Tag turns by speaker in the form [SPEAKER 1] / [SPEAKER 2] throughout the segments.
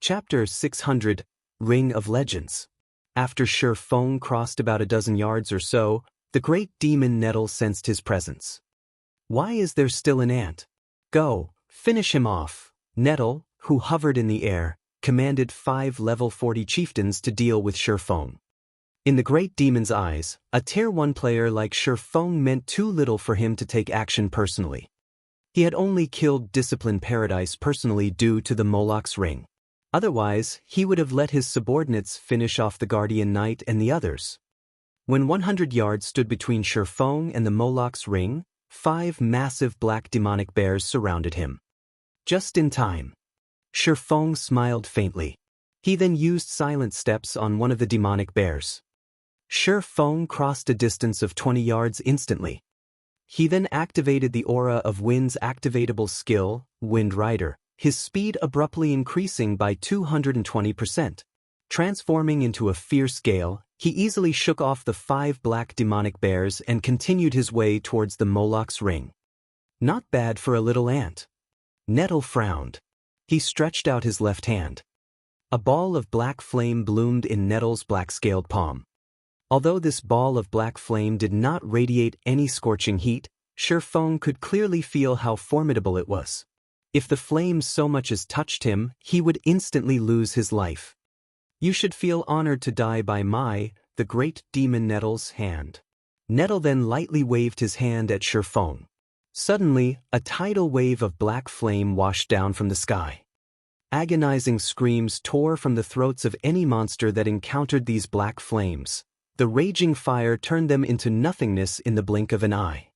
[SPEAKER 1] Chapter 600, Ring of Legends. After Sure Feng crossed about a dozen yards or so, the great demon Nettle sensed his presence. "Why is there still an ant? Go, finish him off." Nettle, who hovered in the air, commanded 5 level 40 chieftains to deal with Sure Feng. In the great demon's eyes, a Tier 1 player like Sure Feng meant too little for him to take action personally. He had only killed Discipline Paradise personally due to the Moloch's ring. Otherwise, he would have let his subordinates finish off the Guardian Knight and the others. When 100 yards stood between Sure Feng and the Moloch's ring, 5 massive black demonic bears surrounded him. Just in time. Sure Feng smiled faintly. He then used silent steps on one of the demonic bears. Sure Feng crossed a distance of 20 yards instantly. He then activated the aura of Wind's activatable skill, Wind Rider, his speed abruptly increasing by 220%. Transforming into a fierce gale, he easily shook off the 5 black demonic bears and continued his way towards the Moloch's ring. Not bad for a little ant. Nettle frowned. He stretched out his left hand. A ball of black flame bloomed in Nettle's black-scaled palm. Although this ball of black flame did not radiate any scorching heat, Sure Feng could clearly feel how formidable it was. If the flame so much as touched him, he would instantly lose his life. "You should feel honored to die by the great demon Nettle's hand." Nettle then lightly waved his hand at Sure Feng. Suddenly, a tidal wave of black flame washed down from the sky. Agonizing screams tore from the throats of any monster that encountered these black flames. The raging fire turned them into nothingness in the blink of an eye.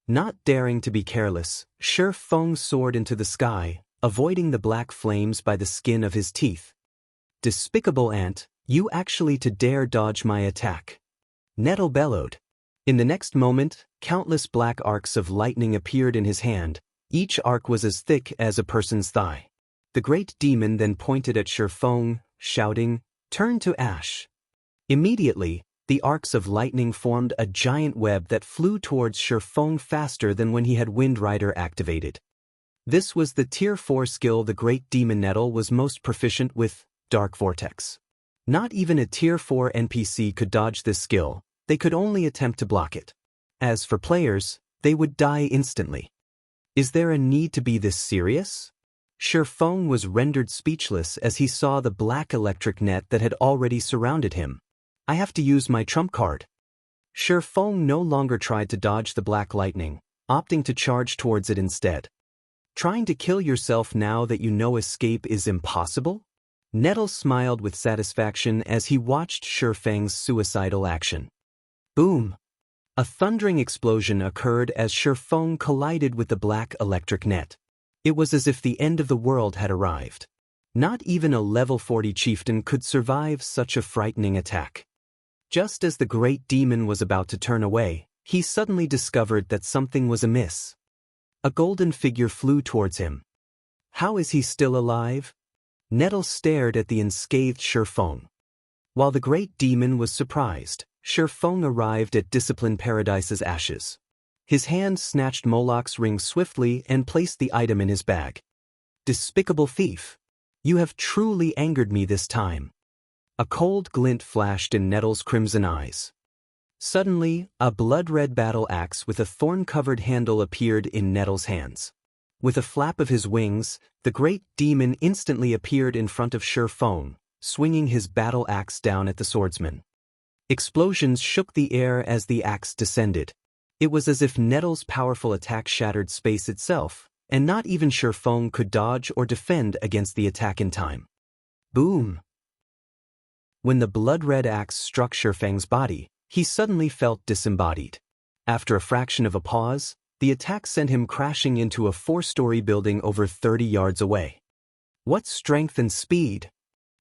[SPEAKER 1] Not daring to be careless, Sure Feng soared into the sky, avoiding the black flames by the skin of his teeth. "Despicable ant, you actually to dare dodge my attack!" Nettle bellowed. In the next moment, countless black arcs of lightning appeared in his hand. Each arc was as thick as a person's thigh. The great demon then pointed at Sure Feng, shouting, "Turn to ash." Immediately, the arcs of lightning formed a giant web that flew towards Sure Feng faster than when he had Wind Rider activated. This was the Tier 4 skill the great demon Nettle was most proficient with, Dark Vortex. Not even a Tier 4 NPC could dodge this skill, they could only attempt to block it. As for players, they would die instantly. Is there a need to be this serious? Sure Feng was rendered speechless as he saw the black electric net that had already surrounded him. "I have to use my trump card." Sure Feng no longer tried to dodge the black lightning, opting to charge towards it instead. "Trying to kill yourself now that you know escape is impossible?" Nettle smiled with satisfaction as he watched Sure Feng's suicidal action. Boom! A thundering explosion occurred as Sure Feng collided with the black electric net. It was as if the end of the world had arrived. Not even a level 40 chieftain could survive such a frightening attack. Just as the great demon was about to turn away, he suddenly discovered that something was amiss. A golden figure flew towards him. How is he still alive? Nettle stared at the unscathed Sure Feng. While the great demon was surprised, Sure Feng arrived at Discipline Paradise's ashes. His hand snatched Moloch's ring swiftly and placed the item in his bag. "Despicable thief! You have truly angered me this time." A cold glint flashed in Nettle's crimson eyes. Suddenly, a blood-red battle axe with a thorn-covered handle appeared in Nettle's hands. With a flap of his wings, the great demon instantly appeared in front of Sure Feng, swinging his battle axe down at the swordsman. Explosions shook the air as the axe descended. It was as if Nettle's powerful attack shattered space itself, and not even Sure Feng could dodge or defend against the attack in time. Boom! When the blood-red axe struck Sure Feng's body, he suddenly felt disembodied. After a fraction of a pause, the attack sent him crashing into a 4-story building over 30 yards away. "What strength and speed!"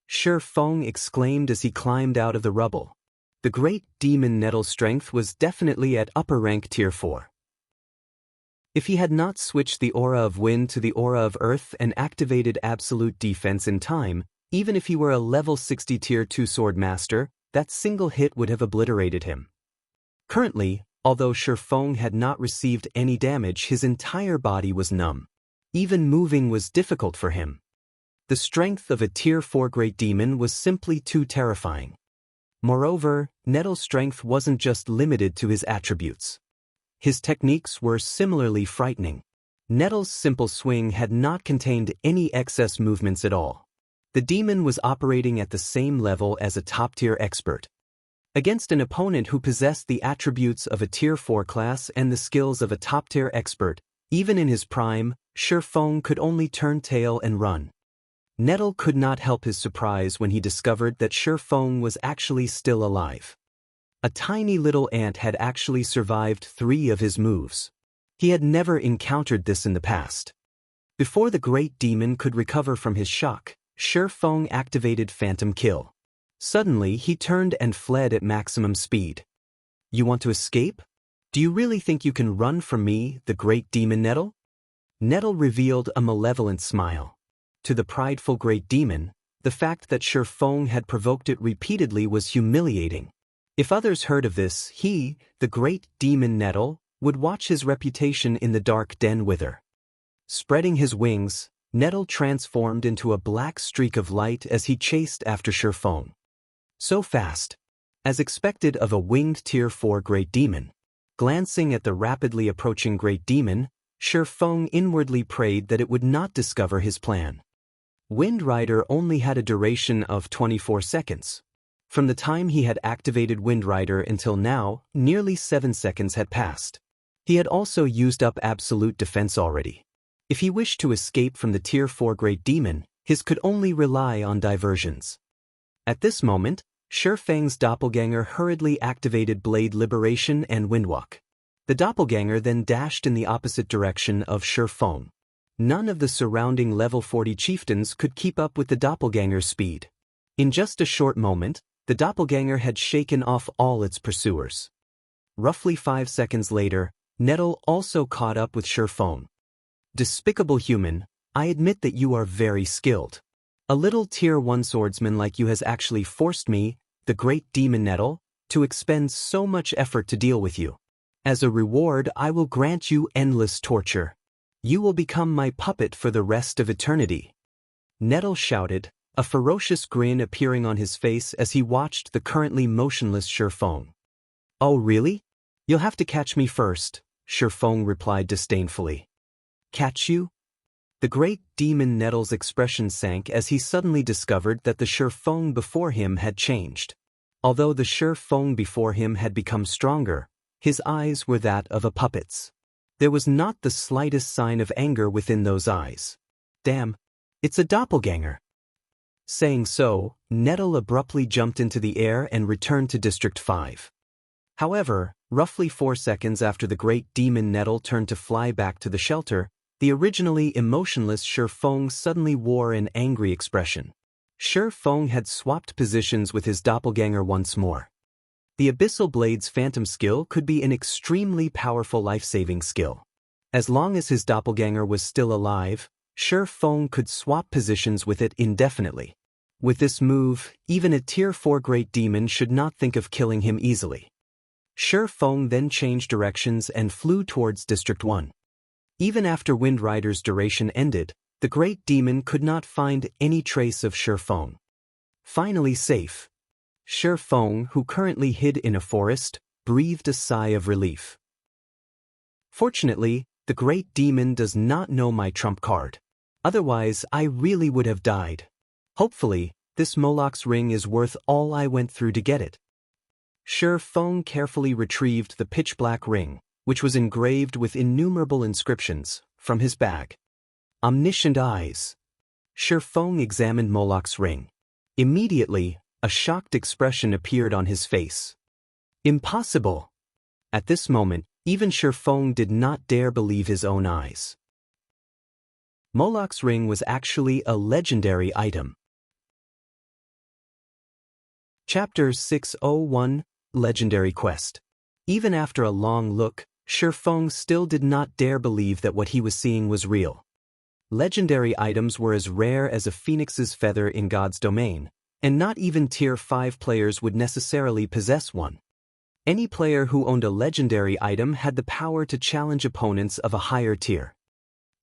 [SPEAKER 1] Sure Feng exclaimed as he climbed out of the rubble. The great demon Nettle's strength was definitely at upper rank Tier 4. If he had not switched the aura of wind to the aura of earth and activated absolute defense in time, even if he were a level 60 Tier 2 sword master, that single hit would have obliterated him. Currently, although Sure Feng had not received any damage, his entire body was numb. Even moving was difficult for him. The strength of a Tier 4 Great Demon was simply too terrifying. Moreover, Nettle's strength wasn't just limited to his attributes. His techniques were similarly frightening. Nettle's simple swing had not contained any excess movements at all. The demon was operating at the same level as a top-tier expert. Against an opponent who possessed the attributes of a Tier 4 class and the skills of a top-tier expert, even in his prime, Shi Feng could only turn tail and run. Nettle could not help his surprise when he discovered that Shi Feng was actually still alive. A tiny little ant had actually survived 3 of his moves. He had never encountered this in the past. Before the great demon could recover from his shock, Shi Feng activated Phantom Kill. Suddenly he turned and fled at maximum speed. You want to escape? Do you really think you can run from me, the great demon Nettle? Nettle revealed a malevolent smile. To the prideful great demon, the fact that Shi Feng had provoked it repeatedly was humiliating. If others heard of this, he, the great demon Nettle, would watch his reputation in the dark den wither. Spreading his wings, Nettle transformed into a black streak of light as he chased after Shi Feng. So fast. As expected of a winged Tier 4 Great Demon. Glancing at the rapidly approaching Great Demon, Shi Feng inwardly prayed that it would not discover his plan. Wind Rider only had a duration of 24 seconds. From the time he had activated Wind Rider until now, nearly 7 seconds had passed. He had also used up Absolute Defense already. If he wished to escape from the Tier 4 Great Demon, his could only rely on diversions. At this moment, Shi Feng's doppelganger hurriedly activated Blade Liberation and Windwalk. The doppelganger then dashed in the opposite direction of Shi Feng. None of the surrounding level 40 chieftains could keep up with the doppelganger's speed. In just a short moment, the doppelganger had shaken off all its pursuers. Roughly 5 seconds later, Nettle also caught up with Shi Feng. Despicable human, I admit that you are very skilled. A little Tier 1 swordsman like you has actually forced me, the great demon Nettle, to expend so much effort to deal with you. As a reward, I will grant you endless torture. You will become my puppet for the rest of eternity. Nettle shouted, a ferocious grin appearing on his face as he watched the currently motionless Shi Feng. Oh really? You'll have to catch me first, Shi Feng replied disdainfully. Catch you? The great demon Nettle's expression sank as he suddenly discovered that the Shi Feng before him had changed. Although the Shi Feng before him had become stronger, his eyes were that of a puppet's. There was not the slightest sign of anger within those eyes. Damn, it's a doppelganger. Saying so, Nettle abruptly jumped into the air and returned to District 5. However, roughly 4 seconds after the great demon Nettle turned to fly back to the shelter, the originally emotionless Shi Feng suddenly wore an angry expression. Shi Feng had swapped positions with his doppelganger once more. The Abyssal Blade's Phantom skill could be an extremely powerful life-saving skill. As long as his doppelganger was still alive, Shi Feng could swap positions with it indefinitely. With this move, even a Tier 4 Great Demon should not think of killing him easily. Shi Feng then changed directions and flew towards District 1. Even after Wind Rider's duration ended, the Great Demon could not find any trace of Shi Feng. Finally safe. Shi Feng, who currently hid in a forest, breathed a sigh of relief. Fortunately, the Great Demon does not know my trump card. Otherwise, I really would have died. Hopefully, this Moloch's ring is worth all I went through to get it. Shi Feng carefully retrieved the pitch-black ring, which was engraved with innumerable inscriptions, from his bag. Omniscient eyes. Shi Feng examined Moloch's ring. Immediately, a shocked expression appeared on his face. Impossible! At this moment, even Shi Feng did not dare believe his own eyes. Moloch's ring was actually a legendary item. Chapter 601, Legendary Quest. Even after a long look, Shi Feng still did not dare believe that what he was seeing was real. Legendary items were as rare as a phoenix's feather in God's domain, and not even Tier 5 players would necessarily possess one. Any player who owned a legendary item had the power to challenge opponents of a higher tier.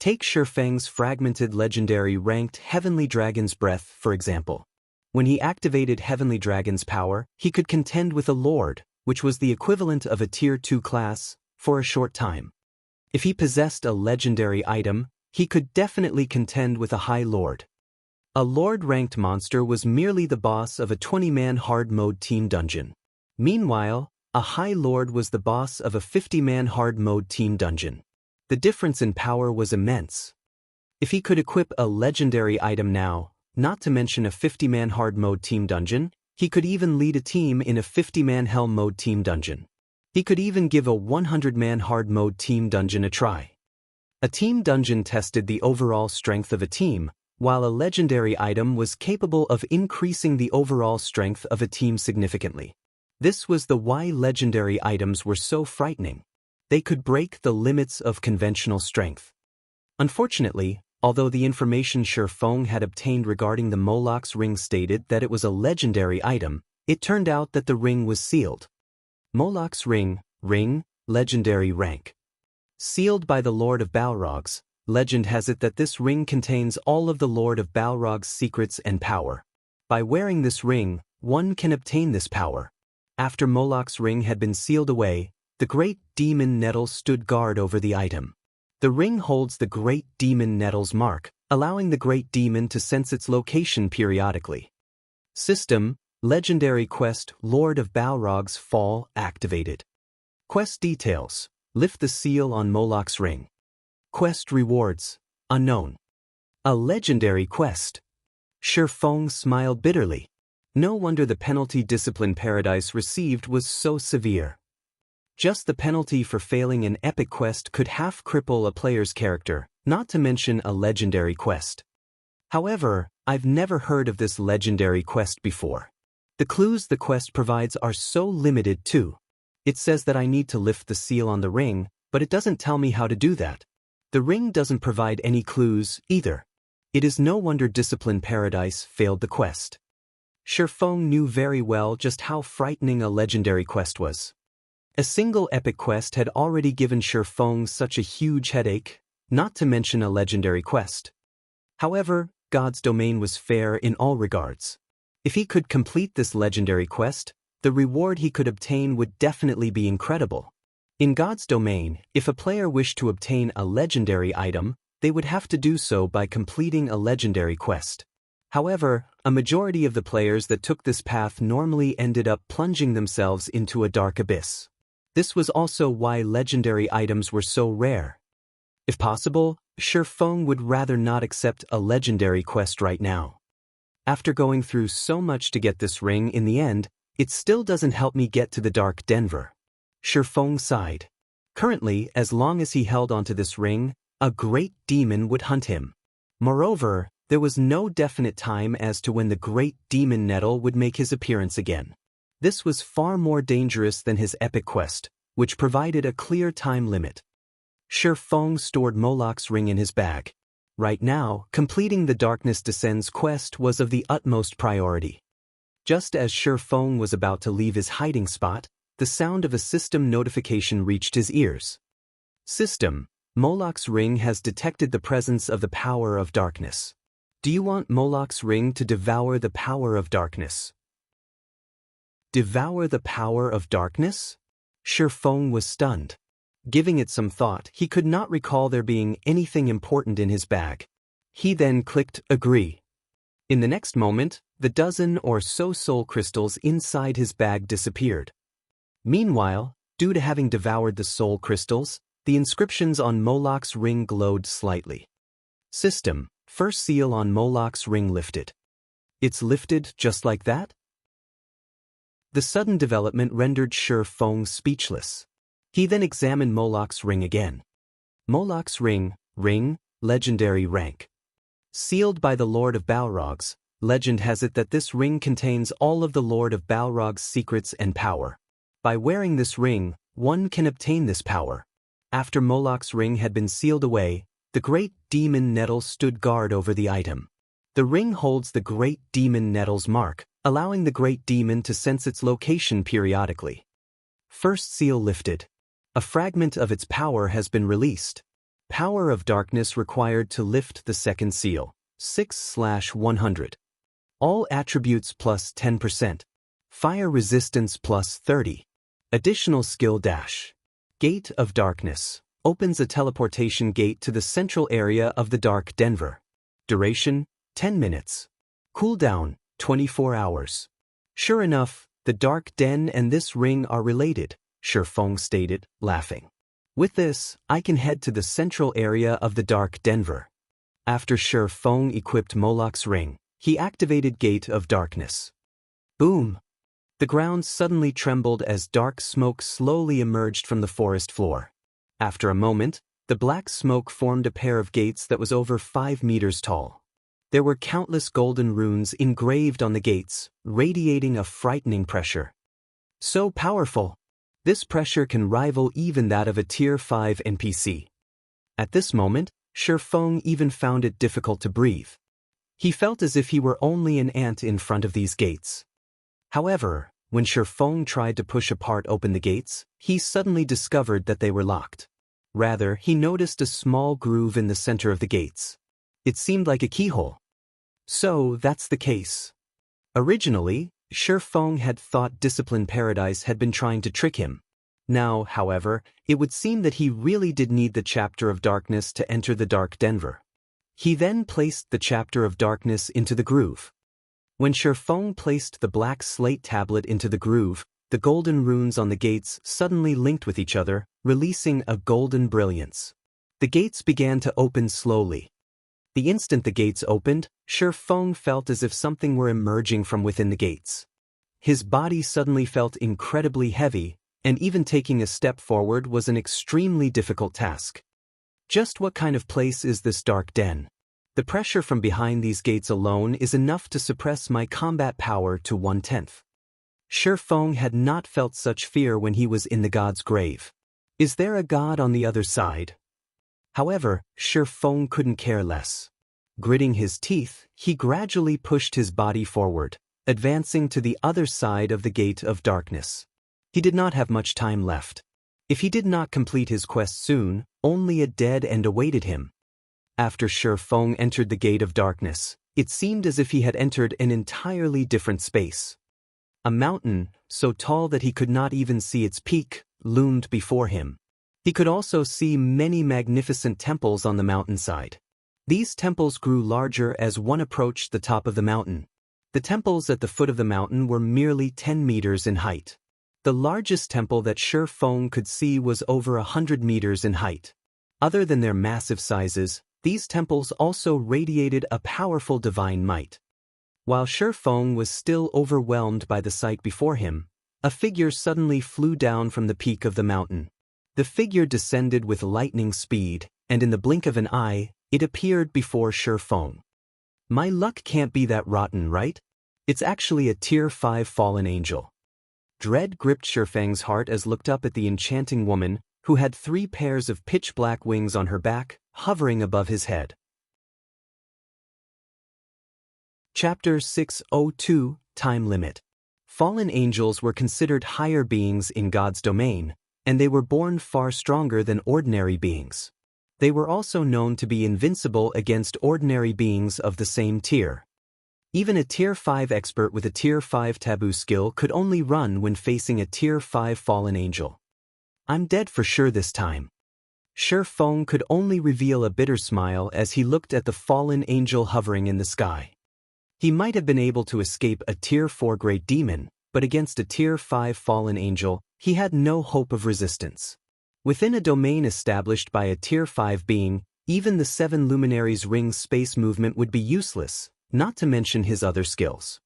[SPEAKER 1] Take Shifeng's fragmented legendary ranked Heavenly Dragon's Breath, for example. When he activated Heavenly Dragon's power, he could contend with a Lord, which was the equivalent of a Tier 2 class, for a short time. If he possessed a legendary item, he could definitely contend with a High Lord. A Lord-ranked monster was merely the boss of a 20-man hard mode team dungeon. Meanwhile, a High Lord was the boss of a 50-man hard mode team dungeon. The difference in power was immense. If he could equip a legendary item now, not to mention a 50-man hard mode team dungeon, he could even lead a team in a 50-man hell mode team dungeon. He could even give a 100-man hard mode team dungeon a try. A team dungeon tested the overall strength of a team, while a legendary item was capable of increasing the overall strength of a team significantly. This was why legendary items were so frightening. They could break the limits of conventional strength. Unfortunately, although the information Shifeng had obtained regarding the Moloch's ring stated that it was a legendary item, it turned out that the ring was sealed. Moloch's ring, legendary rank. Sealed by the Lord of Balrog's, legend has it that this ring contains all of the Lord of Balrog's secrets and power. By wearing this ring, one can obtain this power. After Moloch's ring had been sealed away, the great demon nettle stood guard over the item. The ring holds the great demon nettle's mark, allowing the great demon to sense its location periodically. System: Legendary Quest Lord of Balrog's Fall activated. Quest details: lift the seal on Moloch's ring. Quest rewards: unknown. A legendary quest. Shifeng smiled bitterly. No wonder the penalty Discipline Paradise received was so severe. Just the penalty for failing an epic quest could half cripple a player's character, not to mention a legendary quest. However, I've never heard of this legendary quest before. The clues the quest provides are so limited too. It says that I need to lift the seal on the ring, but it doesn't tell me how to do that. The ring doesn't provide any clues either. It is no wonder Discipline Paradise failed the quest. Shifeng knew very well just how frightening a legendary quest was. A single epic quest had already given Shifeng such a huge headache, not to mention a legendary quest. However, God's domain was fair in all regards. If he could complete this legendary quest, the reward he could obtain would definitely be incredible. In God's domain, if a player wished to obtain a legendary item, they would have to do so by completing a legendary quest. However, a majority of the players that took this path normally ended up plunging themselves into a dark abyss. This was also why legendary items were so rare. If possible, Shifeng would rather not accept a legendary quest right now. After going through so much to get this ring in the end, it still doesn't help me get to the Dark Denver. Shifeng sighed. Currently, as long as he held onto this ring, a great demon would hunt him. Moreover, there was no definite time as to when the great demon nettle would make his appearance again. This was far more dangerous than his epic quest, which provided a clear time limit. Shifeng stored Moloch's ring in his bag. Right now, completing the Darkness Descends quest was of the utmost priority. Just as Shifeng was about to leave his hiding spot, the sound of a system notification reached his ears. System: Moloch's ring has detected the presence of the power of darkness. Do you want Moloch's ring to devour the power of darkness? Devour the power of darkness? Shifeng was stunned. Giving it some thought, he could not recall there being anything important in his bag. He then clicked agree. In the next moment, the dozen or so soul crystals inside his bag disappeared. Meanwhile, due to having devoured the soul crystals, the inscriptions on Moloch's ring glowed slightly. System: First seal on Moloch's ring lifted. It's lifted just like that? The sudden development rendered Shifeng speechless. He then examined Moloch's ring again. Moloch's ring, legendary rank. Sealed by the Lord of Balrog's, legend has it that this ring contains all of the Lord of Balrog's secrets and power. By wearing this ring, one can obtain this power. After Moloch's ring had been sealed away, the great demon nettle stood guard over the item. The ring holds the great demon nettle's mark, allowing the great demon to sense its location periodically. First seal lifted. A fragment of its power has been released. Power of darkness required to lift the second seal, 6/100. All attributes plus 10%. Fire resistance plus 30. Additional skill dash. Gate of Darkness. Opens a teleportation gate to the central area of the Dark Denver. Duration, 10 minutes. Cooldown, 24 hours. Sure enough, the Dark Den and this ring are related, Shifeng stated, laughing. With this, I can head to the central area of the Dark Denver. After Shifeng equipped Moloch's ring, he activated Gate of Darkness. Boom! The ground suddenly trembled as dark smoke slowly emerged from the forest floor. After a moment, the black smoke formed a pair of gates that was over 5 meters tall. There were countless golden runes engraved on the gates, radiating a frightening pressure. So powerful! This pressure can rival even that of a Tier 5 NPC. At this moment, Shifeng even found it difficult to breathe. He felt as if he were only an ant in front of these gates. However, when Shifeng tried to push apart open the gates, he suddenly discovered that they were locked. Rather, he noticed a small groove in the center of the gates. It seemed like a keyhole. So, that's the case. Originally, Shifeng had thought Discipline Paradise had been trying to trick him. Now, however, it would seem that he really did need the Chapter of Darkness to enter the Dark Denver. He then placed the Chapter of Darkness into the groove. When Shifeng placed the black slate tablet into the groove, the golden runes on the gates suddenly linked with each other, releasing a golden brilliance. The gates began to open slowly. The instant the gates opened, Shifeng felt as if something were emerging from within the gates. His body suddenly felt incredibly heavy, and even taking a step forward was an extremely difficult task. Just what kind of place is this dark den? The pressure from behind these gates alone is enough to suppress my combat power to 1/10. Shifeng had not felt such fear when he was in the god's grave. Is there a god on the other side? However, Shifeng couldn't care less. Gritting his teeth, he gradually pushed his body forward, advancing to the other side of the Gate of Darkness. He did not have much time left. If he did not complete his quest soon, only a dead end awaited him. After Shifeng entered the Gate of Darkness, it seemed as if he had entered an entirely different space. A mountain, so tall that he could not even see its peak, loomed before him. He could also see many magnificent temples on the mountainside. These temples grew larger as one approached the top of the mountain. The temples at the foot of the mountain were merely 10 meters in height. The largest temple that Shifeng could see was over 100 meters in height. Other than their massive sizes, these temples also radiated a powerful divine might. While Shifeng was still overwhelmed by the sight before him, a figure suddenly flew down from the peak of the mountain. The figure descended with lightning speed, and in the blink of an eye, it appeared before Shifeng. My luck can't be that rotten, right? It's actually a Tier 5 fallen angel. Dread gripped Shifeng's heart as looked up at the enchanting woman, who had 3 pairs of pitch-black wings on her back, hovering above his head. Chapter 602, Time Limit. Fallen angels were considered higher beings in God's domain, and they were born far stronger than ordinary beings. They were also known to be invincible against ordinary beings of the same tier. Even a Tier 5 expert with a Tier 5 taboo skill could only run when facing a Tier 5 fallen angel. I'm dead for sure this time. Shifeng could only reveal a bitter smile as he looked at the fallen angel hovering in the sky. He might have been able to escape a Tier 4 great demon, but against a Tier 5 fallen angel, he had no hope of resistance. Within a domain established by a Tier 5 being, even the 7 Luminaries' ring space movement would be useless, not to mention his other skills.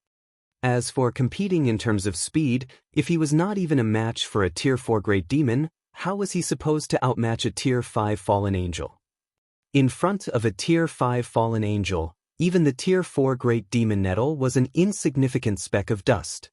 [SPEAKER 1] As for competing in terms of speed, if he was not even a match for a Tier 4 great demon, how was he supposed to outmatch a Tier 5 fallen angel? In front of a Tier 5 fallen angel, even the Tier 4 great demon nettle was an insignificant speck of dust.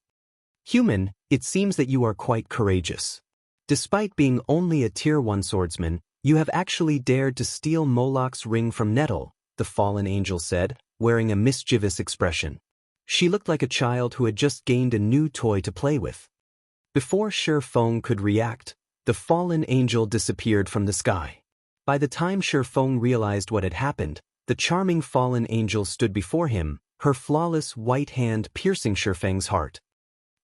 [SPEAKER 1] Human, it seems that you are quite courageous. Despite being only a Tier 1 swordsman, you have actually dared to steal Moloch's ring from Nettle, the fallen angel said, wearing a mischievous expression. She looked like a child who had just gained a new toy to play with. Before Shifeng could react, the fallen angel disappeared from the sky. By the time Shi Feng realized what had happened, the charming fallen angel stood before him, her flawless white hand piercing Shi Feng's heart.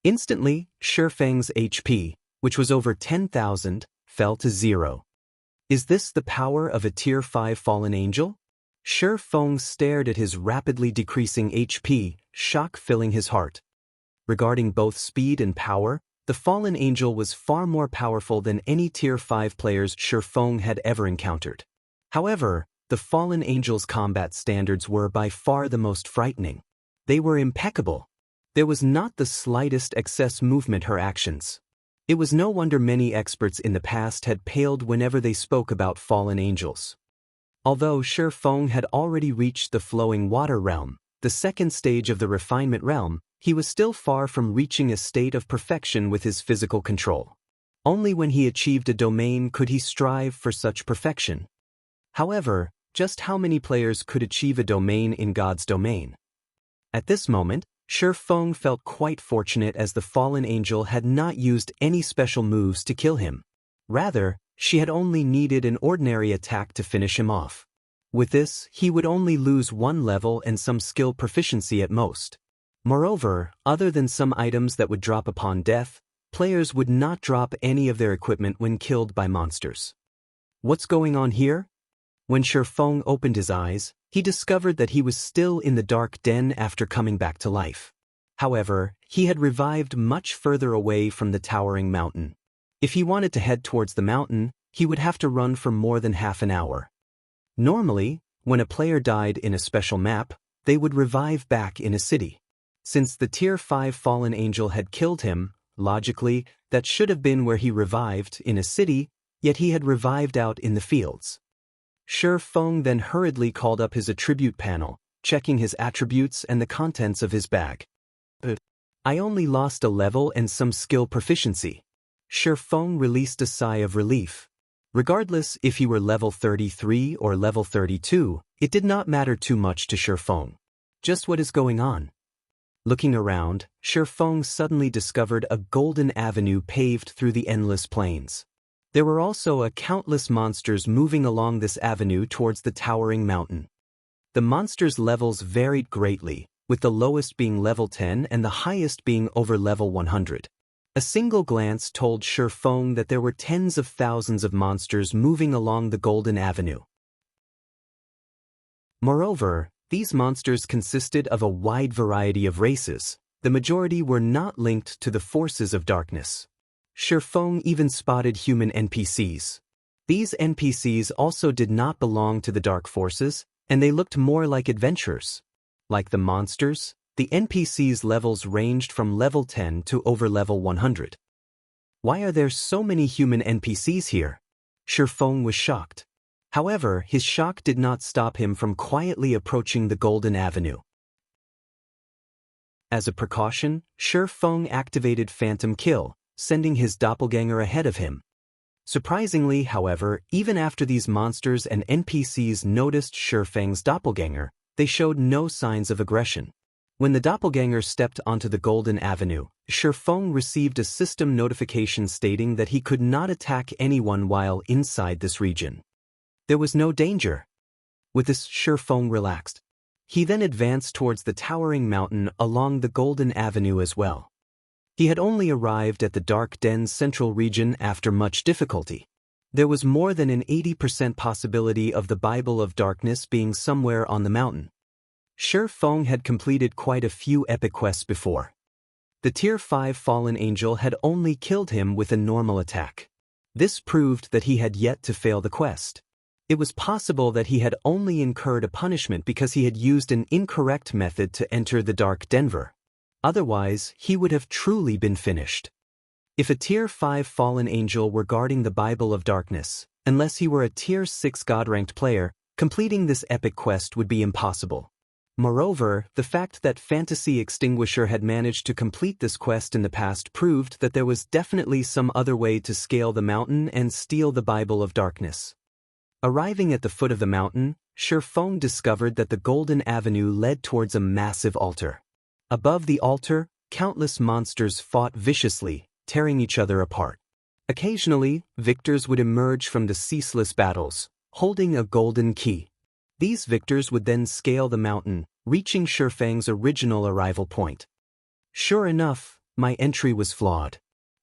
[SPEAKER 1] Instantly, Shi Feng's HP, which was over 10,000, fell to 0. Is this the power of a Tier 5 fallen angel? Shi Feng stared at his rapidly decreasing HP, shock filling his heart. Regarding both speed and power, the fallen angel was far more powerful than any Tier 5 players Shi Feng had ever encountered. However, the fallen angel's combat standards were by far the most frightening. They were impeccable. There was not the slightest excess movement her actions. It was no wonder many experts in the past had paled whenever they spoke about fallen angels. Although Shi Feng had already reached the flowing water realm, the second stage of the refinement realm, he was still far from reaching a state of perfection with his physical control. Only when he achieved a domain could he strive for such perfection. However, just how many players could achieve a domain in God's domain? At this moment, Shi Feng felt quite fortunate as the fallen angel had not used any special moves to kill him. Rather, she had only needed an ordinary attack to finish him off. With this, he would only lose one level and some skill proficiency at most. Moreover, other than some items that would drop upon death, players would not drop any of their equipment when killed by monsters. What's going on here? When Shi Feng opened his eyes, he discovered that he was still in the dark den after coming back to life. However, he had revived much further away from the towering mountain. If he wanted to head towards the mountain, he would have to run for more than half an hour. Normally, when a player died in a special map, they would revive back in a city. Since the Tier 5 fallen angel had killed him, logically, that should have been where he revived, in a city, yet he had revived out in the fields. Shi Feng then hurriedly called up his attribute panel, checking his attributes and the contents of his bag. I only lost a level and some skill proficiency. Shi Feng released a sigh of relief. Regardless if he were level 33 or level 32, it did not matter too much to Shi Feng. Just what is going on? Looking around, Shi Feng suddenly discovered a golden avenue paved through the endless plains. There were also countless monsters moving along this avenue towards the towering mountain. The monsters' levels varied greatly, with the lowest being level 10 and the highest being over level 100. A single glance told Shi Feng that there were tens of thousands of monsters moving along the golden avenue. Moreover, these monsters consisted of a wide variety of races. The majority were not linked to the forces of darkness. Shi Feng even spotted human NPCs. These NPCs also did not belong to the dark forces, and they looked more like adventurers. Like the monsters, the NPCs' levels ranged from level 10 to over level 100. Why are there so many human NPCs here? Shi Feng was shocked. However, his shock did not stop him from quietly approaching the Golden Avenue. As a precaution, Shi Feng activated Phantom Kill, sending his doppelganger ahead of him. Surprisingly, however, even after these monsters and NPCs noticed Shi Feng's doppelganger, they showed no signs of aggression. When the doppelganger stepped onto the Golden Avenue, Shi Feng received a system notification stating that he could not attack anyone while inside this region. There was no danger. With this, Shi Feng relaxed. He then advanced towards the towering mountain along the Golden Avenue as well. He had only arrived at the Dark Den's central region after much difficulty. There was more than an 80% possibility of the Bible of Darkness being somewhere on the mountain. Shi Feng had completed quite a few epic quests before. The Tier 5 fallen angel had only killed him with a normal attack. This proved that he had yet to fail the quest. It was possible that he had only incurred a punishment because he had used an incorrect method to enter the Dark Denver. Otherwise, he would have truly been finished. If a Tier 5 fallen angel were guarding the Bible of Darkness, unless he were a Tier 6 God-ranked player, completing this epic quest would be impossible. Moreover, the fact that Fantasy Extinguisher had managed to complete this quest in the past proved that there was definitely some other way to scale the mountain and steal the Bible of Darkness. Arriving at the foot of the mountain, Shi Feng discovered that the Golden Avenue led towards a massive altar. Above the altar, countless monsters fought viciously, tearing each other apart. Occasionally, victors would emerge from the ceaseless battles, holding a golden key. These victors would then scale the mountain, reaching Shifeng's original arrival point. Sure enough, my entry was flawed.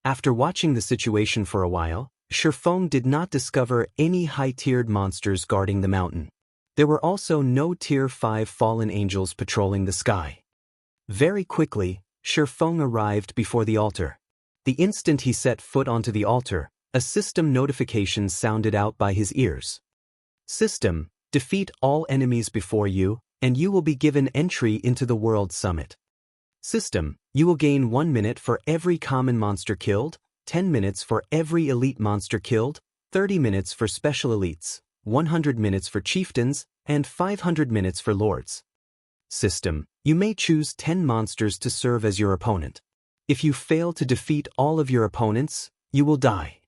[SPEAKER 1] After watching the situation for a while, Shifeng did not discover any high-tiered monsters guarding the mountain. There were also no Tier 5 fallen angels patrolling the sky. Very quickly, Shifeng arrived before the altar. The instant he set foot onto the altar, a system notification sounded out by his ears. System, defeat all enemies before you, and you will be given entry into the World Summit. System, you will gain 1 minute for every common monster killed, 10 minutes for every elite monster killed, 30 minutes for special elites, 100 minutes for chieftains, and 500 minutes for lords. System, you may choose 10 monsters to serve as your opponent. If you fail to defeat all of your opponents, you will die.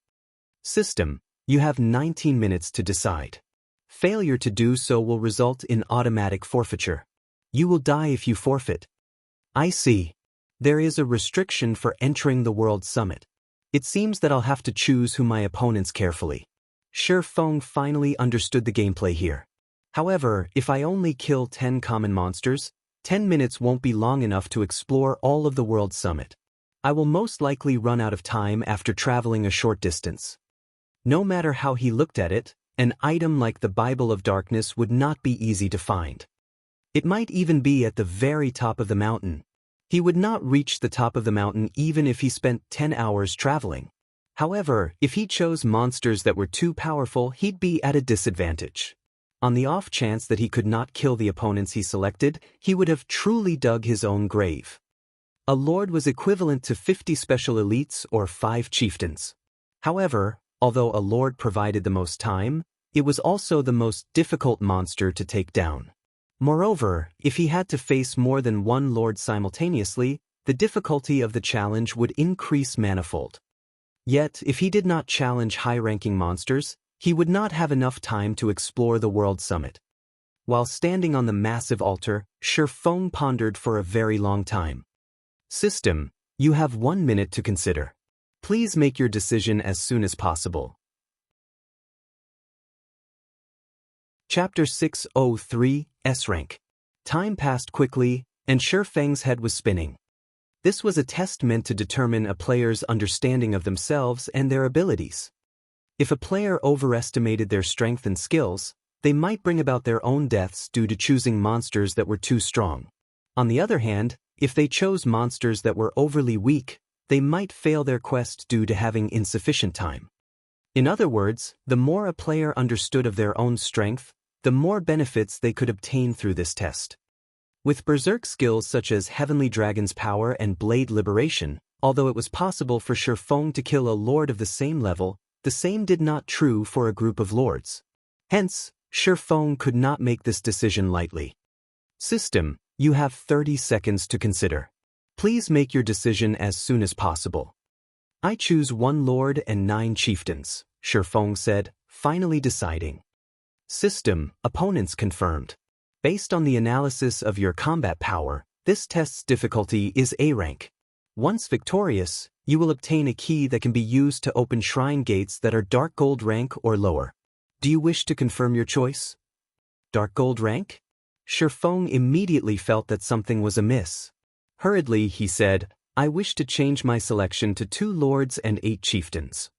[SPEAKER 1] System, you have 19 minutes to decide. Failure to do so will result in automatic forfeiture. You will die if you forfeit. I see. There is a restriction for entering the World Summit. It seems that I'll have to choose who my opponents carefully. Shifeng finally understood the gameplay here. However, if I only kill 10 common monsters, 10 minutes won't be long enough to explore all of the World Summit. I will most likely run out of time after traveling a short distance. No matter how he looked at it, an item like the Bible of Darkness would not be easy to find. It might even be at the very top of the mountain. He would not reach the top of the mountain even if he spent 10 hours traveling. However, if he chose monsters that were too powerful, he'd be at a disadvantage. On the off chance that he could not kill the opponents he selected, he would have truly dug his own grave. A lord was equivalent to 50 special elites or 5 chieftains. However, although a lord provided the most time, it was also the most difficult monster to take down. Moreover, if he had to face more than one lord simultaneously, the difficulty of the challenge would increase manifold. Yet, if he did not challenge high-ranking monsters, he would not have enough time to explore the World Summit. While standing on the massive altar, Shifeng pondered for a very long time. System, you have 1 minute to consider. Please make your decision as soon as possible. Chapter 603, S-Rank. Time passed quickly, and Shifeng's head was spinning. This was a test meant to determine a player's understanding of themselves and their abilities. If a player overestimated their strength and skills, they might bring about their own deaths due to choosing monsters that were too strong. On the other hand, if they chose monsters that were overly weak, they might fail their quest due to having insufficient time. In other words, the more a player understood of their own strength, the more benefits they could obtain through this test. With berserk skills such as Heavenly Dragon's Power and Blade Liberation, although it was possible for Shifeng to kill a lord of the same level, the same did not true for a group of lords. Hence, Shifeng could not make this decision lightly. System, you have 30 seconds to consider. Please make your decision as soon as possible. I choose 1 lord and 9 chieftains, Shifeng said, finally deciding. System, opponents confirmed. Based on the analysis of your combat power, this test's difficulty is A rank. Once victorious, you will obtain a key that can be used to open shrine gates that are dark gold rank or lower. Do you wish to confirm your choice? Dark gold rank? Shifeng immediately felt that something was amiss. Hurriedly, he said, I wish to change my selection to 2 lords and 8 chieftains.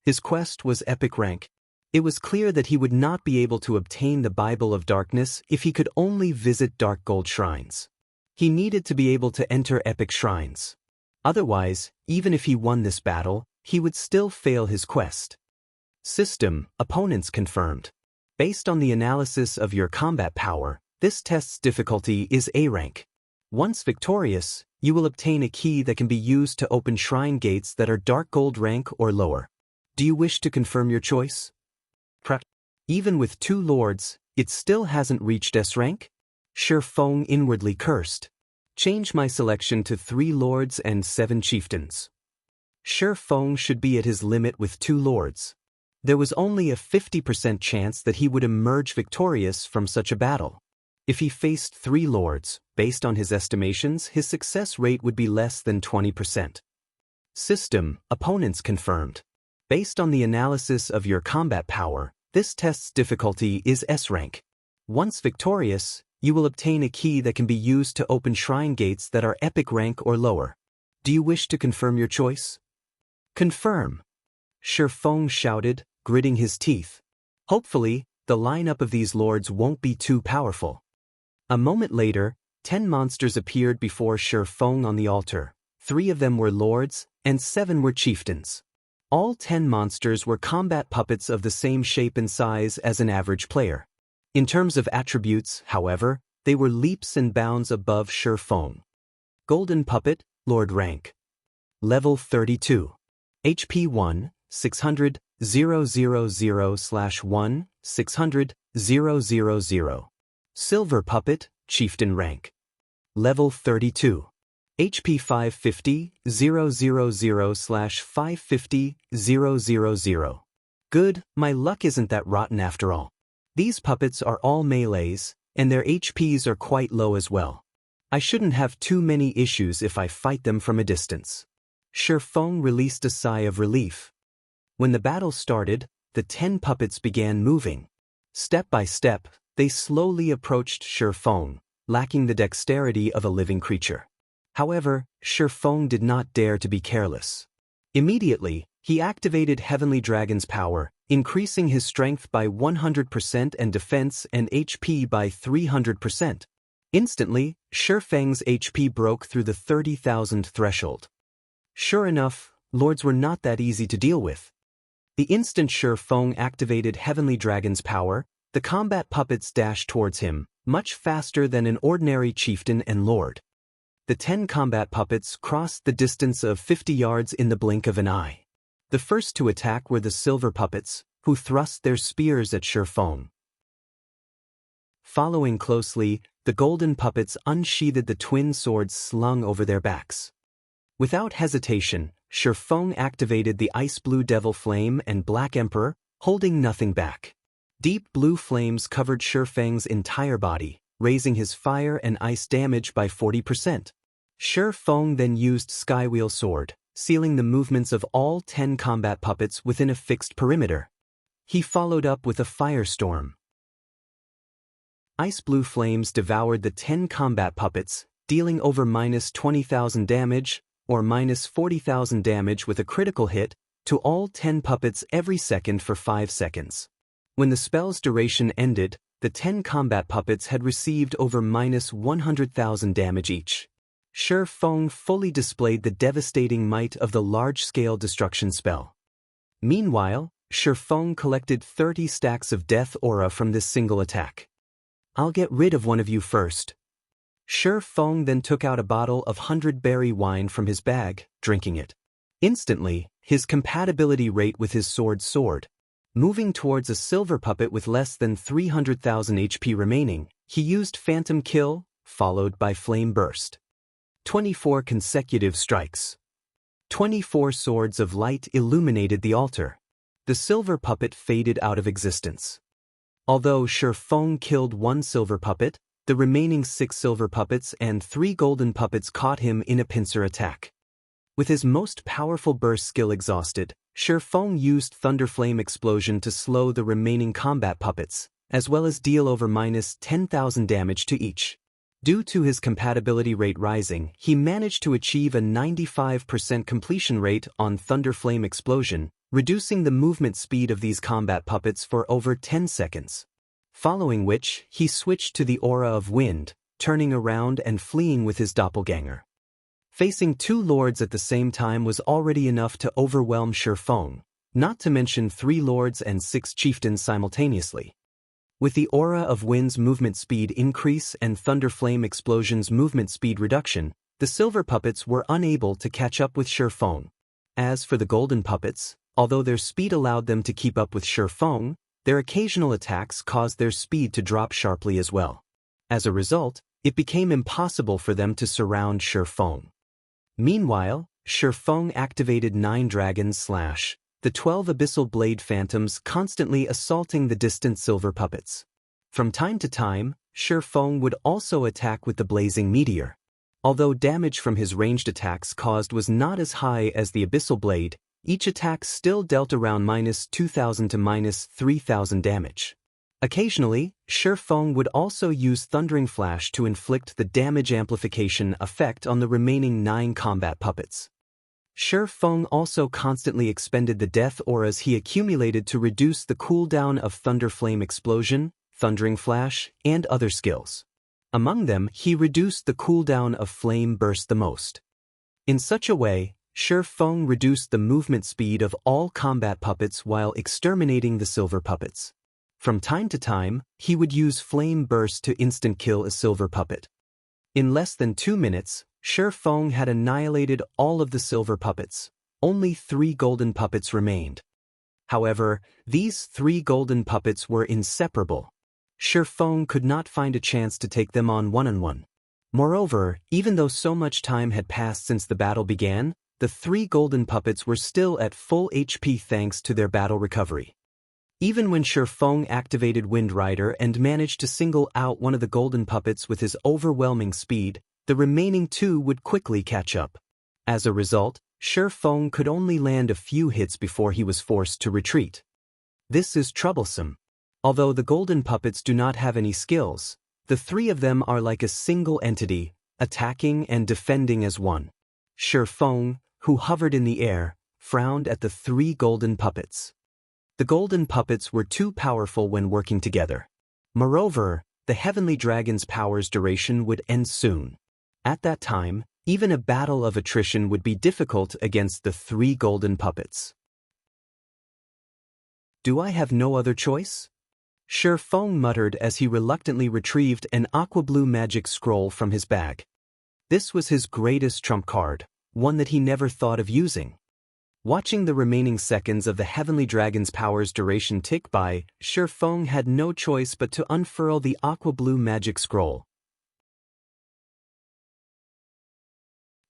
[SPEAKER 1] His quest was epic rank. It was clear that he would not be able to obtain the Bible of Darkness if he could only visit dark gold shrines. He needed to be able to enter epic shrines. Otherwise, even if he won this battle, he would still fail his quest. System, opponents confirmed. Based on the analysis of your combat power, this test's difficulty is A rank. Once victorious, you will obtain a key that can be used to open shrine gates that are dark gold rank or lower. Do you wish to confirm your choice? Even with 2 lords, it still hasn't reached S rank? Shifeng inwardly cursed. Change my selection to 3 lords and 7 chieftains. Shifeng should be at his limit with 2 lords. There was only a 50% chance that he would emerge victorious from such a battle. If he faced 3 lords, based on his estimations, his success rate would be less than 20%. System, opponents confirmed. Based on the analysis of your combat power, This test's difficulty is S rank. Once victorious, you will obtain a key that can be used to open shrine gates that are epic rank or lower. Do you wish to confirm your choice? Confirm. Shi Feng shouted, gritting his teeth. Hopefully, the lineup of these lords won't be too powerful. A moment later, 10 monsters appeared before Shi Feng on the altar. 3 of them were lords, and 7 were chieftains. All 10 monsters were combat puppets of the same shape and size as an average player. In terms of attributes, however, they were leaps and bounds above Shi Feng. Golden Puppet, Lord rank. Level 32. HP 1, 600, 000/1, 600, 000. Silver Puppet, Chieftain rank. Level 32. HP 550, 000/550, 000. Good, my luck isn't that rotten after all. These puppets are all melees, and their HPs are quite low as well. I shouldn't have too many issues if I fight them from a distance. Shi Feng released a sigh of relief. When the battle started, the 10 puppets began moving. Step by step, they slowly approached Shi Feng, lacking the dexterity of a living creature. However, Shi Feng did not dare to be careless. Immediately, he activated Heavenly Dragon's power, increasing his strength by 100% and defense and HP by 300%. Instantly, Shi Feng's HP broke through the 30,000 threshold. Sure enough, lords were not that easy to deal with. The instant Shi Feng activated Heavenly Dragon's power, the combat puppets dashed towards him, much faster than an ordinary chieftain and lord. The 10 combat puppets crossed the distance of 50 yards in the blink of an eye. The first to attack were the silver puppets, who thrust their spears at Shi Feng. Following closely, the golden puppets unsheathed the twin swords slung over their backs. Without hesitation, Shi Feng activated the Ice Blue Devil Flame and Black Emperor, holding nothing back. Deep blue flames covered Shi Feng's entire body, raising his fire and ice damage by 40%. Shi Feng then used Skywheel Sword, sealing the movements of all 10 combat puppets within a fixed perimeter. He followed up with a firestorm. Ice blue flames devoured the 10 combat puppets, dealing over -20,000 damage, or -40,000 damage with a critical hit, to all 10 puppets every second for 5 seconds. When the spell's duration ended, the 10 combat puppets had received over -100,000 damage each. Shi Feng fully displayed the devastating might of the large-scale destruction spell. Meanwhile, Shi Feng collected 30 stacks of death aura from this single attack. I'll get rid of one of you first. Shi Feng then took out a bottle of 100-berry wine from his bag, drinking it. Instantly, his compatibility rate with his sword soared. Moving towards a silver puppet with less than 300,000 HP remaining, he used Phantom Kill, followed by Flame Burst. 24 consecutive strikes. 24 swords of light illuminated the altar. The silver puppet faded out of existence. Although Shi Feng killed 1 silver puppet, the remaining 6 silver puppets and 3 golden puppets caught him in a pincer attack. With his most powerful burst skill exhausted, Shi Feng used Thunderflame Explosion to slow the remaining combat puppets, as well as deal over -10,000 damage to each. Due to his compatibility rate rising, he managed to achieve a 95% completion rate on Thunderflame Explosion, reducing the movement speed of these combat puppets for over 10 seconds. Following which, he switched to the Aura of Wind, turning around and fleeing with his doppelganger. Facing 2 lords at the same time was already enough to overwhelm Shi Feng, not to mention 3 lords and 6 chieftains simultaneously. With the Aura of Wind's movement speed increase and Thunderflame Explosion's movement speed reduction, the silver puppets were unable to catch up with Shi Feng. As for the golden puppets, although their speed allowed them to keep up with Shi Feng, their occasional attacks caused their speed to drop sharply as well. As a result, it became impossible for them to surround Shi Feng. Meanwhile, Shi Feng activated 9 dragons / the 12 abyssal blade phantoms constantly assaulting the distant silver puppets. From time to time, Shi Feng would also attack with the blazing meteor. Although damage from his ranged attacks caused was not as high as the abyssal blade, Each attack still dealt around -2,000 to -3,000 damage. Occasionally, Shi Feng would also use Thundering Flash to inflict the damage amplification effect on the remaining 9 combat puppets. Shi Feng also constantly expended the death auras he accumulated to reduce the cooldown of Thunder Flame Explosion, Thundering Flash, and other skills. Among them, he reduced the cooldown of Flame Burst the most. In such a way, Shi Feng reduced the movement speed of all combat puppets while exterminating the silver puppets. From time to time, he would use Flame Burst to instant-kill a silver puppet. In less than 2 minutes, Shi Feng had annihilated all of the silver puppets. Only 3 golden puppets remained. However, these 3 golden puppets were inseparable. Shi Feng could not find a chance to take them on one-on-one. Moreover, even though so much time had passed since the battle began, the 3 golden puppets were still at full HP thanks to their battle recovery. Even when Shi Feng activated Wind Rider and managed to single out one of the golden puppets with his overwhelming speed, the remaining 2 would quickly catch up. As a result, Shi Feng could only land a few hits before he was forced to retreat. This is troublesome. Although the golden puppets do not have any skills, the 3 of them are like a single entity, attacking and defending as one. Shi Feng, who hovered in the air, frowned at the 3 golden puppets. The golden puppets were too powerful when working together. Moreover, the Heavenly Dragon's power's duration would end soon. At that time, even a battle of attrition would be difficult against the 3 golden puppets. Do I have no other choice? Shi Feng muttered as he reluctantly retrieved an aqua blue magic scroll from his bag. This was his greatest trump card, one that he never thought of using. Watching the remaining seconds of the Heavenly Dragon's power's duration tick by, Shi Feng had no choice but to unfurl the aqua blue magic scroll.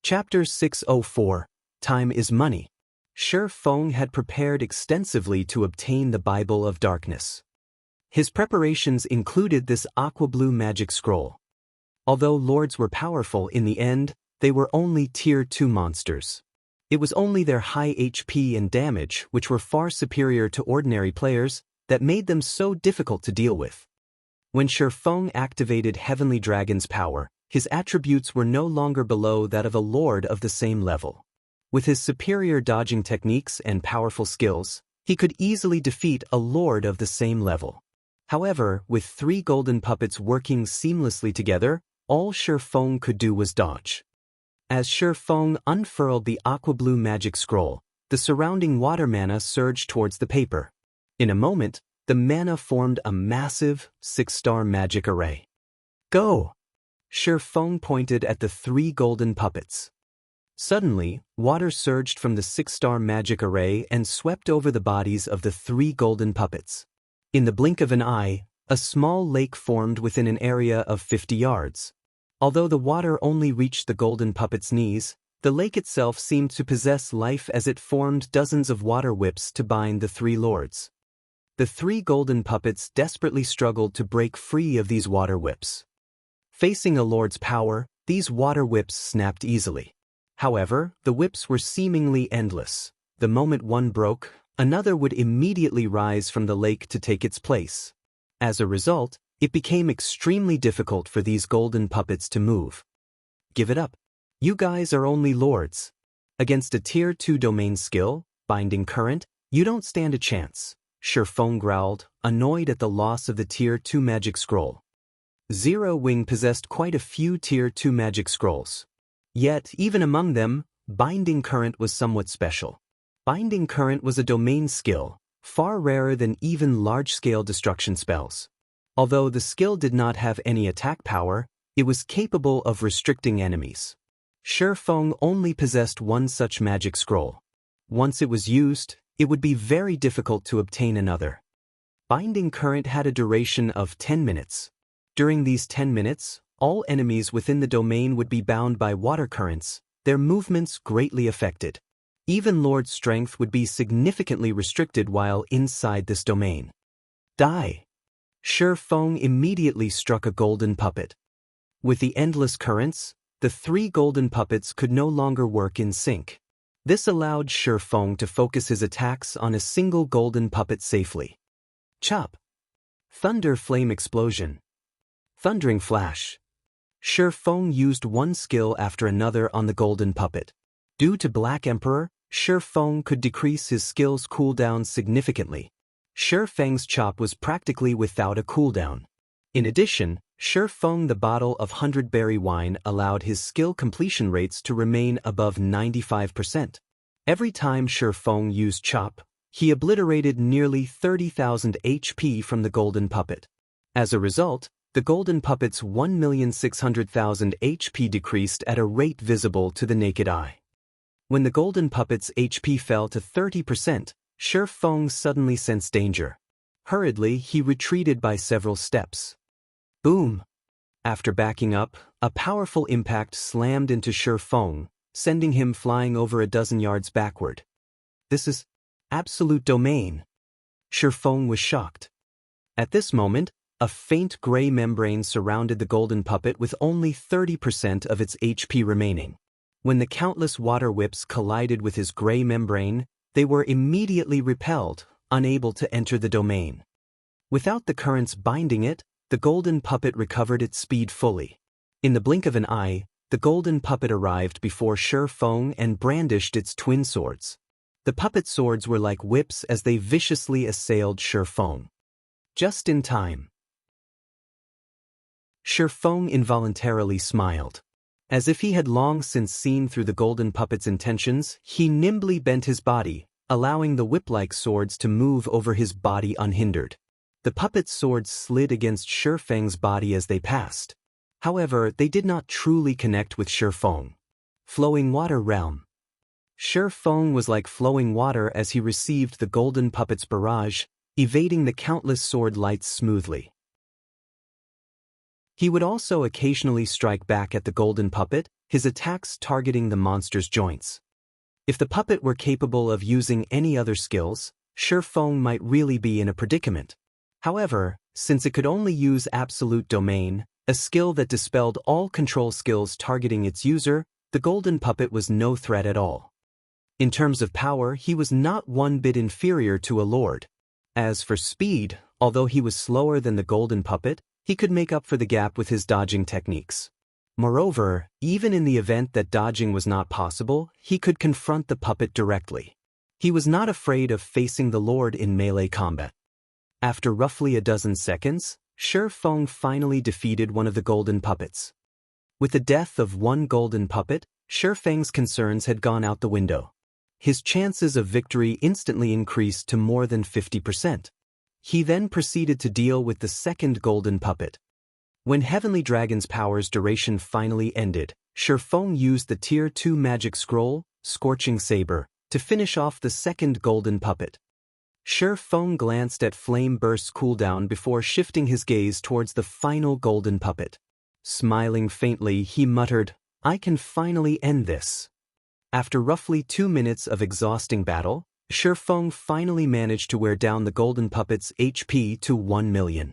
[SPEAKER 1] Chapter 604. Time is Money. Shi Feng had prepared extensively to obtain the Bible of Darkness. His preparations included this aqua blue magic scroll. Although lords were powerful in the end, they were only Tier 2 monsters. It was only their high HP and damage, which were far superior to ordinary players, that made them so difficult to deal with. When Shi Feng activated Heavenly Dragon's power, his attributes were no longer below that of a lord of the same level. With his superior dodging techniques and powerful skills, he could easily defeat a lord of the same level. However, with 3 golden puppets working seamlessly together, all Shi Feng could do was dodge. As Shi Feng unfurled the aqua blue magic scroll, the surrounding water mana surged towards the paper. In a moment, the mana formed a massive, 6-star magic array. Go! Shi Feng pointed at the 3 golden puppets. Suddenly, water surged from the 6-star magic array and swept over the bodies of the 3 golden puppets. In the blink of an eye, a small lake formed within an area of 50 yards. Although the water only reached the golden puppet's knees, the lake itself seemed to possess life as it formed dozens of water whips to bind the 3 lords. The 3 golden puppets desperately struggled to break free of these water whips. Facing a lord's power, these water whips snapped easily. However, the whips were seemingly endless. The moment one broke, another would immediately rise from the lake to take its place. As a result, it became extremely difficult for these golden puppets to move. Give it up. You guys are only lords. Against a Tier 2 domain skill, Binding Current, you don't stand a chance, Shi Feng growled, annoyed at the loss of the Tier 2 magic scroll. Zero Wing possessed quite a few Tier 2 magic scrolls. Yet, even among them, Binding Current was somewhat special. Binding Current was a domain skill, far rarer than even large-scale destruction spells. Although the skill did not have any attack power, it was capable of restricting enemies. Shi Feng only possessed one such magic scroll. Once it was used, it would be very difficult to obtain another. Binding Current had a duration of 10 minutes. During these 10 minutes, all enemies within the domain would be bound by water currents, their movements greatly affected. Even Lord's strength would be significantly restricted while inside this domain. Die! Shi Feng immediately struck a golden puppet. With the endless currents, the 3 golden puppets could no longer work in sync. This allowed Shi Feng to focus his attacks on a single golden puppet safely. Chop. Thunder flame explosion. Thundering flash. Shi Feng used one skill after another on the golden puppet. Due to Black Emperor, Shi Feng could decrease his skill's cooldown significantly. Shi Feng's chop was practically without a cooldown. In addition, Shi Feng the bottle of 100-berry wine allowed his skill completion rates to remain above 95%. Every time Shi Feng used chop, he obliterated nearly 30,000 HP from the golden puppet. As a result, the golden puppet's 1,600,000 HP decreased at a rate visible to the naked eye. When the golden puppet's HP fell to 30%, Shi Feng suddenly sensed danger. Hurriedly, he retreated by several steps. Boom! After backing up, a powerful impact slammed into Shi Feng, sending him flying over a dozen yards backward. This is absolute domain. Shi Feng was shocked. At this moment, a faint gray membrane surrounded the golden puppet with only 30% of its HP remaining. When the countless water whips collided with his gray membrane, they were immediately repelled, unable to enter the domain. Without the currents binding it, the golden puppet recovered its speed fully. In the blink of an eye, the golden puppet arrived before Shi Feng and brandished its twin swords. The puppet swords were like whips as they viciously assailed Shi Feng. Just in time. Shi Feng involuntarily smiled. As if he had long since seen through the golden puppet's intentions, he nimbly bent his body, allowing the whip-like swords to move over his body unhindered. The puppet's swords slid against Shi Feng's body as they passed. However, they did not truly connect with Shi Feng. Flowing Water Realm. Shi Feng was like flowing water as he received the golden puppet's barrage, evading the countless sword lights smoothly. He would also occasionally strike back at the golden puppet, his attacks targeting the monster's joints. If the puppet were capable of using any other skills, Shi Feng might really be in a predicament. However, since it could only use Absolute Domain, a skill that dispelled all control skills targeting its user, the golden puppet was no threat at all. In terms of power, he was not one bit inferior to a lord. As for speed, although he was slower than the golden puppet, he could make up for the gap with his dodging techniques. Moreover, even in the event that dodging was not possible, he could confront the puppet directly. He was not afraid of facing the lord in melee combat. After roughly a dozen seconds, Shi Feng finally defeated one of the golden puppets. With the death of one golden puppet, Shi Feng's concerns had gone out the window. His chances of victory instantly increased to more than 50%. He then proceeded to deal with the second golden puppet. When Heavenly Dragon's power's duration finally ended, Shi Feng used the Tier 2 magic scroll, Scorching Saber, to finish off the second golden puppet. Shi Feng glanced at Flame Burst's cooldown before shifting his gaze towards the final golden puppet. Smiling faintly, he muttered, "I can finally end this." After roughly 2 minutes of exhausting battle, Shi Feng finally managed to wear down the golden puppet's HP to 1 million.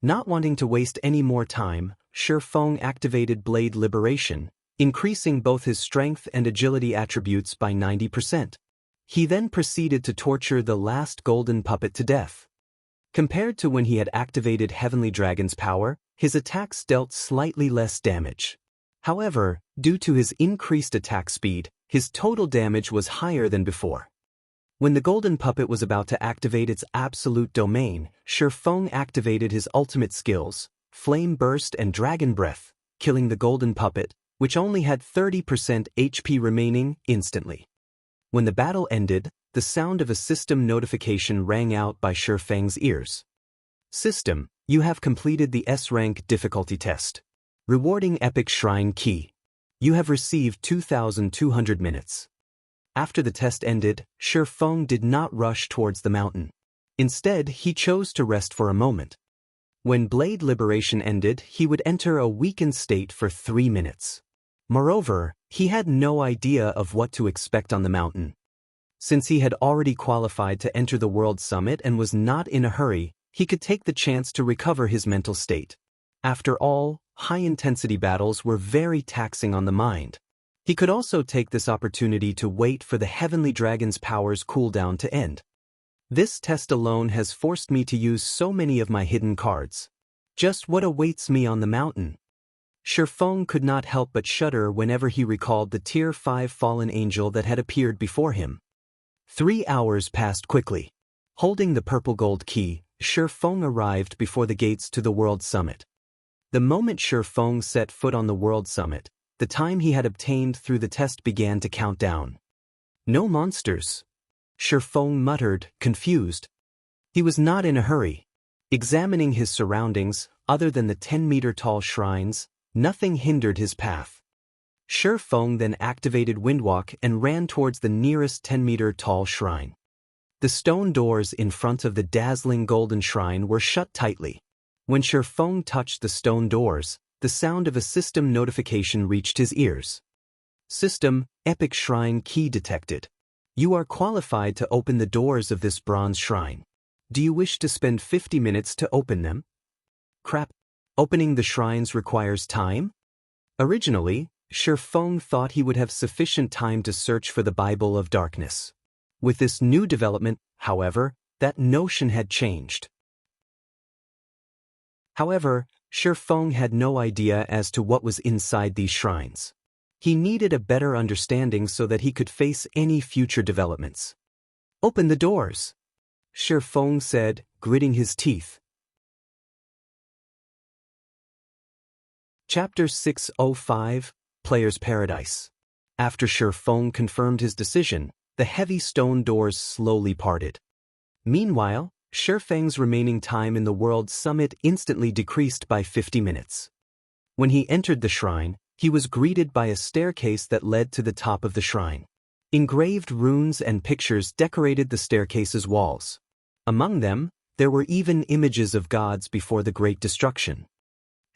[SPEAKER 1] Not wanting to waste any more time, Shi Feng activated Blade Liberation, increasing both his strength and agility attributes by 90%. He then proceeded to torture the last golden puppet to death. Compared to when he had activated Heavenly Dragon's power, his attacks dealt slightly less damage. However, due to his increased attack speed, his total damage was higher than before. When the golden puppet was about to activate its absolute domain, Shi Feng activated his ultimate skills, Flame Burst and Dragon Breath, killing the golden puppet, which only had 30% HP remaining, instantly. When the battle ended, the sound of a system notification rang out by Shi Feng's ears. System, you have completed the S-rank difficulty test. Rewarding Epic Shrine Key. You have received 2,200 minutes. After the test ended, Shi Feng did not rush towards the mountain. Instead, he chose to rest for a moment. When Blade Liberation ended, he would enter a weakened state for 3 minutes. Moreover, he had no idea of what to expect on the mountain. Since he had already qualified to enter the World Summit and was not in a hurry, he could take the chance to recover his mental state. After all, high-intensity battles were very taxing on the mind. He could also take this opportunity to wait for the heavenly dragon's power's cooldown to end. This test alone has forced me to use so many of my hidden cards. Just what awaits me on the mountain? Shifeng could not help but shudder whenever he recalled the Tier 5 fallen angel that had appeared before him. 3 hours passed quickly. Holding the purple gold key, Shifeng arrived before the gates to the World Summit. The moment Shifeng set foot on the World Summit, the time he had obtained through the test began to count down. No monsters. Shifeng muttered, confused. He was not in a hurry. Examining his surroundings, other than the 10-meter-tall shrines, nothing hindered his path. Shifeng then activated Windwalk and ran towards the nearest 10-meter-tall shrine. The stone doors in front of the dazzling golden shrine were shut tightly. When Shifeng touched the stone doors, the sound of a system notification reached his ears. System, Epic Shrine Key detected. You are qualified to open the doors of this bronze shrine. Do you wish to spend 50 minutes to open them? Crap. Opening the shrines requires time? Originally, Shifeng thought he would have sufficient time to search for the Bible of Darkness. With this new development, however, that notion had changed. However, Shifeng had no idea as to what was inside these shrines. He needed a better understanding so that he could face any future developments. Open the doors, Shifeng said, gritting his teeth. Chapter 605, Player's Paradise. After Shifeng confirmed his decision, the heavy stone doors slowly parted. Meanwhile, Shifeng's remaining time in the World Summit instantly decreased by 50 minutes. When he entered the shrine, he was greeted by a staircase that led to the top of the shrine. Engraved runes and pictures decorated the staircase's walls. Among them, there were even images of gods before the Great Destruction.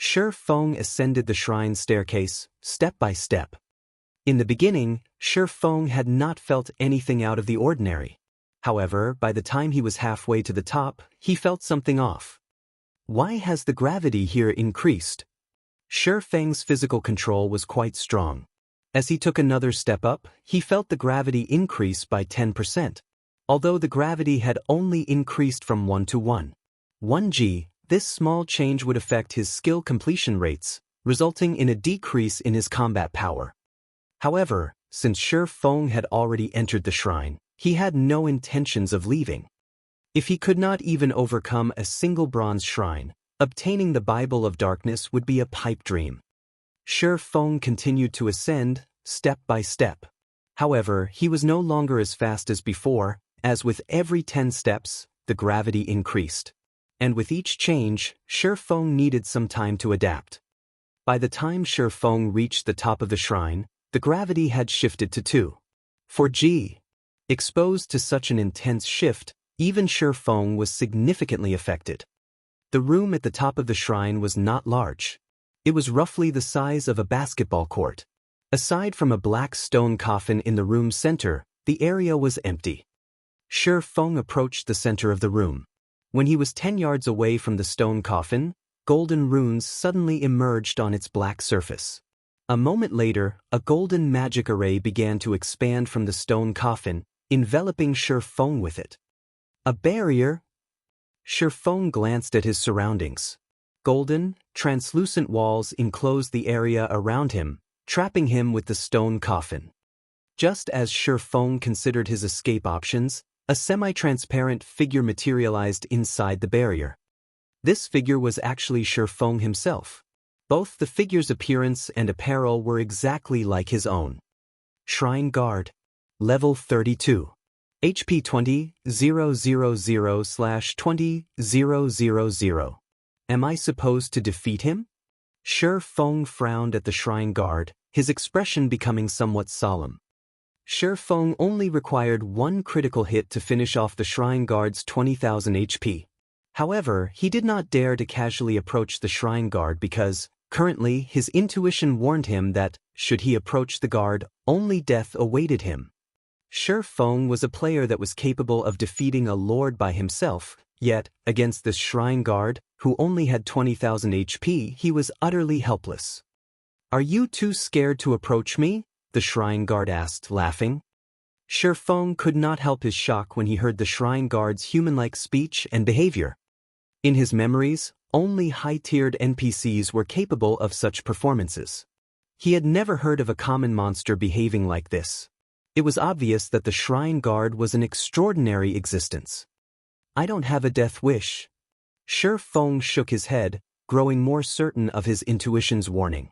[SPEAKER 1] Shifeng ascended the shrine staircase, step by step. In the beginning, Shifeng had not felt anything out of the ordinary. However, by the time he was halfway to the top, he felt something off. Why has the gravity here increased? Shifeng's physical control was quite strong. As he took another step up, he felt the gravity increase by 10%. Although the gravity had only increased from 1 to 1g, this small change would affect his skill completion rates, resulting in a decrease in his combat power. However, since Shifeng had already entered the shrine, he had no intentions of leaving. If he could not even overcome a single bronze shrine, obtaining the Bible of Darkness would be a pipe dream. Shifeng continued to ascend, step by step. However, he was no longer as fast as before, as with every 10 steps, the gravity increased. And with each change, Shifeng needed some time to adapt. By the time Shifeng reached the top of the shrine, the gravity had shifted to 4g. Exposed to such an intense shift, even Shifeng was significantly affected. The room at the top of the shrine was not large. It was roughly the size of a basketball court. Aside from a black stone coffin in the room's center, the area was empty. Shifeng approached the center of the room. When he was 10 yards away from the stone coffin, golden runes suddenly emerged on its black surface. A moment later, a golden magic array began to expand from the stone coffin, enveloping Shifeng with it. A barrier? Shifeng glanced at his surroundings. Golden, translucent walls enclosed the area around him, trapping him with the stone coffin. Just as Shifeng considered his escape options, a semi-transparent figure materialized inside the barrier. This figure was actually Shifeng himself. Both the figure's appearance and apparel were exactly like his own. Shrine Guard. Level 32. HP 20,000/20,000. Am I supposed to defeat him? Shifeng frowned at the Shrine Guard, his expression becoming somewhat solemn. Shifeng only required one critical hit to finish off the Shrine Guard's 20,000 HP. However, he did not dare to casually approach the Shrine Guard because, currently, his intuition warned him that, should he approach the guard, only death awaited him. Shifeng was a player that was capable of defeating a lord by himself, yet, against this Shrine Guard, who only had 20,000 HP, he was utterly helpless. Are you too scared to approach me? the shrine guard asked, laughing. Shi Feng could not help his shock when he heard the shrine guard's human-like speech and behavior. In his memories, only high-tiered NPCs were capable of such performances. He had never heard of a common monster behaving like this. It was obvious that the shrine guard was an extraordinary existence. I don't have a death wish. Shi Feng shook his head, growing more certain of his intuition's warning.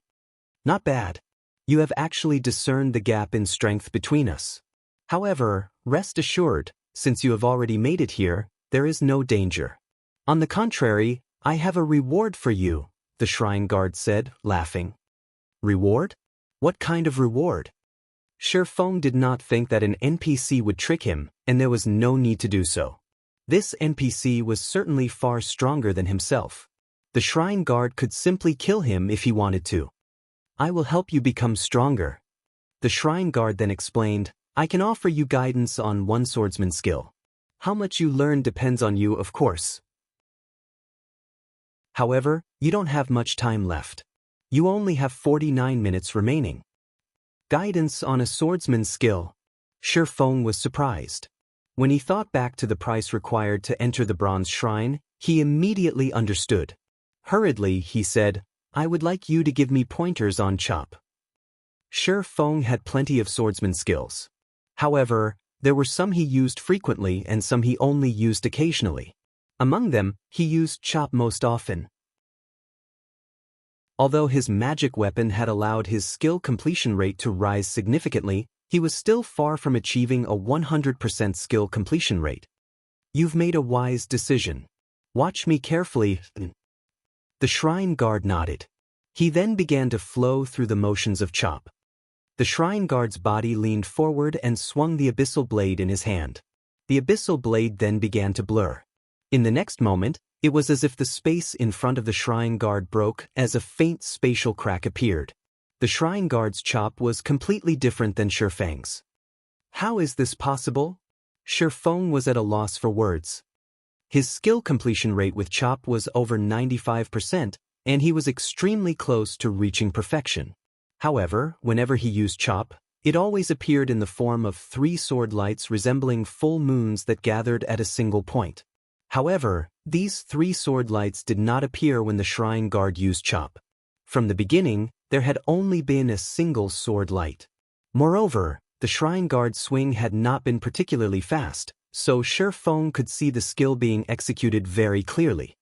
[SPEAKER 1] Not bad. You have actually discerned the gap in strength between us. However, rest assured, since you have already made it here, there is no danger. On the contrary, I have a reward for you, the shrine guard said, laughing. Reward? What kind of reward? Shi Feng did not think that an NPC would trick him, and there was no need to do so. This NPC was certainly far stronger than himself. The shrine guard could simply kill him if he wanted to. I will help you become stronger. The shrine guard then explained, I can offer you guidance on one swordsman skill. How much you learn depends on you, of course. However, you don't have much time left. You only have 49 minutes remaining. Guidance on a swordsman's skill. Shi Feng was surprised. When he thought back to the price required to enter the bronze shrine, he immediately understood. Hurriedly, he said, I would like you to give me pointers on chop. Shi Feng had plenty of swordsman skills. However, there were some he used frequently and some he only used occasionally. Among them, he used chop most often. Although his magic weapon had allowed his skill completion rate to rise significantly, he was still far from achieving a 100% skill completion rate. You've made a wise decision. Watch me carefully. The shrine guard nodded. He then began to flow through the motions of chop. The shrine guard's body leaned forward and swung the abyssal blade in his hand. The abyssal blade then began to blur. In the next moment, it was as if the space in front of the shrine guard broke as a faint spatial crack appeared. The shrine guard's chop was completely different than Shi Feng's. How is this possible? Shi Feng was at a loss for words. His skill completion rate with chop was over 95%, and he was extremely close to reaching perfection. However, whenever he used chop, it always appeared in the form of 3 sword lights resembling full moons that gathered at a single point. However, these 3 sword lights did not appear when the shrine guard used chop. From the beginning, there had only been a single sword light. Moreover, the shrine guard's swing had not been particularly fast, so Shi Feng could see the skill being executed very clearly.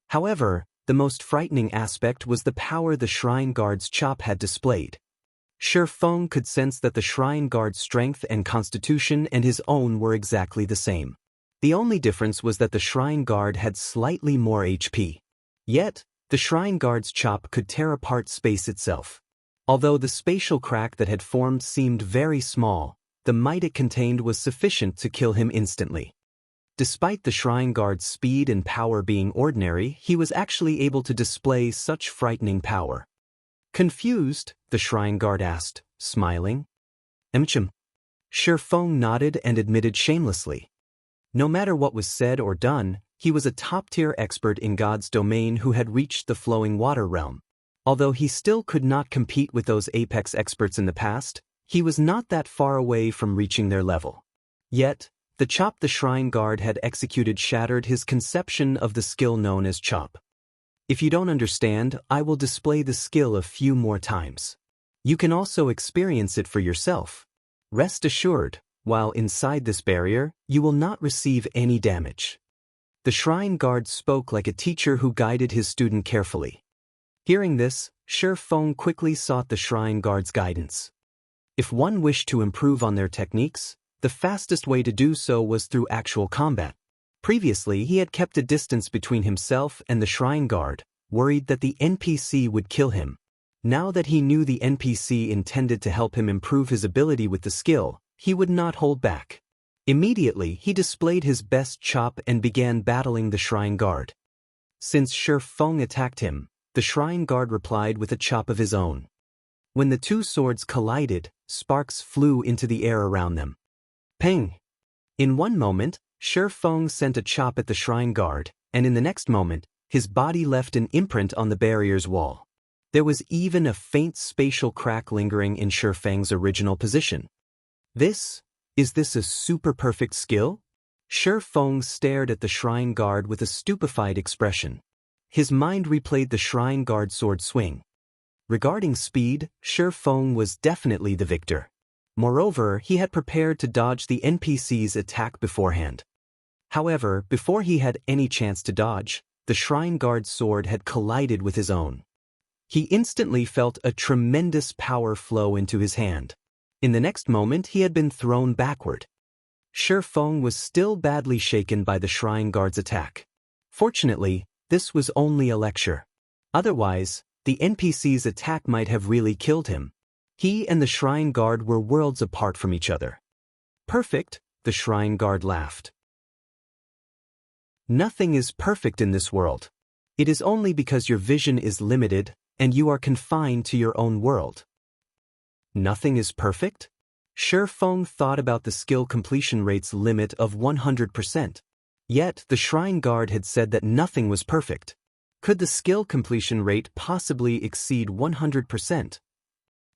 [SPEAKER 1] However, the most frightening aspect was the power the shrine guard's chop had displayed. Shi Feng could sense that the shrine guard's strength and constitution and his own were exactly the same. The only difference was that the shrine guard had slightly more HP. Yet, the shrine guard's chop could tear apart space itself. Although the spatial crack that had formed seemed very small, the might it contained was sufficient to kill him instantly. Despite the shrine guard's speed and power being ordinary, he was actually able to display such frightening power. Confused, the shrine guard asked, smiling. Shi Feng nodded and admitted shamelessly. No matter what was said or done, he was a top-tier expert in God's domain who had reached the flowing water realm. Although he still could not compete with those apex experts in the past, he was not that far away from reaching their level. Yet, the chop the shrine guard had executed shattered his conception of the skill known as chop. If you don't understand, I will display the skill a few more times. You can also experience it for yourself. Rest assured, while inside this barrier, you will not receive any damage. The shrine guard spoke like a teacher who guided his student carefully. Hearing this, Shi Feng quickly sought the shrine guard's guidance. If one wished to improve on their techniques, the fastest way to do so was through actual combat. Previously, he had kept a distance between himself and the shrine guard, worried that the NPC would kill him. Now that he knew the NPC intended to help him improve his ability with the skill, he would not hold back. Immediately, he displayed his best chop and began battling the shrine guard. Since Shi Feng attacked him, the shrine guard replied with a chop of his own. When the 2 swords collided, sparks flew into the air around them. Ping! In one moment, Shi Feng sent a chop at the shrine guard, and in the next moment, his body left an imprint on the barrier's wall. There was even a faint spatial crack lingering in Shifeng's original position. Is this a super-perfect skill? Shifeng stared at the shrine guard with a stupefied expression. His mind replayed the shrine guard sword swing. Regarding speed, Shifeng was definitely the victor. Moreover, he had prepared to dodge the NPC's attack beforehand. However, before he had any chance to dodge, the shrine guard's sword had collided with his own. He instantly felt a tremendous power flow into his hand. In the next moment, he had been thrown backward. Shifeng was still badly shaken by the shrine guard's attack. Fortunately, this was only a lecture. Otherwise, the NPC's attack might have really killed him. He and the shrine guard were worlds apart from each other. Perfect, the shrine guard laughed. Nothing is perfect in this world. It is only because your vision is limited, and you are confined to your own world. Nothing is perfect? Shifeng thought about the skill completion rate's limit of 100%. Yet, the shrine guard had said that nothing was perfect. Could the skill completion rate possibly exceed 100%?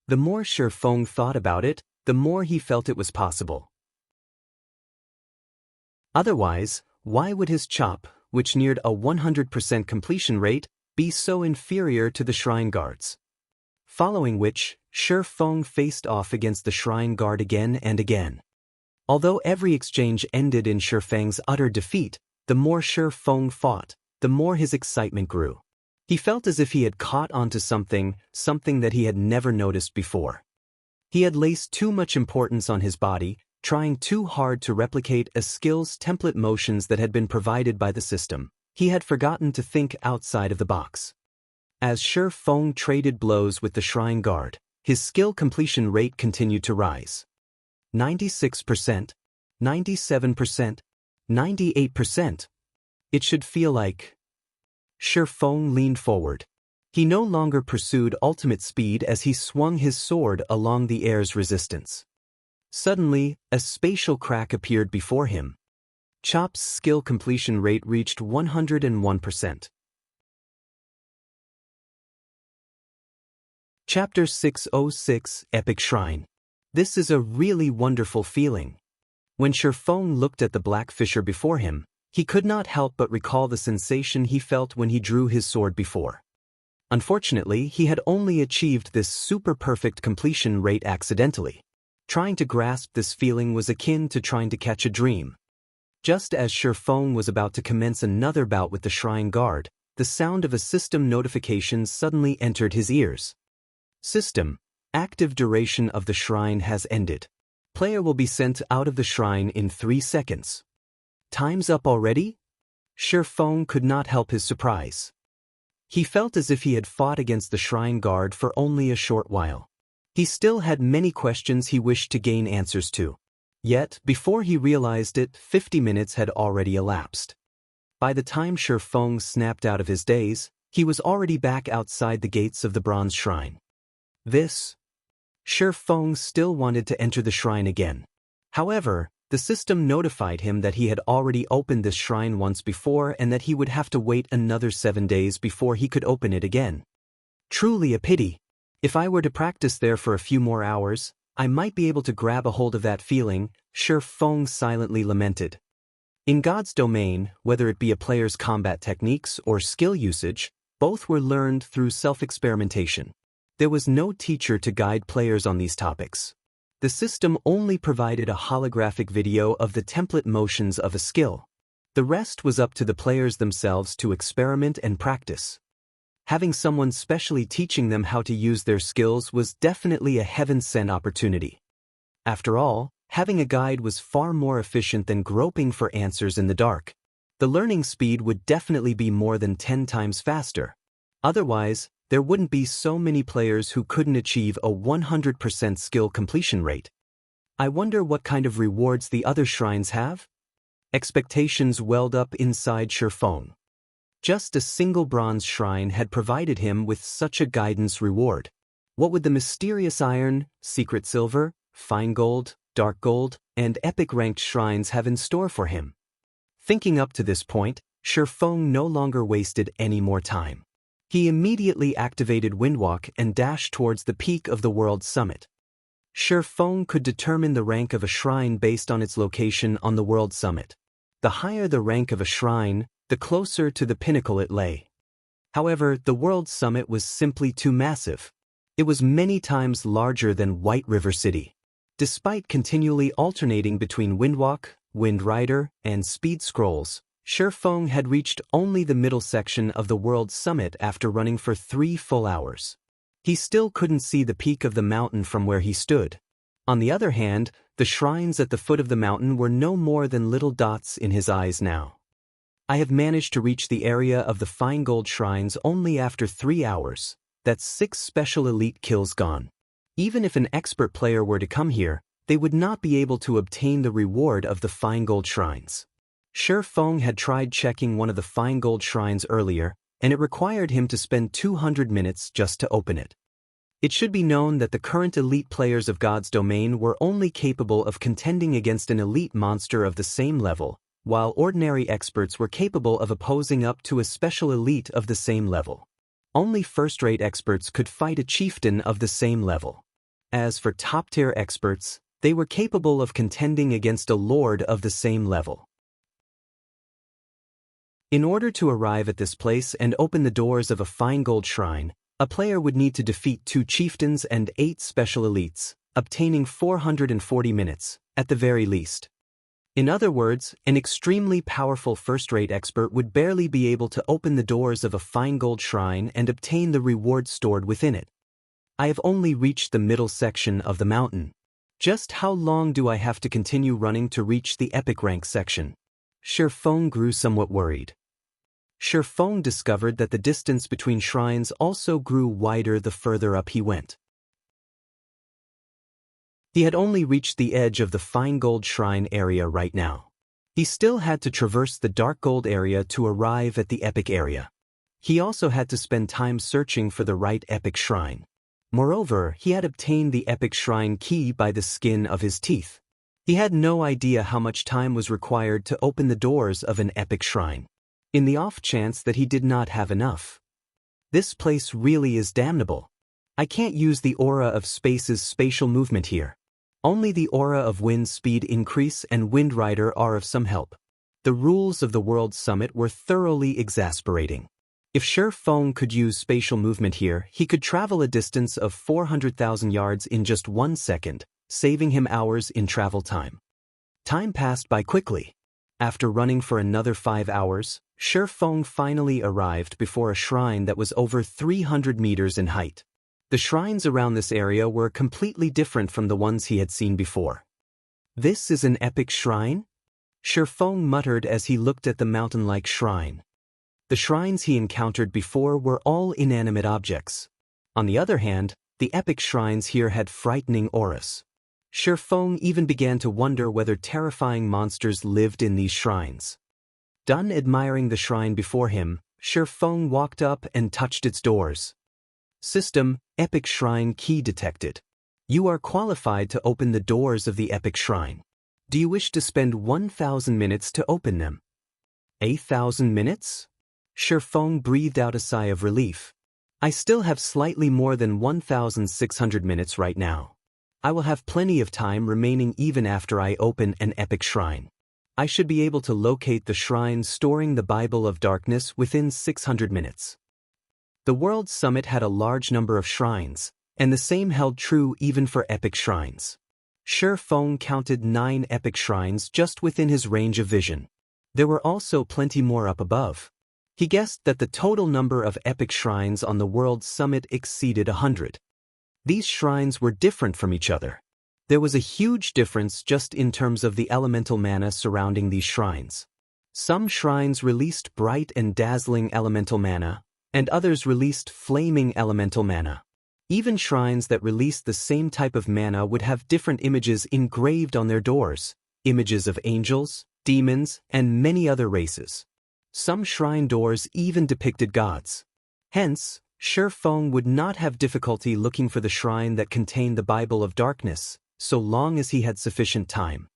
[SPEAKER 1] The more Shifeng thought about it, the more he felt it was possible. Otherwise, why would his chop, which neared a 100% completion rate, be so inferior to the shrine guard's? Following which, Shifeng faced off against the shrine guard again and again. Although every exchange ended in Shifeng's utter defeat, the more Shifeng fought, the more his excitement grew. He felt as if he had caught onto something that he had never noticed before. He had placed too much importance on his body, trying too hard to replicate a skill's template motions that had been provided by the system. He had forgotten to think outside of the box. As Shifeng traded blows with the shrine guard, his skill completion rate continued to rise. 96%, 97%, 98%. It should feel like... Shifeng leaned forward. He no longer pursued ultimate speed as he swung his sword along the air's resistance. Suddenly, a spatial crack appeared before him. Chop's skill completion rate reached 101%. Chapter 606, Epic Shrine. This is a really wonderful feeling. When Shifeng looked at the black fissure before him, he could not help but recall the sensation he felt when he drew his sword before. Unfortunately, he had only achieved this super-perfect completion rate accidentally. Trying to grasp this feeling was akin to trying to catch a dream. Just as Shifeng was about to commence another bout with the shrine guard, the sound of a system notification suddenly entered his ears. System: active duration of the shrine has ended. Player will be sent out of the shrine in 3 seconds. Time's up already? Shifeng could not help his surprise. He felt as if he had fought against the shrine guard for only a short while. He still had many questions he wished to gain answers to. Yet, before he realized it, 50 minutes had already elapsed. By the time Shifeng snapped out of his daze, he was already back outside the gates of the bronze shrine. Shifeng still wanted to enter the shrine again. However, the system notified him that he had already opened this shrine once before and that he would have to wait another 7 days before he could open it again. Truly a pity. If I were to practice there for a few more hours, I might be able to grab a hold of that feeling, Shifeng silently lamented. In God's domain, whether it be a player's combat techniques or skill usage, both were learned through self-experimentation. There was no teacher to guide players on these topics. The system only provided a holographic video of the template motions of a skill. The rest was up to the players themselves to experiment and practice. Having someone specially teaching them how to use their skills was definitely a heaven-sent opportunity. After all, having a guide was far more efficient than groping for answers in the dark. The learning speed would definitely be more than 10 times faster. Otherwise, there wouldn't be so many players who couldn't achieve a 100% skill completion rate. I wonder what kind of rewards the other shrines have? Expectations welled up inside Shifeng. Just a single bronze shrine had provided him with such a guidance reward. What would the mysterious iron, secret silver, fine gold, dark gold, and epic ranked shrines have in store for him? Thinking up to this point, Shifeng no longer wasted any more time. He immediately activated Windwalk and dashed towards the peak of the world's summit. Shi Feng could determine the rank of a shrine based on its location on the world summit. The higher the rank of a shrine, the closer to the pinnacle it lay. However, the world summit was simply too massive. It was many times larger than White River City. Despite continually alternating between Windwalk, Wind Rider, and Speed Scrolls, Shi Feng had reached only the middle section of the world summit after running for 3 full hours. He still couldn't see the peak of the mountain from where he stood. On the other hand, the shrines at the foot of the mountain were no more than little dots in his eyes now. I have managed to reach the area of the fine gold shrines only after 3 hours. That's 6 special elite kills gone. Even if an expert player were to come here, they would not be able to obtain the reward of the fine gold shrines. Shi Feng had tried checking one of the fine gold shrines earlier, and it required him to spend 200 minutes just to open it. It should be known that the current elite players of God's domain were only capable of contending against an elite monster of the same level, while ordinary experts were capable of opposing up to a special elite of the same level. Only first-rate experts could fight a chieftain of the same level. As for top-tier experts, they were capable of contending against a lord of the same level. In order to arrive at this place and open the doors of a fine gold shrine, a player would need to defeat 2 chieftains and 8 special elites, obtaining 440 minutes, at the very least. In other words, an extremely powerful first-rate expert would barely be able to open the doors of a fine gold shrine and obtain the reward stored within it. I have only reached the middle section of the mountain. Just how long do I have to continue running to reach the epic rank section? Shi Feng grew somewhat worried. Shi Feng discovered that the distance between shrines also grew wider the further up he went. He had only reached the edge of the fine gold shrine area right now. He still had to traverse the dark gold area to arrive at the epic area. He also had to spend time searching for the right epic shrine. Moreover, he had obtained the epic shrine key by the skin of his teeth. He had no idea how much time was required to open the doors of an epic shrine. In the off chance that he did not have enough. This place really is damnable. I can't use the aura of space's spatial movement here. Only the aura of wind speed increase and Wind Rider are of some help. The rules of the World Summit were thoroughly exasperating. If Shi Feng could use spatial movement here, he could travel a distance of 400,000 yards in just 1 second, saving him hours in travel time. Time passed by quickly. After running for another 5 hours, Shi Feng finally arrived before a shrine that was over 300 meters in height. The shrines around this area were completely different from the ones he had seen before. This is an epic shrine? Shi Feng muttered as he looked at the mountain-like shrine. The shrines he encountered before were all inanimate objects. On the other hand, the epic shrines here had frightening auras. Shi Feng even began to wonder whether terrifying monsters lived in these shrines. Done admiring the shrine before him, Shi Feng walked up and touched its doors. System, Epic Shrine Key detected. You are qualified to open the doors of the epic shrine. Do you wish to spend 1,000 minutes to open them? 8,000 minutes? Shi Feng breathed out a sigh of relief. I still have slightly more than 1,600 minutes right now. I will have plenty of time remaining even after I open an epic shrine. I should be able to locate the shrine storing the Bible of Darkness within 600 minutes. The World Summit had a large number of shrines, and the same held true even for epic shrines. Shi Feng counted 9 epic shrines just within his range of vision. There were also plenty more up above. He guessed that the total number of epic shrines on the World Summit exceeded 100. These shrines were different from each other. There was a huge difference just in terms of the elemental mana surrounding these shrines. Some shrines released bright and dazzling elemental mana, and others released flaming elemental mana. Even shrines that released the same type of mana would have different images engraved on their doors, images of angels, demons, and many other races. Some shrine doors even depicted gods. Hence, Shi Feng would not have difficulty looking for the shrine that contained the Bible of Darkness, so long as he had sufficient time.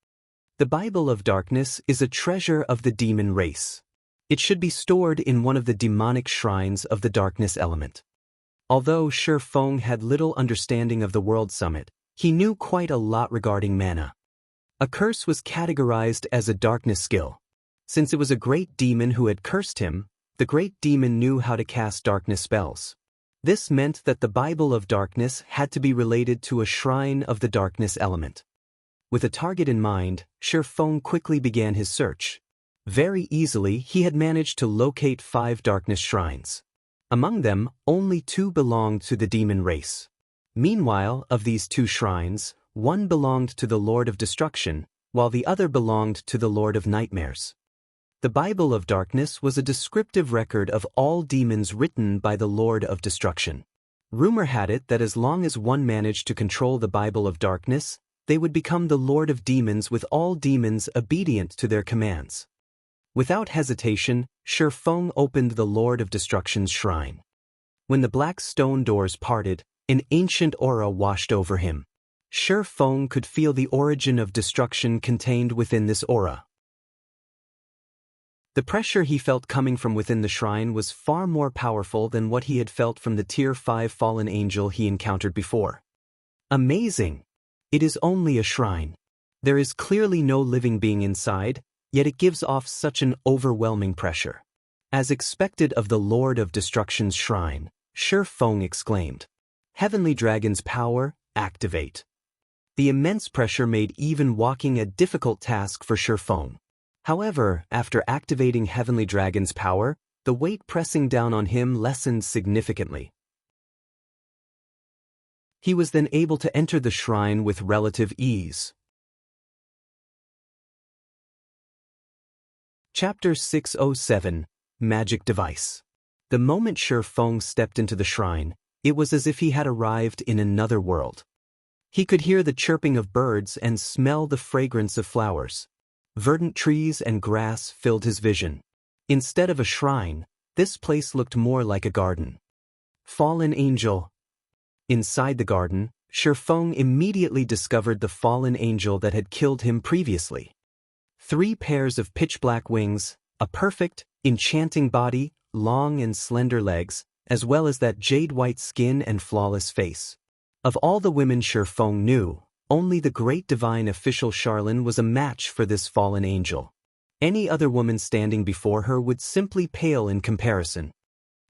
[SPEAKER 1] The Bible of Darkness is a treasure of the demon race. It should be stored in one of the demonic shrines of the darkness element. Although Shi Feng had little understanding of the World Summit, he knew quite a lot regarding mana. A curse was categorized as a darkness skill. Since it was a great demon who had cursed him, the great demon knew how to cast darkness spells. This meant that the Bible of Darkness had to be related to a shrine of the darkness element. With a target in mind, Shi Feng quickly began his search. Very easily, he had managed to locate 5 darkness shrines. Among them, only 2 belonged to the demon race. Meanwhile, of these 2 shrines, one belonged to the Lord of Destruction, while the other belonged to the Lord of Nightmares. The Bible of Darkness was a descriptive record of all demons written by the Lord of Destruction. Rumor had it that as long as one managed to control the Bible of Darkness, they would become the Lord of Demons with all demons obedient to their commands. Without hesitation, Shi Feng opened the Lord of Destruction's shrine. When the black stone doors parted, an ancient aura washed over him. Shi Feng could feel the origin of destruction contained within this aura. The pressure he felt coming from within the shrine was far more powerful than what he had felt from the Tier 5 fallen angel he encountered before. Amazing! It is only a shrine. There is clearly no living being inside, yet it gives off such an overwhelming pressure. As expected of the Lord of Destruction's shrine, Shi Feng exclaimed, "Heavenly Dragon's power, activate." The immense pressure made even walking a difficult task for Shi Feng. However, after activating Heavenly Dragon's power, the weight pressing down on him lessened significantly. He was then able to enter the shrine with relative ease. Chapter 607, Magic Device. The moment Shi Feng stepped into the shrine, it was as if he had arrived in another world. He could hear the chirping of birds and smell the fragrance of flowers. Verdant trees and grass filled his vision. Instead of a shrine, this place looked more like a garden. Fallen angel. Inside the garden, Shi Feng immediately discovered the fallen angel that had killed him previously. 3 pairs of pitch-black wings, a perfect, enchanting body, long and slender legs, as well as that jade-white skin and flawless face. Of all the women Shi Feng knew, only the great divine official Charlene was a match for this fallen angel. Any other woman standing before her would simply pale in comparison.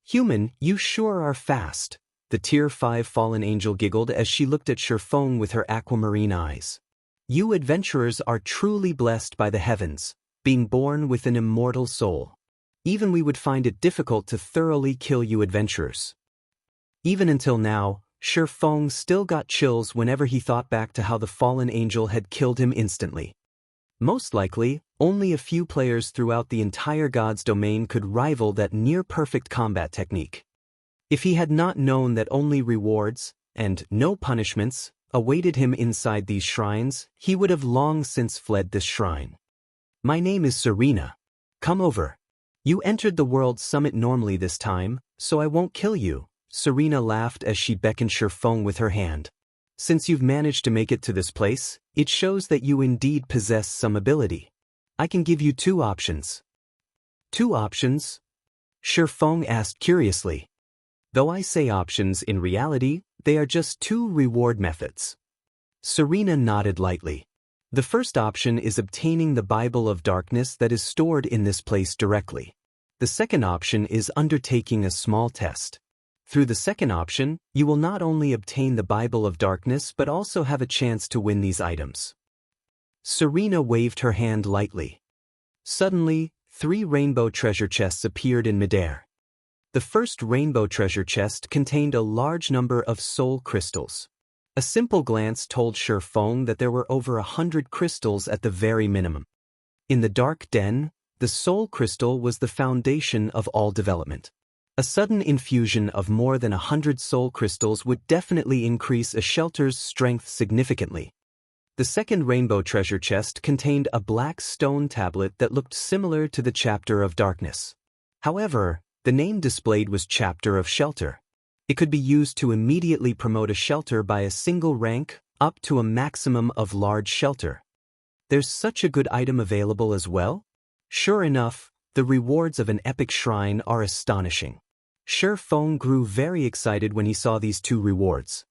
[SPEAKER 1] "Human, you sure are fast," the Tier 5 fallen angel giggled as she looked at Shi Feng with her aquamarine eyes. "You adventurers are truly blessed by the heavens, being born with an immortal soul. Even we would find it difficult to thoroughly kill you adventurers." Even until now, Shi Feng still got chills whenever he thought back to how the fallen angel had killed him instantly. Most likely, only a few players throughout the entire God's domain could rival that near-perfect combat technique. If he had not known that only rewards, and no punishments, awaited him inside these shrines, he would have long since fled this shrine. "My name is Serena. Come over. You entered the World Summit normally this time, so I won't kill you." Serena laughed as she beckoned Shi Feng with her hand. "Since you've managed to make it to this place, it shows that you indeed possess some ability. I can give you 2 options." "2 options?" Shi Feng asked curiously. "Though I say options, in reality, they are just 2 reward methods." Serena nodded lightly. "The first option is obtaining the Bible of Darkness that is stored in this place directly. The second option is undertaking a small test. Through the second option, you will not only obtain the Bible of Darkness but also have a chance to win these items." Serena waved her hand lightly. Suddenly, 3 rainbow treasure chests appeared in midair. The first rainbow treasure chest contained a large number of soul crystals. A simple glance told Shi Feng that there were over 100 crystals at the very minimum. In the dark den, the soul crystal was the foundation of all development. A sudden infusion of more than 100 soul crystals would definitely increase a shelter's strength significantly. The second rainbow treasure chest contained a black stone tablet that looked similar to the Chapter of Darkness. However, the name displayed was Chapter of Shelter. It could be used to immediately promote a shelter by a single rank, up to a maximum of large shelter. There's such a good item available as well? Sure enough, The rewards of an epic shrine are astonishing. Shi Feng grew very excited when he saw these two rewards.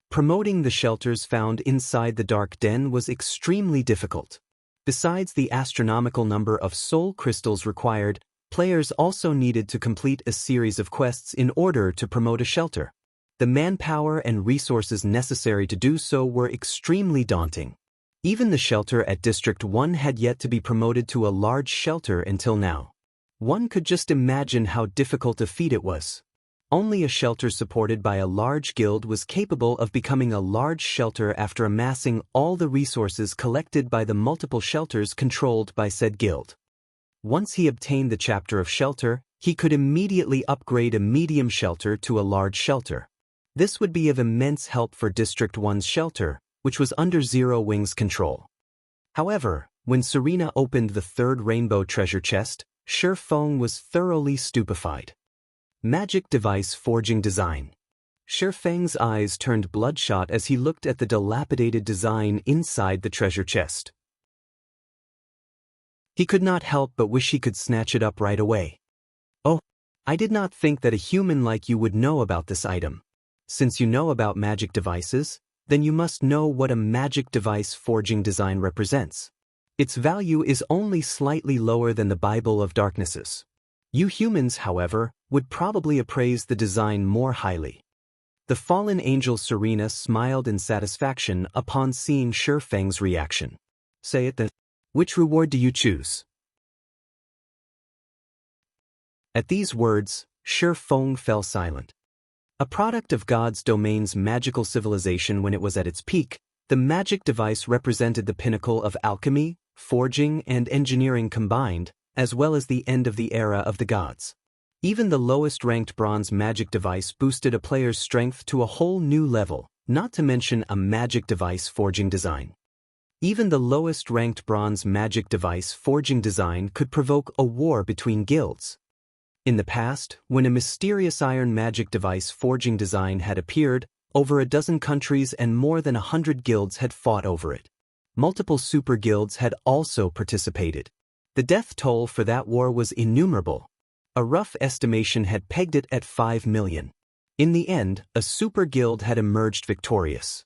[SPEAKER 1] Promoting the shelters found inside the Dark Den was extremely difficult. Besides the astronomical number of soul crystals required, players also needed to complete a series of quests in order to promote a shelter. The manpower and resources necessary to do so were extremely daunting. Even the shelter at District 1 had yet to be promoted to a large shelter until now. One could just imagine how difficult a feat it was. Only a shelter supported by a large guild was capable of becoming a large shelter after amassing all the resources collected by the multiple shelters controlled by said guild. Once he obtained the chapter of shelter, he could immediately upgrade a medium shelter to a large shelter. This would be of immense help for District 1's shelter, which was under Zero Wing's control. However, when Serena opened the third rainbow treasure chest, Shi Feng was thoroughly stupefied. Magic device forging design. Shi Feng's eyes turned bloodshot as he looked at the dilapidated design inside the treasure chest. He could not help but wish he could snatch it up right away. Oh, I did not think that a human like you would know about this item. Since you know about magic devices, then you must know what a magic device forging design represents. Its value is only slightly lower than the Bible of Darknesses. You humans, however, would probably appraise the design more highly. The fallen angel Serena smiled in satisfaction upon seeing Shi Feng's reaction. Say it then. Which reward do you choose? At these words, Shi Feng fell silent. A product of God's domain's magical civilization when it was at its peak, the magic device represented the pinnacle of alchemy, forging, and engineering combined, as well as the end of the era of the gods. Even the lowest-ranked bronze magic device boosted a player's strength to a whole new level, not to mention a magic device forging design. Even the lowest-ranked bronze magic device forging design could provoke a war between guilds. In the past, when a mysterious iron magic device forging design had appeared, over a dozen countries and more than 100 guilds had fought over it. Multiple super guilds had also participated. The death toll for that war was innumerable. A rough estimation had pegged it at 5 million. In the end, a super guild had emerged victorious.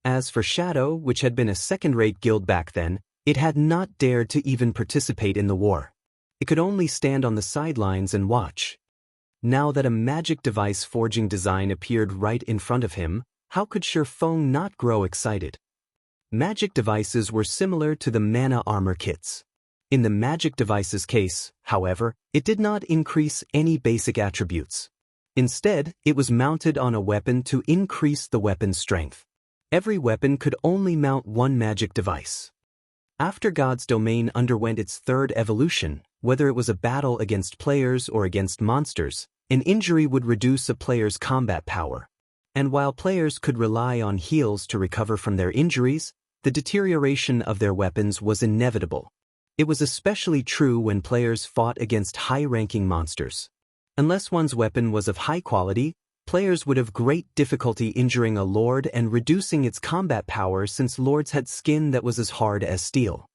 [SPEAKER 1] As for Shadow, which had been a second-rate guild back then, it had not dared to even participate in the war. It could only stand on the sidelines and watch. Now that a magic device forging design appeared right in front of him, how could Shi Feng not grow excited? Magic devices were similar to the mana armor kits. In the magic device's case, however, it did not increase any basic attributes. Instead, it was mounted on a weapon to increase the weapon's strength. Every weapon could only mount one magic device. After God's domain underwent its third evolution, whether it was a battle against players or against monsters, an injury would reduce a player's combat power. And while players could rely on heals to recover from their injuries, the deterioration of their weapons was inevitable. It was especially true when players fought against high-ranking monsters. Unless one's weapon was of high quality, players would have great difficulty injuring a lord and reducing its combat power since lords had skin that was as hard as steel.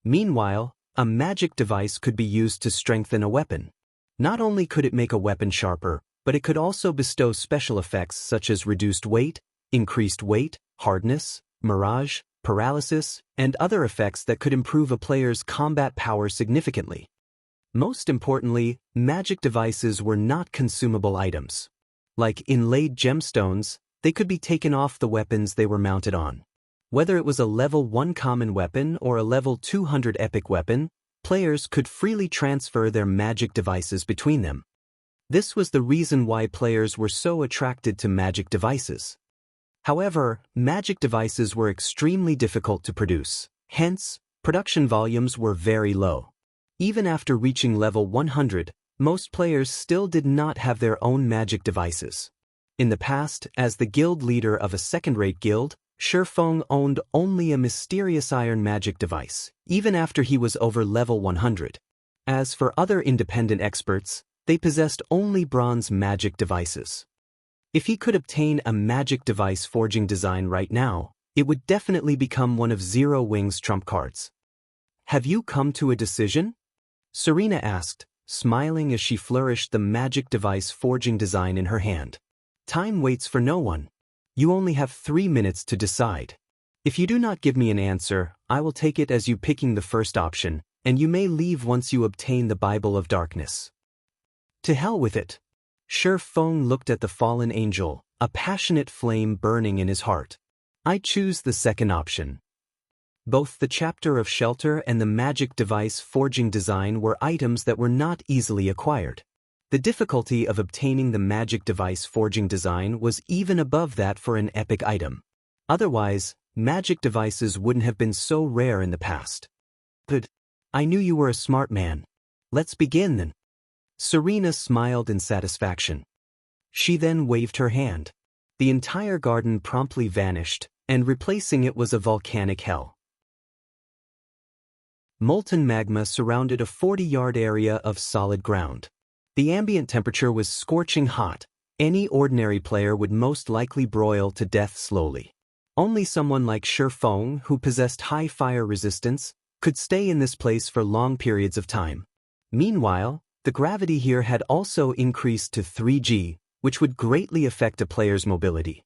[SPEAKER 1] Meanwhile, a magic device could be used to strengthen a weapon. Not only could it make a weapon sharper, but it could also bestow special effects such as reduced weight, increased weight, hardness, mirage, paralysis, and other effects that could improve a player's combat power significantly. Most importantly, magic devices were not consumable items. Like inlaid gemstones, they could be taken off the weapons they were mounted on. Whether it was a level 1 common weapon or a level 200 epic weapon, players could freely transfer their magic devices between them. This was the reason why players were so attracted to magic devices. However, magic devices were extremely difficult to produce, hence, production volumes were very low. Even after reaching level 100, most players still did not have their own magic devices. In the past, as the guild leader of a second-rate guild, Shi Feng owned only a mysterious iron magic device, even after he was over level 100. As for other independent experts, they possessed only bronze magic devices. If he could obtain a magic device forging design right now, it would definitely become one of Zero Wing's trump cards. Have you come to a decision? Serena asked, smiling as she flourished the magic device forging design in her hand. Time waits for no one. You only have 3 minutes to decide. If you do not give me an answer, I will take it as you picking the first option, and you may leave once you obtain the Bible of Darkness. To hell with it. Sher Feng looked at the fallen angel, a passionate flame burning in his heart. I choose the second option. Both the chapter of shelter and the magic device forging design were items that were not easily acquired. The difficulty of obtaining the magic device forging design was even above that for an epic item. Otherwise, magic devices wouldn't have been so rare in the past. But I knew you were a smart man. Let's begin then. Serena smiled in satisfaction. She then waved her hand. The entire garden promptly vanished, and replacing it was a volcanic hell. Molten magma surrounded a 40-yard area of solid ground. The ambient temperature was scorching hot. Any ordinary player would most likely broil to death slowly. Only someone like Sher Feng, who possessed high fire resistance, could stay in this place for long periods of time. Meanwhile, the gravity here had also increased to 3G, which would greatly affect a player's mobility.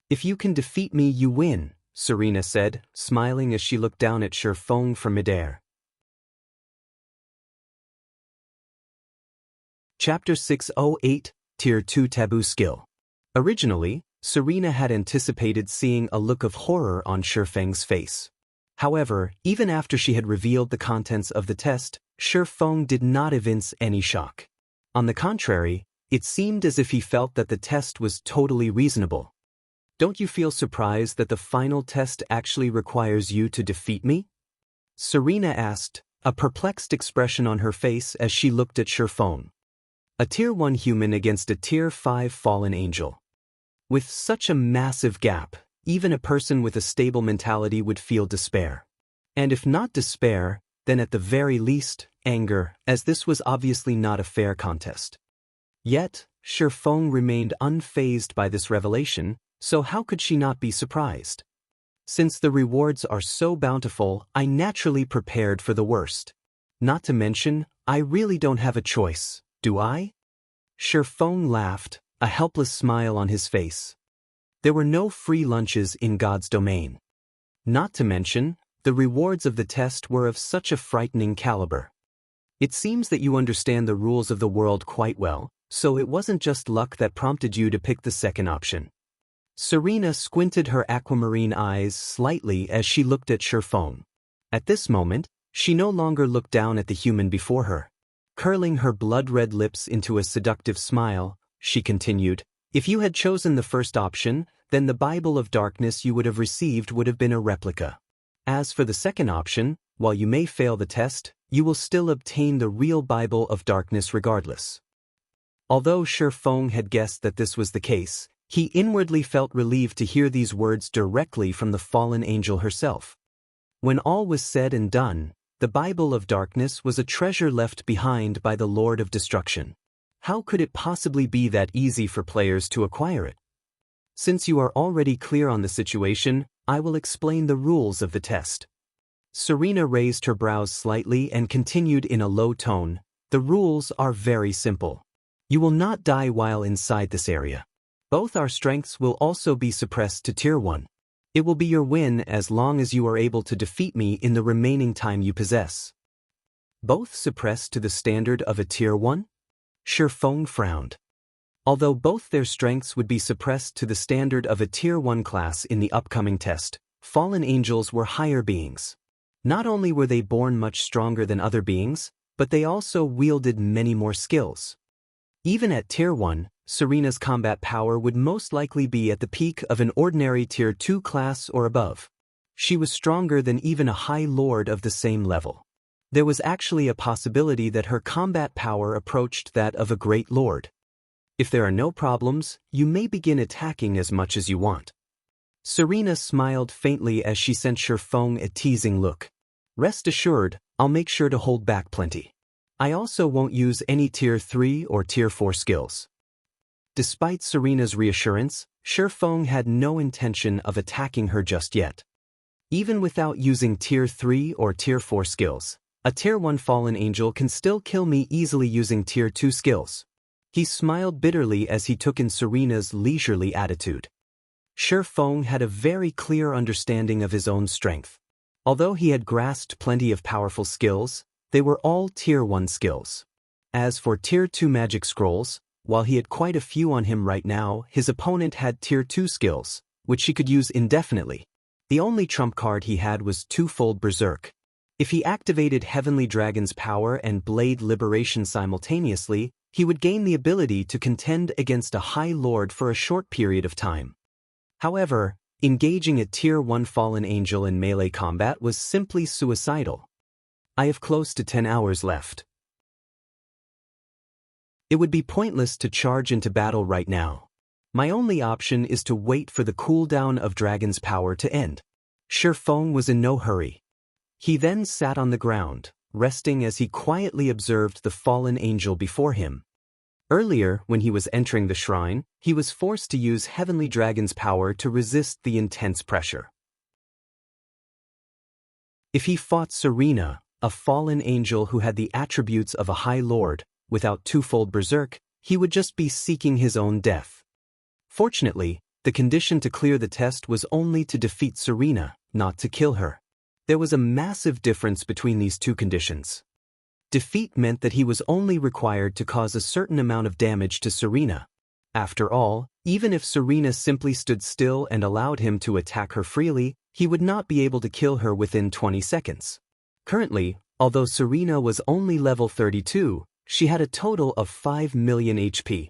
[SPEAKER 1] If you can defeat me, you win, Serena said, smiling as she looked down at Sher Feng from midair. Chapter 608, Tier 2 Taboo Skill. Originally, Serena had anticipated seeing a look of horror on Sher Feng's face. However, even after she had revealed the contents of the test, Sher Feng did not evince any shock. On the contrary, it seemed as if he felt that the test was totally reasonable. Don't you feel surprised that the final test actually requires you to defeat me? Serena asked, a perplexed expression on her face as she looked at Sher Feng. A Tier 1 human against a Tier 5 fallen angel. With such a massive gap, even a person with a stable mentality would feel despair. And if not despair, then at the very least, anger, as this was obviously not a fair contest. Yet, Sher Feng remained unfazed by this revelation, so how could she not be surprised? Since the rewards are so bountiful, I naturally prepared for the worst. Not to mention, I really don't have a choice, do I? Sher Feng laughed, a helpless smile on his face. There were no free lunches in God's domain. Not to mention, the rewards of the test were of such a frightening caliber. It seems that you understand the rules of the world quite well, so it wasn't just luck that prompted you to pick the second option. Serena squinted her aquamarine eyes slightly as she looked at Sher Feng. At this moment, she no longer looked down at the human before her. Curling her blood-red lips into a seductive smile, she continued, if you had chosen the first option, then the Bible of Darkness you would have received would have been a replica. As for the second option, while you may fail the test, you will still obtain the real Bible of Darkness regardless. Although Sher Feng had guessed that this was the case, he inwardly felt relieved to hear these words directly from the fallen angel herself. When all was said and done, the Bible of Darkness was a treasure left behind by the Lord of Destruction. How could it possibly be that easy for players to acquire it? Since you are already clear on the situation, I will explain the rules of the test. Serena raised her brows slightly and continued in a low tone, the rules are very simple. You will not die while inside this area. Both our strengths will also be suppressed to Tier 1. It will be your win as long as you are able to defeat me in the remaining time you possess. Both suppressed to the standard of a Tier 1? Sher Feng frowned. Although both their strengths would be suppressed to the standard of a Tier 1 class in the upcoming test, fallen angels were higher beings. Not only were they born much stronger than other beings, but they also wielded many more skills. Even at Tier 1, Serena's combat power would most likely be at the peak of an ordinary Tier 2 class or above. She was stronger than even a High Lord of the same level. There was actually a possibility that her combat power approached that of a Great Lord. If there are no problems, you may begin attacking as much as you want. Serena smiled faintly as she sent Sher Feng a teasing look. Rest assured, I'll make sure to hold back plenty. I also won't use any Tier 3 or Tier 4 skills. Despite Serena's reassurance, Sher Feng had no intention of attacking her just yet. Even without using Tier 3 or Tier 4 skills, A Tier 1 fallen angel can still kill me easily using Tier 2 skills. He smiled bitterly as he took in Serena's leisurely attitude. Shi Feng had a very clear understanding of his own strength. Although he had grasped plenty of powerful skills, they were all Tier 1 skills. As for Tier 2 magic scrolls, while he had quite a few on him right now, his opponent had Tier 2 skills, which he could use indefinitely. The only trump card he had was twofold Berserk. If he activated Heavenly Dragon's power and Blade Liberation simultaneously, he would gain the ability to contend against a High Lord for a short period of time. However, engaging a Tier 1 fallen angel in melee combat was simply suicidal. I have close to 10 hours left. It would be pointless to charge into battle right now. My only option is to wait for the cooldown of Dragon's power to end. Shi Feng was in no hurry. He then sat on the ground, resting as he quietly observed the fallen angel before him. Earlier, when he was entering the shrine, he was forced to use Heavenly Dragon's power to resist the intense pressure. If he fought Serena, a fallen angel who had the attributes of a High Lord, without twofold Berserk, he would just be seeking his own death. Fortunately, the condition to clear the test was only to defeat Serena, not to kill her. There was a massive difference between these two conditions. Defeat meant that he was only required to cause a certain amount of damage to Serena. After all, even if Serena simply stood still and allowed him to attack her freely, he would not be able to kill her within 20 seconds. Currently, although Serena was only level 32, she had a total of 5 million HP.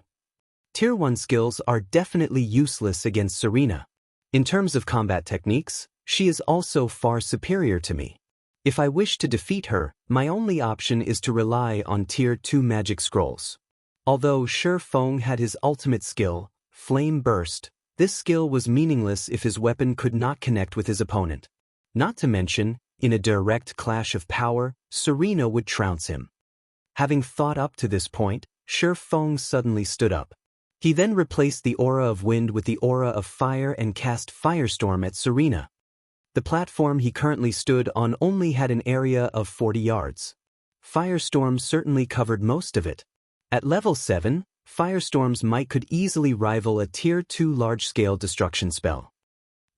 [SPEAKER 1] Tier 1 skills are definitely useless against Serena. In terms of combat techniques, she is also far superior to me. If I wish to defeat her, my only option is to rely on Tier 2 magic scrolls. Although Shi Feng had his ultimate skill, Flame Burst, this skill was meaningless if his weapon could not connect with his opponent. Not to mention, in a direct clash of power, Serena would trounce him. Having thought up to this point, Shi Feng suddenly stood up. He then replaced the aura of wind with the aura of fire and cast Firestorm at Serena. The platform he currently stood on only had an area of 40 yards. Firestorm certainly covered most of it. At level 7, Firestorm's might could easily rival a Tier 2 large-scale destruction spell.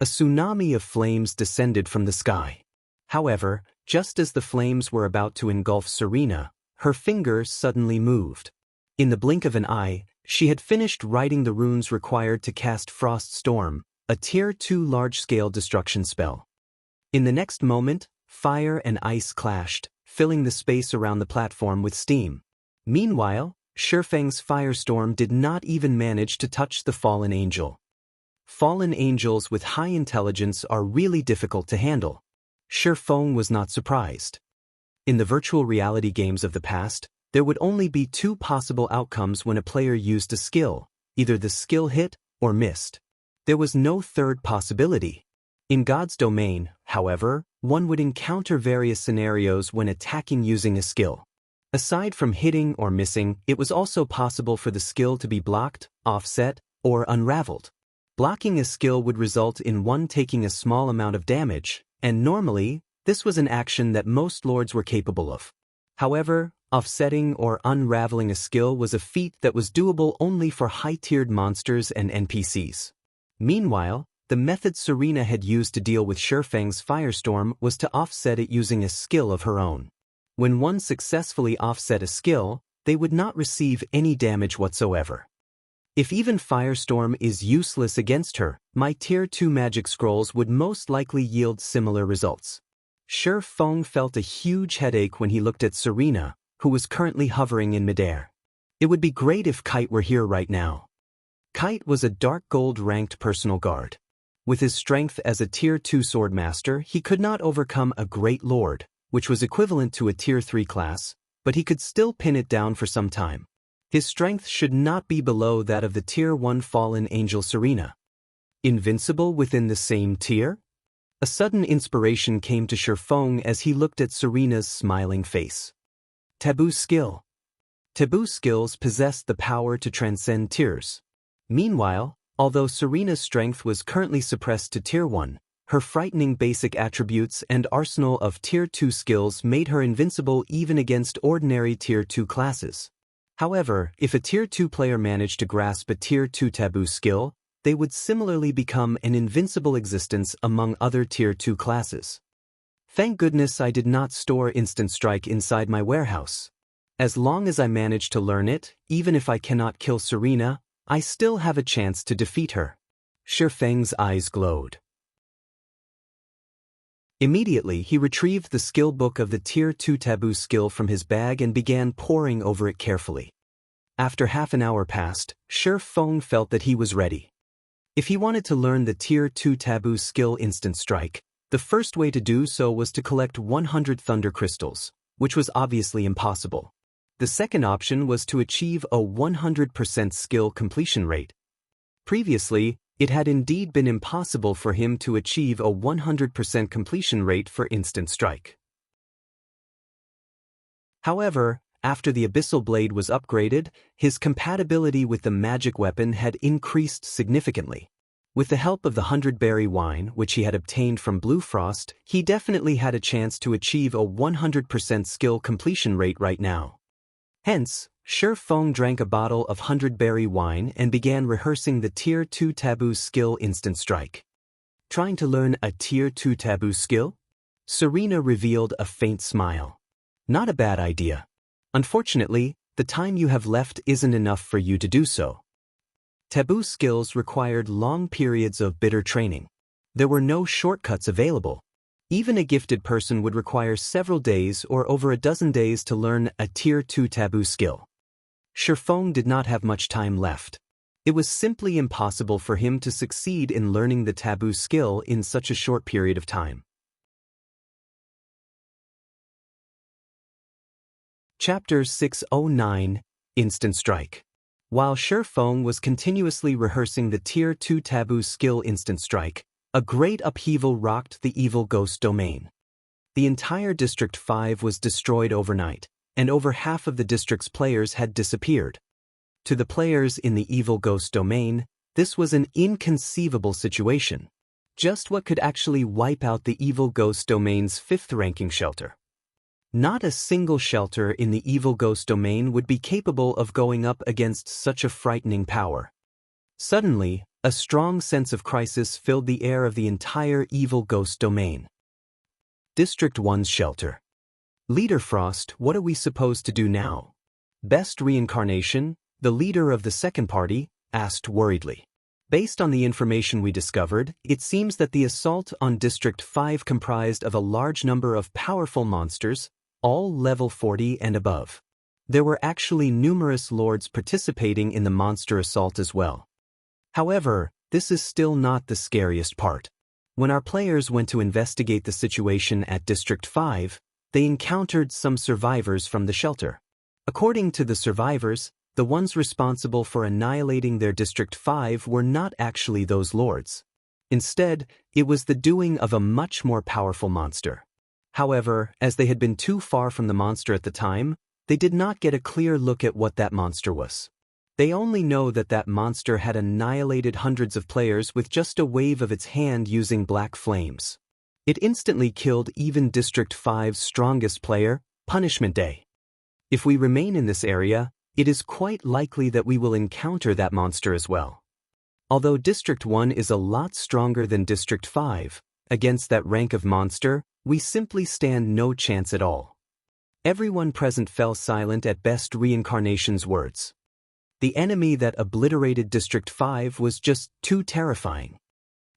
[SPEAKER 1] A tsunami of flames descended from the sky. However, just as the flames were about to engulf Serena, her finger suddenly moved. In the blink of an eye, she had finished writing the runes required to cast Frost Storm, a Tier 2 large-scale destruction spell. In the next moment, fire and ice clashed, filling the space around the platform with steam. Meanwhile, Shi Feng's Firestorm did not even manage to touch the fallen angel. Fallen angels with high intelligence are really difficult to handle. Shi Feng was not surprised. In the virtual reality games of the past, there would only be two possible outcomes when a player used a skill, either the skill hit or missed. There was no third possibility. In God's domain, however, one would encounter various scenarios when attacking using a skill. Aside from hitting or missing, it was also possible for the skill to be blocked, offset, or unraveled. Blocking a skill would result in one taking a small amount of damage, and normally, this was an action that most lords were capable of. However, offsetting or unraveling a skill was a feat that was doable only for high-tiered monsters and NPCs. Meanwhile, the method Serena had used to deal with Shi Feng's Firestorm was to offset it using a skill of her own. When one successfully offset a skill, they would not receive any damage whatsoever. If even Firestorm is useless against her, my Tier 2 magic scrolls would most likely yield similar results. Shi Feng felt a huge headache when he looked at Serena, who was currently hovering in midair. It would be great if Kite were here right now. Kite was a dark gold ranked personal guard. With his strength as a Tier 2 swordmaster, he could not overcome a Great Lord, which was equivalent to a Tier 3 class, but he could still pin it down for some time. His strength should not be below that of the Tier 1 fallen angel Serena. Invincible within the same tier? A sudden inspiration came to Shi Feng as he looked at Serena's smiling face. Taboo skill. Taboo skills possessed the power to transcend tiers. Meanwhile, although Serena's strength was currently suppressed to Tier 1, Her frightening basic attributes and arsenal of Tier 2 skills made her invincible even against ordinary Tier 2 classes. However, if a Tier 2 player managed to grasp a Tier 2 taboo skill, they would similarly become an invincible existence among other Tier 2 classes. Thank goodness I did not store Instant Strike inside my warehouse. As long as I manage to learn it, even if I cannot kill Serena, I still have a chance to defeat her. Shifeng's eyes glowed. Immediately, he retrieved the skill book of the Tier 2 taboo skill from his bag and began poring over it carefully. After half an hour passed, Shifeng felt that he was ready. If he wanted to learn the Tier 2 taboo skill Instant Strike, the first way to do so was to collect 100 Thunder Crystals, which was obviously impossible. The second option was to achieve a 100% skill completion rate. Previously, it had indeed been impossible for him to achieve a 100% completion rate for Instant Strike. However, after the Abyssal Blade was upgraded, his compatibility with the magic weapon had increased significantly. With the help of the 100-berry wine, which he had obtained from Bluefrost, he definitely had a chance to achieve a 100% skill completion rate right now. Hence, Shifeng drank a bottle of 100-berry wine and began rehearsing the Tier 2 taboo skill Instant Strike. Trying to learn a Tier 2 taboo skill? Serena revealed a faint smile. Not a bad idea. Unfortunately, the time you have left isn't enough for you to do so. Taboo skills required long periods of bitter training. There were no shortcuts available. Even a gifted person would require several days or over a dozen days to learn a Tier 2 taboo skill. Shifeng did not have much time left. It was simply impossible for him to succeed in learning the taboo skill in such a short period of time. Chapter 609, Instant Strike. While Shifeng was continuously rehearsing the Tier 2 taboo skill Instant Strike, a great upheaval rocked the evil ghost domain. The entire District 5 was destroyed overnight, and over half of the district's players had disappeared. To the players in the evil ghost domain, this was an inconceivable situation. Just what could actually wipe out the evil ghost domain's 5th ranking shelter? Not a single shelter in the evil ghost domain would be capable of going up against such a frightening power. Suddenly, a strong sense of crisis filled the air of the entire evil ghost domain. District 1's shelter. Leader Frost, what are we supposed to do now? Best Reincarnation, the leader of the second party, asked worriedly. Based on the information we discovered, it seems that the assault on District 5 comprised of a large number of powerful monsters, all level 40 and above. There were actually numerous lords participating in the monster assault as well. However, this is still not the scariest part. When our players went to investigate the situation at District 5, they encountered some survivors from the shelter. According to the survivors, the ones responsible for annihilating their District 5 were not actually those lords. Instead, it was the doing of a much more powerful monster. However, as they had been too far from the monster at the time, they did not get a clear look at what that monster was. They only know that that monster had annihilated hundreds of players with just a wave of its hand using black flames. It instantly killed even District 5's strongest player, Punishment Day. If we remain in this area, it is quite likely that we will encounter that monster as well. Although District 1 is a lot stronger than District 5, against that rank of monster, we simply stand no chance at all. Everyone present fell silent at Best Reincarnation's words. The enemy that obliterated District 5 was just too terrifying.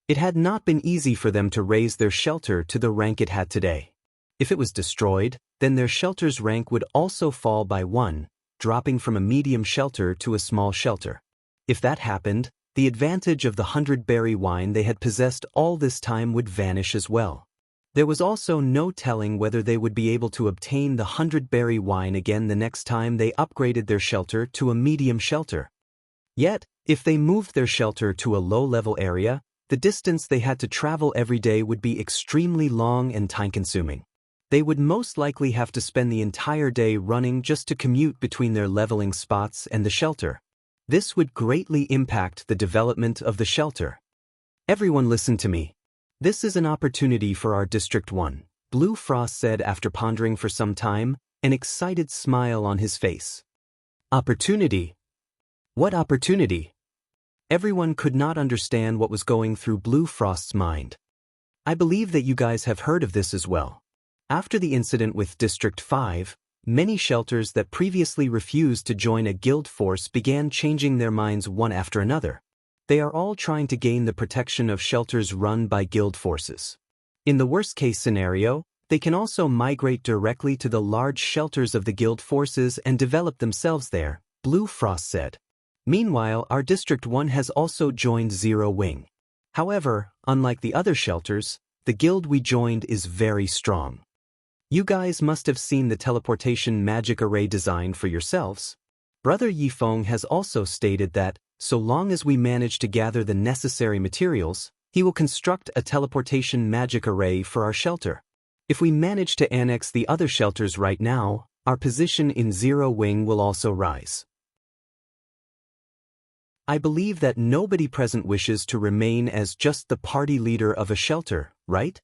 [SPEAKER 1] It had not been easy for them to raise their shelter to the rank it had today. If it was destroyed, then their shelter's rank would also fall by 1, dropping from a medium shelter to a small shelter. If that happened, the advantage of the 100-berry wine they had possessed all this time would vanish as well. There was also no telling whether they would be able to obtain the 100-berry wine again the next time they upgraded their shelter to a medium shelter. Yet, if they moved their shelter to a low-level area, the distance they had to travel every day would be extremely long and time-consuming. They would most likely have to spend the entire day running just to commute between their leveling spots and the shelter. This would greatly impact the development of the shelter. Everyone listen to me. This is an opportunity for our District 1, Blue Frost said after pondering for some time, an excited smile on his face. Opportunity? What opportunity? Everyone could not understand what was going through Blue Frost's mind. I believe that you guys have heard of this as well. After the incident with District 5, many shelters that previously refused to join a guild force began changing their minds one after another. They are all trying to gain the protection of shelters run by guild forces. In the worst-case scenario, they can also migrate directly to the large shelters of the guild forces and develop themselves there, Blue Frost said. Meanwhile, our District 1 has also joined Zero Wing. However, unlike the other shelters, the guild we joined is very strong. You guys must have seen the teleportation magic array design for yourselves. Brother Yifeng has also stated that, so long as we manage to gather the necessary materials, he will construct a teleportation magic array for our shelter. If we manage to annex the other shelters right now, our position in Zero Wing will also rise. I believe that nobody present wishes to remain as just the party leader of a shelter, right?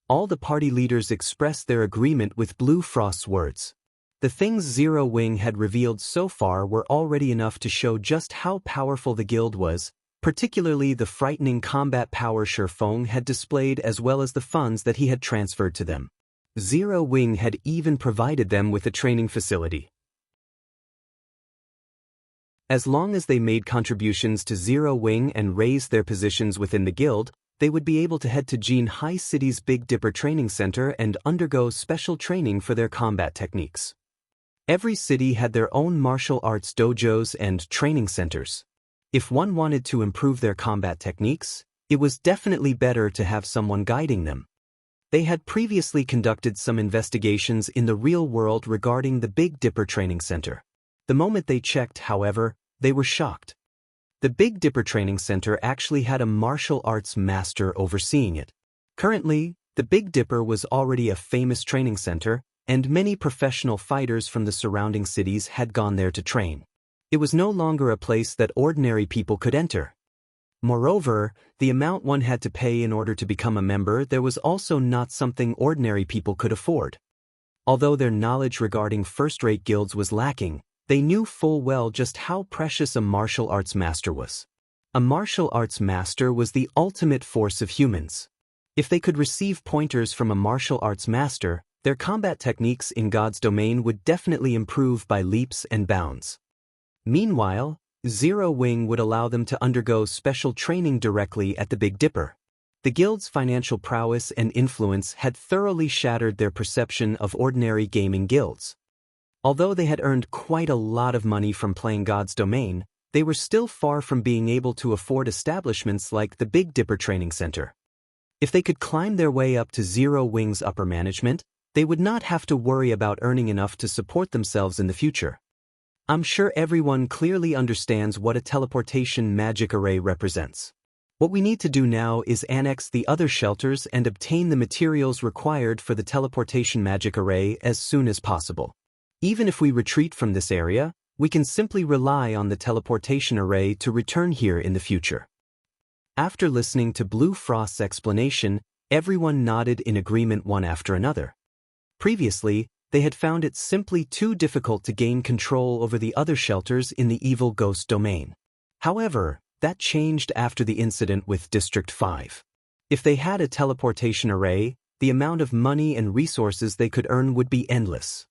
[SPEAKER 1] All the party leaders expressed their agreement with Blue Frost's words. The things Zero Wing had revealed so far were already enough to show just how powerful the guild was, particularly the frightening combat power Shifeng had displayed as well as the funds that he had transferred to them. Zero Wing had even provided them with a training facility. As long as they made contributions to Zero Wing and raised their positions within the guild, they would be able to head to Jean High City's Big Dipper Training Center and undergo special training for their combat techniques. Every city had their own martial arts dojos and training centers. If one wanted to improve their combat techniques, it was definitely better to have someone guiding them. They had previously conducted some investigations in the real world regarding the Big Dipper Training Center. The moment they checked, however, they were shocked. The Big Dipper Training Center actually had a martial arts master overseeing it. Currently, the Big Dipper was already a famous training center, and many professional fighters from the surrounding cities had gone there to train. It was no longer a place that ordinary people could enter. Moreover, the amount one had to pay in order to become a member there was also not something ordinary people could afford. Although their knowledge regarding first-rate guilds was lacking, they knew full well just how precious a martial arts master was. A martial arts master was the ultimate force of humans. If they could receive pointers from a martial arts master, their combat techniques in God's domain would definitely improve by leaps and bounds. Meanwhile, Zero Wing would allow them to undergo special training directly at the Big Dipper. The guild's financial prowess and influence had thoroughly shattered their perception of ordinary gaming guilds. Although they had earned quite a lot of money from playing God's domain, they were still far from being able to afford establishments like the Big Dipper Training Center. If they could climb their way up to Zero Wing's upper management, they would not have to worry about earning enough to support themselves in the future. I'm sure everyone clearly understands what a teleportation magic array represents. What we need to do now is annex the other shelters and obtain the materials required for the teleportation magic array as soon as possible. Even if we retreat from this area, we can simply rely on the teleportation array to return here in the future. After listening to Blue Frost's explanation, everyone nodded in agreement one after another. Previously, they had found it simply too difficult to gain control over the other shelters in the evil ghost domain. However, that changed after the incident with District 5. If they had a teleportation array, the amount of money and resources they could earn would be endless.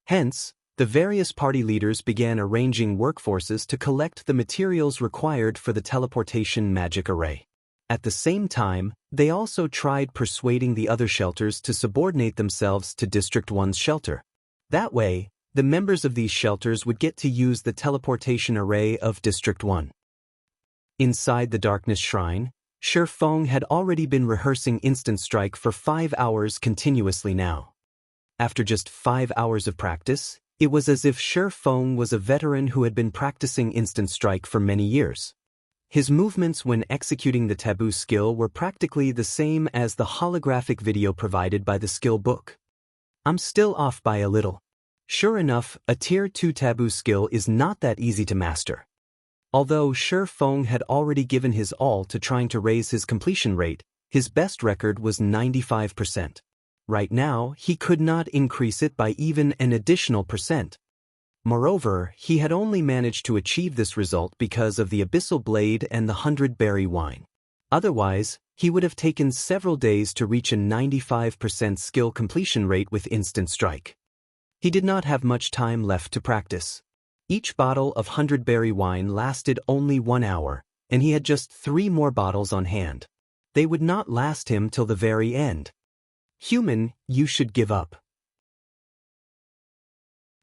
[SPEAKER 1] Hence, the various party leaders began arranging workforces to collect the materials required for the teleportation magic array. At the same time, they also tried persuading the other shelters to subordinate themselves to District 1's shelter. That way, the members of these shelters would get to use the teleportation array of District 1. Inside the Darkness Shrine, Shifeng had already been rehearsing Instant Strike for 5 hours continuously now. After just 5 hours of practice, it was as if Shifeng was a veteran who had been practicing Instant Strike for many years. His movements when executing the Taboo skill were practically the same as the holographic video provided by the skill book. I'm still off by a little. Sure enough, a Tier 2 Taboo skill is not that easy to master. Although Shifeng had already given his all to trying to raise his completion rate, His best record was 95%. Right now, he could not increase it by even an additional percent. Moreover, he had only managed to achieve this result because of the Abyssal Blade and the 100-berry wine. Otherwise, he would have taken several days to reach a 95% skill completion rate with Instant Strike. He did not have much time left to practice. Each bottle of 100-berry wine lasted only 1 hour, and he had just 3 more bottles on hand. They would not last him till the very end. Human, you should give up.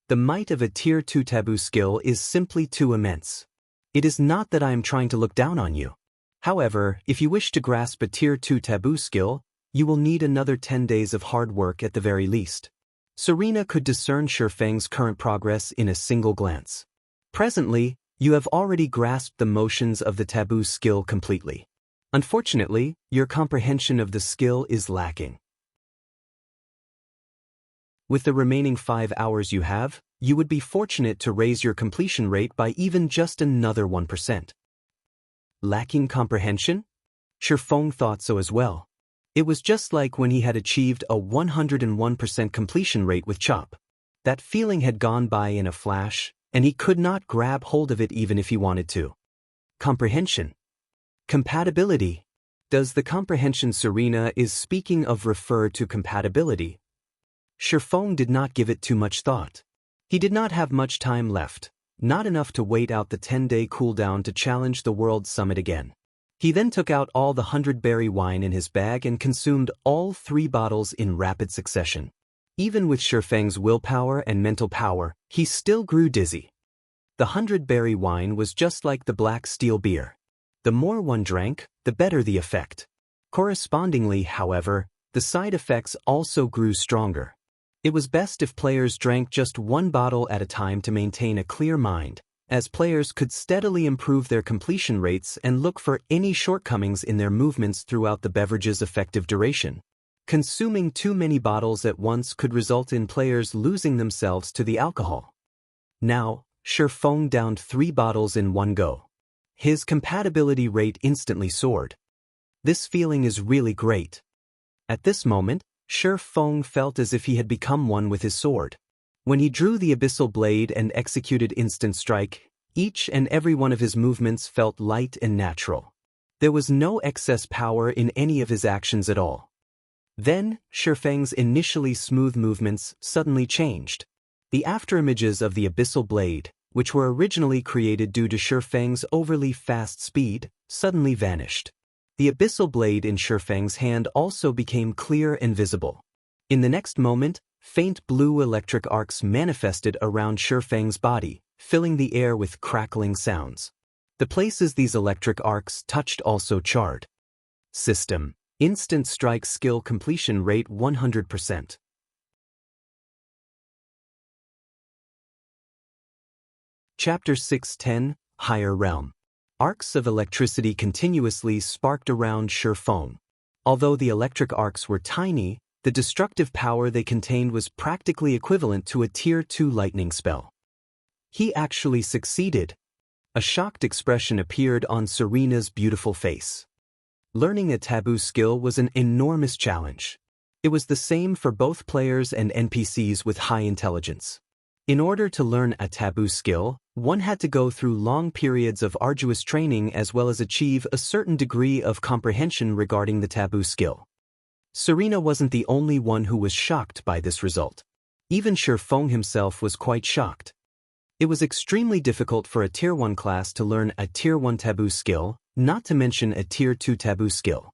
[SPEAKER 1] The might of a Tier 2 Taboo skill is simply too immense. It is not that I am trying to look down on you. However, if you wish to grasp a Tier 2 Taboo skill, you will need another 10 days of hard work at the very least. Serena could discern Shifeng's current progress in a single glance. Presently, you have already grasped the motions of the Taboo skill completely. Unfortunately, your comprehension of the skill is lacking. With the remaining 5 hours you have, you would be fortunate to raise your completion rate by even just another 1%. Lacking comprehension? Shifeng thought so as well. It was just like when he had achieved a 101% completion rate with Chop. That feeling had gone by in a flash, and he could not grab hold of it even if he wanted to. Comprehension. Compatibility. Does the comprehension Serena is speaking of refer to compatibility? Shifeng did not give it too much thought. He did not have much time left, not enough to wait out the 10-day cooldown to challenge the World Summit again. He then took out all the 100-berry wine in his bag and consumed all 3 bottles in rapid succession. Even with Shifeng's willpower and mental power, he still grew dizzy. The 100-berry wine was just like the black steel beer. The more one drank, the better the effect. Correspondingly, however, the side effects also grew stronger. It was best if players drank just 1 bottle at a time to maintain a clear mind, as players could steadily improve their completion rates and look for any shortcomings in their movements throughout the beverage's effective duration. Consuming too many bottles at once could result in players losing themselves to the alcohol. Now, Shifeng downed 3 bottles in one go. His compatibility rate instantly soared. This feeling is really great. At this moment, Shifeng felt as if he had become one with his sword. When he drew the Abyssal Blade and executed Instant Strike, each and every one of his movements felt light and natural. There was no excess power in any of his actions at all. Then, Shifeng's initially smooth movements suddenly changed. The afterimages of the Abyssal Blade, which were originally created due to Shifeng's overly fast speed, suddenly vanished. The Abyssal Blade in Shifeng's hand also became clear and visible. In the next moment, faint blue electric arcs manifested around Shifeng's body, filling the air with crackling sounds. The places these electric arcs touched also charred. System. Instant Strike skill completion rate 100%. Chapter 610, Higher Realm. Arcs of electricity continuously sparked around Shifeng. Although the electric arcs were tiny, the destructive power they contained was practically equivalent to a Tier 2 lightning spell. He actually succeeded. A shocked expression appeared on Serena's beautiful face. Learning a Taboo skill was an enormous challenge. It was the same for both players and NPCs with high intelligence. In order to learn a Taboo skill, one had to go through long periods of arduous training as well as achieve a certain degree of comprehension regarding the Taboo skill. Serena wasn't the only one who was shocked by this result. Even Shifeng himself was quite shocked. It was extremely difficult for a Tier 1 class to learn a Tier 1 Taboo skill, not to mention a Tier 2 Taboo skill.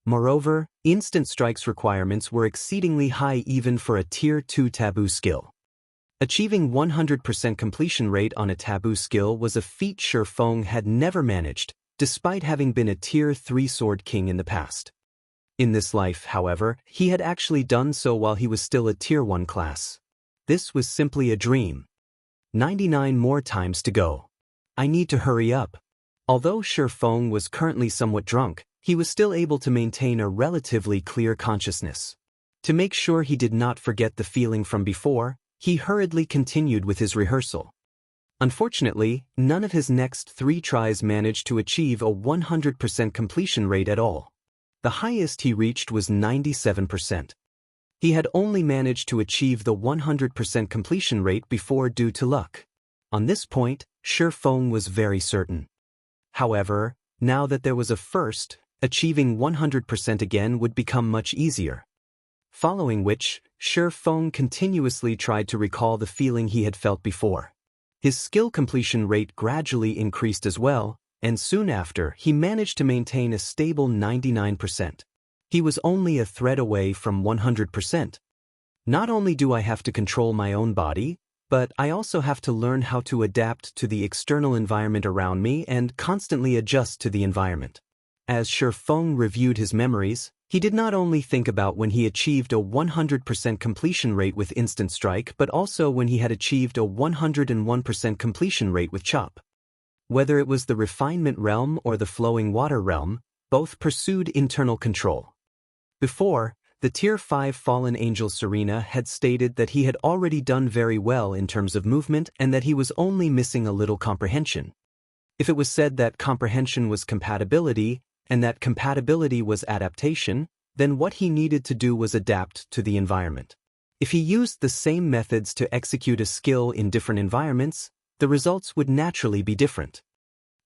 [SPEAKER 1] Moreover, Instant Strike's requirements were exceedingly high even for a Tier 2 Taboo skill. Achieving 100% completion rate on a Taboo skill was a feat Shifeng had never managed, despite having been a Tier 3 Sword King in the past. In this life, however, he had actually done so while he was still a Tier 1 class. This was simply a dream. 99 more times to go. I need to hurry up. Although Shifeng was currently somewhat drunk, he was still able to maintain a relatively clear consciousness. To make sure he did not forget the feeling from before, he hurriedly continued with his rehearsal. Unfortunately, none of his next 3 tries managed to achieve a 100% completion rate at all. The highest he reached was 97%. He had only managed to achieve the 100% completion rate before due to luck. On this point, Shi Feng was very certain. However, now that there was a first, achieving 100% again would become much easier. Following which, Shi Feng continuously tried to recall the feeling he had felt before. His skill completion rate gradually increased as well, and soon after he managed to maintain a stable 99%. He was only a thread away from 100%. Not only do I have to control my own body, but I also have to learn how to adapt to the external environment around me and constantly adjust to the environment. As Shi Feng reviewed his memories, he did not only think about when he achieved a 100% completion rate with Instant Strike but also when he had achieved a 101% completion rate with Chop. Whether it was the Refinement Realm or the Flowing Water Realm, both pursued internal control. Before, the Tier 5 Fallen Angel Serena had stated that he had already done very well in terms of movement and that he was only missing a little comprehension. If it was said that comprehension was compatibility, and that compatibility was adaptation, then what he needed to do was adapt to the environment. If he used the same methods to execute a skill in different environments, the results would naturally be different.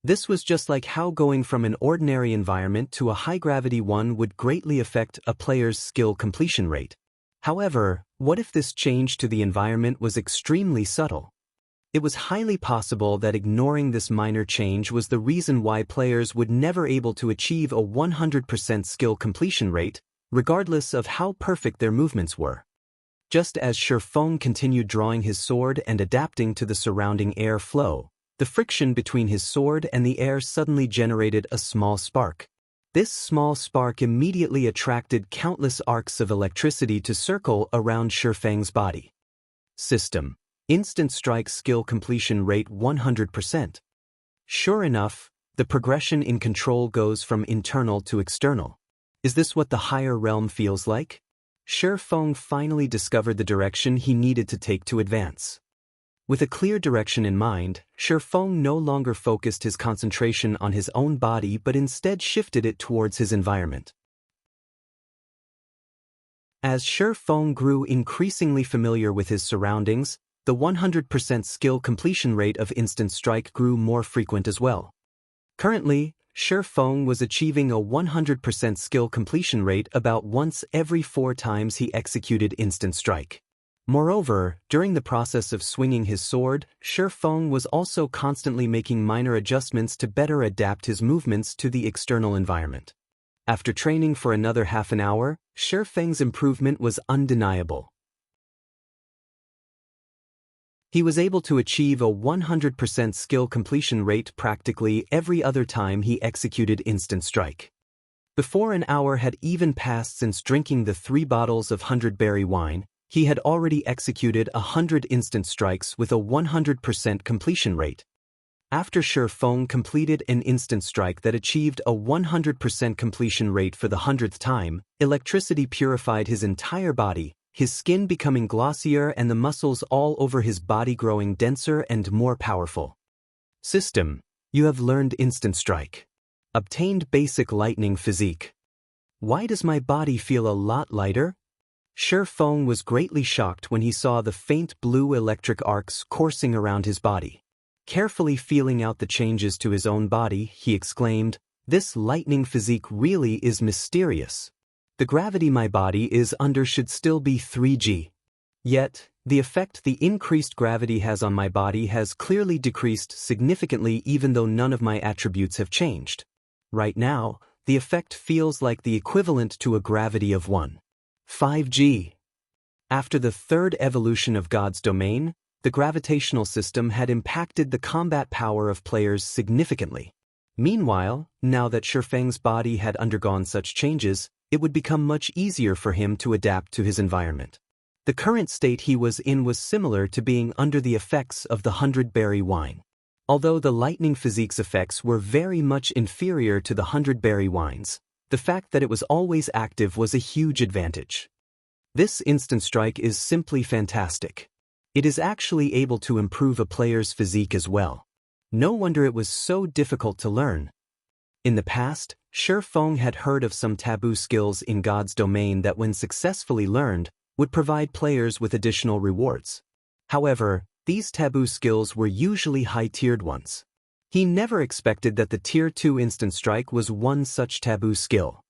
[SPEAKER 1] This was just like how going from an ordinary environment to a high-gravity one would greatly affect a player's skill completion rate. However, what if this change to the environment was extremely subtle? It was highly possible that ignoring this minor change was the reason why players would never be able to achieve a 100% skill completion rate, regardless of how perfect their movements were. Just as Shi Feng continued drawing his sword and adapting to the surrounding air flow, the friction between his sword and the air suddenly generated a small spark. This small spark immediately attracted countless arcs of electricity to circle around Shi Feng's body. System: Instant Strike skill completion rate 100%. Sure enough, the progression in control goes from internal to external. Is this what the higher realm feels like? Shi Feng finally discovered the direction he needed to take to advance. With a clear direction in mind, Shi Feng no longer focused his concentration on his own body but instead shifted it towards his environment. As Shi Feng grew increasingly familiar with his surroundings, the 100% skill completion rate of Instant Strike grew more frequent as well. Currently, Shi Feng was achieving a 100% skill completion rate about once every 4 times he executed Instant Strike. Moreover, during the process of swinging his sword, Shi Feng was also constantly making minor adjustments to better adapt his movements to the external environment. After training for another half an hour, Shi Feng's improvement was undeniable. He was able to achieve a 100% skill completion rate practically every other time he executed Instant Strike. Before an hour had even passed since drinking the 3 bottles of 100-berry wine, he had already executed 100 Instant Strikes with a 100% completion rate. After Shi Feng completed an Instant Strike that achieved a 100% completion rate for the 100th time, electricity purified his entire body, his skin becoming glossier and the muscles all over his body growing denser and more powerful. System: You have learned Instant Strike. Obtained basic lightning physique. Why does my body feel a lot lighter? Shi Feng was greatly shocked when he saw the faint blue electric arcs coursing around his body. Carefully feeling out the changes to his own body, he exclaimed, "This lightning physique really is mysterious. The gravity my body is under should still be 3G. Yet, the effect the increased gravity has on my body has clearly decreased significantly even though none of my attributes have changed. Right now, the effect feels like the equivalent to a gravity of 1.5G. After the 3rd evolution of God's domain, the gravitational system had impacted the combat power of players significantly. Meanwhile, now that Shi Feng's body had undergone such changes, it would become much easier for him to adapt to his environment. The current state he was in was similar to being under the effects of the 100-berry wine. Although the lightning physique's effects were very much inferior to the 100-berry wines, the fact that it was always active was a huge advantage. This Instant Strike is simply fantastic. It is actually able to improve a player's physique as well. No wonder it was so difficult to learn. In the past, Shi Feng had heard of some taboo skills in God's domain that when successfully learned, would provide players with additional rewards. However, these taboo skills were usually high-tiered ones. He never expected that the Tier 2 Instant Strike was one such taboo skill.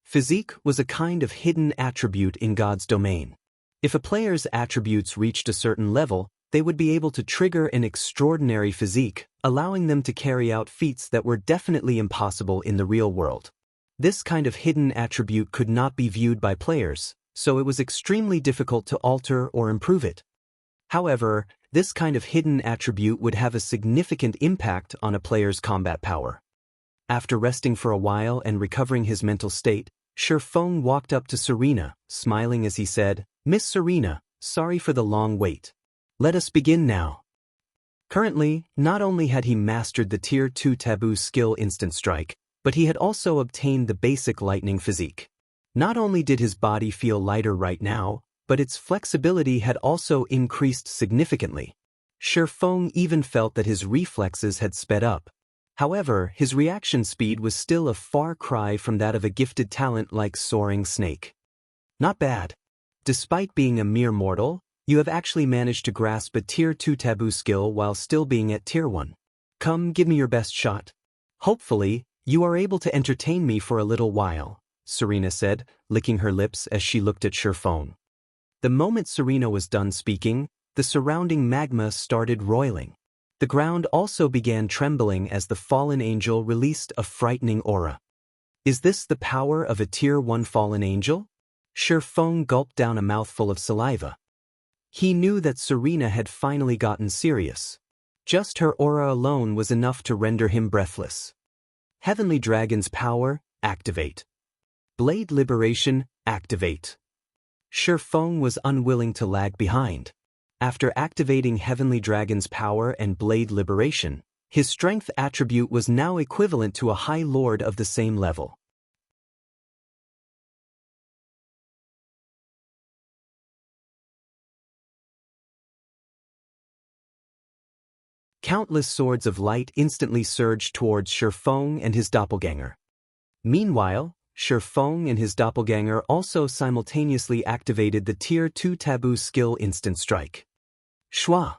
[SPEAKER 1] Physique was a kind of hidden attribute in God's domain. If a player's attributes reached a certain level, they would be able to trigger an extraordinary physique, allowing them to carry out feats that were definitely impossible in the real world. This kind of hidden attribute could not be viewed by players, so it was extremely difficult to alter or improve it. However, this kind of hidden attribute would have a significant impact on a player's combat power. After resting for a while and recovering his mental state, Shi Feng walked up to Serena, smiling as he said, "Miss Serena, sorry for the long wait. Let us begin now." Currently, not only had he mastered the Tier 2 taboo skill Instant Strike, but he had also obtained the basic lightning physique. Not only did his body feel lighter right now, but its flexibility had also increased significantly. Shi Feng even felt that his reflexes had sped up. However, his reaction speed was still a far cry from that of a gifted talent like Soaring Snake. Not bad. Despite being a mere mortal, you have actually managed to grasp a Tier 2 taboo skill while still being at Tier 1. Come, give me your best shot. Hopefully, you are able to entertain me for a little while, Serena said, licking her lips as she looked at Shi Feng. The moment Serena was done speaking, the surrounding magma started roiling. The ground also began trembling as the fallen angel released a frightening aura. Is this the power of a Tier 1 fallen angel? Shi Feng gulped down a mouthful of saliva. He knew that Serena had finally gotten serious. Just her aura alone was enough to render him breathless. Heavenly Dragon's power, activate. Blade Liberation, activate. Shi Feng was unwilling to lag behind. After activating Heavenly Dragon's power and Blade Liberation, his strength attribute was now equivalent to a High Lord of the same level. Countless swords of light instantly surged towards Shi Feng and his doppelganger. Meanwhile, Shi Feng and his doppelganger also simultaneously activated the Tier 2 taboo skill Instant Strike. Shwa!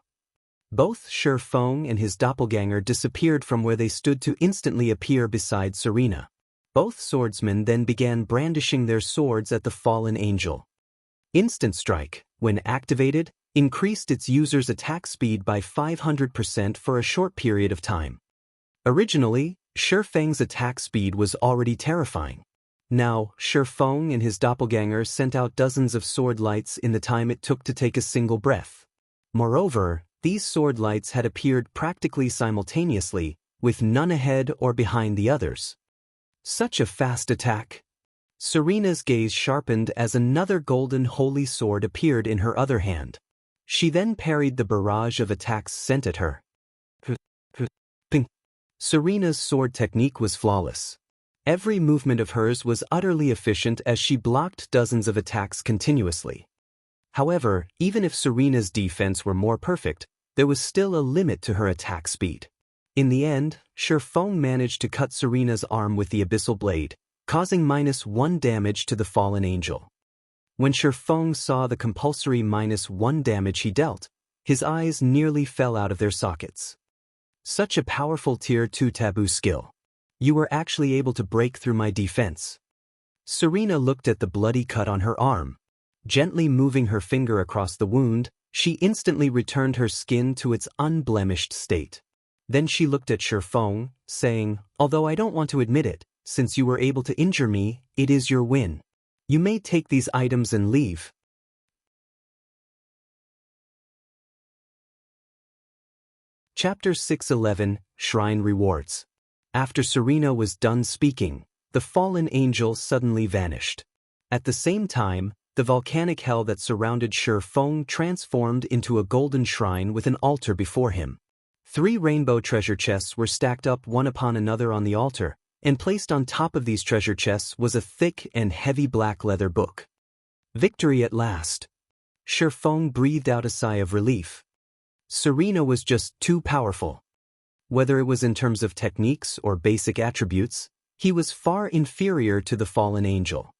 [SPEAKER 1] Both Shi Feng and his doppelganger disappeared from where they stood to instantly appear beside Serena. Both swordsmen then began brandishing their swords at the fallen angel. Instant Strike, when activated, increased its user's attack speed by 500% for a short period of time. Originally, Shi Feng's attack speed was already terrifying. Now, Shi Feng and his doppelganger sent out dozens of sword lights in the time it took to take a single breath. Moreover, these sword lights had appeared practically simultaneously, with none ahead or behind the others. Such a fast attack! Serena's gaze sharpened as another golden holy sword appeared in her other hand. She then parried the barrage of attacks sent at her. Ping! Serena's sword technique was flawless. Every movement of hers was utterly efficient as she blocked dozens of attacks continuously. However, even if Serena's defense were more perfect, there was still a limit to her attack speed. In the end, Shi Feng managed to cut Serena's arm with the abyssal blade, causing -1 damage to the fallen angel. When Shi Feng saw the compulsory -1 damage he dealt, his eyes nearly fell out of their sockets. Such a powerful Tier 2 taboo skill. You were actually able to break through my defense. Serena looked at the bloody cut on her arm. Gently moving her finger across the wound, she instantly returned her skin to its unblemished state. Then she looked at Shi Feng, saying, "Although I don't want to admit it, since you were able to injure me, it is your win. You may take these items and leave." Chapter 611, Shrine Rewards. After Serena was done speaking, the fallen angel suddenly vanished. At the same time, the volcanic hell that surrounded Shi Feng transformed into a golden shrine with an altar before him. 3 rainbow treasure chests were stacked up one upon another on the altar, and placed on top of these treasure chests was a thick and heavy black leather book. Victory at last! Shi Feng breathed out a sigh of relief. Serena was just too powerful. Whether it was in terms of techniques or basic attributes, He was far inferior to the fallen angel.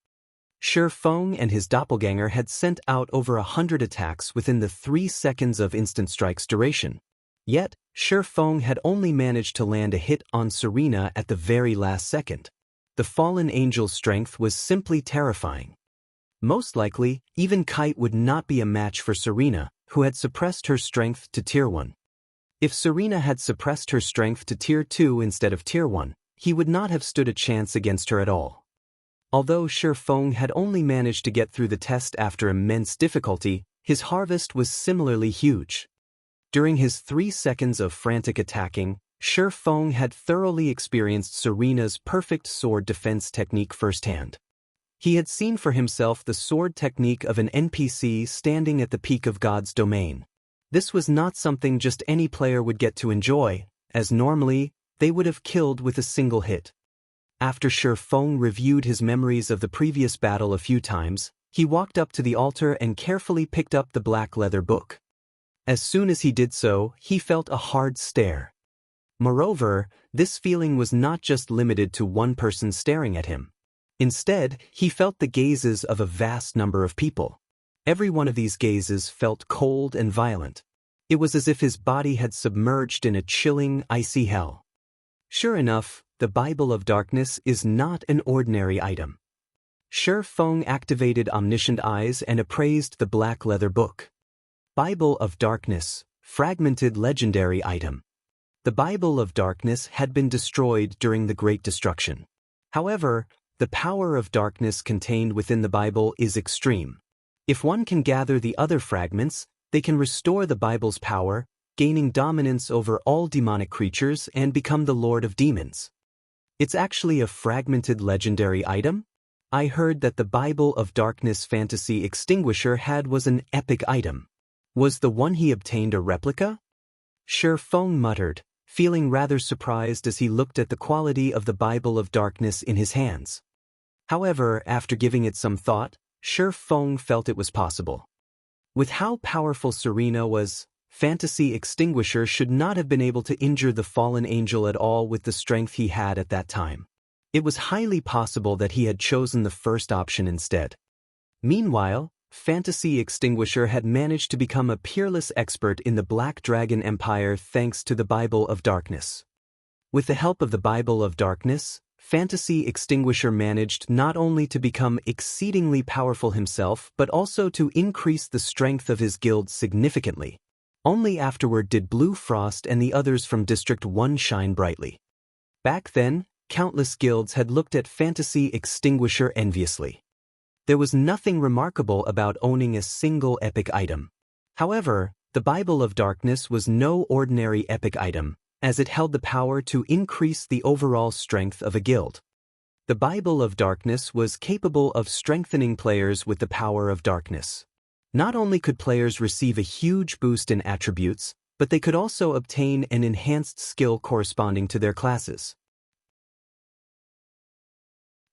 [SPEAKER 1] Shi Feng and his doppelganger had sent out over 100 attacks within the 3 seconds of instant strike's duration. Yet, Shi Feng had only managed to land a hit on Serena at the very last second. The fallen angel's strength was simply terrifying. Most likely, even Kite would not be a match for Serena, who had suppressed her strength to Tier 1. If Serena had suppressed her strength to Tier 2 instead of Tier 1, he would not have stood a chance against her at all. Although Shi Feng had only managed to get through the test after immense difficulty, his harvest was similarly huge. During his 3 seconds of frantic attacking, Shi Feng had thoroughly experienced Serena's perfect sword defense technique firsthand. He had seen for himself the sword technique of an NPC standing at the peak of God's domain. This was not something just any player would get to enjoy, as normally, they would have killed with a single hit. After Shi Feng reviewed his memories of the previous battle a few times, he walked up to the altar and carefully picked up the black leather book. As soon as he did so, he felt a hard stare. Moreover, this feeling was not just limited to one person staring at him. Instead, he felt the gazes of a vast number of people. Every one of these gazes felt cold and violent. It was as if his body had submerged in a chilling, icy hell. Sure enough, the Bible of Darkness is not an ordinary item. Shi Feng activated omniscient eyes and appraised the black leather book. Bible of Darkness, fragmented legendary item. The Bible of Darkness had been destroyed during the Great Destruction. However, the power of darkness contained within the Bible is extreme. If one can gather the other fragments, they can restore the Bible's power, gaining dominance over all demonic creatures and become the Lord of Demons. It's actually a fragmented legendary item? I heard that the Bible of Darkness fantasy extinguisher was an epic item. Was the one he obtained a replica? Shi Feng muttered, feeling rather surprised as he looked at the quality of the Bible of Darkness in his hands. However, after giving it some thought, Shi Feng felt it was possible. With how powerful Serena was, Fantasy Extinguisher should not have been able to injure the fallen angel at all with the strength he had at that time. It was highly possible that he had chosen the first option instead. Meanwhile, Fantasy Extinguisher had managed to become a peerless expert in the Black Dragon Empire thanks to the Bible of Darkness. With the help of the Bible of Darkness, Fantasy Extinguisher managed not only to become exceedingly powerful himself but also to increase the strength of his guild significantly. Only afterward did Blue Frost and the others from District 1 shine brightly. Back then, countless guilds had looked at Fantasy Extinguisher enviously. There was nothing remarkable about owning a single epic item. However, the Bible of Darkness was no ordinary epic item, as it held the power to increase the overall strength of a guild. The Bible of Darkness was capable of strengthening players with the power of darkness. Not only could players receive a huge boost in attributes, but they could also obtain an enhanced skill corresponding to their classes.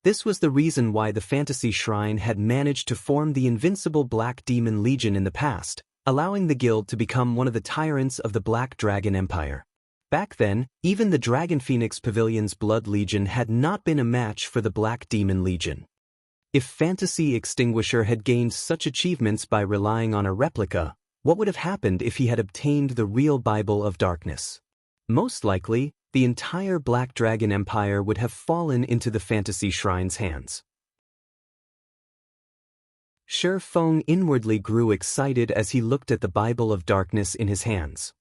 [SPEAKER 1] This was the reason why the Fantasy Shrine had managed to form the invincible Black Demon Legion in the past, allowing the guild to become one of the tyrants of the Black Dragon Empire. Back then, even the Dragon Phoenix Pavilion's Blood Legion had not been a match for the Black Demon Legion. If Fantasy Extinguisher had gained such achievements by relying on a replica, what would have happened if he had obtained the real Bible of Darkness? Most likely, the entire Black Dragon Empire would have fallen into the Fantasy Shrine's hands. Shi Feng inwardly grew excited as he looked at the Bible of Darkness in his hands.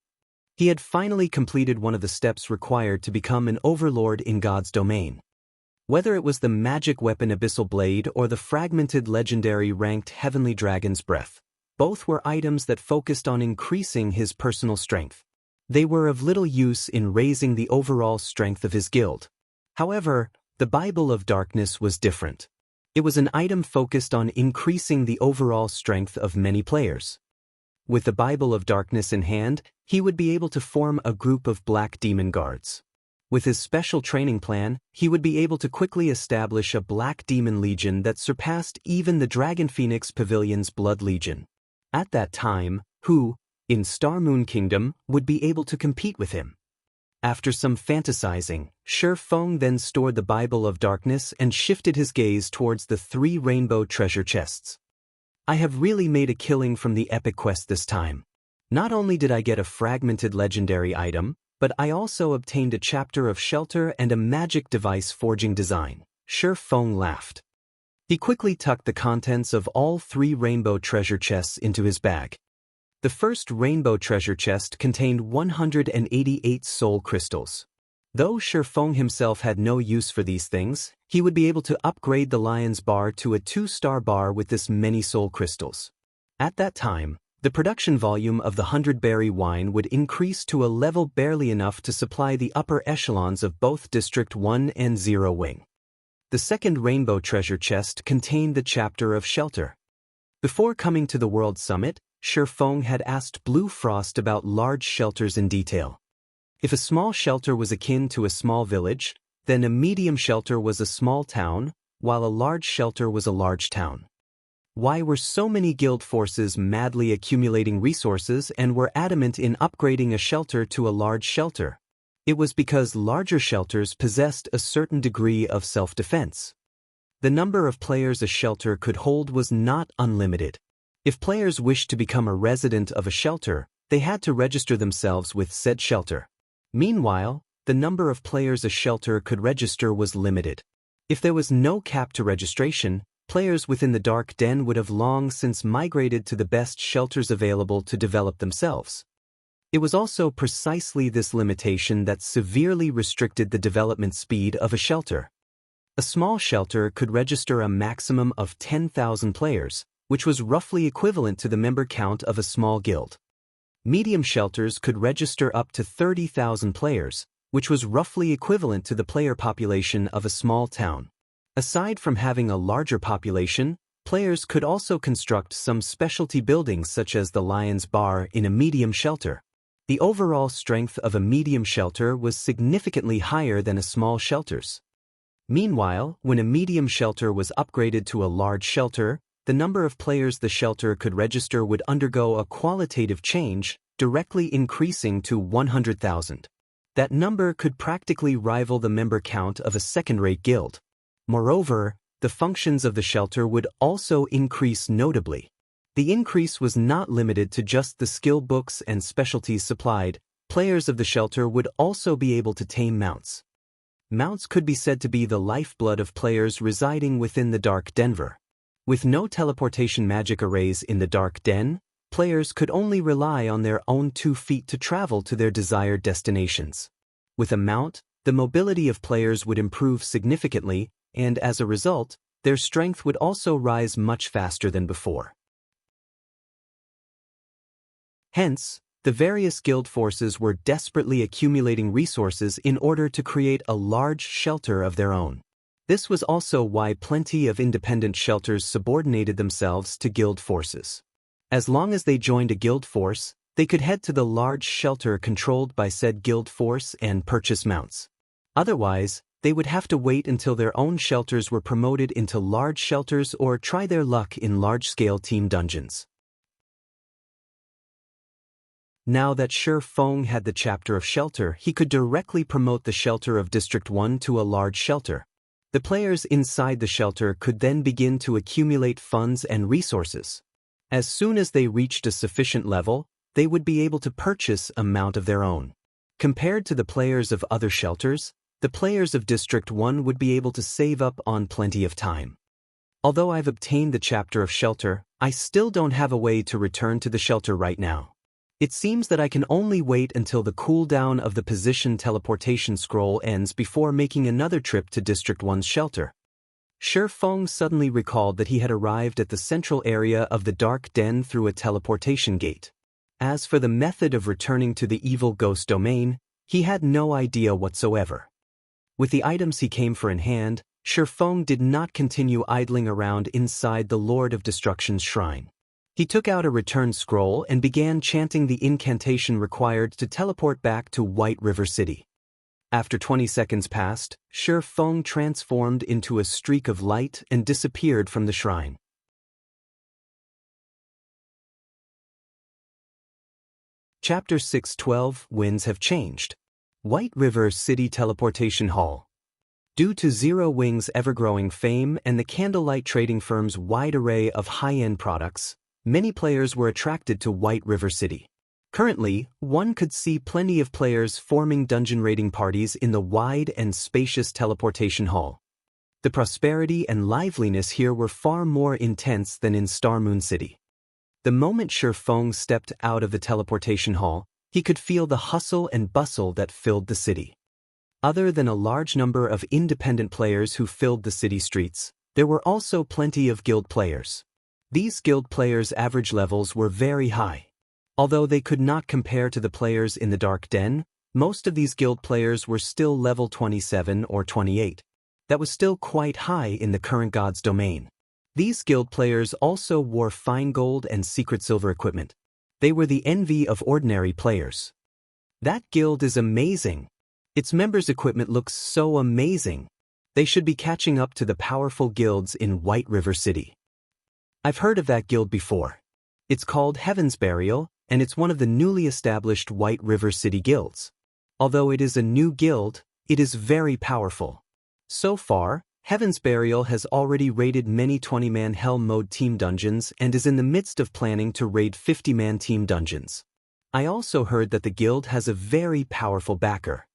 [SPEAKER 1] He had finally completed one of the steps required to become an overlord in God's domain. Whether it was the magic weapon Abyssal Blade or the fragmented legendary ranked Heavenly Dragon's Breath, both were items that focused on increasing his personal strength. They were of little use in raising the overall strength of his guild. However, the Bible of Darkness was different. It was an item focused on increasing the overall strength of many players. With the Bible of Darkness in hand, he would be able to form a group of Black Demon Guards. With his special training plan, he would be able to quickly establish a Black Demon Legion that surpassed even the Dragon Phoenix Pavilion's Blood Legion. At that time, who, in Star Moon Kingdom, would be able to compete with him? After some fantasizing, Shi Feng then stored the Bible of Darkness and shifted his gaze towards the 3 rainbow treasure chests. I have really made a killing from the epic quest this time. Not only did I get a fragmented legendary item, but I also obtained a chapter of shelter and a magic device forging design. Shi Feng laughed. He quickly tucked the contents of all 3 rainbow treasure chests into his bag. The first rainbow treasure chest contained 188 soul crystals. Though Shi Feng himself had no use for these things, he would be able to upgrade the Lion's Bar to a 2-star bar with this many soul crystals. At that time, the production volume of the 100-berry wine would increase to a level barely enough to supply the upper echelons of both District 1 and 0 Wing. The second rainbow treasure chest contained the chapter of shelter. Before coming to the World Summit, Shi Feng had asked Blue Frost about large shelters in detail. If a small shelter was akin to a small village, then a medium shelter was a small town, while a large shelter was a large town. Why were so many guild forces madly accumulating resources and were adamant in upgrading a shelter to a large shelter? It was because larger shelters possessed a certain degree of self-defense. The number of players a shelter could hold was not unlimited. If players wished to become a resident of a shelter, they had to register themselves with said shelter. Meanwhile, the number of players a shelter could register was limited. If there was no cap to registration, players within the Dark Den would have long since migrated to the best shelters available to develop themselves. It was also precisely this limitation that severely restricted the development speed of a shelter. A small shelter could register a maximum of 10,000 players, which was roughly equivalent to the member count of a small guild. Medium shelters could register up to 30,000 players, which was roughly equivalent to the player population of a small town. Aside from having a larger population, players could also construct some specialty buildings such as the Lion's Bar in a medium shelter. The overall strength of a medium shelter was significantly higher than a small shelter's. Meanwhile, when a medium shelter was upgraded to a large shelter, the number of players the shelter could register would undergo a qualitative change, directly increasing to 100,000. That number could practically rival the member count of a second-rate guild. Moreover, the functions of the shelter would also increase notably. The increase was not limited to just the skill books and specialties supplied. Players of the shelter would also be able to tame mounts. Mounts could be said to be the lifeblood of players residing within the Dark Denver. With no teleportation magic arrays in the Dark Den, players could only rely on their own 2 feet to travel to their desired destinations. With a mount, the mobility of players would improve significantly, and as a result, their strength would also rise much faster than before. Hence, the various guild forces were desperately accumulating resources in order to create a large shelter of their own. This was also why plenty of independent shelters subordinated themselves to guild forces. As long as they joined a guild force, they could head to the large shelter controlled by said guild force and purchase mounts. Otherwise, they would have to wait until their own shelters were promoted into large shelters or try their luck in large-scale team dungeons. Now that Shi Feng had the chapter of shelter, he could directly promote the shelter of District 1 to a large shelter. The players inside the shelter could then begin to accumulate funds and resources. As soon as they reached a sufficient level, they would be able to purchase a mount of their own. Compared to the players of other shelters, the players of District 1 would be able to save up on plenty of time. Although I've obtained the chapter of shelter, I still don't have a way to return to the shelter right now. It seems that I can only wait until the cooldown of the position teleportation scroll ends before making another trip to District 1's shelter. Shi Feng suddenly recalled that he had arrived at the central area of the Dark Den through a teleportation gate. As for the method of returning to the evil ghost domain, he had no idea whatsoever. With the items he came for in hand, Shi Feng did not continue idling around inside the Lord of Destruction's shrine. He took out a return scroll and began chanting the incantation required to teleport back to White River City. After 20 seconds passed, Shi Feng transformed into a streak of light and disappeared from the shrine. Chapter 6:12 Winds have changed. White River City Teleportation Hall. Due to Zero Wing's ever-growing fame and the candlelight trading firm's wide array of high-end products, many players were attracted to White River City. Currently, one could see plenty of players forming dungeon raiding parties in the wide and spacious teleportation hall. The prosperity and liveliness here were far more intense than in Star Moon City. The moment Shifeng stepped out of the teleportation hall, he could feel the hustle and bustle that filled the city. Other than a large number of independent players who filled the city streets, there were also plenty of guild players. These guild players' average levels were very high. Although they could not compare to the players in the Dark Den, most of these guild players were still level 27 or 28. That was still quite high in the current God's domain. These guild players also wore fine gold and secret silver equipment. They were the envy of ordinary players. That guild is amazing. Its members' equipment looks so amazing. They should be catching up to the powerful guilds in White River City. I've heard of that guild before. It's called Heaven's Burial, and it's one of the newly established White River City guilds. Although it is a new guild, it is very powerful. So far, Heaven's Burial has already raided many 20-man Hell Mode team dungeons and is in the midst of planning to raid 50-man team dungeons. I also heard that the guild has a very powerful backer.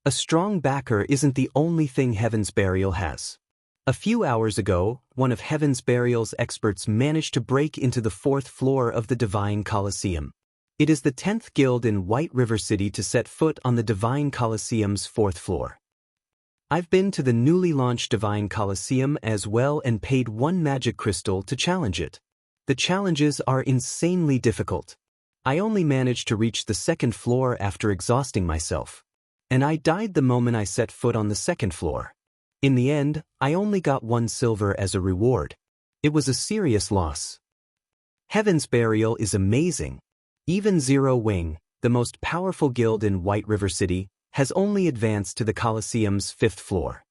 [SPEAKER 1] A strong backer isn't the only thing Heaven's Burial has. A few hours ago, one of Heaven's Burial's experts managed to break into the 4th floor of the Divine Coliseum. It is the 10th guild in White River City to set foot on the Divine Coliseum's 4th floor. I've been to the newly launched Divine Coliseum as well and paid 1 magic crystal to challenge it. The challenges are insanely difficult. I only managed to reach the 2nd floor after exhausting myself. And I died the moment I set foot on the 2nd floor. In the end, I only got 1 silver as a reward. It was a serious loss. Heaven's Burial is amazing. Even Zero Wing, the most powerful guild in White River City, has only advanced to the Coliseum's 5th floor.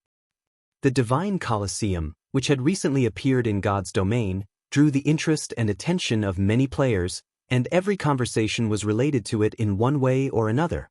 [SPEAKER 1] The Divine Coliseum, which had recently appeared in God's domain, drew the interest and attention of many players, and every conversation was related to it in one way or another.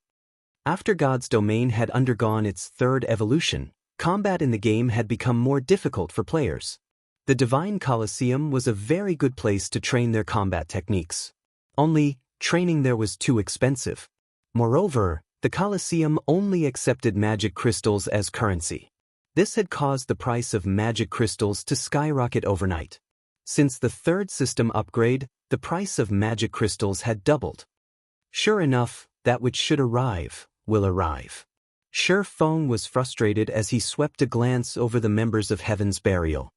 [SPEAKER 1] After God's domain had undergone its 3rd evolution, combat in the game had become more difficult for players. The Divine Coliseum was a very good place to train their combat techniques. Only, training there was too expensive. Moreover, the Coliseum only accepted magic crystals as currency. This had caused the price of magic crystals to skyrocket overnight. Since the 3rd system upgrade, the price of magic crystals had doubled. Sure enough, that which should arrive, will arrive. Shifeng was frustrated as he swept a glance over the members of Heaven's Burial.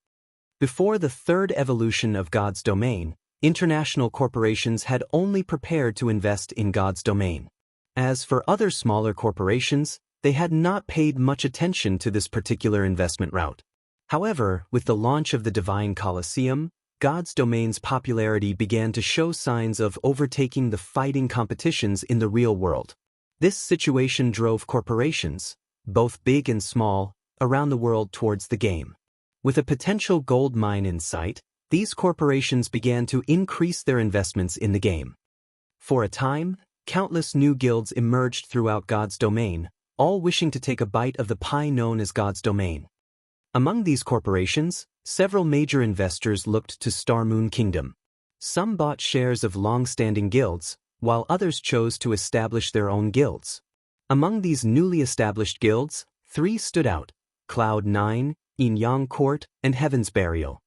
[SPEAKER 1] Before the 3rd evolution of God's domain, international corporations had only prepared to invest in God's domain. As for other smaller corporations, they had not paid much attention to this particular investment route. However, with the launch of the Divine Coliseum, God's domain's popularity began to show signs of overtaking the fighting competitions in the real world. This situation drove corporations, both big and small, around the world towards the game. With a potential gold mine in sight, these corporations began to increase their investments in the game. For a time, countless new guilds emerged throughout God's domain, all wishing to take a bite of the pie known as God's domain. Among these corporations, several major investors looked to Star Moon Kingdom. Some bought shares of long-standing guilds, while others chose to establish their own guilds. Among these newly established guilds, 3 stood out: Cloud9, Yin Yang Court, and Heaven's Burial.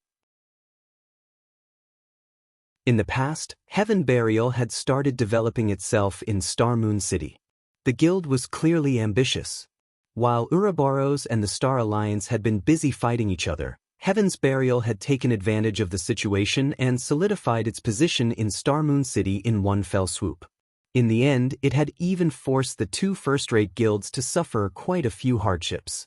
[SPEAKER 1] In the past, Heaven Burial had started developing itself in Star Moon City. The guild was clearly ambitious. While Ouroboros and the Star Alliance had been busy fighting each other, Heaven's Burial had taken advantage of the situation and solidified its position in Star Moon City in one fell swoop. In the end, it had even forced the 2 first-rate guilds to suffer quite a few hardships.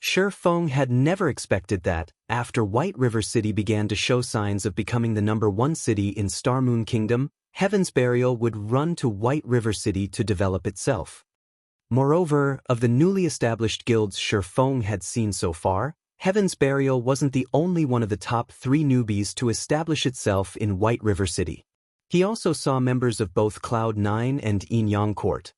[SPEAKER 1] Shifeng had never expected that, after White River City began to show signs of becoming the #1 city in Star Moon Kingdom, Heaven's Burial would run to White River City to develop itself. Moreover, of the newly established guilds Shifeng had seen so far, Heaven's Burial wasn't the only one of the top 3 newbies to establish itself in White River City. He also saw members of both Cloud9 and Yin Yang Court.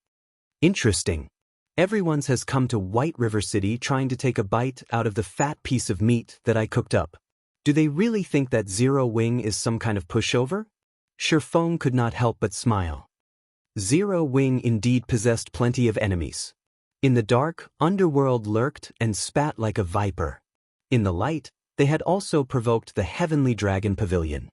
[SPEAKER 1] Interesting. Everyone's has come to White River City trying to take a bite out of the fat piece of meat that I cooked up. Do they really think that Zero Wing is some kind of pushover? Shifeng could not help but smile. Zero Wing indeed possessed plenty of enemies. In the dark, Underworld lurked and spat like a viper. In the light, they had also provoked the Heavenly Dragon Pavilion.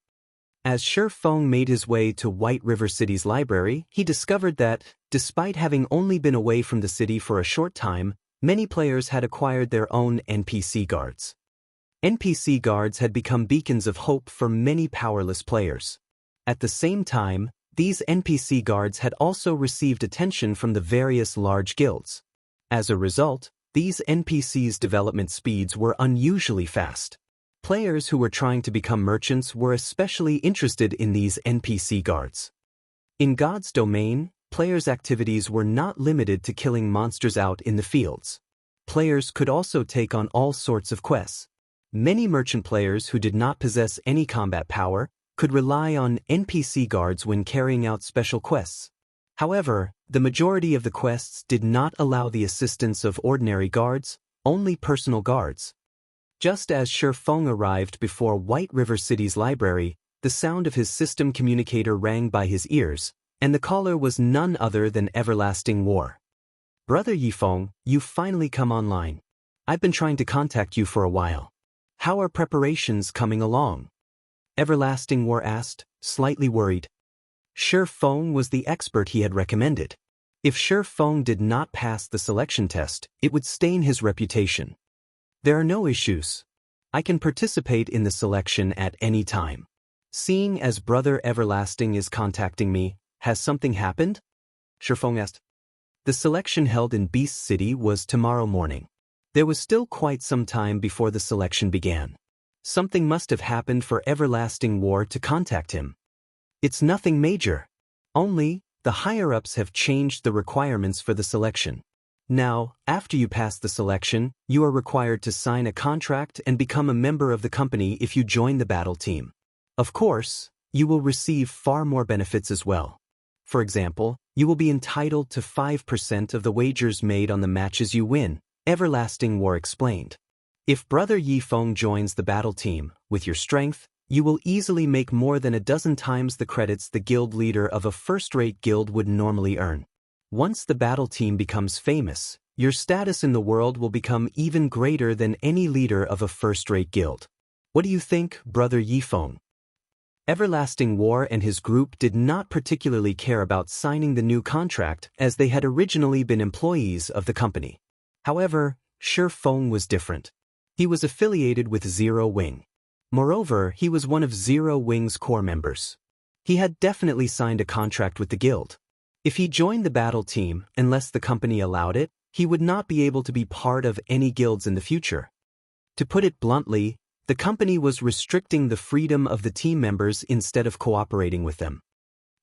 [SPEAKER 1] As Shifeng made his way to White River City's library, he discovered that, despite having only been away from the city for a short time, many players had acquired their own NPC guards. NPC guards had become beacons of hope for many powerless players. At the same time, these NPC guards had also received attention from the various large guilds. As a result, these NPCs' development speeds were unusually fast. Players who were trying to become merchants were especially interested in these NPC guards. In God's domain, players' activities were not limited to killing monsters out in the fields. Players could also take on all sorts of quests. Many merchant players who did not possess any combat power could rely on NPC guards when carrying out special quests. However, the majority of the quests did not allow the assistance of ordinary guards, only personal guards. Just as Shifeng arrived before White River City's library, the sound of his system communicator rang by his ears, and the caller was none other than Everlasting War. Brother Yifeng, you've finally come online. I've been trying to contact you for a while. How are preparations coming along? Everlasting War asked, slightly worried. Shifeng was the expert he had recommended. If Shifeng did not pass the selection test, it would stain his reputation. There are no issues. I can participate in the selection at any time. Seeing as Brother Everlasting is contacting me, has something happened? Shifeng asked. The selection held in Beast City was tomorrow morning. There was still quite some time before the selection began. Something must have happened for Everlasting War to contact him. It's nothing major. Only, the higher-ups have changed the requirements for the selection. Now, after you pass the selection, you are required to sign a contract and become a member of the company if you join the battle team. Of course, you will receive far more benefits as well. For example, you will be entitled to 5% of the wagers made on the matches you win, Everlasting War explained. If Brother Yifeng joins the battle team, with your strength, you will easily make more than a dozen times the credits the guild leader of a first-rate guild would normally earn. Once the battle team becomes famous, your status in the world will become even greater than any leader of a first-rate guild. What do you think, Brother Yifeng? Everlasting War and his group did not particularly care about signing the new contract as they had originally been employees of the company. However, Shifeng was different. He was affiliated with Zero Wing. Moreover, he was one of Zero Wing's core members. He had definitely signed a contract with the guild. If he joined the battle team, unless the company allowed it, he would not be able to be part of any guilds in the future. To put it bluntly, the company was restricting the freedom of the team members instead of cooperating with them.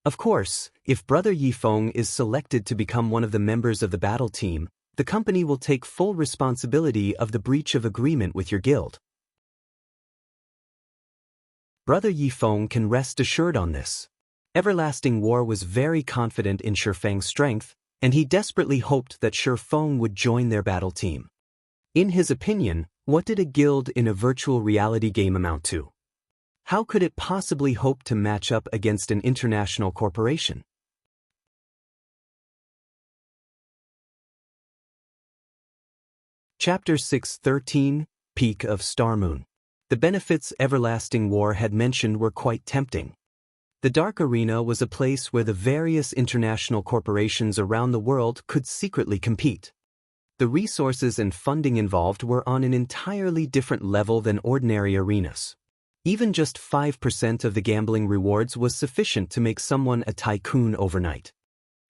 [SPEAKER 1] Of course, if Brother Yifeng is selected to become one of the members of the battle team, the company will take full responsibility of the breach of agreement with your guild. Brother Yifeng can rest assured on this. Everlasting War was very confident in Shifeng's strength, and he desperately hoped that Shifeng would join their battle team. In his opinion, what did a guild in a virtual reality game amount to? How could it possibly hope to match up against an international corporation? Chapter 6:13, Peak of Star Moon. The benefits Everlasting War had mentioned were quite tempting. The Dark Arena was a place where the various international corporations around the world could secretly compete. The resources and funding involved were on an entirely different level than ordinary arenas. Even just 5% of the gambling rewards was sufficient to make someone a tycoon overnight.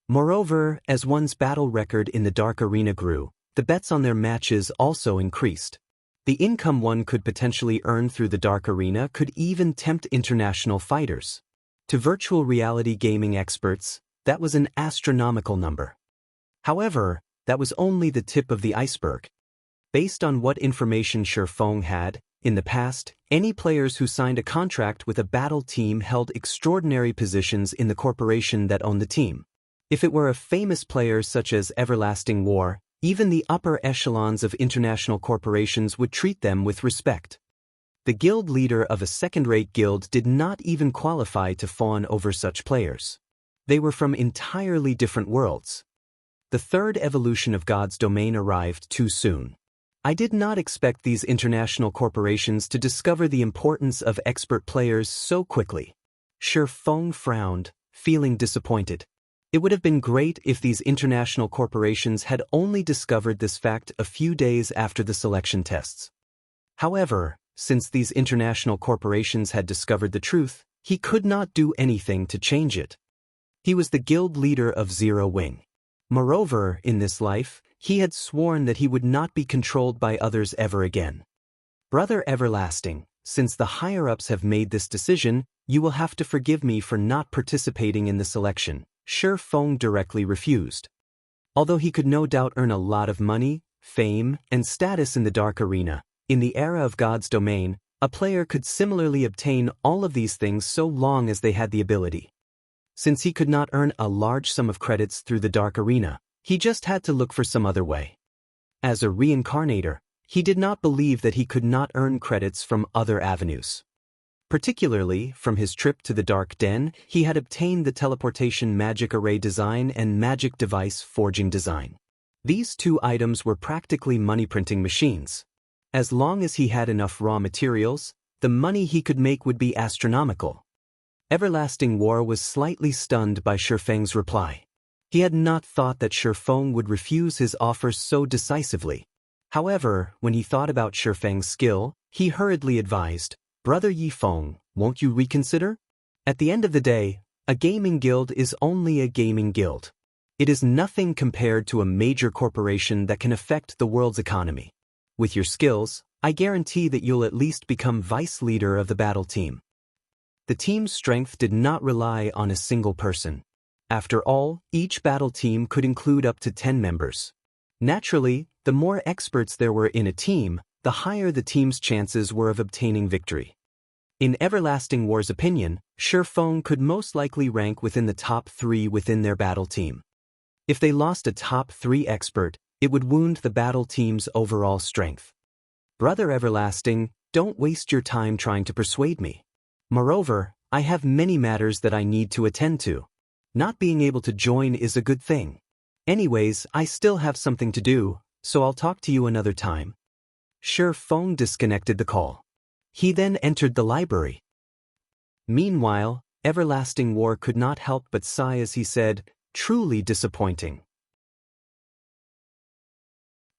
[SPEAKER 1] Moreover, as one's battle record in the Dark Arena grew, the bets on their matches also increased. The income one could potentially earn through the Dark Arena could even tempt international fighters. To virtual reality gaming experts, that was an astronomical number. However, that was only the tip of the iceberg. Based on what information Shifeng had, In the past, any players who signed a contract with a battle team held extraordinary positions in the corporation that owned the team. If it were a famous player such as Everlasting War, even the upper echelons of international corporations would treat them with respect. The guild leader of a second-rate guild did not even qualify to fawn over such players. They were from entirely different worlds. The third evolution of God's domain arrived too soon. I did not expect these international corporations to discover the importance of expert players so quickly. Shi Feng frowned, feeling disappointed. It would have been great if these international corporations had only discovered this fact a few days after the selection tests. However, since these international corporations had discovered the truth, he could not do anything to change it. He was the guild leader of Zero Wing. Moreover, in this life, he had sworn that he would not be controlled by others ever again. Brother Everlasting, since the higher-ups have made this decision, you will have to forgive me for not participating in the selection, Shi Feng directly refused. Although he could no doubt earn a lot of money, fame, and status in the Dark Arena, in the era of God's domain, a player could similarly obtain all of these things so long as they had the ability. Since he could not earn a large sum of credits through the Dark Arena, he just had to look for some other way. As a reincarnator, he did not believe that he could not earn credits from other avenues. Particularly, from his trip to the Dark Den, he had obtained the teleportation magic array design and magic device forging design. These two items were practically money-printing machines. As long as he had enough raw materials, the money he could make would be astronomical. Everlasting War was slightly stunned by Shi Feng's reply. He had not thought that Shi Feng would refuse his offer so decisively. However, when he thought about Shi Feng's skill, he hurriedly advised, "Brother Yi Feng, won't you reconsider? At the end of the day, a gaming guild is only a gaming guild. It is nothing compared to a major corporation that can affect the world's economy. With your skills, I guarantee that you'll at least become vice leader of the battle team." The team's strength did not rely on a single person. After all, each battle team could include up to 10 members. Naturally, the more experts there were in a team, the higher the team's chances were of obtaining victory. In Everlasting War's opinion, Shi Feng could most likely rank within the top 3 within their battle team. If they lost a top 3 expert, it would wound the battle team's overall strength. Brother Everlasting, don't waste your time trying to persuade me. Moreover, I have many matters that I need to attend to. Not being able to join is a good thing. Anyways, I still have something to do, so I'll talk to you another time. Shi Feng disconnected the call. He then entered the library. Meanwhile, Everlasting War could not help but sigh as he said, "Truly disappointing."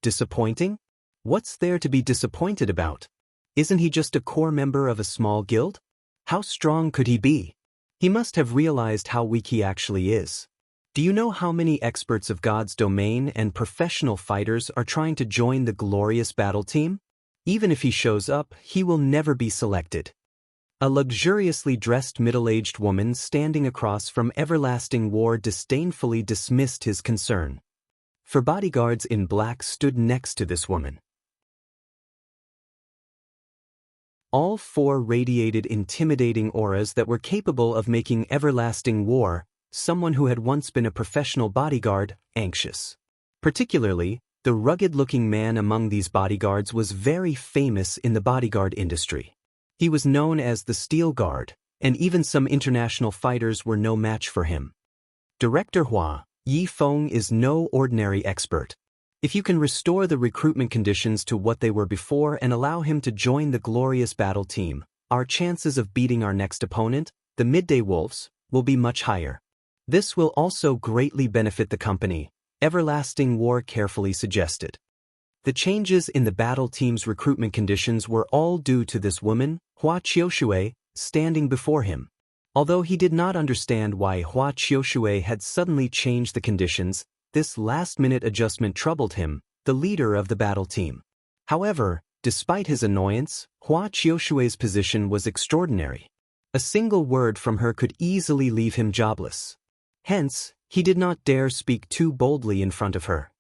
[SPEAKER 1] Disappointing? What's there to be disappointed about? Isn't he just a core member of a small guild? How strong could he be? He must have realized how weak he actually is. Do you know how many experts of God's domain and professional fighters are trying to join the glorious battle team? Even if he shows up, he will never be selected. A luxuriously dressed middle-aged woman standing across from Everlasting War disdainfully dismissed his concern. 4 bodyguards in black stood next to this woman. All 4 radiated intimidating auras that were capable of making Everlasting War, someone who had once been a professional bodyguard, anxious. Particularly, the rugged-looking man among these bodyguards was very famous in the bodyguard industry. He was known as the Steel Guard, and even some international fighters were no match for him. Director Hua, Yi Feng is no ordinary expert. If you can restore the recruitment conditions to what they were before and allow him to join the glorious battle team, our chances of beating our next opponent, the Midday Wolves, will be much higher. This will also greatly benefit the company, Everlasting War carefully suggested. The changes in the battle team's recruitment conditions were all due to this woman, Hua Qiushue, standing before him. Although he did not understand why Hua Qiushue had suddenly changed the conditions, this last-minute adjustment troubled him, the leader of the battle team. However, despite his annoyance, Hua Qiushue's position was extraordinary. A single word from her could easily leave him jobless. Hence, he did not dare speak too boldly in front of her.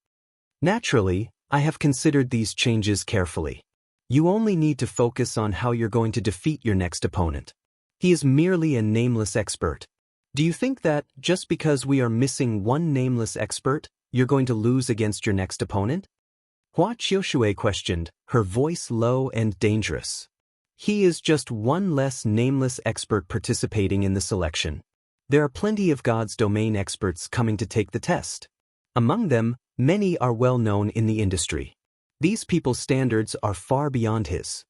[SPEAKER 1] Naturally, I have considered these changes carefully. You only need to focus on how you're going to defeat your next opponent. He is merely a nameless expert. Do you think that, just because we are missing one nameless expert, you're going to lose against your next opponent? Hua Qiushui questioned, her voice low and dangerous. He is just one less nameless expert participating in the selection. There are plenty of God's domain experts coming to take the test. Among them, many are well known in the industry. These people's standards are far beyond his.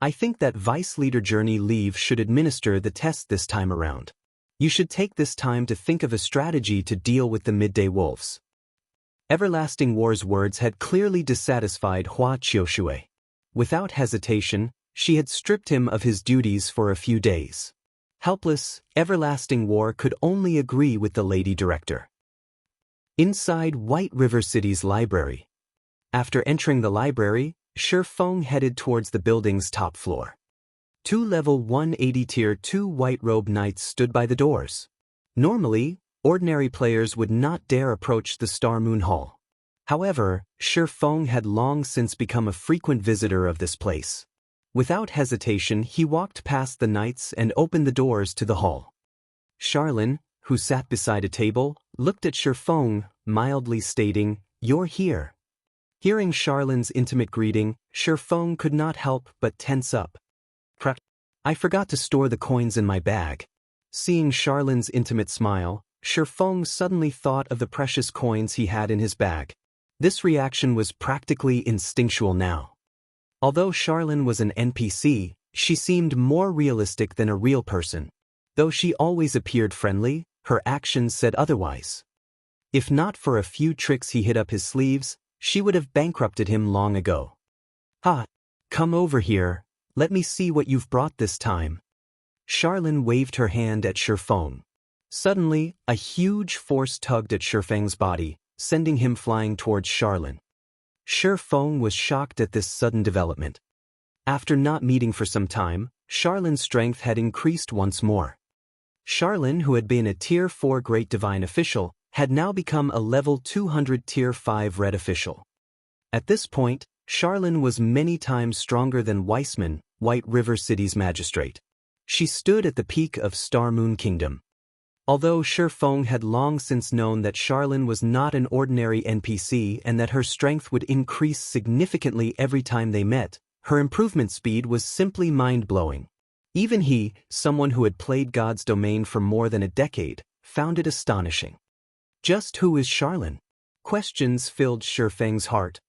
[SPEAKER 1] I think that Vice Leader Journey Leave should administer the test this time around. You should take this time to think of a strategy to deal with the midday wolves. Everlasting War's words had clearly dissatisfied Hua Qiushui. Without hesitation, she had stripped him of his duties for a few days. Helpless, Everlasting War could only agree with the lady director. Inside White River City's library. After entering the library, Shi Feng headed towards the building's top floor. Two level 180 Tier 2 white-robed knights stood by the doors. Normally, ordinary players would not dare approach the Star Moon Hall. However, Shi Feng had long since become a frequent visitor of this place. Without hesitation, he walked past the knights and opened the doors to the hall. Charlene, who sat beside a table, looked at Shi Feng, mildly stating, "You're here." Hearing Charlene's intimate greeting, Shi Feng could not help but tense up. "I forgot to store the coins in my bag." Seeing Charlene's intimate smile, Shi Feng suddenly thought of the precious coins he had in his bag. This reaction was practically instinctual now. Although Charlene was an NPC, she seemed more realistic than a real person. Though she always appeared friendly, her actions said otherwise. If not for a few tricks he hid up his sleeves, she would have bankrupted him long ago. "Ha! Come over here, let me see what you've brought this time." Charlene waved her hand at Shi Feng. Suddenly, a huge force tugged at Shi Feng's body, sending him flying towards Charlene. Shi Feng was shocked at this sudden development. After not meeting for some time, Charlene's strength had increased once more. Charlene, who had been a Tier 4 Great Divine official, had now become a level 200 Tier 5 Red official. At this point, Charlene was many times stronger than Weissman, White River City's magistrate. She stood at the peak of Star Moon Kingdom. Although Shi Feng had long since known that Charlene was not an ordinary NPC and that her strength would increase significantly every time they met, her improvement speed was simply mind-blowing. Even he, someone who had played God's domain for more than a decade, found it astonishing. Just who is Charlene? Questions filled Shi Feng's heart.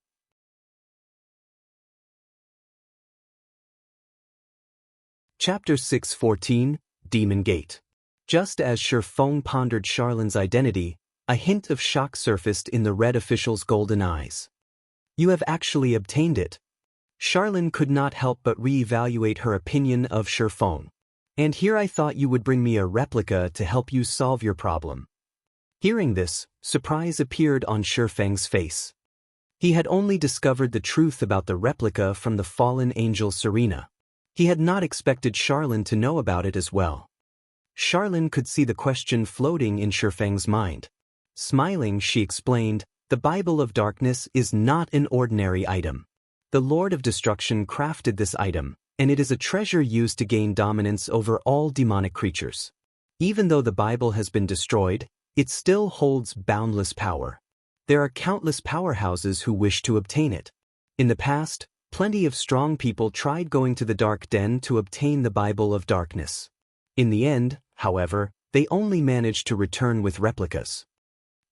[SPEAKER 1] Chapter 614, Demon Gate. Just as Shi Feng pondered Charlene's identity, a hint of shock surfaced in the Red official's golden eyes. "You have actually obtained it." Charlene could not help but re-evaluate her opinion of Shi Feng. "And here I thought you would bring me a replica to help you solve your problem." Hearing this, surprise appeared on Shi Feng's face. He had only discovered the truth about the replica from the fallen angel Serena. He had not expected Charlene to know about it as well. Charlene could see the question floating in Shi Feng's mind. Smiling, she explained, "The Bible of Darkness is not an ordinary item. The Lord of Destruction crafted this item, and it is a treasure used to gain dominance over all demonic creatures. Even though the Bible has been destroyed, it still holds boundless power. There are countless powerhouses who wish to obtain it. In the past, plenty of strong people tried going to the Dark Den to obtain the Bible of Darkness. In the end, however, they only managed to return with replicas.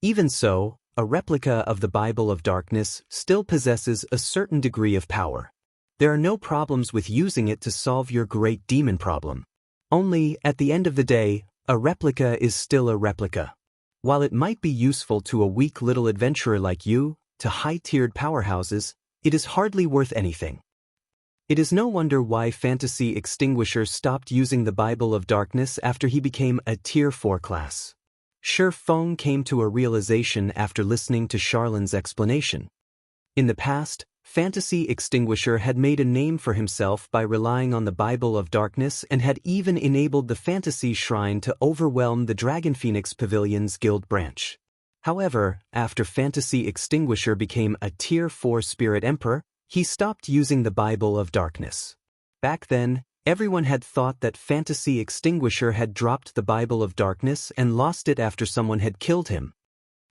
[SPEAKER 1] Even so, a replica of the Bible of Darkness still possesses a certain degree of power. There are no problems with using it to solve your great demon problem. Only, at the end of the day, a replica is still a replica. While it might be useful to a weak little adventurer like you, to high-tiered powerhouses, it is hardly worth anything." It is no wonder why Fantasy Extinguisher stopped using the Bible of Darkness after he became a Tier 4 class. Shi Feng came to a realization after listening to Charlene's explanation. In the past, Fantasy Extinguisher had made a name for himself by relying on the Bible of Darkness and had even enabled the Fantasy Shrine to overwhelm the Dragon Phoenix Pavilion's guild branch. However, after Fantasy Extinguisher became a Tier 4 Spirit Emperor, He stopped using the Bible of Darkness. Back then, everyone had thought that Fantasy Extinguisher had dropped the Bible of Darkness and lost it after someone had killed him.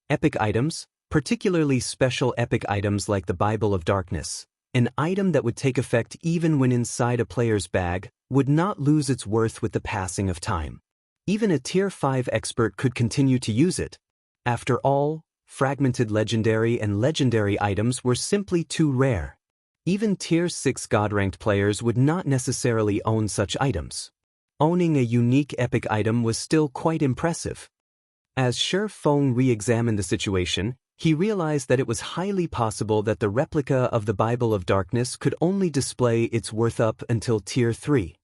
[SPEAKER 1] Epic items, particularly special epic items like the Bible of Darkness, an item that would take effect even when inside a player's bag, would not lose its worth with the passing of time. Even a Tier 5 expert could continue to use it. After all, fragmented legendary and legendary items were simply too rare. Even Tier 6 God-ranked players would not necessarily own such items. Owning a unique epic item was still quite impressive. As Shi Feng re-examined the situation, he realized that it was highly possible that the replica of the Bible of Darkness could only display its worth up until Tier 3.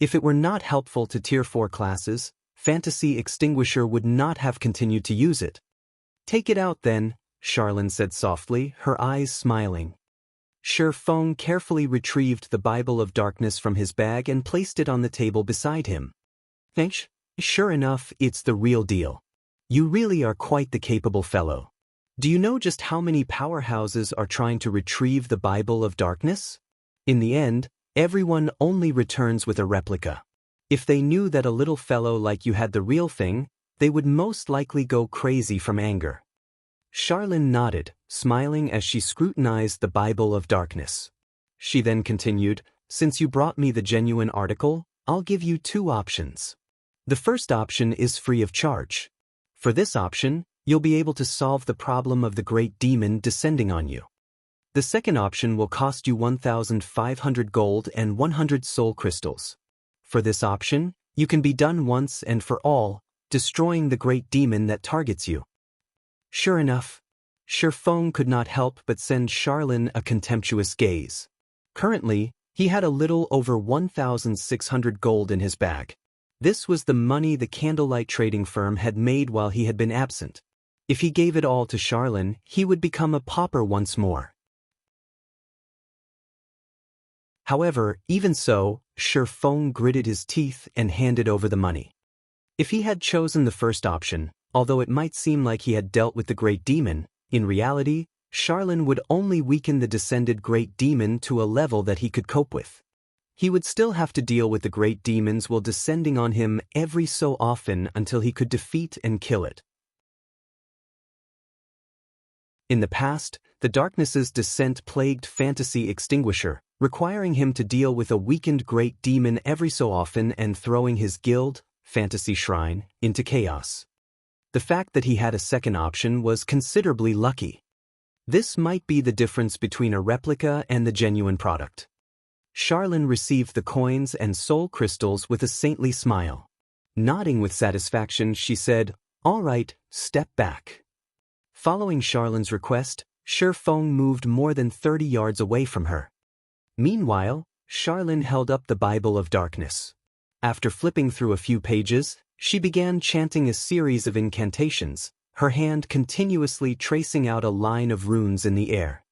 [SPEAKER 1] If it were not helpful to Tier 4 classes, Fantasy Extinguisher would not have continued to use it. "Take it out then," Charlene said softly, her eyes smiling. Shi Feng carefully retrieved the Bible of Darkness from his bag and placed it on the table beside him. "Thanks. Sure enough, it's the real deal. You really are quite the capable fellow. Do you know just how many powerhouses are trying to retrieve the Bible of Darkness? In the end, everyone only returns with a replica. If they knew that a little fellow like you had the real thing, they would most likely go crazy from anger." Charlene nodded, smiling as she scrutinized the Bible of Darkness. She then continued, "Since you brought me the genuine article, I'll give you two options. The first option is free of charge. For this option, you'll be able to solve the problem of the great demon descending on you. The second option will cost you 1,500 gold and 100 soul crystals. For this option, you can be done once and for all, destroying the great demon that targets you." Sure enough, Shi Feng could not help but send Charlene a contemptuous gaze. Currently, he had a little over 1,600 gold in his bag. This was the money the candlelight trading firm had made while he had been absent. If he gave it all to Charlene, he would become a pauper once more. However, even so, Shi Feng gritted his teeth and handed over the money. If he had chosen the first option, although it might seem like he had dealt with the great demon, in reality, Charlene would only weaken the descended great demon to a level that he could cope with. He would still have to deal with the great demons while descending on him every so often until he could defeat and kill it. In the past, the Darkness's descent plagued Fantasy Extinguisher, requiring him to deal with a weakened great demon every so often and throwing his guild, Fantasy Shrine, into chaos. The fact that he had a second option was considerably lucky. This might be the difference between a replica and the genuine product. Charlene received the coins and soul crystals with a saintly smile. Nodding with satisfaction, she said, "All right, step back." Following Charlene's request, Shi Feng moved more than 30 yards away from her. Meanwhile, Charlene held up the Bible of Darkness. After flipping through a few pages, she began chanting a series of incantations, her hand continuously tracing out a line of runes in the air.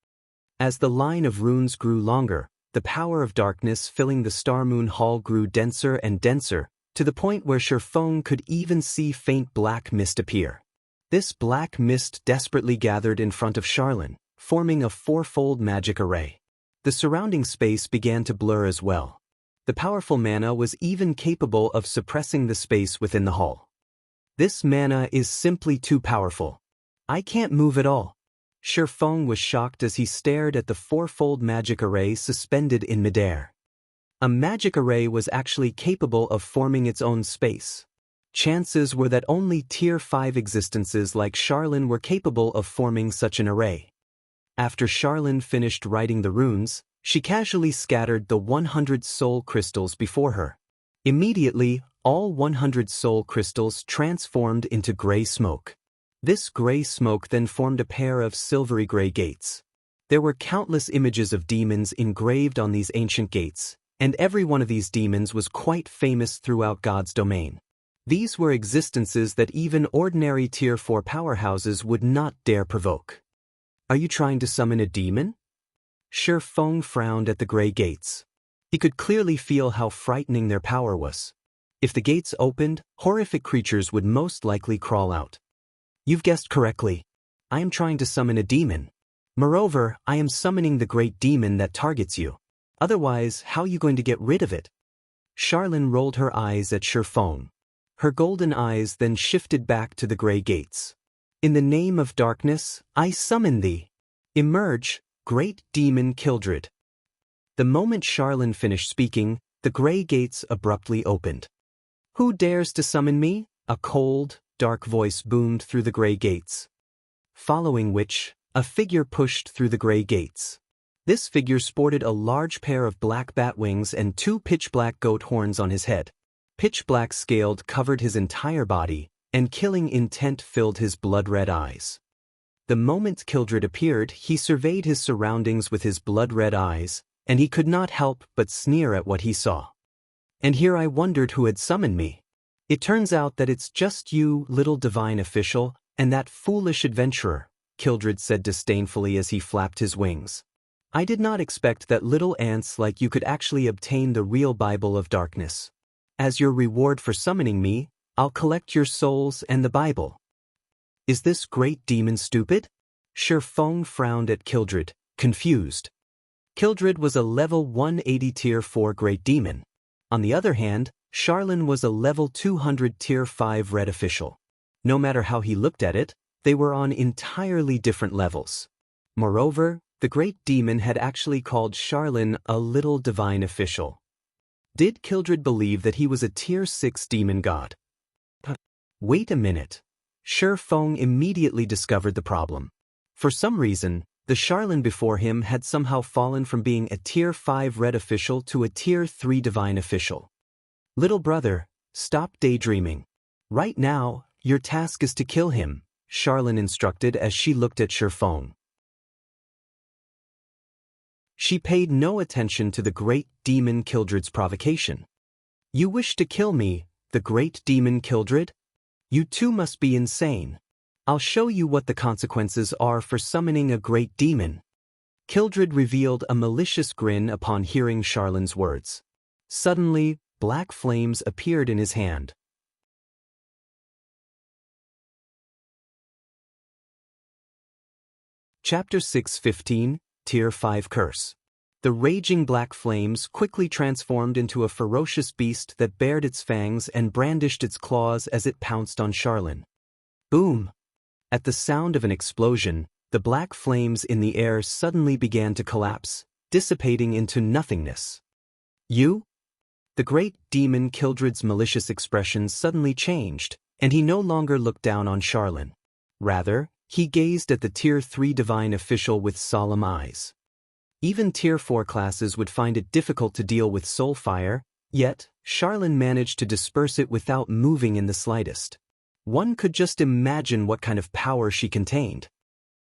[SPEAKER 1] As the line of runes grew longer, the power of darkness filling the Star Moon Hall grew denser and denser, to the point where Shi Feng could even see faint black mist appear. This black mist desperately gathered in front of Charlene, forming a fourfold magic array. The surrounding space began to blur as well. The powerful mana was even capable of suppressing the space within the hall. "This mana is simply too powerful. I can't move at all." Shi Feng was shocked as he stared at the fourfold magic array suspended in midair. A magic array was actually capable of forming its own space. Chances were that only Tier 5 existences like Charlene were capable of forming such an array. After Charlene finished writing the runes, she casually scattered the 100 soul crystals before her. Immediately, all 100 soul crystals transformed into gray smoke. This gray smoke then formed a pair of silvery gray gates. There were countless images of demons engraved on these ancient gates, and every one of these demons was quite famous throughout God's domain. These were existences that even ordinary Tier 4 powerhouses would not dare provoke. "Are you trying to summon a demon?" Shi Feng frowned at the gray gates. He could clearly feel how frightening their power was. If the gates opened, horrific creatures would most likely crawl out. "You've guessed correctly. I am trying to summon a demon. Moreover, I am summoning the great demon that targets you. Otherwise, how are you going to get rid of it? Charlene rolled her eyes at Shifeng. Her golden eyes then shifted back to the gray gates. In the name of darkness, I summon thee. Emerge, great demon Kildred. The moment Charlene finished speaking, the gray gates abruptly opened. Who dares to summon me? A cold, dark voice boomed through the gray gates. Following which, a figure pushed through the gray gates. This figure sported a large pair of black bat wings and 2 pitch-black goat horns on his head. Pitch-black scaled covered his entire body, and killing intent filled his blood-red eyes. The moment Kildred appeared, he surveyed his surroundings with his blood-red eyes, and he could not help but sneer at what he saw. And here I wondered who had summoned me. It turns out that it's just you, little divine official, and that foolish adventurer, Kildred said disdainfully as he flapped his wings. I did not expect that little ants like you could actually obtain the real Bible of darkness. As your reward for summoning me, I'll collect your souls and the Bible. Is this great demon stupid? Shifeng frowned at Kildred, confused. Kildred was a level 180 tier 4 great demon. On the other hand, Charlene was a level 200 tier 5 red official. No matter how he looked at it, they were on entirely different levels. Moreover, the great demon had actually called Charlene a little divine official. Did Kildred believe that he was a tier 6 demon god? Wait a minute. Shifeng immediately discovered the problem. For some reason, the Charlene before him had somehow fallen from being a tier 5 red official to a tier 3 divine official. Little brother, stop daydreaming. Right now, your task is to kill him, Charlene instructed as she looked at Shifeng. She paid no attention to the great demon Kildred's provocation. You wish to kill me, the great demon Kildred? You too must be insane. I'll show you what the consequences are for summoning a great demon. Kildred revealed a malicious grin upon hearing Charlene's words. Suddenly, black flames appeared in his hand. Chapter 6:15, Tier 5 Curse. The raging black flames quickly transformed into a ferocious beast that bared its fangs and brandished its claws as it pounced on Charlene. Boom! At the sound of an explosion, the black flames in the air suddenly began to collapse, dissipating into nothingness. You? The great demon Kildred's malicious expression suddenly changed, and he no longer looked down on Charlene. Rather, he gazed at the Tier 3 divine official with solemn eyes. Even Tier 4 classes would find it difficult to deal with soul fire, yet, Charlene managed to disperse it without moving in the slightest. One could just imagine what kind of power she contained.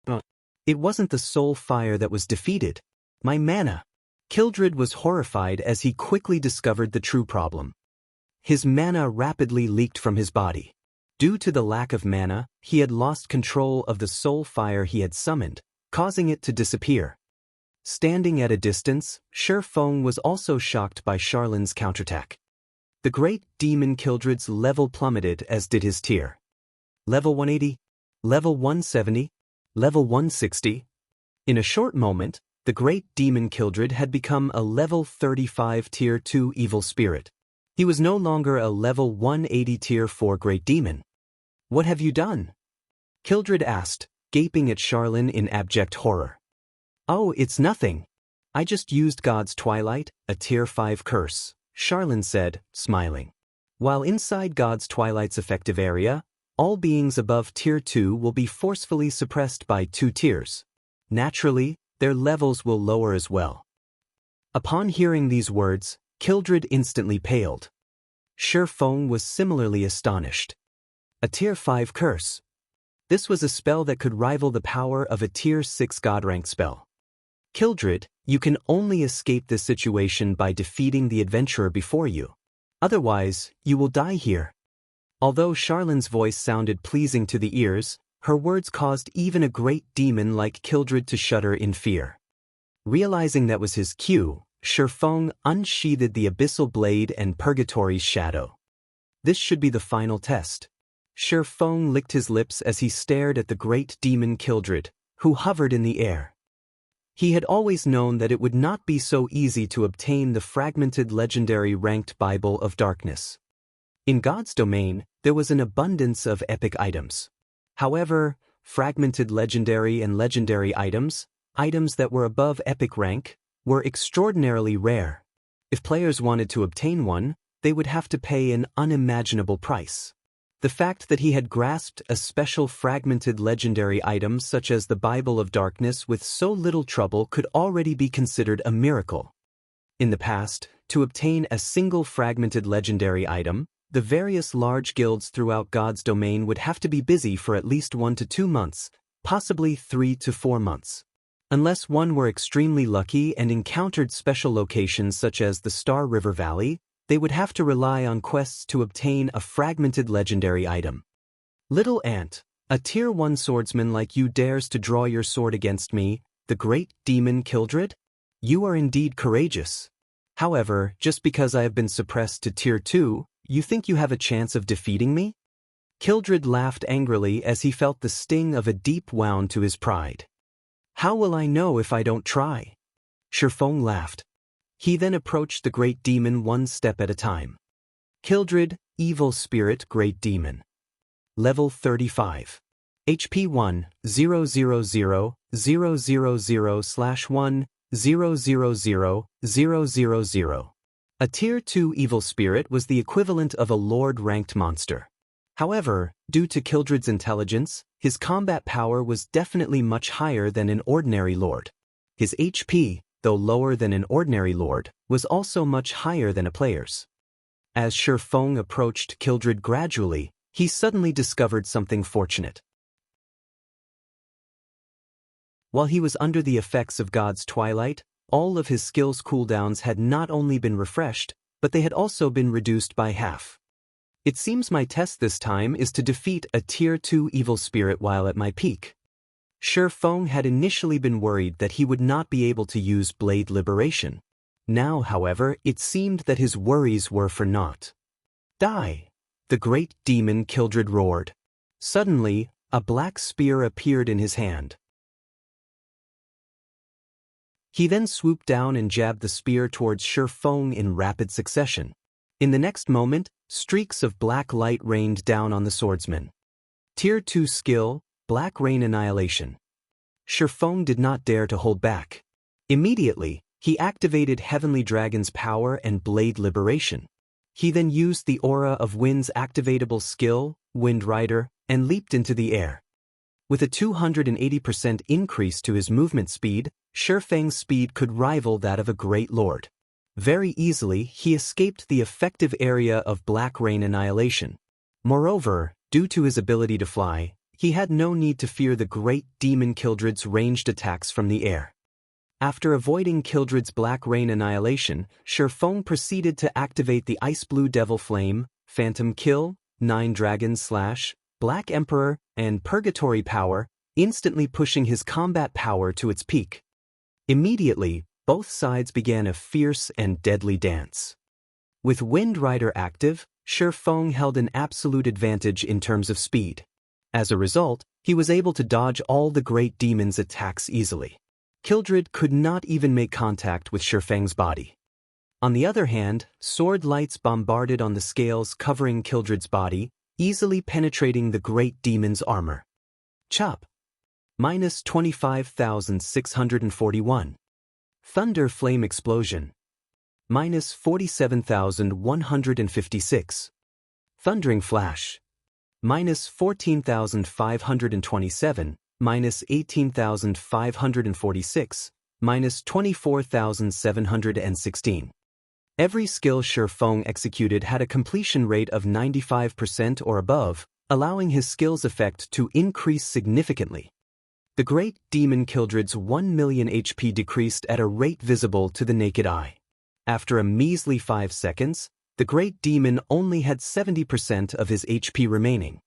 [SPEAKER 1] But it wasn't the soul fire that was defeated. My mana. Kildred was horrified as he quickly discovered the true problem. His mana rapidly leaked from his body. Due to the lack of mana, he had lost control of the soul fire he had summoned, causing it to disappear. Standing at a distance, Shifeng was also shocked by Charlene's counterattack. The great demon Kildred's level plummeted as did his tier. Level 180, level 170, level 160. In a short moment, the great demon Kildred had become a level 35 tier 2 evil spirit. He was no longer a level 180 tier 4 great demon. What have you done? Kildred asked, gaping at Charlene in abject horror. Oh, it's nothing. I just used God's Twilight, a tier 5 curse, Charlene said, smiling. While inside God's Twilight's effective area, all beings above tier 2 will be forcefully suppressed by 2 tiers. Naturally, their levels will lower as well. Upon hearing these words, Kildred instantly paled. Shifeng was similarly astonished. A tier 5 curse. This was a spell that could rival the power of a tier 6 god rank spell. Kildred, you can only escape this situation by defeating the adventurer before you. Otherwise, you will die here. Although Charlene's voice sounded pleasing to the ears, her words caused even a great demon like Kildred to shudder in fear. Realizing that was his cue, Shifeng unsheathed the abyssal blade and Purgatory's shadow. This should be the final test. Shifeng licked his lips as he stared at the great demon Kildred, who hovered in the air, He had always known that it would not be so easy to obtain the fragmented legendary ranked Bible of Darkness. In God's domain, there was an abundance of epic items. However, fragmented legendary and legendary items that were above epic rank, were extraordinarily rare. If players wanted to obtain one, they would have to pay an unimaginable price. The fact that he had grasped a special fragmented legendary item such as the Bible of Darkness with so little trouble could already be considered a miracle. In the past, to obtain a single fragmented legendary item, the various large guilds throughout God's domain would have to be busy for at least 1 to 2 months, possibly 3 to 4 months. Unless one were extremely lucky and encountered special locations such as the Star River Valley, they would have to rely on quests to obtain a fragmented legendary item. Little Ant, a Tier 1 swordsman like you dares to draw your sword against me, the great demon Kildred? You are indeed courageous. However, just because I have been suppressed to Tier 2, you think you have a chance of defeating me? Kildred laughed angrily as he felt the sting of a deep wound to his pride. How will I know if I don't try? Sherfong laughed. He then approached the great demon one step at a time. Kildred, Evil Spirit Great Demon. Level 35. HP 1, 000/1/000/000. A Tier 2 Evil Spirit was the equivalent of a Lord-ranked monster. However, due to Kildred's intelligence, his combat power was definitely much higher than an ordinary Lord. His HP, though lower than an ordinary Lord, was also much higher than a player's. As Sherfong approached Kildred gradually, he suddenly discovered something fortunate. While he was under the effects of God's twilight, all of his skills cooldowns had not only been refreshed, but they had also been reduced by half. It seems my test this time is to defeat a Tier 2 evil spirit while at my peak. Sherfong had initially been worried that he would not be able to use Blade Liberation. Now, however, it seemed that his worries were for naught. Die! The great demon Kildred roared. Suddenly, a black spear appeared in his hand. He then swooped down and jabbed the spear towards Sherfong in rapid succession. In the next moment, streaks of black light rained down on the swordsman. Tier 2 skill, Black Rain Annihilation. Sherfong did not dare to hold back. Immediately, he activated Heavenly Dragon's power and Blade Liberation. He then used the aura of Wind's activatable skill, Wind Rider, and leaped into the air. With a 280% increase to his movement speed, Sherfang's speed could rival that of a Great Lord. Very easily, he escaped the effective area of Black Rain Annihilation. Moreover, due to his ability to fly, he had no need to fear the great demon Kildred's ranged attacks from the air. After avoiding Kildred's Black Rain Annihilation, Sherfong proceeded to activate the Ice Blue Devil Flame, Phantom Kill, 9 Dragon Slash, Black Emperor, and Purgatory Power, instantly pushing his combat power to its peak. Immediately, both sides began a fierce and deadly dance. With Wind Rider active, Sherfong held an absolute advantage in terms of speed. As a result, he was able to dodge all the great demon's attacks easily. Kildred could not even make contact with Sherfang's body. On the other hand, sword lights bombarded on the scales covering Kildred's body, easily penetrating the great demon's armor. Chop. Minus 25,641. Thunder Flame Explosion. Minus 47,156. Thundering Flash. Minus 14,527, minus 18,546, minus 24,716. Every skill Sherfong executed had a completion rate of 95% or above, allowing his skill's effect to increase significantly. The great demon Kildred's 1 million HP decreased at a rate visible to the naked eye. After a measly 5 seconds, the great demon only had 70% of his HP remaining.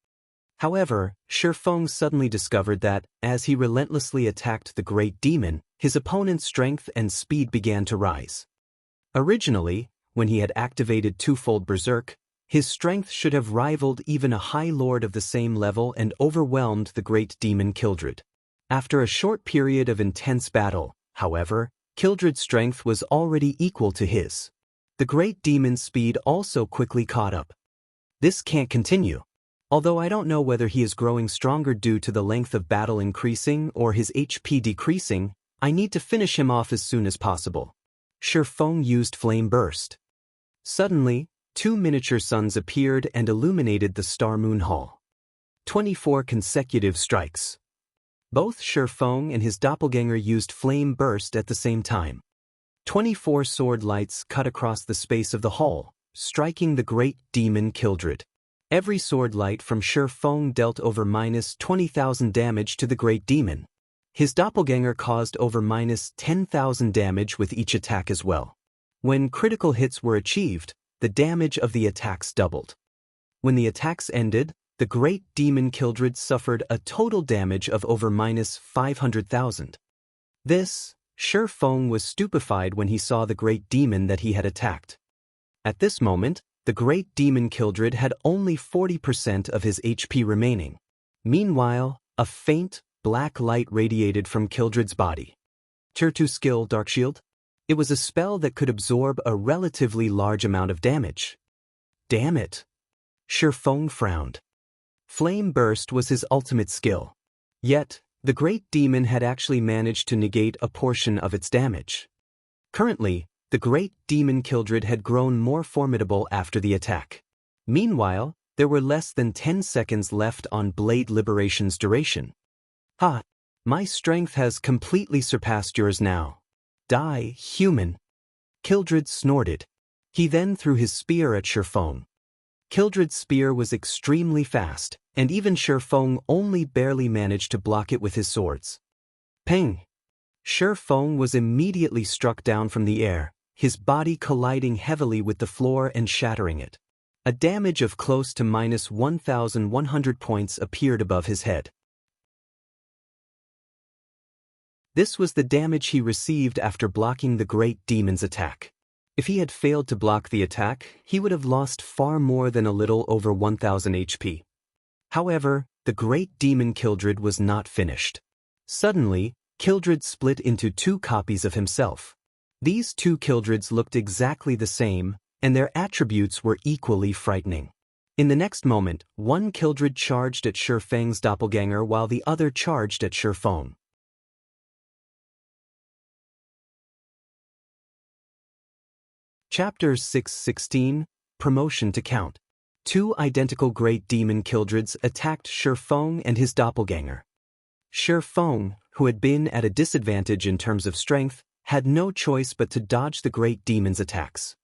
[SPEAKER 1] However, Sherfong suddenly discovered that, as he relentlessly attacked the great demon, his opponent's strength and speed began to rise. Originally, when he had activated Twofold Berserk, his strength should have rivaled even a High Lord of the same level and overwhelmed the great demon Kildred. After a short period of intense battle, However, Kildred's strength was already equal to his. The great demon's speed also quickly caught up. This can't continue. Although I don't know whether he is growing stronger due to the length of battle increasing or his HP decreasing, I need to finish him off as soon as possible. Shifeng used Flame Burst. Suddenly, 2 miniature suns appeared and illuminated the Star Moon Hall. 24 consecutive strikes. Both Shifeng and his doppelganger used Flame Burst at the same time. 24 sword lights cut across the space of the hall, striking the great demon Kildred. Every sword light from Shifeng dealt over minus 20,000 damage to the great demon. His doppelganger caused over minus 10,000 damage with each attack as well. When critical hits were achieved, the damage of the attacks doubled. When the attacks ended, the great demon Kildred suffered a total damage of over minus 500,000. This, Shifeng was stupefied when he saw the great demon that he had attacked. At this moment, the great demon Kildred had only 40% of his HP remaining. Meanwhile, a faint, black light radiated from Kildred's body. Tier 2 skill Dark Shield? It was a spell that could absorb a relatively large amount of damage. Damn it. Shifeng frowned. Flame Burst was his ultimate skill. Yet, the great demon had actually managed to negate a portion of its damage. Currently, the great demon Kildred had grown more formidable after the attack. Meanwhile, there were less than 10 seconds left on Blade Liberation's duration. Ha! My strength has completely surpassed yours now. Die, human! Kildred snorted. He then threw his spear at Shifeng. Kildred's spear was extremely fast, and even Shifeng only barely managed to block it with his swords. Ping! Shifeng was immediately struck down from the air, his body colliding heavily with the floor and shattering it. A damage of close to minus 1,100 points appeared above his head. This was the damage he received after blocking the great demon's attack. If he had failed to block the attack, he would have lost far more than a little over 1,000 HP. However, the great demon Kildred was not finished. Suddenly, Kildred split into 2 copies of himself. These 2 Kildreds looked exactly the same, and their attributes were equally frightening. In the next moment, one Kildred charged at Shifeng's doppelganger while the other charged at Shifeng. Chapter 616, Promotion to Count. 2 identical great demon Kildreds attacked Shifeng and his doppelganger. Shifeng, who had been at a disadvantage in terms of strength, had no choice but to dodge the great demon's attacks.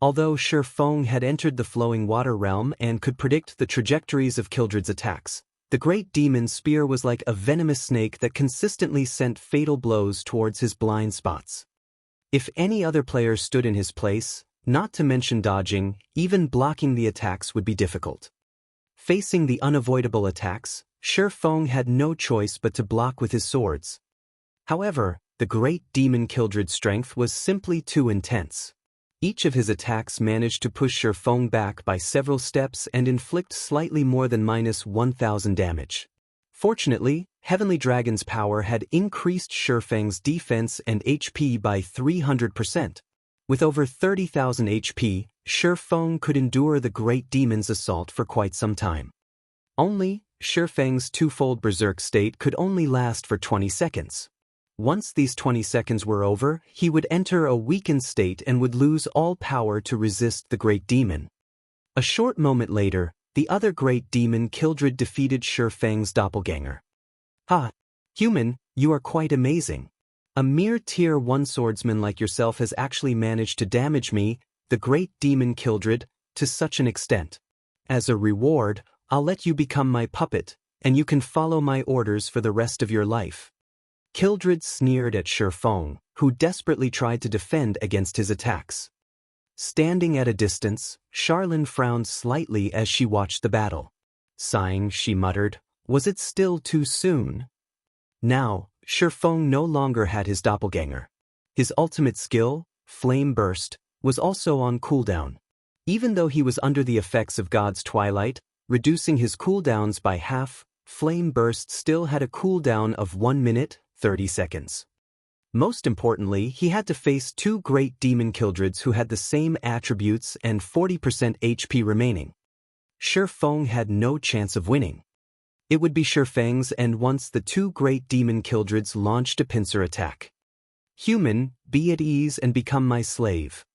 [SPEAKER 1] Although Shifeng had entered the flowing water realm and could predict the trajectories of Kildred's attacks, the great demon's spear was like a venomous snake that consistently sent fatal blows towards his blind spots. If any other player stood in his place, not to mention dodging, even blocking the attacks would be difficult. Facing the unavoidable attacks, Shifeng had no choice but to block with his swords. However, the great demon Kildred's strength was simply too intense. Each of his attacks managed to push Shifeng back by several steps and inflict slightly more than minus 1,000 damage. Fortunately, Heavenly Dragon's power had increased Shifeng's defense and HP by 300%. With over 30,000 HP, Shifeng could endure the great demon's assault for quite some time. Only, Shifeng's twofold berserk state could only last for 20 seconds. Once these 20 seconds were over, he would enter a weakened state and would lose all power to resist the great demon. A short moment later, the other great demon Kildred defeated Shifeng's doppelganger. Ha! Human, you are quite amazing. A mere tier 1 swordsman like yourself has actually managed to damage me, the great demon Kildred, to such an extent. As a reward, I'll let you become my puppet, and you can follow my orders for the rest of your life. Kildred sneered at Shifeng, who desperately tried to defend against his attacks. Standing at a distance, Charlene frowned slightly as she watched the battle. Sighing, she muttered, "Was it still too soon?" Now, Shifeng no longer had his doppelganger. His ultimate skill, Flame Burst, was also on cooldown. Even though he was under the effects of God's Twilight, reducing his cooldowns by half, Flame Burst still had a cooldown of 1 minute, 30 seconds. Most importantly, he had to face two great demon Kildreds who had the same attributes and 40% HP remaining. Shi Feng had no chance of winning. It would be Shi Feng's, and once the two great demon Kildreds launched a pincer attack. Human, be at ease and become my slave.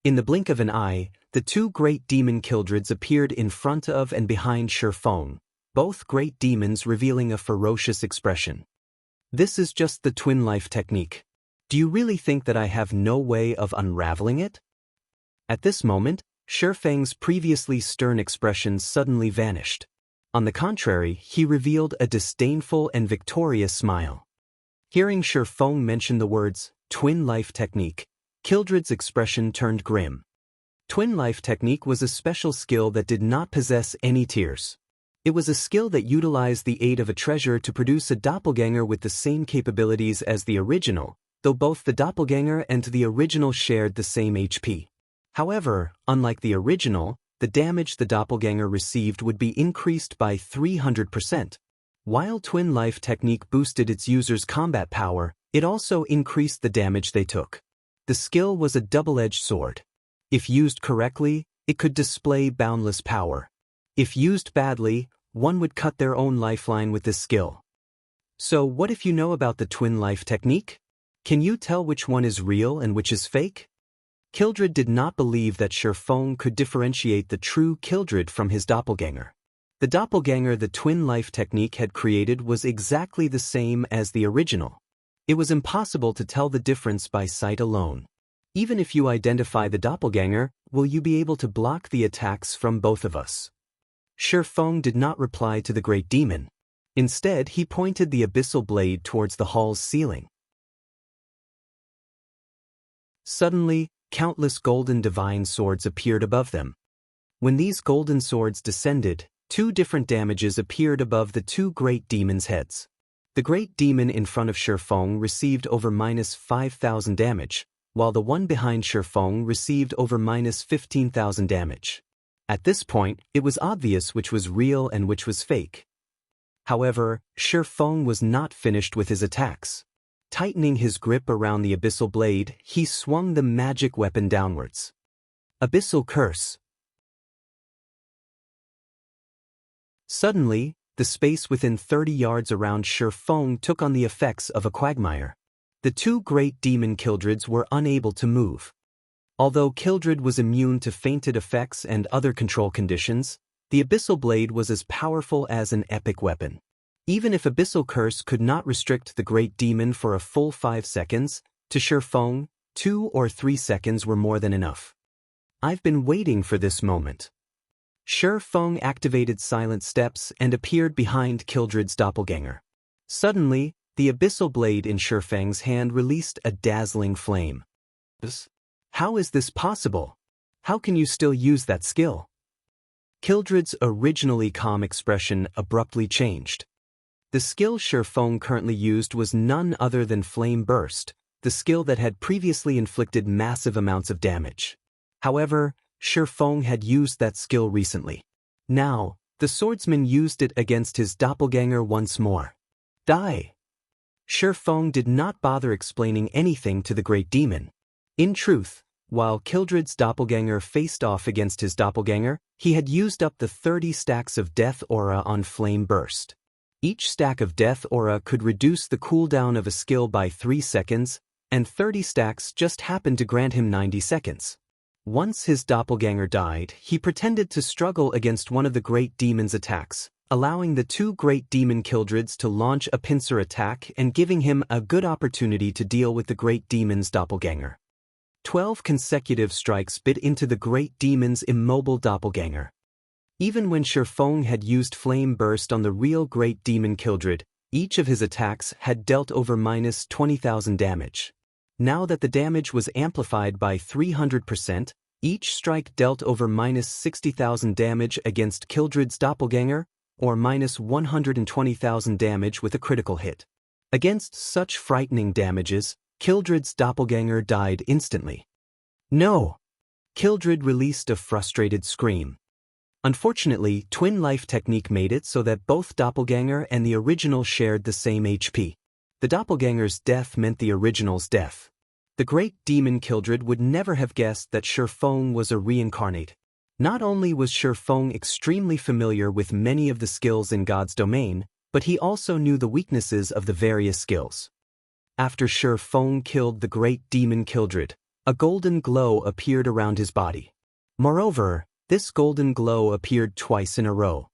[SPEAKER 1] In the blink of an eye, the two great demon Kildreds appeared in front of and behind Shi Feng, both great demons revealing a ferocious expression. This is just the twin life technique. Do you really think that I have no way of unraveling it? At this moment, Shi Feng's previously stern expression suddenly vanished. On the contrary, he revealed a disdainful and victorious smile. Hearing Shi Feng mention the words, twin life technique, Kildred's expression turned grim. Twin life technique was a special skill that did not possess any tears. It was a skill that utilized the aid of a treasure to produce a doppelganger with the same capabilities as the original, though both the doppelganger and the original shared the same HP. However, unlike the original, the damage the doppelganger received would be increased by 300%. While twin life technique boosted its users' combat power, it also increased the damage they took. The skill was a double-edged sword. If used correctly, it could display boundless power. If used badly, one would cut their own lifeline with this skill. So what if you know about the twin life technique? Can you tell which one is real and which is fake? Kildred did not believe that Shi Feng could differentiate the true Kildred from his doppelganger. The doppelganger the twin life technique had created was exactly the same as the original. It was impossible to tell the difference by sight alone. Even if you identify the doppelganger, will you be able to block the attacks from both of us? Shi Feng did not reply to the great demon. Instead, he pointed the abyssal blade towards the hall's ceiling. Suddenly, countless golden divine swords appeared above them. When these golden swords descended, two different damages appeared above the two great demons' heads. The great demon in front of Shi Feng received over -5,000 damage, while the one behind Shi Feng received over -15,000 damage. At this point, it was obvious which was real and which was fake. However, Shi Feng was not finished with his attacks. Tightening his grip around the abyssal blade, he swung the magic weapon downwards. Abyssal Curse. Suddenly, the space within 30 yards around Shi Feng took on the effects of a quagmire. The two great demon Kildreds were unable to move. Although Kildred was immune to fainted effects and other control conditions, the abyssal blade was as powerful as an epic weapon. Even if Abyssal Curse could not restrict the great demon for a full 5 seconds, to Shi Feng, 2 or 3 seconds were more than enough. I've been waiting for this moment. Shi Feng activated silent steps and appeared behind Kildred's doppelganger. Suddenly, the abyssal blade in Shi Feng's hand released a dazzling flame. How is this possible? How can you still use that skill? Kildred's originally calm expression abruptly changed. The skill Shi Feng currently used was none other than Flame Burst, the skill that had previously inflicted massive amounts of damage. However, Shi Feng had used that skill recently. Now, the swordsman used it against his doppelganger once more. Die! Shi Feng did not bother explaining anything to the great demon. In truth, while Kildred's doppelganger faced off against his doppelganger, he had used up the 30 stacks of Death Aura on Flame Burst. Each stack of Death Aura could reduce the cooldown of a skill by 3 seconds, and 30 stacks just happened to grant him 90 seconds. Once his doppelganger died, he pretended to struggle against one of the great demon's attacks, allowing the two great demon Kildreds to launch a pincer attack and giving him a good opportunity to deal with the great demon's doppelganger. 12 consecutive strikes bit into the great demon's immobile doppelganger. Even when Shi Feng had used Flame Burst on the real great demon Kildred, each of his attacks had dealt over -20,000 damage. Now that the damage was amplified by 300%, each strike dealt over -60,000 damage against Kildred's doppelganger, or -120,000 damage with a critical hit. Against such frightening damages, Kildred's doppelganger died instantly. No! Kildred released a frustrated scream. Unfortunately, Twin Life technique made it so that both doppelganger and the original shared the same HP. The doppelganger's death meant the original's death. The great demon Kildred would never have guessed that Shi Feng was a reincarnate. Not only was Shi Feng extremely familiar with many of the skills in God's domain, but he also knew the weaknesses of the various skills. After Shi Feng killed the great demon Kildred, a golden glow appeared around his body. Moreover, this golden glow appeared twice in a row.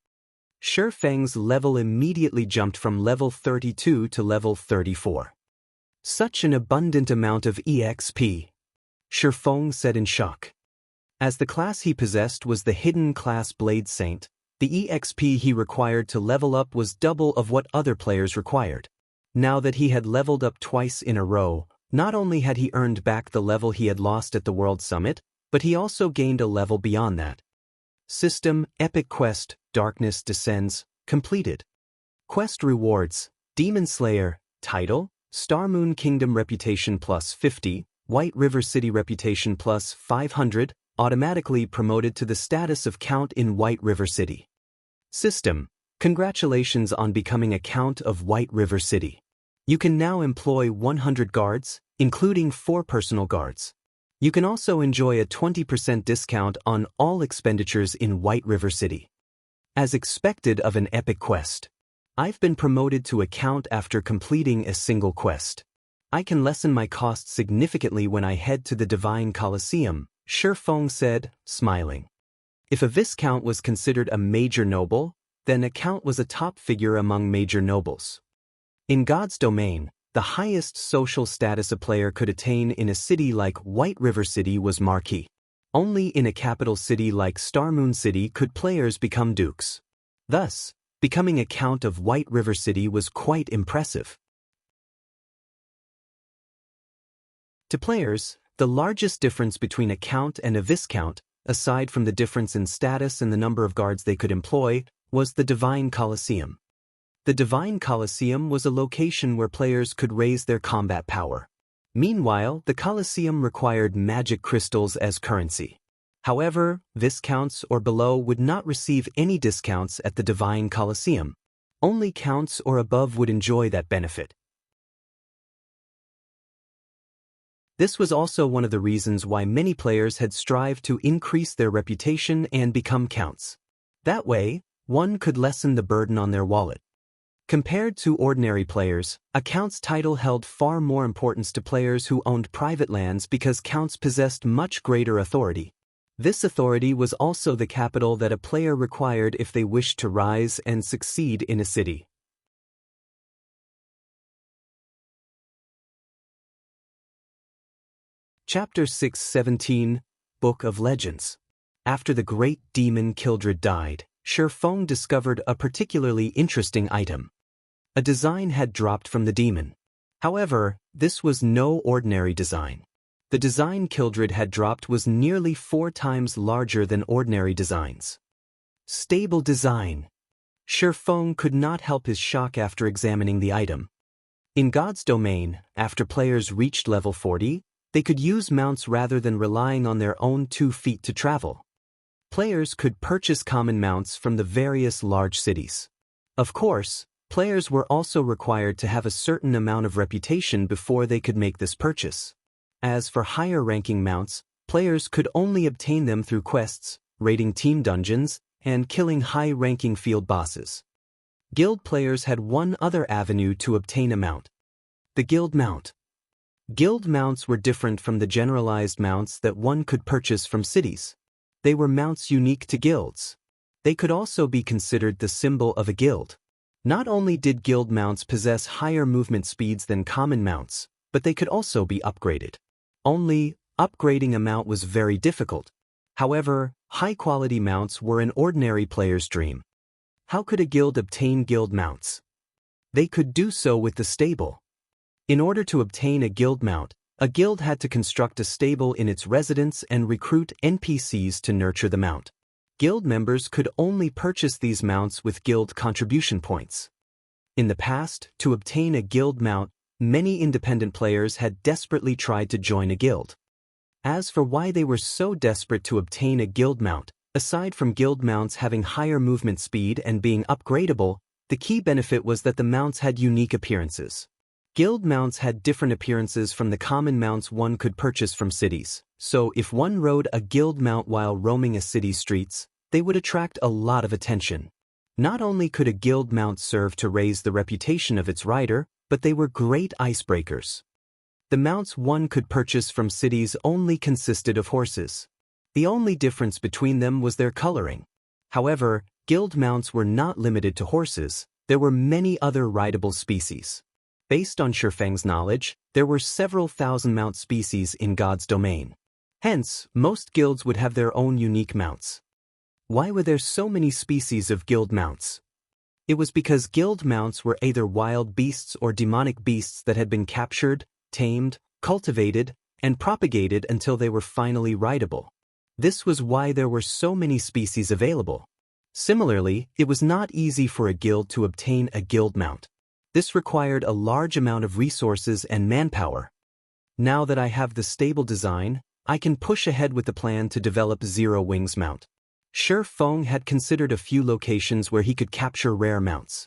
[SPEAKER 1] Shi Feng's level immediately jumped from level 32 to level 34. Such an abundant amount of EXP. Shi Feng said in shock. As the class he possessed was the hidden class Blade Saint, the EXP he required to level up was double of what other players required. Now that he had leveled up twice in a row, not only had he earned back the level he had lost at the World Summit, but he also gained a level beyond that. System, Epic Quest, Darkness Descends, completed. Quest rewards, Demon Slayer, title, Star Moon Kingdom reputation plus 50, White River City reputation plus 500, automatically promoted to the status of Count in White River City. System, congratulations on becoming a Count of White River City. You can now employ 100 guards, including 4 personal guards. You can also enjoy a 20% discount on all expenditures in White River City. As expected of an epic quest, I've been promoted to a Count after completing a single quest. I can lessen my costs significantly when I head to the Divine Colosseum, Shi Feng said, smiling. If a Viscount was considered a major noble, then a Count was a top figure among major nobles. In God's domain, the highest social status a player could attain in a city like White River City was Marquis. Only in a capital city like Star Moon City could players become dukes. Thus, becoming a Count of White River City was quite impressive. To players, the largest difference between a Count and a Viscount, aside from the difference in status and the number of guards they could employ, was the Divine Colosseum. The Divine Colosseum was a location where players could raise their combat power. Meanwhile, the Colosseum required magic crystals as currency. However, Viscounts or below would not receive any discounts at the Divine Colosseum. Only Counts or above would enjoy that benefit. This was also one of the reasons why many players had strived to increase their reputation and become Counts. That way, one could lessen the burden on their wallet. Compared to ordinary players, a Count's title held far more importance to players who owned private lands because Counts possessed much greater authority. This authority was also the capital that a player required if they wished to rise and succeed in a city. Chapter 617, Book of Legends. After the great demon Kildred died, Shi Feng discovered a particularly interesting item. A design had dropped from the demon. However, this was no ordinary design. The design Kildred had dropped was nearly 4 times larger than ordinary designs. Stable design. Shi Feng could not help his shock after examining the item. In God's domain, after players reached level 40, they could use mounts rather than relying on their own 2 feet to travel. Players could purchase common mounts from the various large cities. Of course, players were also required to have a certain amount of reputation before they could make this purchase. As for higher-ranking mounts, players could only obtain them through quests, raiding team dungeons, and killing high-ranking field bosses. Guild players had one other avenue to obtain a mount: the guild mount. Guild mounts were different from the generalized mounts that one could purchase from cities. They were mounts unique to guilds. They could also be considered the symbol of a guild. Not only did guild mounts possess higher movement speeds than common mounts, but they could also be upgraded. Only, upgrading a mount was very difficult. However, high-quality mounts were an ordinary player's dream. How could a guild obtain guild mounts? They could do so with the stable. In order to obtain a guild mount, a guild had to construct a stable in its residence and recruit NPCs to nurture the mount. Guild members could only purchase these mounts with guild contribution points. In the past, to obtain a guild mount, many independent players had desperately tried to join a guild. As for why they were so desperate to obtain a guild mount, aside from guild mounts having higher movement speed and being upgradable, the key benefit was that the mounts had unique appearances. Guild mounts had different appearances from the common mounts one could purchase from cities, so if one rode a guild mount while roaming a city's streets, they would attract a lot of attention. Not only could a guild mount serve to raise the reputation of its rider, but they were great icebreakers. The mounts one could purchase from cities only consisted of horses. The only difference between them was their coloring. However, guild mounts were not limited to horses, there were many other rideable species. Based on Shifeng's knowledge, there were several thousand mount species in God's domain. Hence, most guilds would have their own unique mounts. Why were there so many species of guild mounts? It was because guild mounts were either wild beasts or demonic beasts that had been captured, tamed, cultivated, and propagated until they were finally rideable. This was why there were so many species available. Similarly, it was not easy for a guild to obtain a guild mount. This required a large amount of resources and manpower. Now that I have the stable design, I can push ahead with the plan to develop Zero Wings mount. Shifeng had considered a few locations where he could capture rare mounts.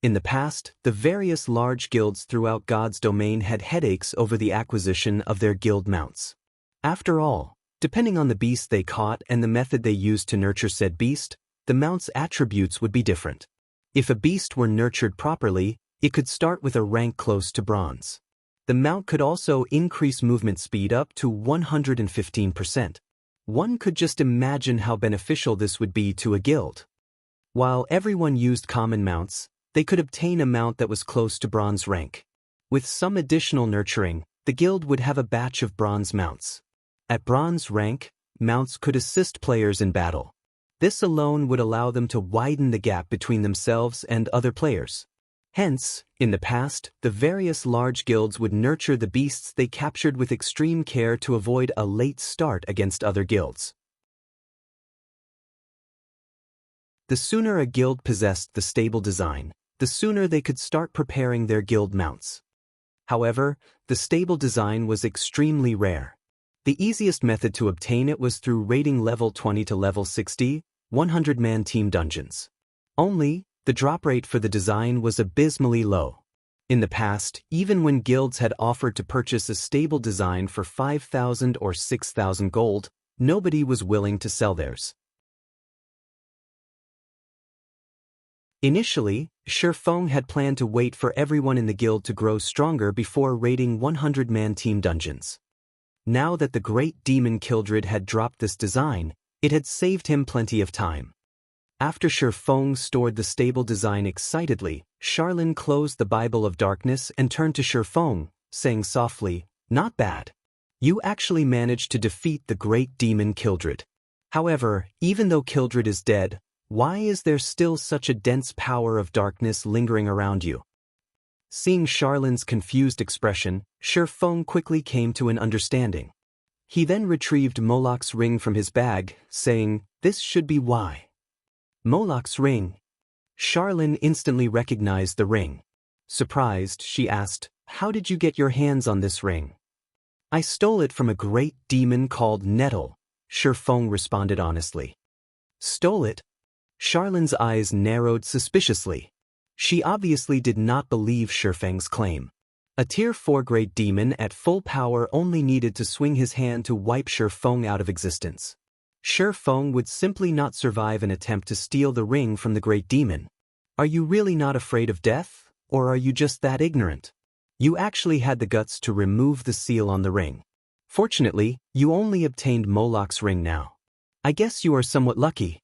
[SPEAKER 1] In the past, the various large guilds throughout God's domain had headaches over the acquisition of their guild mounts. After all, depending on the beast they caught and the method they used to nurture said beast, the mount's attributes would be different. If a beast were nurtured properly, it could start with a rank close to bronze. The mount could also increase movement speed up to 115%. One could just imagine how beneficial this would be to a guild. While everyone used common mounts, they could obtain a mount that was close to bronze rank. With some additional nurturing, the guild would have a batch of bronze mounts. At bronze rank, mounts could assist players in battle. This alone would allow them to widen the gap between themselves and other players. Hence, in the past, the various large guilds would nurture the beasts they captured with extreme care to avoid a late start against other guilds. The sooner a guild possessed the stable design, the sooner they could start preparing their guild mounts. However, the stable design was extremely rare. The easiest method to obtain it was through raiding level 20 to level 60, 100-man team dungeons. Only, the drop rate for the design was abysmally low. In the past, even when guilds had offered to purchase a stable design for 5,000 or 6,000 gold, nobody was willing to sell theirs. Initially, Shifeng had planned to wait for everyone in the guild to grow stronger before raiding 100-man team dungeons. Now that the great demon Kildred had dropped this design, it had saved him plenty of time. After Shifeng stored the stable design excitedly, Charlene closed the Bible of Darkness and turned to Shifeng, saying softly, "Not bad. You actually managed to defeat the great demon Kildred. However, even though Kildred is dead, why is there still such a dense power of darkness lingering around you?" Seeing Charlene's confused expression, Shifeng quickly came to an understanding. He then retrieved Moloch's ring from his bag, saying, "This should be why." Moloch's ring. Charlene instantly recognized the ring. Surprised, she asked, "How did you get your hands on this ring?" "I stole it from a great demon called Nettle," Shifeng responded honestly. "Stole it?" Charlene's eyes narrowed suspiciously. She obviously did not believe Shifeng's claim. A Tier 4 great demon at full power only needed to swing his hand to wipe Shifeng out of existence. Shifeng would simply not survive an attempt to steal the ring from the great demon. Are you really not afraid of death, or are you just that ignorant? You actually had the guts to remove the seal on the ring. Fortunately, you only obtained Moloch's ring now. I guess you are somewhat lucky.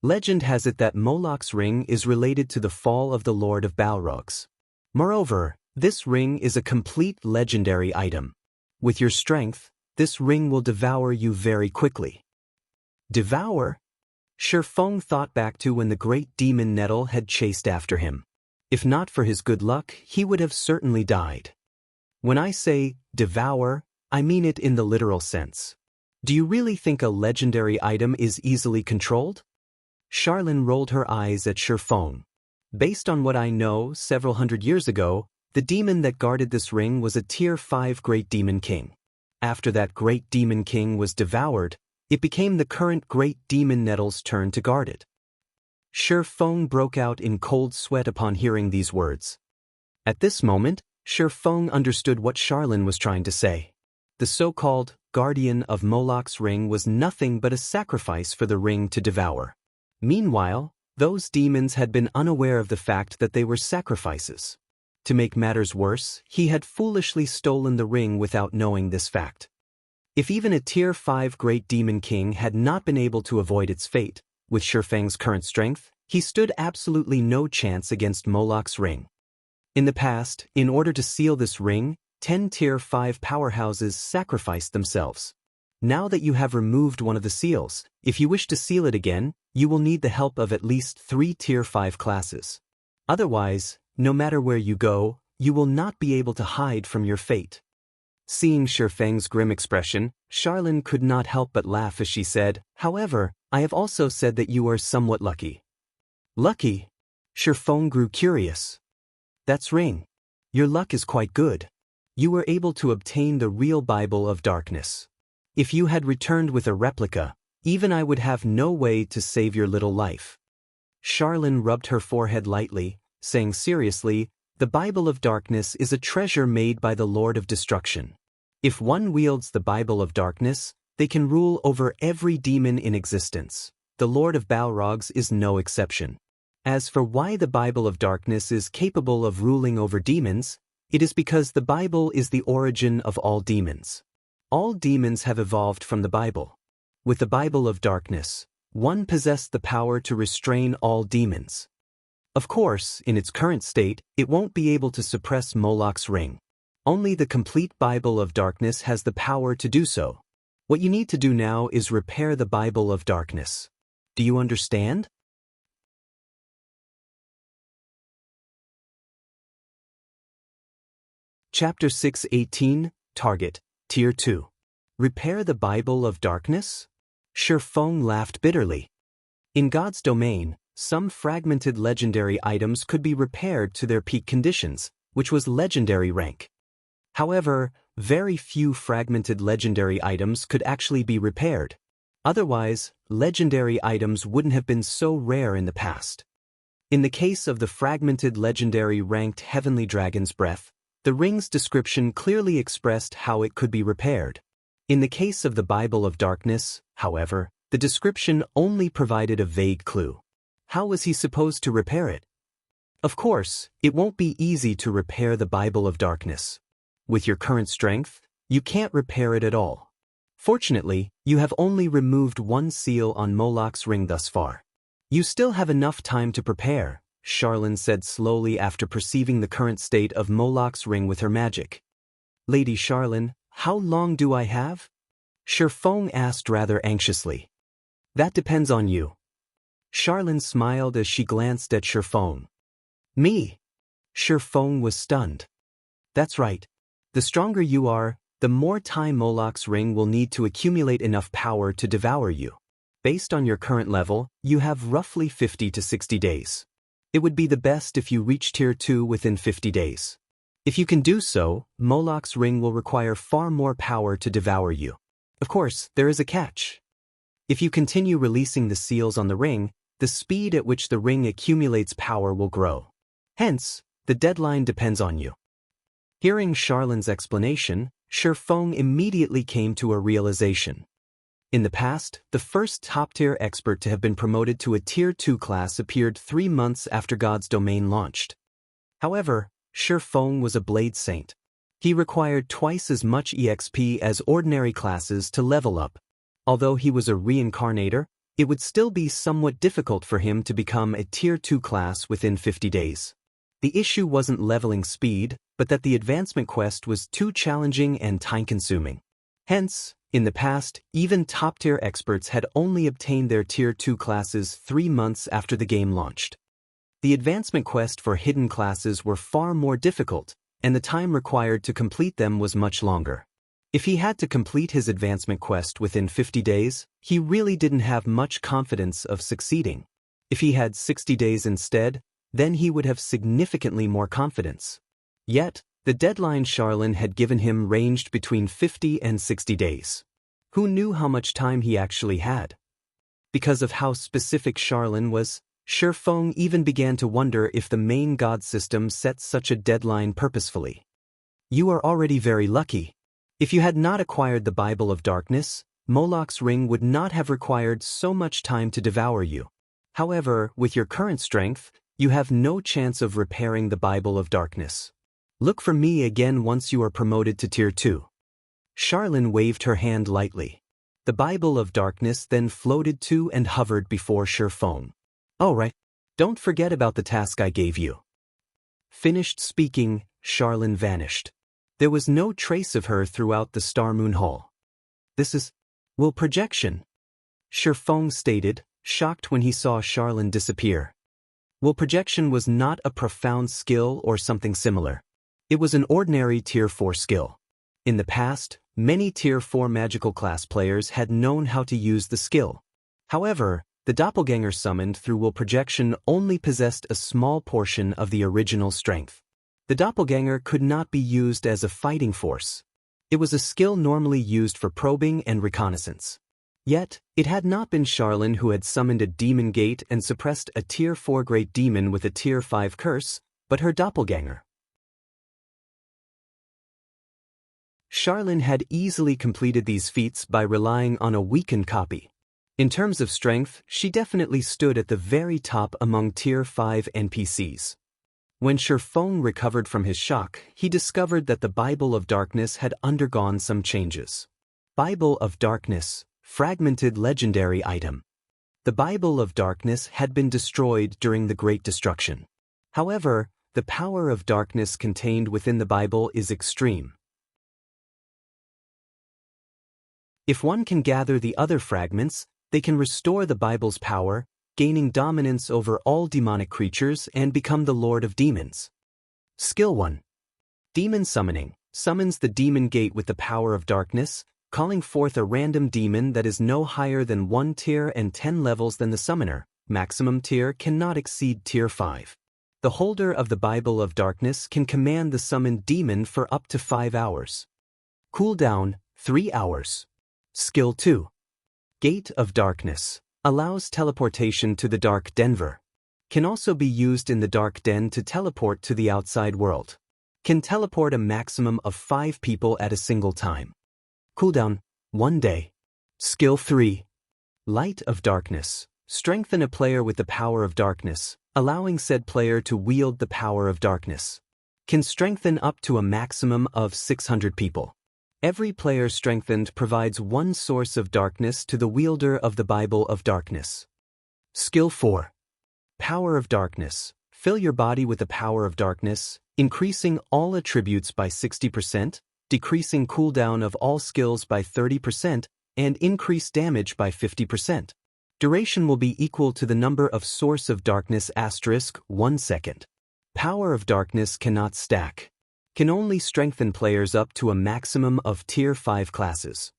[SPEAKER 1] Legend has it that Moloch's ring is related to the fall of the Lord of Balrogs. Moreover, this ring is a complete legendary item. With your strength, this ring will devour you very quickly. Devour? Shifeng thought back to when the great demon Nettle had chased after him. If not for his good luck, he would have certainly died. When I say devour, I mean it in the literal sense. Do you really think a legendary item is easily controlled? Charlene rolled her eyes at Shifeng. Based on what I know, several hundred years ago, the demon that guarded this ring was a Tier 5 Great Demon King. After that Great Demon King was devoured, it became the current Great Demon Nettle's turn to guard it. Shifeng broke out in cold sweat upon hearing these words. At this moment, Feng understood what Charlene was trying to say. The so-called guardian of Moloch's ring was nothing but a sacrifice for the ring to devour. Meanwhile, those demons had been unaware of the fact that they were sacrifices. To make matters worse, he had foolishly stolen the ring without knowing this fact. If even a Tier 5 Great Demon King had not been able to avoid its fate, with Feng's current strength, he stood absolutely no chance against Moloch's ring. In the past, in order to seal this ring, 10 Tier 5 powerhouses sacrificed themselves. Now that you have removed one of the seals, if you wish to seal it again, you will need the help of at least 3 Tier 5 classes. Otherwise, no matter where you go, you will not be able to hide from your fate. Seeing Feng's grim expression, Charlene could not help but laugh as she said, "However, I have also said that you are somewhat lucky." "Lucky?" Feng grew curious. "That's ring. Your luck is quite good. You were able to obtain the real Bible of Darkness. If you had returned with a replica, even I would have no way to save your little life." Charlene rubbed her forehead lightly, saying seriously, "The Bible of Darkness is a treasure made by the Lord of Destruction. If one wields the Bible of Darkness, they can rule over every demon in existence. The Lord of Balrogs is no exception. As for why the Bible of Darkness is capable of ruling over demons, it is because the Bible is the origin of all demons. All demons have evolved from the Bible. With the Bible of Darkness, one possessed the power to restrain all demons. Of course, in its current state, it won't be able to suppress Moloch's ring. Only the complete Bible of Darkness has the power to do so. What you need to do now is repair the Bible of Darkness. Do you understand?" Chapter 6:18, Target, Tier 2. Repair the Bible of Darkness? Feng laughed bitterly. In God's domain, some fragmented legendary items could be repaired to their peak conditions, which was legendary rank. However, very few fragmented legendary items could actually be repaired. Otherwise, legendary items wouldn't have been so rare in the past. In the case of the fragmented legendary ranked Heavenly Dragon's Breath, the ring's description clearly expressed how it could be repaired. In the case of the Bible of Darkness, however, the description only provided a vague clue. How was he supposed to repair it? Of course, it won't be easy to repair the Bible of Darkness. With your current strength, you can't repair it at all. Fortunately, you have only removed one seal on Moloch's ring thus far. You still have enough time to prepare, Charlene said slowly after perceiving the current state of Moloch's ring with her magic. "Lady Charlene, how long do I have?" Feng asked rather anxiously. "That depends on you." Charlene smiled as she glanced at Feng. "Me?" Feng was stunned. "That's right. The stronger you are, the more time Moloch's ring will need to accumulate enough power to devour you. Based on your current level, you have roughly 50 to 60 days. It would be the best if you reach Tier 2 within 50 days. If you can do so, Moloch's ring will require far more power to devour you. Of course, there is a catch. If you continue releasing the seals on the ring, the speed at which the ring accumulates power will grow. Hence, the deadline depends on you." Hearing Charlene's explanation, Feng immediately came to a realization. In the past, the first top-tier expert to have been promoted to a Tier 2 class appeared 3 months after God's domain launched. However, Feng was a Blade Saint. He required twice as much EXP as ordinary classes to level up. Although he was a Reincarnator, it would still be somewhat difficult for him to become a Tier 2 class within 50 days. The issue wasn't leveling speed, but that the advancement quest was too challenging and time-consuming. Hence, in the past, even top-tier experts had only obtained their Tier 2 classes 3 months after the game launched. The advancement quest for hidden classes were far more difficult, and the time required to complete them was much longer. If he had to complete his advancement quest within 50 days, he really didn't have much confidence of succeeding. If he had 60 days instead, then he would have significantly more confidence. Yet, the deadline Charlene had given him ranged between 50 and 60 days. Who knew how much time he actually had? Because of how specific Charlene was, Feng even began to wonder if the main god system set such a deadline purposefully. You are already very lucky. If you had not acquired the Bible of Darkness, Moloch's ring would not have required so much time to devour you. However, with your current strength, you have no chance of repairing the Bible of Darkness. Look for me again once you are promoted to Tier 2. Charlene waved her hand lightly. The Bible of Darkness then floated to and hovered before Shurfeng. All right. Don't forget about the task I gave you. Finished speaking, Charlene vanished. There was no trace of her throughout the Star Moon Hall. This is will projection, Shurfeng stated, shocked when he saw Charlene disappear. Will projection was not a profound skill or something similar. It was an ordinary Tier 4 skill. In the past, many Tier 4 magical class players had known how to use the skill. However, the doppelganger summoned through will projection only possessed a small portion of the original strength. The doppelganger could not be used as a fighting force. It was a skill normally used for probing and reconnaissance. Yet, it had not been Charlene who had summoned a demon gate and suppressed a Tier 4 great demon with a Tier 5 curse, but her doppelganger. Charlene had easily completed these feats by relying on a weakened copy. In terms of strength, she definitely stood at the very top among Tier 5 NPCs. When Shurfeng recovered from his shock, he discovered that the Bible of Darkness had undergone some changes. Bible of Darkness, fragmented legendary item. The Bible of Darkness had been destroyed during the Great Destruction. However, the power of darkness contained within the Bible is extreme. If one can gather the other fragments, they can restore the Bible's power, gaining dominance over all demonic creatures and become the Lord of Demons. Skill 1. Demon Summoning. Summons the demon gate with the power of darkness, calling forth a random demon that is no higher than 1 tier and 10 levels than the summoner. Maximum tier cannot exceed Tier 5. The holder of the Bible of Darkness can command the summoned demon for up to 5 hours. Cooldown, 3 hours. Skill 2. Gate of Darkness. Allows teleportation to the Dark Denver. Can also be used in the Dark Den to teleport to the outside world. Can teleport a maximum of 5 people at a single time. Cooldown, 1 day. Skill 3. Light of Darkness. Strengthen a player with the power of darkness, allowing said player to wield the power of darkness. Can strengthen up to a maximum of 600 people. Every player strengthened provides 1 source of darkness to the wielder of the Bible of Darkness. Skill 4. Power of Darkness. Fill your body with the power of darkness, increasing all attributes by 60%, decreasing cooldown of all skills by 30%, and increase damage by 50%. Duration will be equal to the number of source of darkness * 1 second. Power of Darkness cannot stack. Can only strengthen players up to a maximum of Tier 5 classes.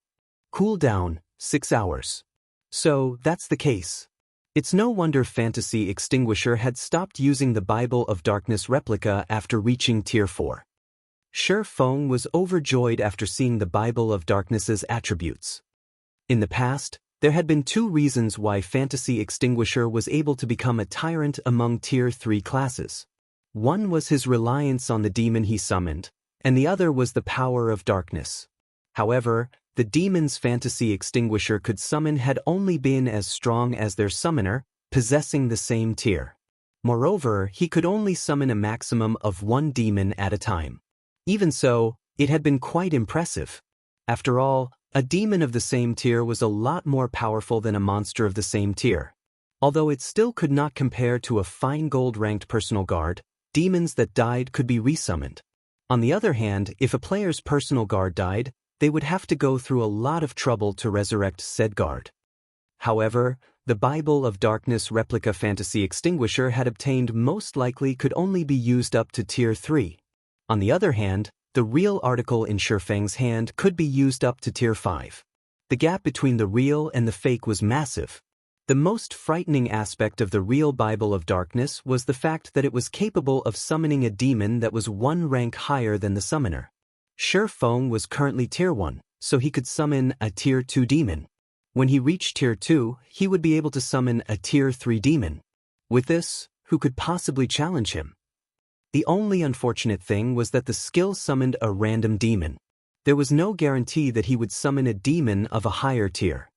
[SPEAKER 1] Cooldown, 6 hours. So, that's the case. It's no wonder Fantasy Extinguisher had stopped using the Bible of Darkness replica after reaching Tier 4. Shurfeng was overjoyed after seeing the Bible of Darkness's attributes. In the past, there had been 2 reasons why Fantasy Extinguisher was able to become a tyrant among Tier 3 classes. One was his reliance on the demon he summoned, and the other was the power of darkness. However, the demons Fantasy Extinguisher could summon had only been as strong as their summoner, possessing the same tier. Moreover, he could only summon a maximum of 1 demon at a time. Even so, it had been quite impressive. After all, a demon of the same tier was a lot more powerful than a monster of the same tier. Although it still could not compare to a fine gold-ranked personal guard, demons that died could be resummoned. On the other hand, if a player's personal guard died, they would have to go through a lot of trouble to resurrect said guard. However, the Bible of Darkness replica Fantasy Extinguisher had obtained most likely could only be used up to Tier 3. On the other hand, the real article in Shurfeng's hand could be used up to Tier 5. The gap between the real and the fake was massive. The most frightening aspect of the real Bible of Darkness was the fact that it was capable of summoning a demon that was 1 rank higher than the summoner. Shurfeng was currently Tier 1, so he could summon a Tier 2 demon. When he reached Tier 2, he would be able to summon a Tier 3 demon. With this, who could possibly challenge him? The only unfortunate thing was that the skill summoned a random demon. There was no guarantee that he would summon a demon of a higher tier.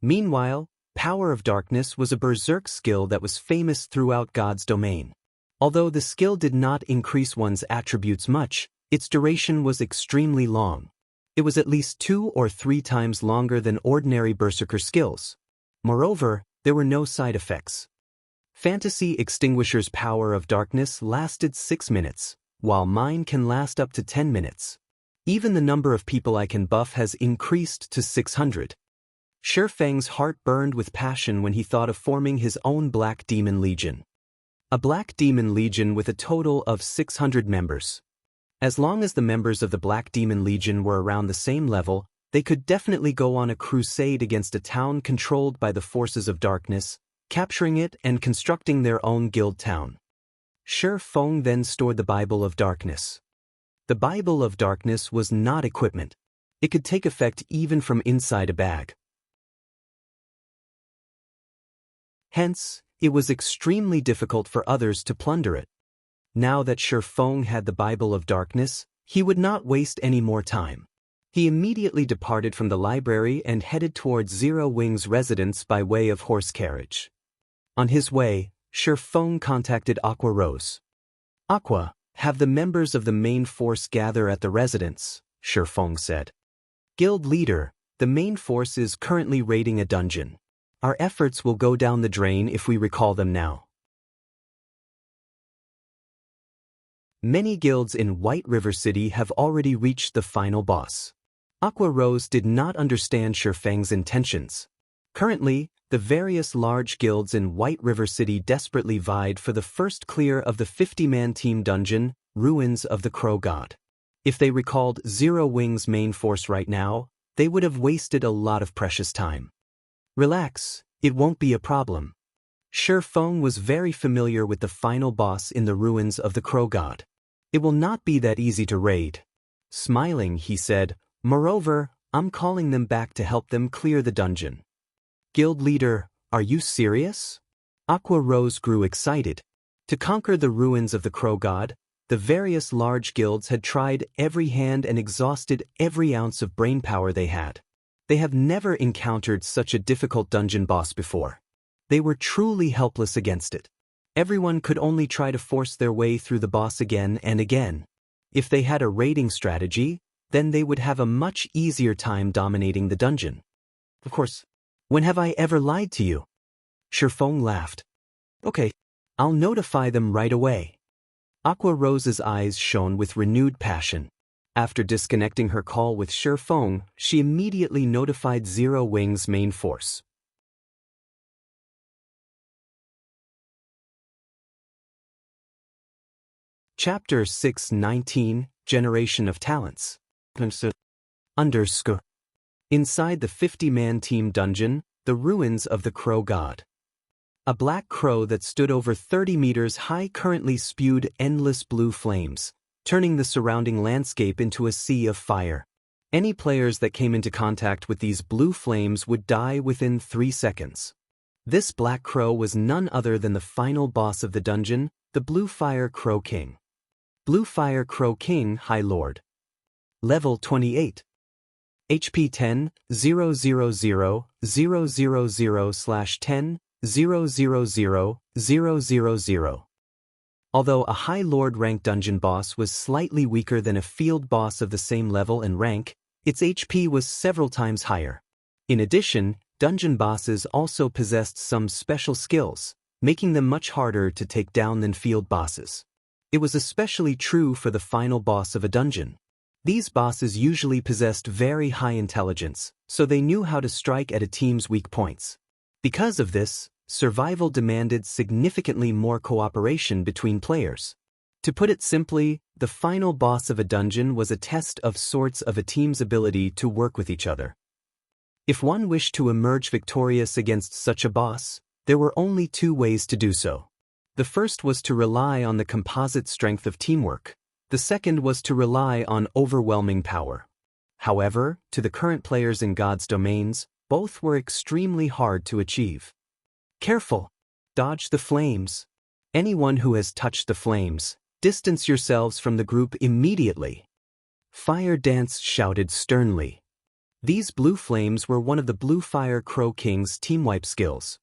[SPEAKER 1] Meanwhile, Power of Darkness was a berserk skill that was famous throughout God's domain. Although the skill did not increase one's attributes much, its duration was extremely long. It was at least 2 or 3 times longer than ordinary berserker skills. Moreover, there were no side effects. Fantasy Extinguisher's Power of Darkness lasted 6 minutes, while mine can last up to 10 minutes. Even the number of people I can buff has increased to 600. Shifeng's heart burned with passion when he thought of forming his own Black Demon Legion. A Black Demon Legion with a total of 600 members. As long as the members of the Black Demon Legion were around the same level, they could definitely go on a crusade against a town controlled by the forces of darkness, capturing it and constructing their own guild town. Shifeng then stored the Bible of Darkness. The Bible of Darkness was not equipment. It could take effect even from inside a bag. Hence, it was extremely difficult for others to plunder it. Now that Shifeng had the Bible of Darkness, he would not waste any more time. He immediately departed from the library and headed towards Zero Wing's residence by way of horse carriage. On his way, Shifeng contacted Aqua Rose. Aqua, have the members of the main force gather at the residence, Shifeng said. Guild leader, the main force is currently raiding a dungeon. Our efforts will go down the drain if we recall them now. Many guilds in White River City have already reached the final boss. Aqua Rose did not understand Shifeng's intentions. Currently, the various large guilds in White River City desperately vied for the first clear of the 50-man team dungeon, Ruins of the Crow God. If they recalled Zero Wing's main force right now, they would have wasted a lot of precious time. Relax, it won't be a problem. Shifeng was very familiar with the final boss in the Ruins of the Crow God. It will not be that easy to raid. Smiling, he said, moreover, I'm calling them back to help them clear the dungeon. Guild leader, are you serious? Aqua Rose grew excited. To conquer the Ruins of the Crow God, the various large guilds had tried every hand and exhausted every ounce of brainpower they had. They have never encountered such a difficult dungeon boss before. They were truly helpless against it. Everyone could only try to force their way through the boss again and again. If they had a raiding strategy, then they would have a much easier time dominating the dungeon. Of course, when have I ever lied to you? Shifeng laughed. Okay, I'll notify them right away. Aqua Rose's eyes shone with renewed passion. After disconnecting her call with Shifeng, she immediately notified Zero Wing's main force. Chapter 619, Generation of Talents. Inside the 50-man team dungeon, the Ruins of the Crow God. A black crow that stood over 30 meters high currently spewed endless blue flames, turning the surrounding landscape into a sea of fire. Any players that came into contact with these blue flames would die within 3 seconds. This black crow was none other than the final boss of the dungeon, the Bluefire Crow King. Bluefire Crow King, High Lord. Level 28. HP 10, 000, 000/10, 000, Although a High Lord rank dungeon boss was slightly weaker than a field boss of the same level and rank, its HP was several times higher. In addition, dungeon bosses also possessed some special skills, making them much harder to take down than field bosses. It was especially true for the final boss of a dungeon. These bosses usually possessed very high intelligence, so they knew how to strike at a team's weak points. Because of this, survival demanded significantly more cooperation between players. To put it simply, the final boss of a dungeon was a test of sorts of a team's ability to work with each other. If one wished to emerge victorious against such a boss, there were only 2 ways to do so. The first was to rely on the composite strength of teamwork. The second was to rely on overwhelming power. However, to the current players in God's domains, both were extremely hard to achieve. Careful! Dodge the flames. Anyone who has touched the flames, Distance yourselves from the group immediately. Fire Dance shouted sternly. These blue flames were one of the Bluefire Crow King's team wipe skills.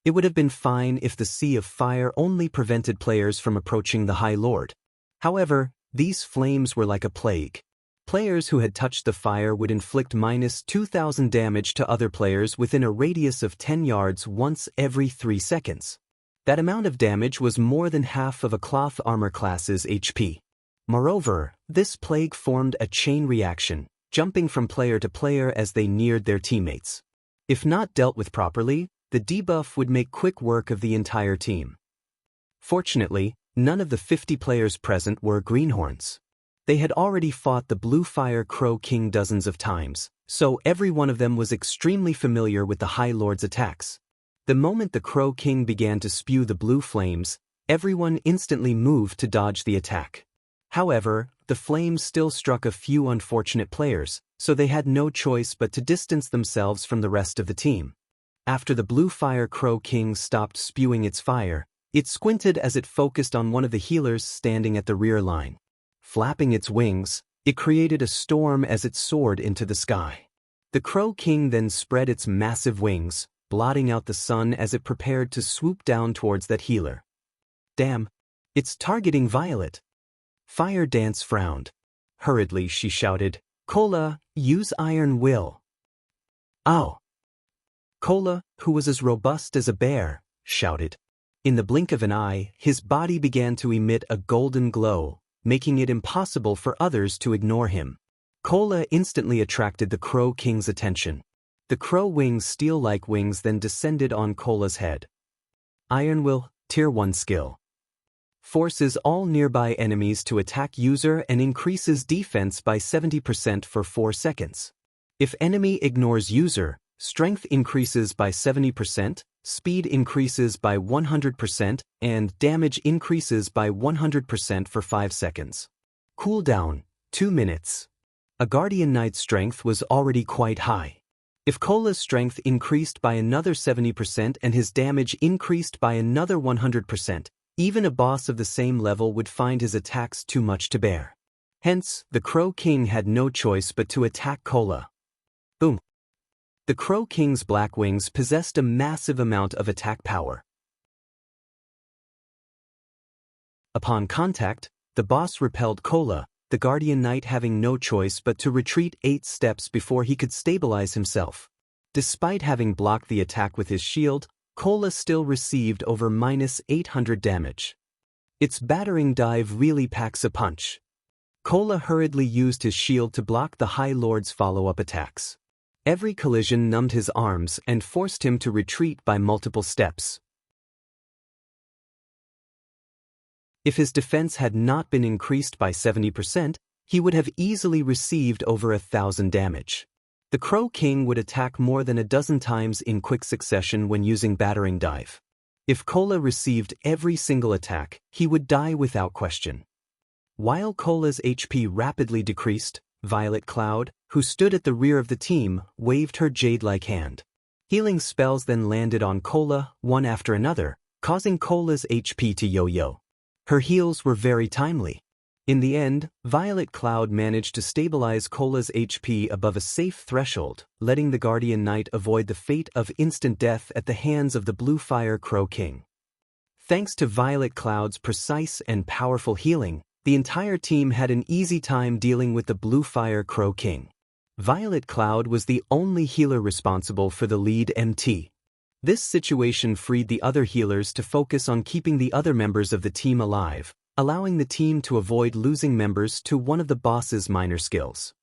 [SPEAKER 1] It would have been fine if the Sea of Fire only prevented players from approaching the High Lord. However, these flames were like a plague. Players who had touched the fire would inflict -2,000 damage to other players within a radius of 10 yards once every 3 seconds. That amount of damage was more than half of a cloth armor class's HP. Moreover, this plague formed a chain reaction, jumping from player to player as they neared their teammates. If not dealt with properly, the debuff would make quick work of the entire team. Fortunately, none of the 50 players present were greenhorns. They had already fought the Bluefire Crow King dozens of times, so every one of them was extremely familiar with the High Lord's attacks. The moment the Crow King began to spew the blue flames, everyone instantly moved to dodge the attack. However, the flames still struck a few unfortunate players, so they had no choice but to distance themselves from the rest of the team. After the Bluefire Crow King stopped spewing its fire, it squinted as it focused on one of the healers standing at the rear line. Flapping its wings, it created a storm as it soared into the sky. The Crow King then spread its massive wings, blotting out the sun as it prepared to swoop down towards that healer. Damn, it's targeting Violet. Fire Dance frowned. Hurriedly she shouted, "Cola, use Iron Will." Ow! Cola, who was as robust as a bear, shouted. In the blink of an eye, his body began to emit a golden glow, making it impossible for others to ignore him. Cola instantly attracted the Crow King's attention. The crow wings, steel-like wings, then descended on Cola's head. Iron Will, Tier 1 skill. Forces all nearby enemies to attack user and increases defense by 70% for 4 seconds. If enemy ignores user, strength increases by 70%, speed increases by 100%, and damage increases by 100% for 5 seconds. Cooldown, 2 minutes. A Guardian Knight's strength was already quite high. If Cola's strength increased by another 70% and his damage increased by another 100%, even a boss of the same level would find his attacks too much to bear. Hence, the Crow King had no choice but to attack Cola. Boom. The Crow King's black wings possessed a massive amount of attack power. Upon contact, the boss repelled Cola, the Guardian Knight having no choice but to retreat 8 steps before he could stabilize himself. Despite having blocked the attack with his shield, Cola still received over -800 damage. Its battering dive really packs a punch. Cola hurriedly used his shield to block the High Lord's follow-up attacks. Every collision numbed his arms and forced him to retreat by multiple steps. If his defense had not been increased by 70%, he would have easily received over 1,000 damage. The Crow King would attack more than a dozen times in quick succession when using battering dive. If Cola received every single attack, he would die without question. While Cola's HP rapidly decreased, Violet Cloud, who stood at the rear of the team, waved her jade-like hand. Healing spells then landed on Cola, one after another, causing Cola's HP to yo-yo. Her heals were very timely. In the end, Violet Cloud managed to stabilize Cola's HP above a safe threshold, letting the Guardian Knight avoid the fate of instant death at the hands of the Bluefire Crow King. Thanks to Violet Cloud's precise and powerful healing, the entire team had an easy time dealing with the Bluefire Crow King. Violet Cloud was the only healer responsible for the lead MT. This situation freed the other healers to focus on keeping the other members of the team alive, allowing the team to avoid losing members to one of the boss's minor skills.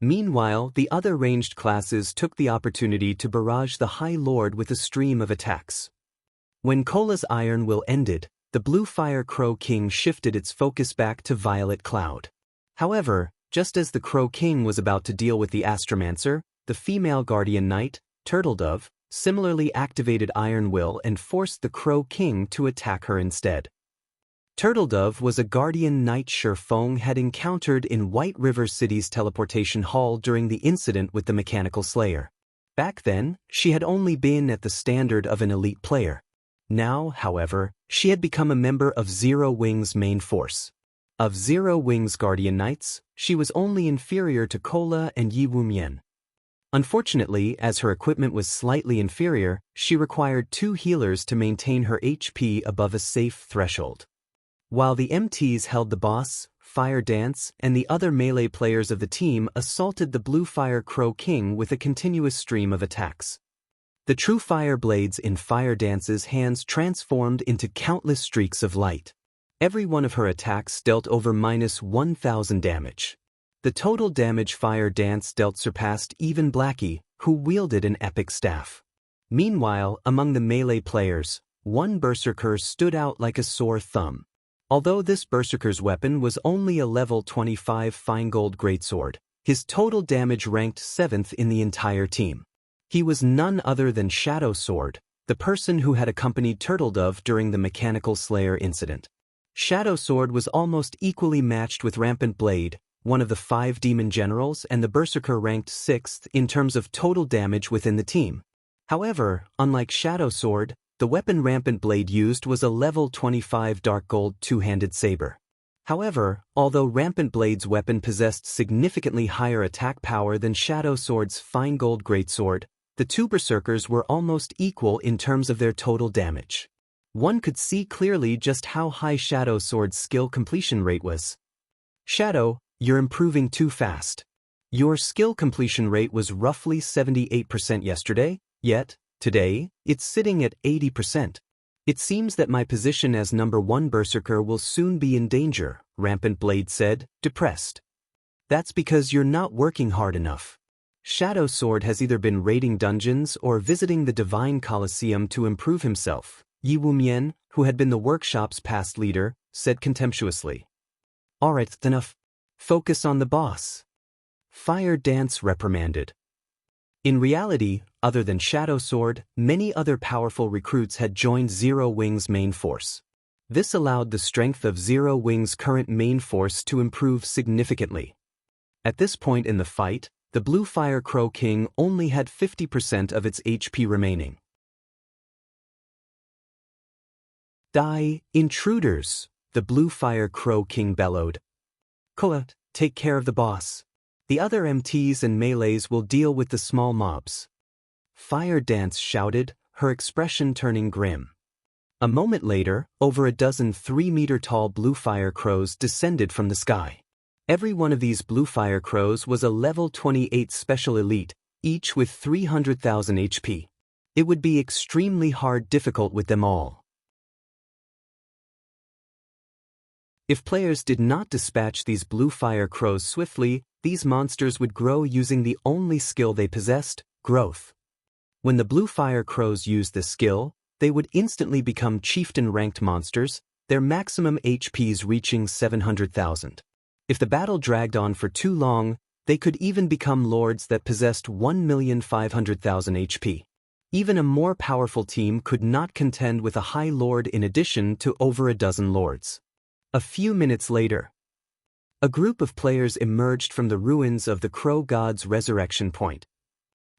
[SPEAKER 1] Meanwhile, the other ranged classes took the opportunity to barrage the High Lord with a stream of attacks. When Cola's Iron Will ended, the Bluefire Crow King shifted its focus back to Violet Cloud. However, just as the Crow King was about to deal with the Astromancer, the female Guardian Knight, Turtledove, similarly activated Iron Will and forced the Crow King to attack her instead. Turtledove was a Guardian Knight Sherfong had encountered in White River City's teleportation hall during the incident with the Mechanical Slayer. Back then, she had only been at the standard of an elite player. Now, however, she had become a member of Zero Wing's main force. Of Zero Wing's Guardian Knights, she was only inferior to Kola and Yi Wumian. Unfortunately, as her equipment was slightly inferior, she required 2 healers to maintain her HP above a safe threshold. While the MTs held the boss, Fire Dance and the other melee players of the team assaulted the Bluefire Crow King with a continuous stream of attacks. The true fire blades in Fire Dance's hands transformed into countless streaks of light. Every one of her attacks dealt over -1,000 damage. The total damage Fire Dance dealt surpassed even Blackie, who wielded an epic staff. Meanwhile, among the melee players, one berserker stood out like a sore thumb. Although this berserker's weapon was only a level 25 fine gold greatsword, his total damage ranked 7th in the entire team. He was none other than Shadow Sword, the person who had accompanied Turtledove during the Mechanical Slayer incident. Shadow Sword was almost equally matched with Rampant Blade, one of the 5 demon generals, and the berserker ranked 6th in terms of total damage within the team. However, unlike Shadow Sword, the weapon Rampant Blade used was a level 25 dark gold two-handed saber. However, although Rampant Blade's weapon possessed significantly higher attack power than Shadow Sword's fine gold greatsword, the 2 berserkers were almost equal in terms of their total damage. One could see clearly just how high Shadow Sword's skill completion rate was. Shadow, you're improving too fast. Your skill completion rate was roughly 78% yesterday, yet, today, it's sitting at 80%. It seems that my position as number 1 berserker will soon be in danger, Rampant Blade said, depressed. That's because you're not working hard enough. Shadow Sword has either been raiding dungeons or visiting the Divine Colosseum to improve himself, Yi Wumian, who had been the workshop's past leader, said contemptuously. Alright, enough. Focus on the boss. Fire Dance reprimanded. In reality, other than Shadow Sword, many other powerful recruits had joined Zero Wing's main force. This allowed the strength of Zero Wing's current main force to improve significantly. At this point in the fight, the Bluefire Crow King only had 50% of its HP remaining. Die, intruders, the Bluefire Crow King bellowed. Kola, take care of the boss. The other MTs and melees will deal with the small mobs. Fire Dance shouted, her expression turning grim. A moment later, over a dozen 3-meter-tall Bluefire Crows descended from the sky. Every one of these Bluefire Crows was a level 28 special elite, each with 300,000 HP. It would be extremely difficult with them all. If players did not dispatch these Bluefire Crows swiftly, these monsters would grow using the only skill they possessed, growth. When the Bluefire Crows used this skill, they would instantly become chieftain-ranked monsters, their maximum HPs reaching 700,000. If the battle dragged on for too long, they could even become lords that possessed 1,500,000 HP. Even a more powerful team could not contend with a high lord in addition to over a dozen lords. A few minutes later, a group of players emerged from the ruins of the Crow God's Resurrection Point.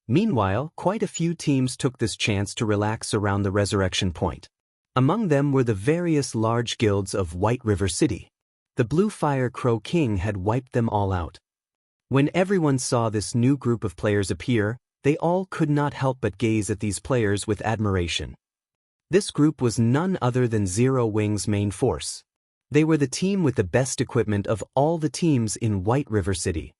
[SPEAKER 1] Meanwhile, quite a few teams took this chance to relax around the Resurrection Point. Among them were the various large guilds of White River City. The Bluefire Crow King had wiped them all out. When everyone saw this new group of players appear, they all could not help but gaze at these players with admiration. This group was none other than Zero Wing's main force. They were the team with the best equipment of all the teams in White River City.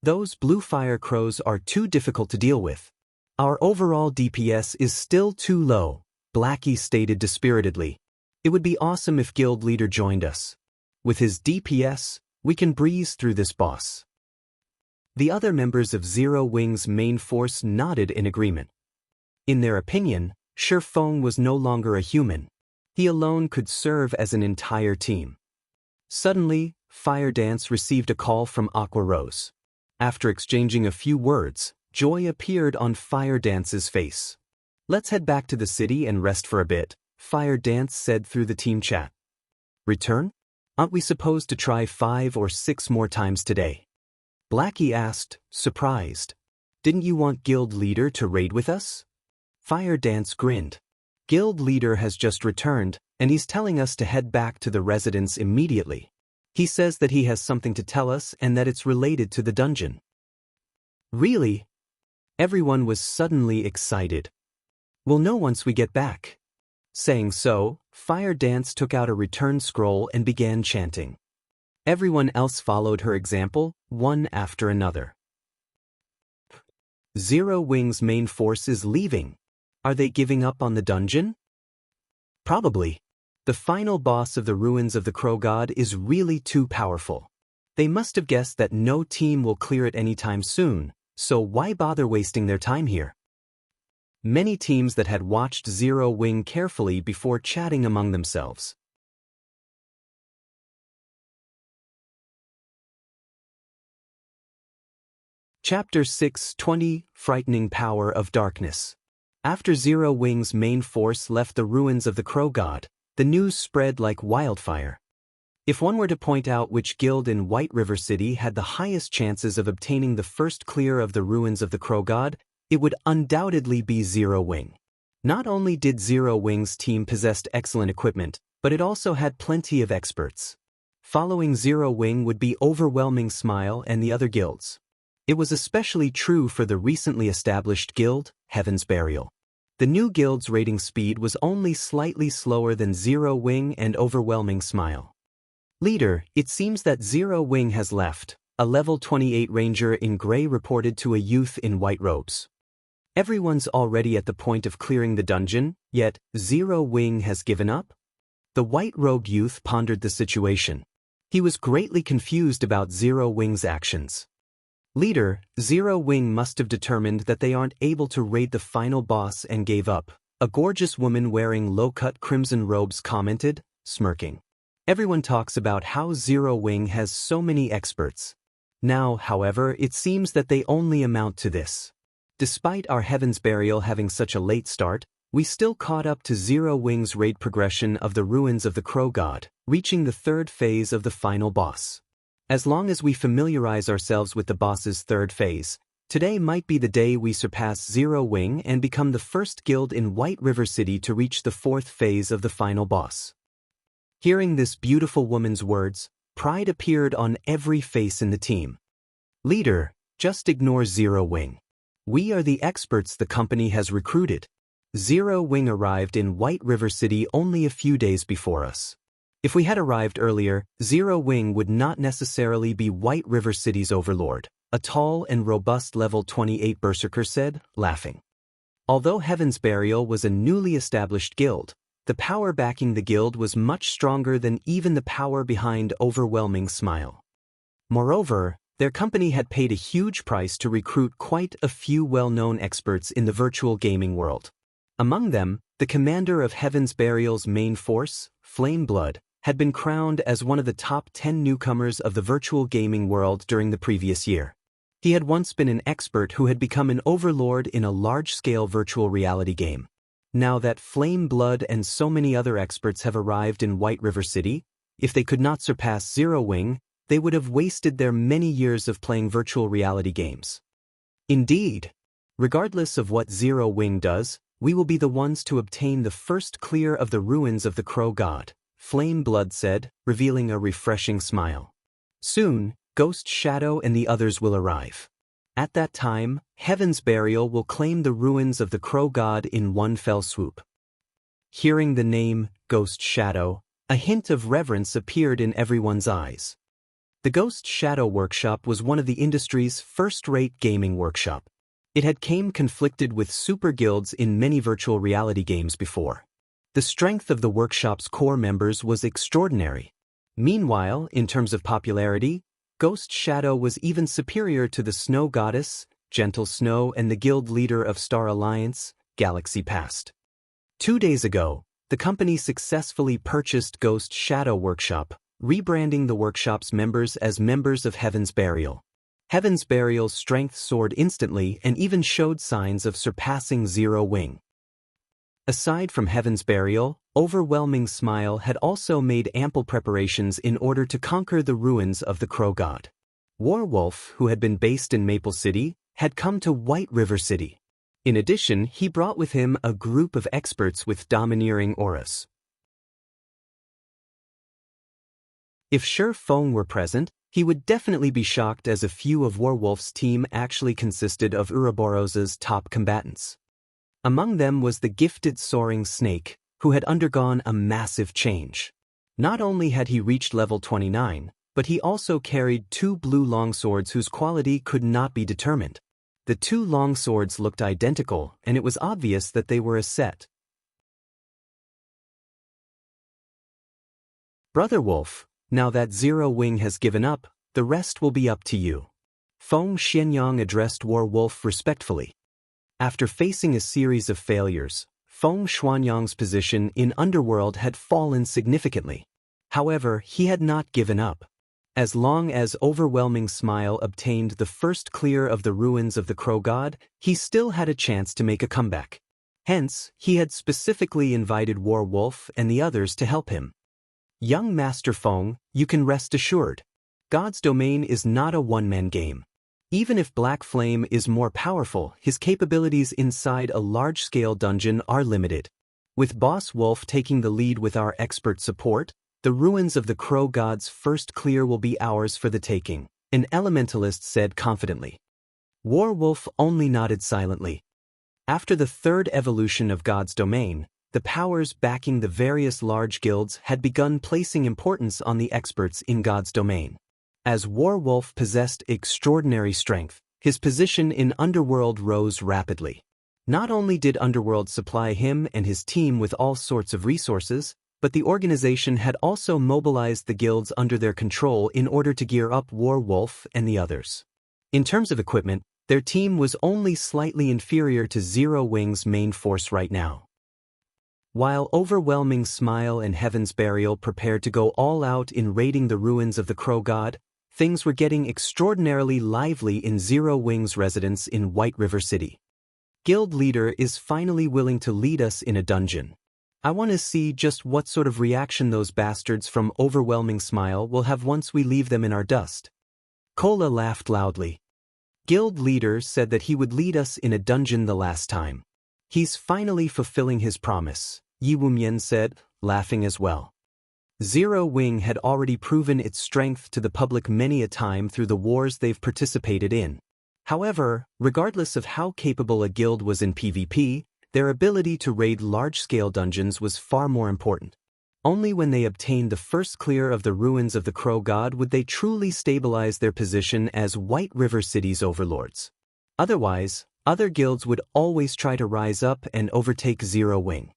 [SPEAKER 1] Those Bluefire Crows are too difficult to deal with. Our overall DPS is still too low, Blackie stated dispiritedly. It would be awesome if Guild Leader joined us. With his DPS, we can breeze through this boss. The other members of Zero Wing's main force nodded in agreement. In their opinion, Shi Feng was no longer a human. He alone could serve as an entire team. Suddenly, Fire Dance received a call from Aqua Rose. After exchanging a few words, joy appeared on Fire Dance's face. Let's head back to the city and rest for a bit, Fire Dance said through the team chat. Return? Aren't we supposed to try 5 or 6 more times today? Blackie asked, surprised. Didn't you want Guild Leader to raid with us? Fire Dance grinned. Guild Leader has just returned, and he's telling us to head back to the residence immediately. He says that he has something to tell us and that it's related to the dungeon. Really? Everyone was suddenly excited. We'll know once we get back. Saying so, Fire Dance took out a return scroll and began chanting. Everyone else followed her example, one after another. Zero Wing's main force is leaving. Are they giving up on the dungeon? Probably. The final boss of the ruins of the Crow God is really too powerful. They must have guessed that no team will clear it anytime soon, so why bother wasting their time here? Many teams that had watched Zero Wing carefully before chatting among themselves. Chapter 6:20 Frightening Power of Darkness. After Zero Wing's main force left the ruins of the Crow God, the news spread like wildfire. If one were to point out which guild in White River City had the highest chances of obtaining the first clear of the ruins of the Crow God, it would undoubtedly be Zero Wing. Not only did Zero Wing's team possess excellent equipment, but it also had plenty of experts. Following Zero Wing would be Overwhelming Smile and the other guilds. It was especially true for the recently established guild, Heaven's Burial. The new guild's rating speed was only slightly slower than Zero Wing and Overwhelming Smile. Leader, it seems that Zero Wing has left, a level 28 ranger in gray reported to a youth in white robes. Everyone's already at the point of clearing the dungeon, yet Zero Wing has given up? The white-robed youth pondered the situation. He was greatly confused about Zero Wing's actions. Leader, Zero Wing must have determined that they aren't able to raid the final boss and gave up, a gorgeous woman wearing low-cut crimson robes commented, smirking. Everyone talks about how Zero Wing has so many experts. Now, however, it seems that they only amount to this. Despite our Heaven's Burial having such a late start, we still caught up to Zero Wing's raid progression of the ruins of the Crow God, reaching the third phase of the final boss. As long as we familiarize ourselves with the boss's third phase, today might be the day we surpass Zero Wing and become the first guild in White River City to reach the fourth phase of the final boss. Hearing this beautiful woman's words, pride appeared on every face in the team. Leader, just ignore Zero Wing. We are the experts the company has recruited. Zero Wing arrived in White River City only a few days before us. If we had arrived earlier, Zero Wing would not necessarily be White River City's overlord, a tall and robust level 28 berserker said, laughing. Although Heaven's Burial was a newly established guild, the power backing the guild was much stronger than even the power behind Overwhelming Smile. Moreover, their company had paid a huge price to recruit quite a few well-known experts in the virtual gaming world. Among them, the commander of Heaven's Burial's main force, Flameblood, had been crowned as one of the top 10 newcomers of the virtual gaming world during the previous year. He had once been an expert who had become an overlord in a large-scale virtual reality game. Now that Flameblood and so many other experts have arrived in White River City, if they could not surpass Zero Wing, they would have wasted their many years of playing virtual reality games. Indeed, regardless of what Zero Wing does, we will be the ones to obtain the first clear of the ruins of the Crow God, Flameblood said, revealing a refreshing smile. Soon, Ghost Shadow and the others will arrive. At that time, Heaven's Burial will claim the ruins of the Crow God in one fell swoop. Hearing the name, Ghost Shadow, a hint of reverence appeared in everyone's eyes. The Ghost Shadow Workshop was one of the industry's first-rate gaming workshop. It had came conflicted with super guilds in many virtual reality games before. The strength of the workshop's core members was extraordinary. Meanwhile, in terms of popularity, Ghost Shadow was even superior to the Snow Goddess, Gentle Snow, and the guild leader of Star Alliance, Galaxy Past. 2 days ago, the company successfully purchased Ghost Shadow Workshop, rebranding the workshop's members as members of Heaven's Burial. Heaven's Burial's strength soared instantly and even showed signs of surpassing Zero Wing. Aside from Heaven's Burial, Overwhelming Smile had also made ample preparations in order to conquer the ruins of the Crow God. Warwolf, who had been based in Maple City, had come to White River City. In addition, he brought with him a group of experts with domineering auras. If Shi Feng were present, he would definitely be shocked, as a few of Warwolf's team actually consisted of Ouroboros's top combatants. Among them was the gifted soaring snake, who had undergone a massive change. Not only had he reached level 29, but he also carried 2 blue longswords whose quality could not be determined. The 2 longswords looked identical, and it was obvious that they were a set. Brother Wolf, now that Zero Wing has given up, the rest will be up to you. Feng Xianyang addressed Warwolf respectfully. After facing a series of failures, Feng Xuanyang's position in Underworld had fallen significantly. However, he had not given up. As long as Overwhelming Smile obtained the first clear of the ruins of the Crow God, he still had a chance to make a comeback. Hence, he had specifically invited Warwolf and the others to help him. Young Master Feng, you can rest assured. God's domain is not a one-man game. Even if Black Flame is more powerful, his capabilities inside a large-scale dungeon are limited. With Boss Wolf taking the lead with our expert support, the ruins of the Crow God's first clear will be ours for the taking, an elementalist said confidently. Warwolf only nodded silently. After the third evolution of God's domain, the powers backing the various large guilds had begun placing importance on the experts in God's domain. As Warwolf possessed extraordinary strength, his position in Underworld rose rapidly. Not only did Underworld supply him and his team with all sorts of resources, but the organization had also mobilized the guilds under their control in order to gear up Warwolf and the others. In terms of equipment, their team was only slightly inferior to Zero Wing's main force right now. While Overwhelming Smile and Heaven's Burial prepared to go all out in raiding the ruins of the Crow God, things were getting extraordinarily lively in Zero Wing's residence in White River City. Guild leader is finally willing to lead us in a dungeon. I want to see just what sort of reaction those bastards from Overwhelming Smile will have once we leave them in our dust. Kola laughed loudly. Guild leader said that he would lead us in a dungeon the last time. He's finally fulfilling his promise, Yi Wumian said, laughing as well. Zero Wing had already proven its strength to the public many a time through the wars they've participated in. However, regardless of how capable a guild was in PvP, their ability to raid large-scale dungeons was far more important. Only when they obtained the first clear of the ruins of the Crow God would they truly stabilize their position as White River City's overlords. Otherwise, other guilds would always try to rise up and overtake Zero Wing.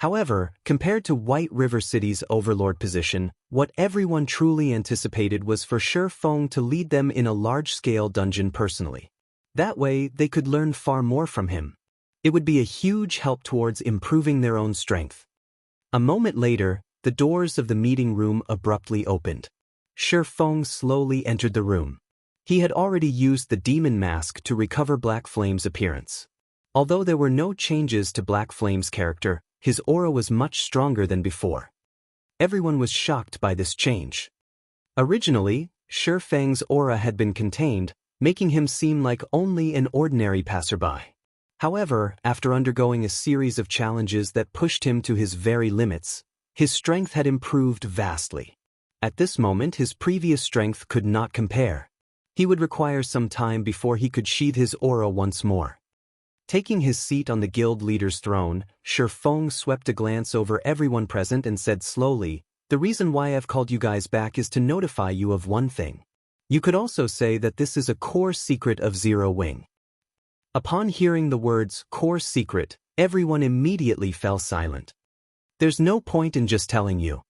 [SPEAKER 1] However, compared to White River City's overlord position, what everyone truly anticipated was for Shi Feng to lead them in a large-scale dungeon personally. That way, they could learn far more from him. It would be a huge help towards improving their own strength. A moment later, the doors of the meeting room abruptly opened. Shi Feng slowly entered the room. He had already used the demon mask to recover Black Flame's appearance. Although there were no changes to Black Flame's character, his aura was much stronger than before. Everyone was shocked by this change. Originally, Shi Feng's aura had been contained, making him seem like only an ordinary passerby. However, after undergoing a series of challenges that pushed him to his very limits, his strength had improved vastly. At this moment, his previous strength could not compare. He would require some time before he could sheathe his aura once more. Taking his seat on the guild leader's throne, Shi Feng swept a glance over everyone present and said slowly, "The reason why I've called you guys back is to notify you of one thing. You could also say that this is a core secret of Zero Wing." Upon hearing the words core secret, everyone immediately fell silent. "There's no point in just telling you.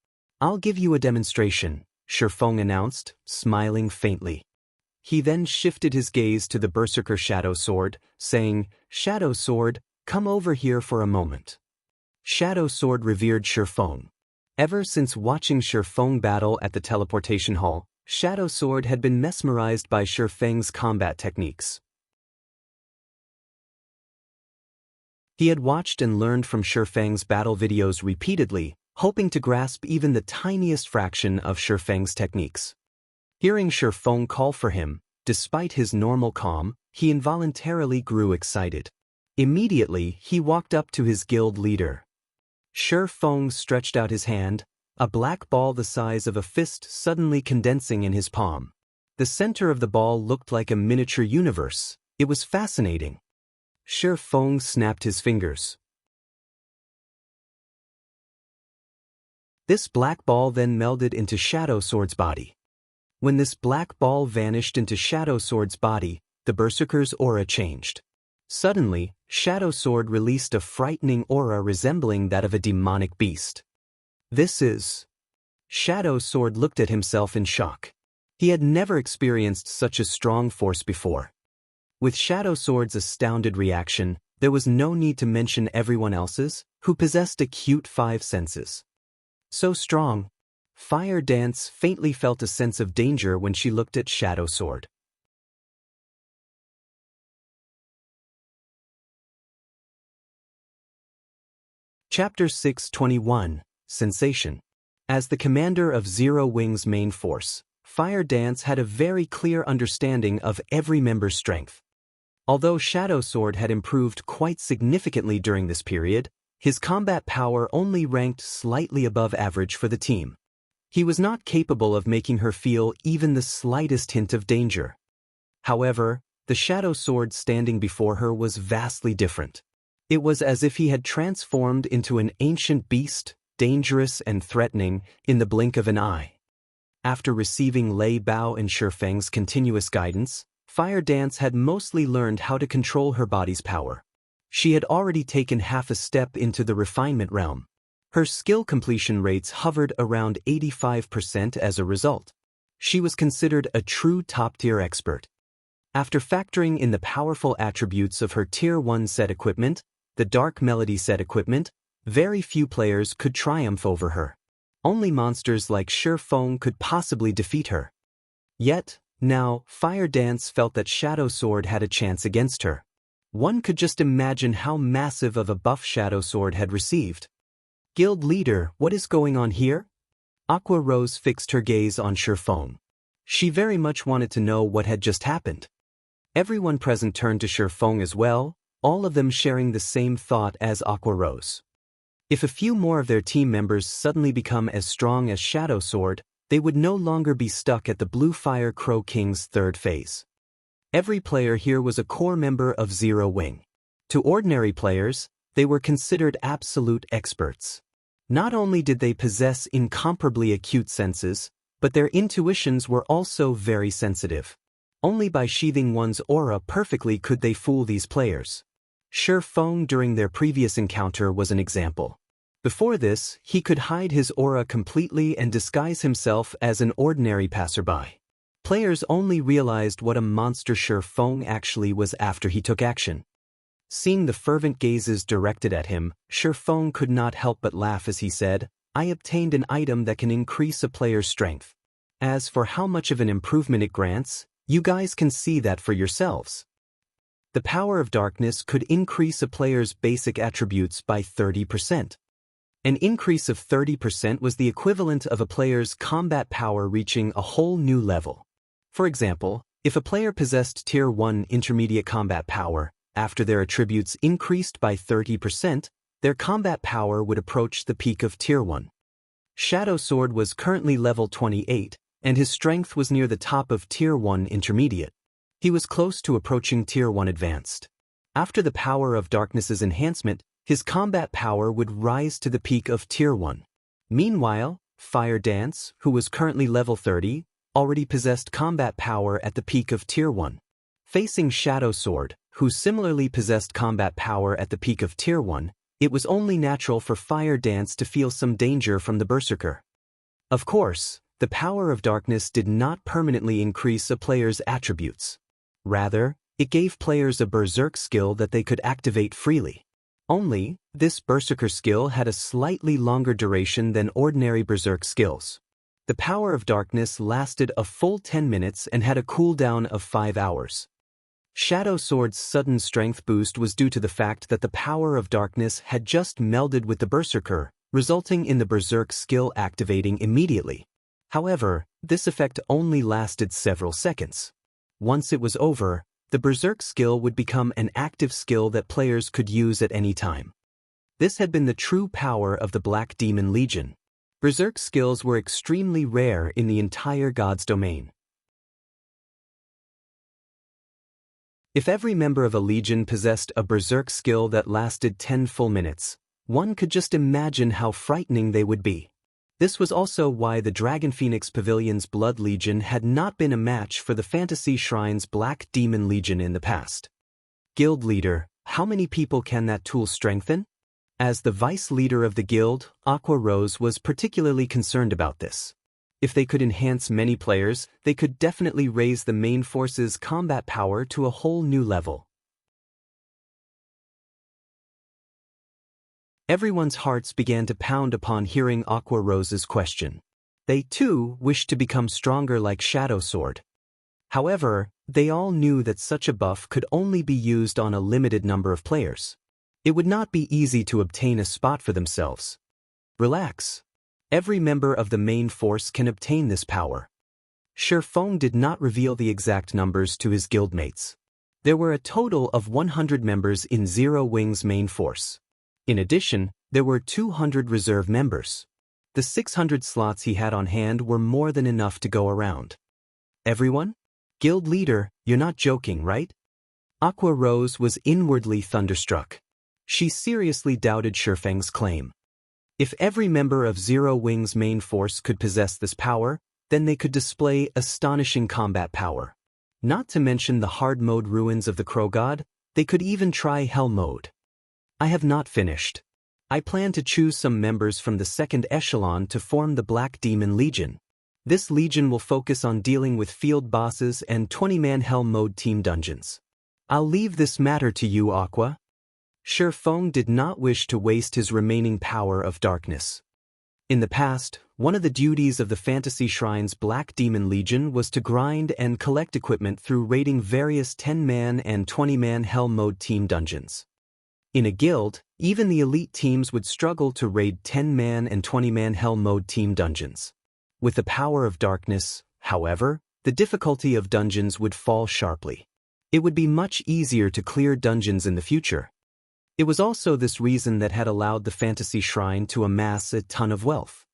[SPEAKER 1] I'll give you a demonstration," Shi Feng announced, smiling faintly. He then shifted his gaze to the Berserker Shadow Sword, saying, "Shadow Sword, come over here for a moment." Shadow Sword revered Shi Feng. Ever since watching Shi Feng battle at the teleportation hall, Shadow Sword had been mesmerized by Shi Feng's combat techniques. He had watched and learned from Shi Feng's battle videos repeatedly, hoping to grasp even the tiniest fraction of Shi Feng's techniques. Hearing Shi Feng call for him, despite his normal calm, he involuntarily grew excited. Immediately, he walked up to his guild leader. Shi Feng stretched out his hand, A black ball the size of a fist suddenly condensing in his palm. The center of the ball looked like a miniature universe. It was fascinating. Shi Feng snapped his fingers. This black ball then melded into Shadow Sword's body. When this black ball vanished into Shadow Sword's body, the Berserker's aura changed. Suddenly, Shadow Sword released a frightening aura resembling that of a demonic beast. This is... Shadow Sword looked at himself in shock. He had never experienced such a strong force before. With Shadow Sword's astounded reaction, there was no need to mention everyone else's, who possessed acute 5 senses. So strong. Fire Dance faintly felt a sense of danger when she looked at Shadow Sword. Chapter 621, Sensation. As the commander of Zero Wing's main force, Fire Dance had a very clear understanding of every member's strength. Although Shadow Sword had improved quite significantly during this period, his combat power only ranked slightly above average for the team. He was not capable of making her feel even the slightest hint of danger. However, the Shadow Sword standing before her was vastly different. It was as if he had transformed into an ancient beast, dangerous and threatening, in the blink of an eye. After receiving Lei Bao and Shi Feng's continuous guidance, Fire Dance had mostly learned how to control her body's power. She had already taken half a step into the refinement realm. Her skill completion rates hovered around 85% as a result. She was considered a true top-tier expert. After factoring in the powerful attributes of her Tier 1 set equipment, the Dark Melody set equipment, very few players could triumph over her. Only monsters like Shi Feng could possibly defeat her. Yet, now, Fire Dance felt that Shadow Sword had a chance against her. One could just imagine how massive of a buff Shadow Sword had received. Guild leader, what is going on here? Aqua Rose fixed her gaze on Shi Feng. She very much wanted to know what had just happened. Everyone present turned to Shi Feng as well, all of them sharing the same thought as Aqua Rose. If a few more of their team members suddenly become as strong as Shadow Sword, they would no longer be stuck at the Bluefire Crow King's 3rd phase. Every player here was a core member of Zero Wing. To ordinary players, they were considered absolute experts. Not only did they possess incomparably acute senses, but their intuitions were also very sensitive. Only by sheathing one's aura perfectly could they fool these players. Shi Feng during their previous encounter was an example. Before this, he could hide his aura completely and disguise himself as an ordinary passerby. Players only realized what a monster Shi Feng actually was after he took action. Seeing the fervent gazes directed at him, Shi Feng could not help but laugh as he said, "I obtained an item that can increase a player's strength. As for how much of an improvement it grants, you guys can see that for yourselves." The power of darkness could increase a player's basic attributes by 30%. An increase of 30% was the equivalent of a player's combat power reaching a whole new level. For example, if a player possessed Tier 1 intermediate combat power, after their attributes increased by 30%, their combat power would approach the peak of Tier 1. Shadow Sword was currently level 28, and his strength was near the top of Tier 1 intermediate. He was close to approaching Tier 1 advanced. After the power of darkness's enhancement, his combat power would rise to the peak of Tier 1. Meanwhile, Fire Dance, who was currently level 30, already possessed combat power at the peak of Tier 1. Facing Shadow Sword, who similarly possessed combat power at the peak of Tier 1, it was only natural for Fire Dance to feel some danger from the Berserker. Of course, the power of darkness did not permanently increase a player's attributes. Rather, it gave players a Berserk skill that they could activate freely. Only, this Berserker skill had a slightly longer duration than ordinary Berserk skills. The power of darkness lasted a full 10 minutes and had a cooldown of 5 hours. Shadow Sword's sudden strength boost was due to the fact that the power of darkness had just melded with the Berserker, resulting in the Berserk skill activating immediately. However, this effect only lasted several seconds. Once it was over, the Berserk skill would become an active skill that players could use at any time. This had been the true power of the Black Demon Legion. Berserk skills were extremely rare in the entire God's domain. If every member of a legion possessed a berserk skill that lasted 10 full minutes, one could just imagine how frightening they would be. This was also why the Dragon Phoenix Pavilion's Blood Legion had not been a match for the Fantasy Shrine's Black Demon Legion in the past. Guild Leader, how many people can that tool strengthen? As the vice leader of the guild, Aqua Rose was particularly concerned about this. If they could enhance many players, they could definitely raise the main force's combat power to a whole new level. Everyone's hearts began to pound upon hearing Aqua Rose's question. They too wished to become stronger like Shadow Sword. However, they all knew that such a buff could only be used on a limited number of players. It would not be easy to obtain a spot for themselves. Relax. Every member of the main force can obtain this power. Shifeng did not reveal the exact numbers to his guildmates. There were a total of 100 members in Zero Wing's main force. In addition, there were 200 reserve members. The 600 slots he had on hand were more than enough to go around. Everyone? Guild leader, you're not joking, right? Aqua Rose was inwardly thunderstruck. She seriously doubted Shifeng's claim. If every member of Zero Wing's main force could possess this power, then they could display astonishing combat power. Not to mention the hard mode ruins of the Crow God, they could even try Hell mode. I have not finished. I plan to choose some members from the second echelon to form the Black Demon Legion. This legion will focus on dealing with field bosses and 20-man Hell mode team dungeons. I'll leave this matter to you, Aqua. Shifeng did not wish to waste his remaining power of darkness. In the past, one of the duties of the Fantasy Shrine's Black Demon Legion was to grind and collect equipment through raiding various 10-man and 20-man Hell mode team dungeons. In a guild, even the elite teams would struggle to raid 10-man and 20-man Hell mode team dungeons. With the power of darkness, however, the difficulty of dungeons would fall sharply. It would be much easier to clear dungeons in the future. It was also this reason that had allowed the Fantasy Shrine to amass a ton of wealth.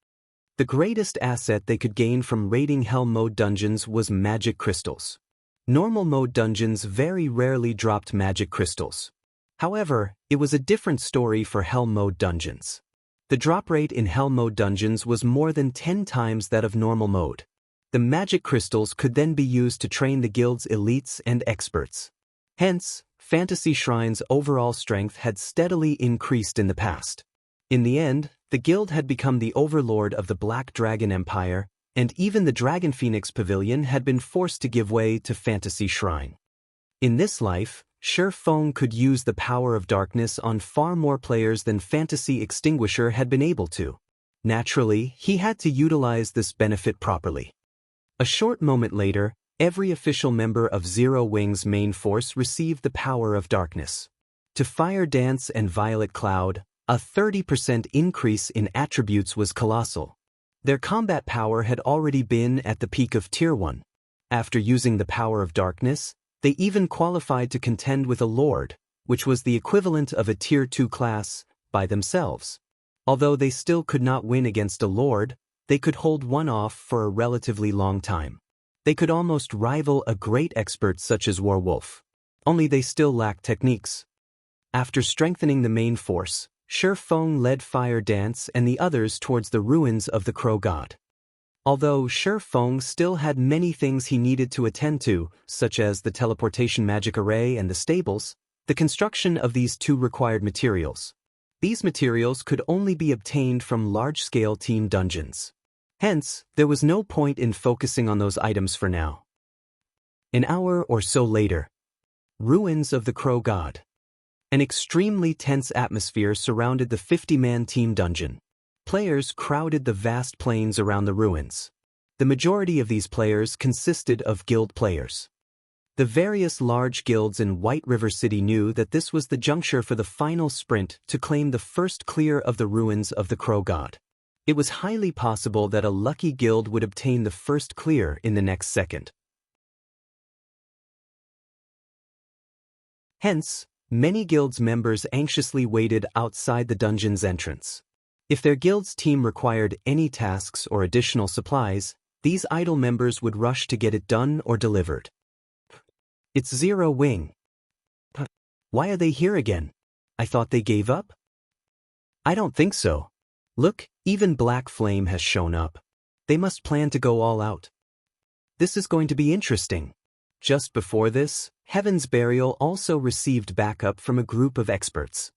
[SPEAKER 1] The greatest asset they could gain from raiding Hell mode dungeons was magic crystals. Normal mode dungeons very rarely dropped magic crystals. However, it was a different story for Hell mode dungeons. The drop rate in Hell mode dungeons was more than 10 times that of normal mode. The magic crystals could then be used to train the guild's elites and experts. Hence, Fantasy Shrine's overall strength had steadily increased in the past. In the end, the guild had become the overlord of the Black Dragon Empire, and even the Dragon Phoenix Pavilion had been forced to give way to Fantasy Shrine. In this life, Shifeng could use the power of darkness on far more players than Fantasy Extinguisher had been able to. Naturally, he had to utilize this benefit properly. A short moment later, every official member of Zero Wing's main force received the power of darkness. To Fire Dance and Violet Cloud, a 30% increase in attributes was colossal. Their combat power had already been at the peak of Tier 1. After using the power of darkness, they even qualified to contend with a Lord, which was the equivalent of a Tier 2 class, by themselves. Although they still could not win against a Lord, they could hold one off for a relatively long time. They could almost rival a great expert such as Werewolf. Only they still lacked techniques. After strengthening the main force, Shifeng led Fire Dance and the others towards the ruins of the Crow God. Although Shifeng still had many things he needed to attend to, such as the teleportation magic array and the stables, the construction of these two required materials. These materials could only be obtained from large-scale team dungeons. Hence, there was no point in focusing on those items for now. An hour or so later. Ruins of the Crow God. An extremely tense atmosphere surrounded the 50-man team dungeon. Players crowded the vast plains around the ruins. The majority of these players consisted of guild players. The various large guilds in White River City knew that this was the juncture for the final sprint to claim the first clear of the ruins of the Crow God. It was highly possible that a lucky guild would obtain the first clear in the next second. Hence, many guilds' members anxiously waited outside the dungeon's entrance. If their guild's team required any tasks or additional supplies, these idle members would rush to get it done or delivered. It's Zero Wing. Why are they here again? I thought they gave up? I don't think so. Look, even Black Flame has shown up. They must plan to go all out. This is going to be interesting. Just before this, Heaven's Burial also received backup from a group of experts.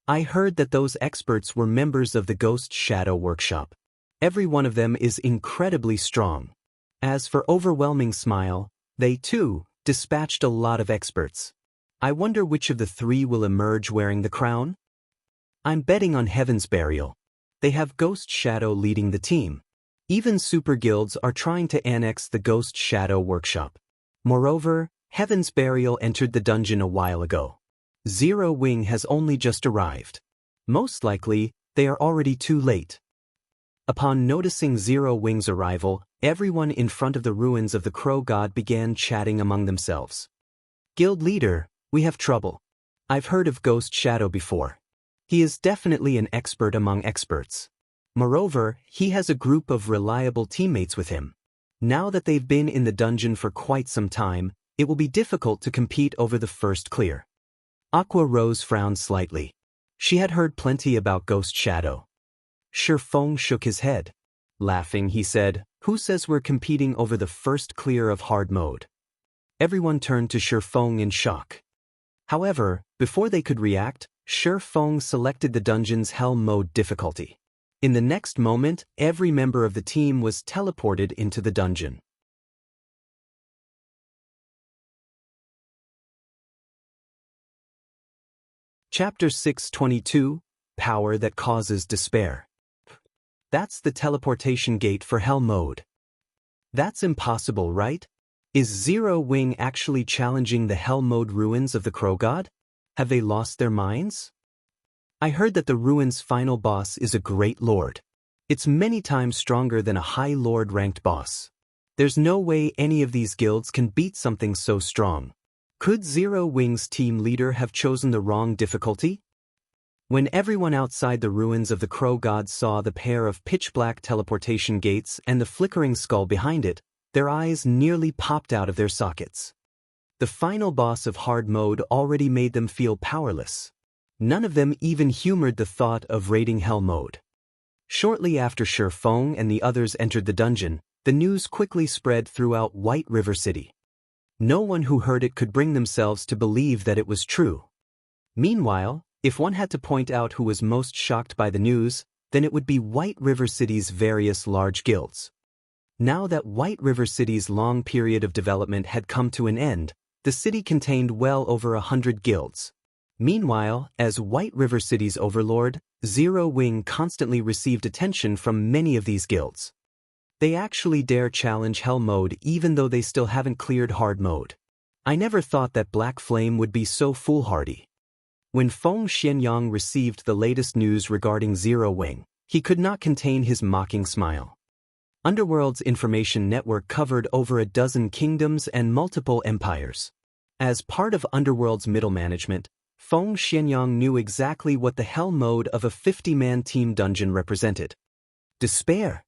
[SPEAKER 1] I heard that those experts were members of the Ghost Shadow Workshop. Every one of them is incredibly strong. As for Overwhelming Smile, they too dispatched a lot of experts. I wonder which of the three will emerge wearing the crown? I'm betting on Heaven's Burial. They have Ghost Shadow leading the team. Even super guilds are trying to annex the Ghost Shadow Workshop. Moreover, Heaven's Burial entered the dungeon a while ago. Zero Wing has only just arrived. Most likely, they are already too late. Upon noticing Zero Wing's arrival, everyone in front of the ruins of the Crow God began chatting among themselves. Guild leader, we have trouble. I've heard of Ghost Shadow before. He is definitely an expert among experts. Moreover, he has a group of reliable teammates with him. Now that they've been in the dungeon for quite some time, it will be difficult to compete over the first clear. Aqua Rose frowned slightly. She had heard plenty about Ghost Shadow. Shifeng shook his head. Laughing, he said, "Who says we're competing over the first clear of hard mode?" Everyone turned to Shifeng in shock. However, before they could react, Shifeng selected the dungeon's Hell mode difficulty. In the next moment, every member of the team was teleported into the dungeon. Chapter 622, Power That Causes Despair. That's the teleportation gate for Hell mode. That's impossible, right? Is Zero Wing actually challenging the Hell mode ruins of the Crow God? Have they lost their minds? I heard that the ruins' final boss is a great lord. It's many times stronger than a high lord-ranked boss. There's no way any of these guilds can beat something so strong. Could Zero Wing's team leader have chosen the wrong difficulty? When everyone outside the ruins of the Crow God saw the pair of pitch-black teleportation gates and the flickering skull behind it, their eyes nearly popped out of their sockets. The final boss of hard mode already made them feel powerless. None of them even humored the thought of raiding Hell mode. Shortly after Shifeng and the others entered the dungeon, the news quickly spread throughout White River City. No one who heard it could bring themselves to believe that it was true. Meanwhile, if one had to point out who was most shocked by the news, then it would be White River City's various large guilds. Now that White River City's long period of development had come to an end, the city contained well over 100 guilds. Meanwhile, as White River City's overlord, Zero Wing constantly received attention from many of these guilds. They actually dare challenge Hell mode even though they still haven't cleared hard mode. I never thought that Black Flame would be so foolhardy. When Feng Xianyang received the latest news regarding Zero Wing, he could not contain his mocking smile. Underworld's information network covered over a dozen kingdoms and multiple empires. As part of Underworld's middle management, Feng Xianyang knew exactly what the Hell mode of a 50-man team dungeon represented. Despair.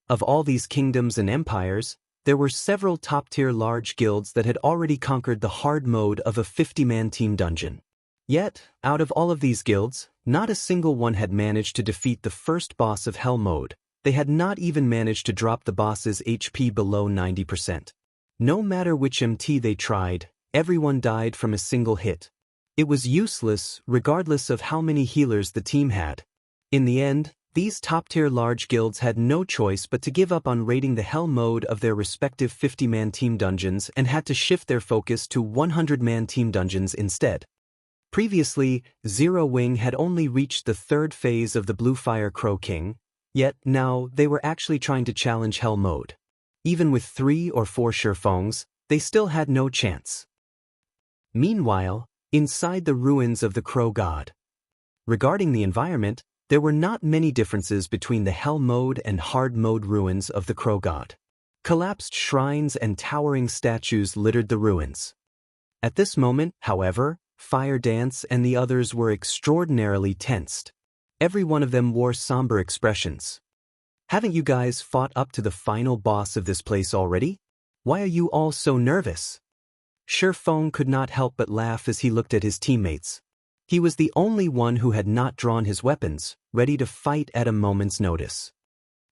[SPEAKER 1] Of all these kingdoms and empires, there were several top-tier large guilds that had already conquered the hard mode of a 50-man team dungeon. Yet, out of all of these guilds, not a single one had managed to defeat the first boss of Hell mode. They had not even managed to drop the boss's HP below 90%. No matter which MT they tried, everyone died from a single hit. It was useless, regardless of how many healers the team had. In the end, these top-tier large guilds had no choice but to give up on raiding the Hell mode of their respective 50-man team dungeons and had to shift their focus to 100-man team dungeons instead. Previously, Zero Wing had only reached the third phase of the Bluefire Crow King, yet now they were actually trying to challenge Hell mode. Even with 3 or 4 Shifengs, they still had no chance. Meanwhile, inside the ruins of the Crow God. Regarding the environment, there were not many differences between the Hell mode and hard mode ruins of the Crow God. Collapsed shrines and towering statues littered the ruins. At this moment, however, Fire Dance and the others were extraordinarily tensed. Every one of them wore somber expressions. Haven't you guys fought up to the final boss of this place already? Why are you all so nervous? Shi Feng could not help but laugh as he looked at his teammates. He was the only one who had not drawn his weapons, ready to fight at a moment's notice.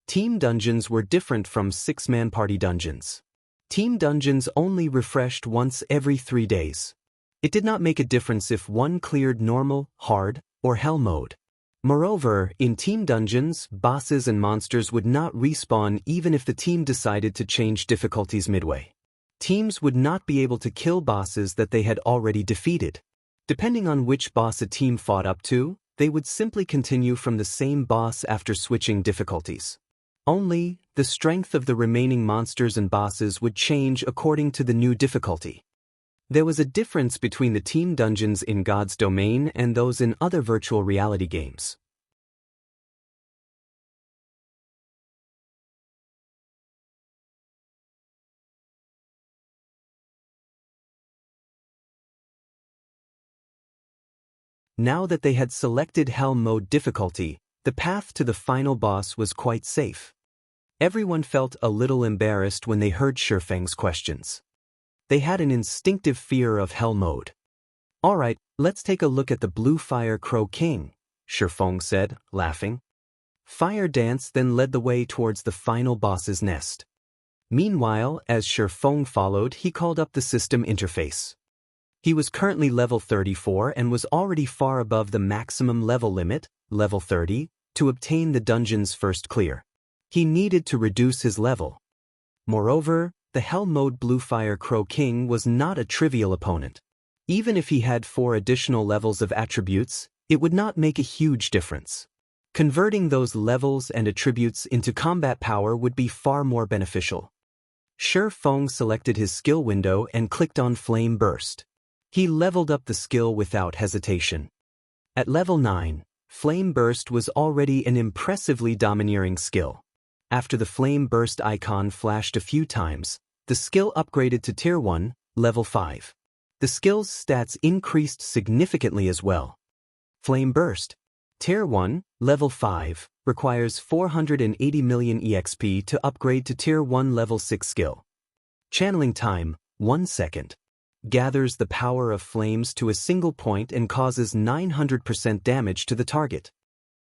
[SPEAKER 1] Team dungeons were different from six-man party dungeons. Team dungeons only refreshed once every 3 days. It did not make a difference if one cleared normal, hard, or hell mode. Moreover, in team dungeons, bosses and monsters would not respawn even if the team decided to change difficulties midway. Teams would not be able to kill bosses that they had already defeated. Depending on which boss a team fought up to, they would simply continue from the same boss after switching difficulties. Only, the strength of the remaining monsters and bosses would change according to the new difficulty. There was a difference between the team dungeons in God's Domain and those in other virtual reality games. Now that they had selected Hell Mode difficulty, the path to the final boss was quite safe. Everyone felt a little embarrassed when they heard Shi Feng's questions. They had an instinctive fear of Hell Mode. "Alright, let's take a look at the Bluefire Crow King," Shi Feng said, laughing. Fire Dance then led the way towards the final boss's nest. Meanwhile, as Shi Feng followed, he called up the system interface. He was currently level 34 and was already far above the maximum level limit, level 30, to obtain the dungeon's first clear. He needed to reduce his level. Moreover, the Hell Mode Bluefire Crow King was not a trivial opponent. Even if he had 4 additional levels of attributes, it would not make a huge difference. Converting those levels and attributes into combat power would be far more beneficial. Shi Feng selected his skill window and clicked on Flame Burst. He leveled up the skill without hesitation. At level 9, Flame Burst was already an impressively domineering skill. After the Flame Burst icon flashed a few times, the skill upgraded to Tier 1, level 5. The skill's stats increased significantly as well. Flame Burst, Tier 1, level 5, requires 480 million EXP to upgrade to Tier 1 level 6 skill. Channeling time, 1 second. Gathers the power of flames to a single point and causes 900% damage to the target.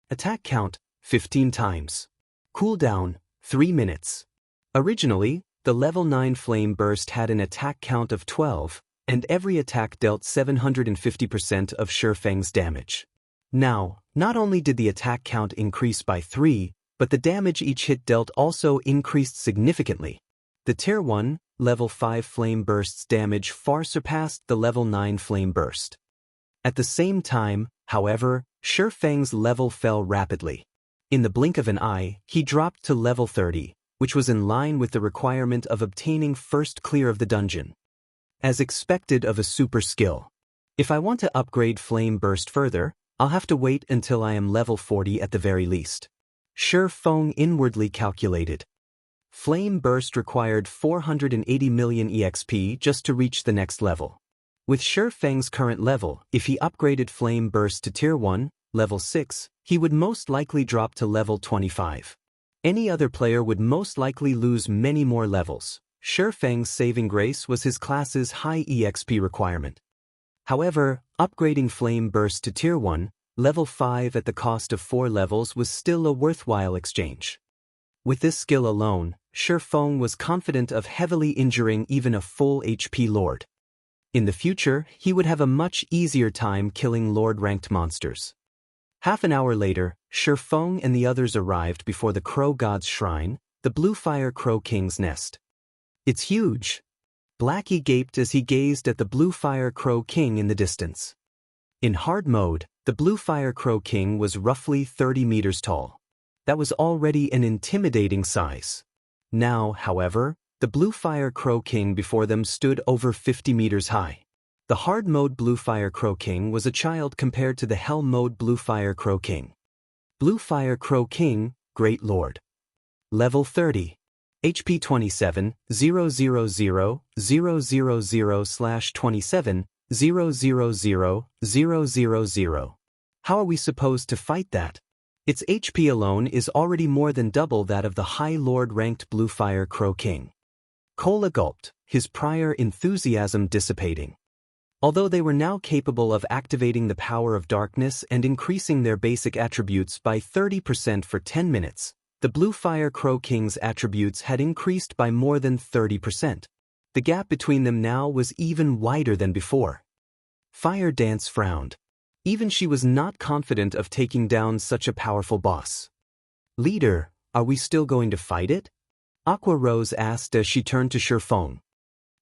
[SPEAKER 1] Attack count, 15 times. Cooldown, 3 minutes. Originally, the level 9 Flame Burst had an attack count of 12, and every attack dealt 750% of Shi Feng's damage. Now, not only did the attack count increase by 3, but the damage each hit dealt also increased significantly. The Tier 1, level 5 Flame Burst's damage far surpassed the level 9 Flame Burst. At the same time, however, Shi Feng's level fell rapidly. In the blink of an eye, he dropped to level 30, which was in line with the requirement of obtaining first clear of the dungeon. As expected of a super skill. If I want to upgrade Flame Burst further, I'll have to wait until I am level 40 at the very least. Shi Feng inwardly calculated. Flame Burst required 480 million EXP just to reach the next level. With Shi Feng's current level, if he upgraded Flame Burst to Tier 1, level 6, he would most likely drop to level 25. Any other player would most likely lose many more levels. Shi Feng's saving grace was his class's high EXP requirement. However, upgrading Flame Burst to Tier 1, level 5 at the cost of 4 levels was still a worthwhile exchange. With this skill alone, Shi Feng was confident of heavily injuring even a full HP Lord. In the future, he would have a much easier time killing Lord-ranked monsters. Half an hour later, Shi Feng and the others arrived before the Crow God's Shrine, the Bluefire Crow King's nest. "It's huge." Blackie gaped as he gazed at the Bluefire Crow King in the distance. In hard mode, the Bluefire Crow King was roughly 30 meters tall. That was already an intimidating size. Now, however, the Bluefire Crow King before them stood over 50 meters high. The hard mode Bluefire Crow King was a child compared to the hell mode Bluefire Crow King. Bluefire Crow King, Great Lord. Level 30. HP 27, 000, 000/27, 000. How are we supposed to fight that? Its HP alone is already more than double that of the High Lord-ranked Bluefire Crow King. Kola gulped, his prior enthusiasm dissipating. Although they were now capable of activating the power of darkness and increasing their basic attributes by 30% for 10 minutes, the Bluefire Crow King's attributes had increased by more than 30%. The gap between them now was even wider than before. Fire Dance frowned. Even she was not confident of taking down such a powerful boss. Leader, are we still going to fight it? Aqua Rose asked as she turned to Shifeng.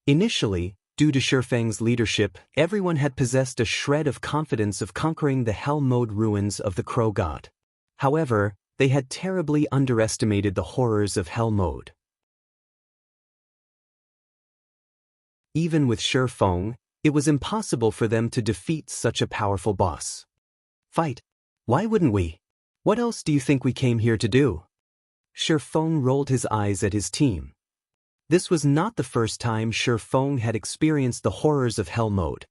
[SPEAKER 1] Initially, due to Shifeng's leadership, everyone had possessed a shred of confidence of conquering the Hell Mode ruins of the Crow God. However, they had terribly underestimated the horrors of Hell Mode. Even with Shifeng, it was impossible for them to defeat such a powerful boss. Fight? Why wouldn't we? What else do you think we came here to do? Shifeng rolled his eyes at his team. This was not the first time Shifeng had experienced the horrors of Hell Mode.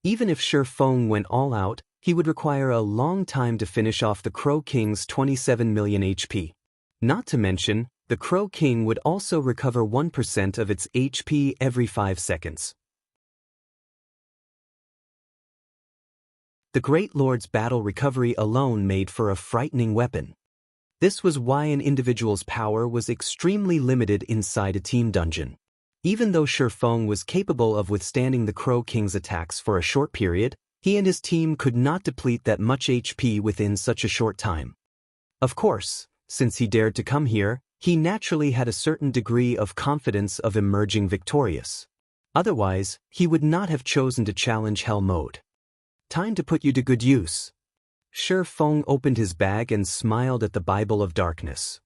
[SPEAKER 1] Even if Shifeng went all out, he would require a long time to finish off the Crow King's 27 million HP. Not to mention, the Crow King would also recover 1% of its HP every 5 seconds. The Great Lord's battle recovery alone made for a frightening weapon. This was why an individual's power was extremely limited inside a team dungeon. Even though Shifeng was capable of withstanding the Crow King's attacks for a short period, he and his team could not deplete that much HP within such a short time. Of course, since he dared to come here, he naturally had a certain degree of confidence of emerging victorious. Otherwise, he would not have chosen to challenge Hell Mode. Time to put you to good use. Shifeng opened his bag and smiled at the Bible of Darkness.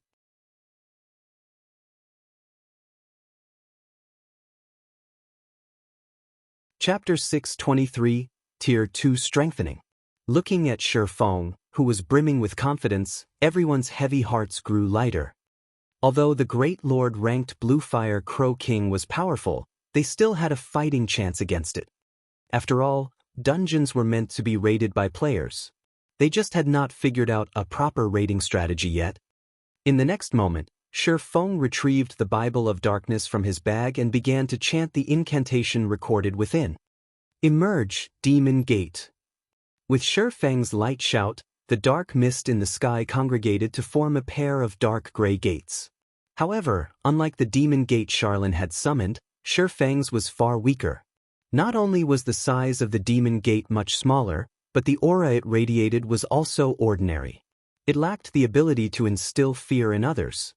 [SPEAKER 1] Chapter 623, Tier 2 Strengthening. Looking at Shifeng, who was brimming with confidence, everyone's heavy hearts grew lighter. Although the Great Lord-ranked Bluefire Crow King was powerful, they still had a fighting chance against it. After all, dungeons were meant to be raided by players. They just had not figured out a proper raiding strategy yet. In the next moment, Shifeng retrieved the Bible of Darkness from his bag and began to chant the incantation recorded within. Emerge, Demon Gate. With Shifeng's light shout, the dark mist in the sky congregated to form a pair of dark gray gates. However, unlike the Demon Gate Charlene had summoned, Shifeng's was far weaker. Not only was the size of the Demon Gate much smaller, but the aura it radiated was also ordinary. It lacked the ability to instill fear in others.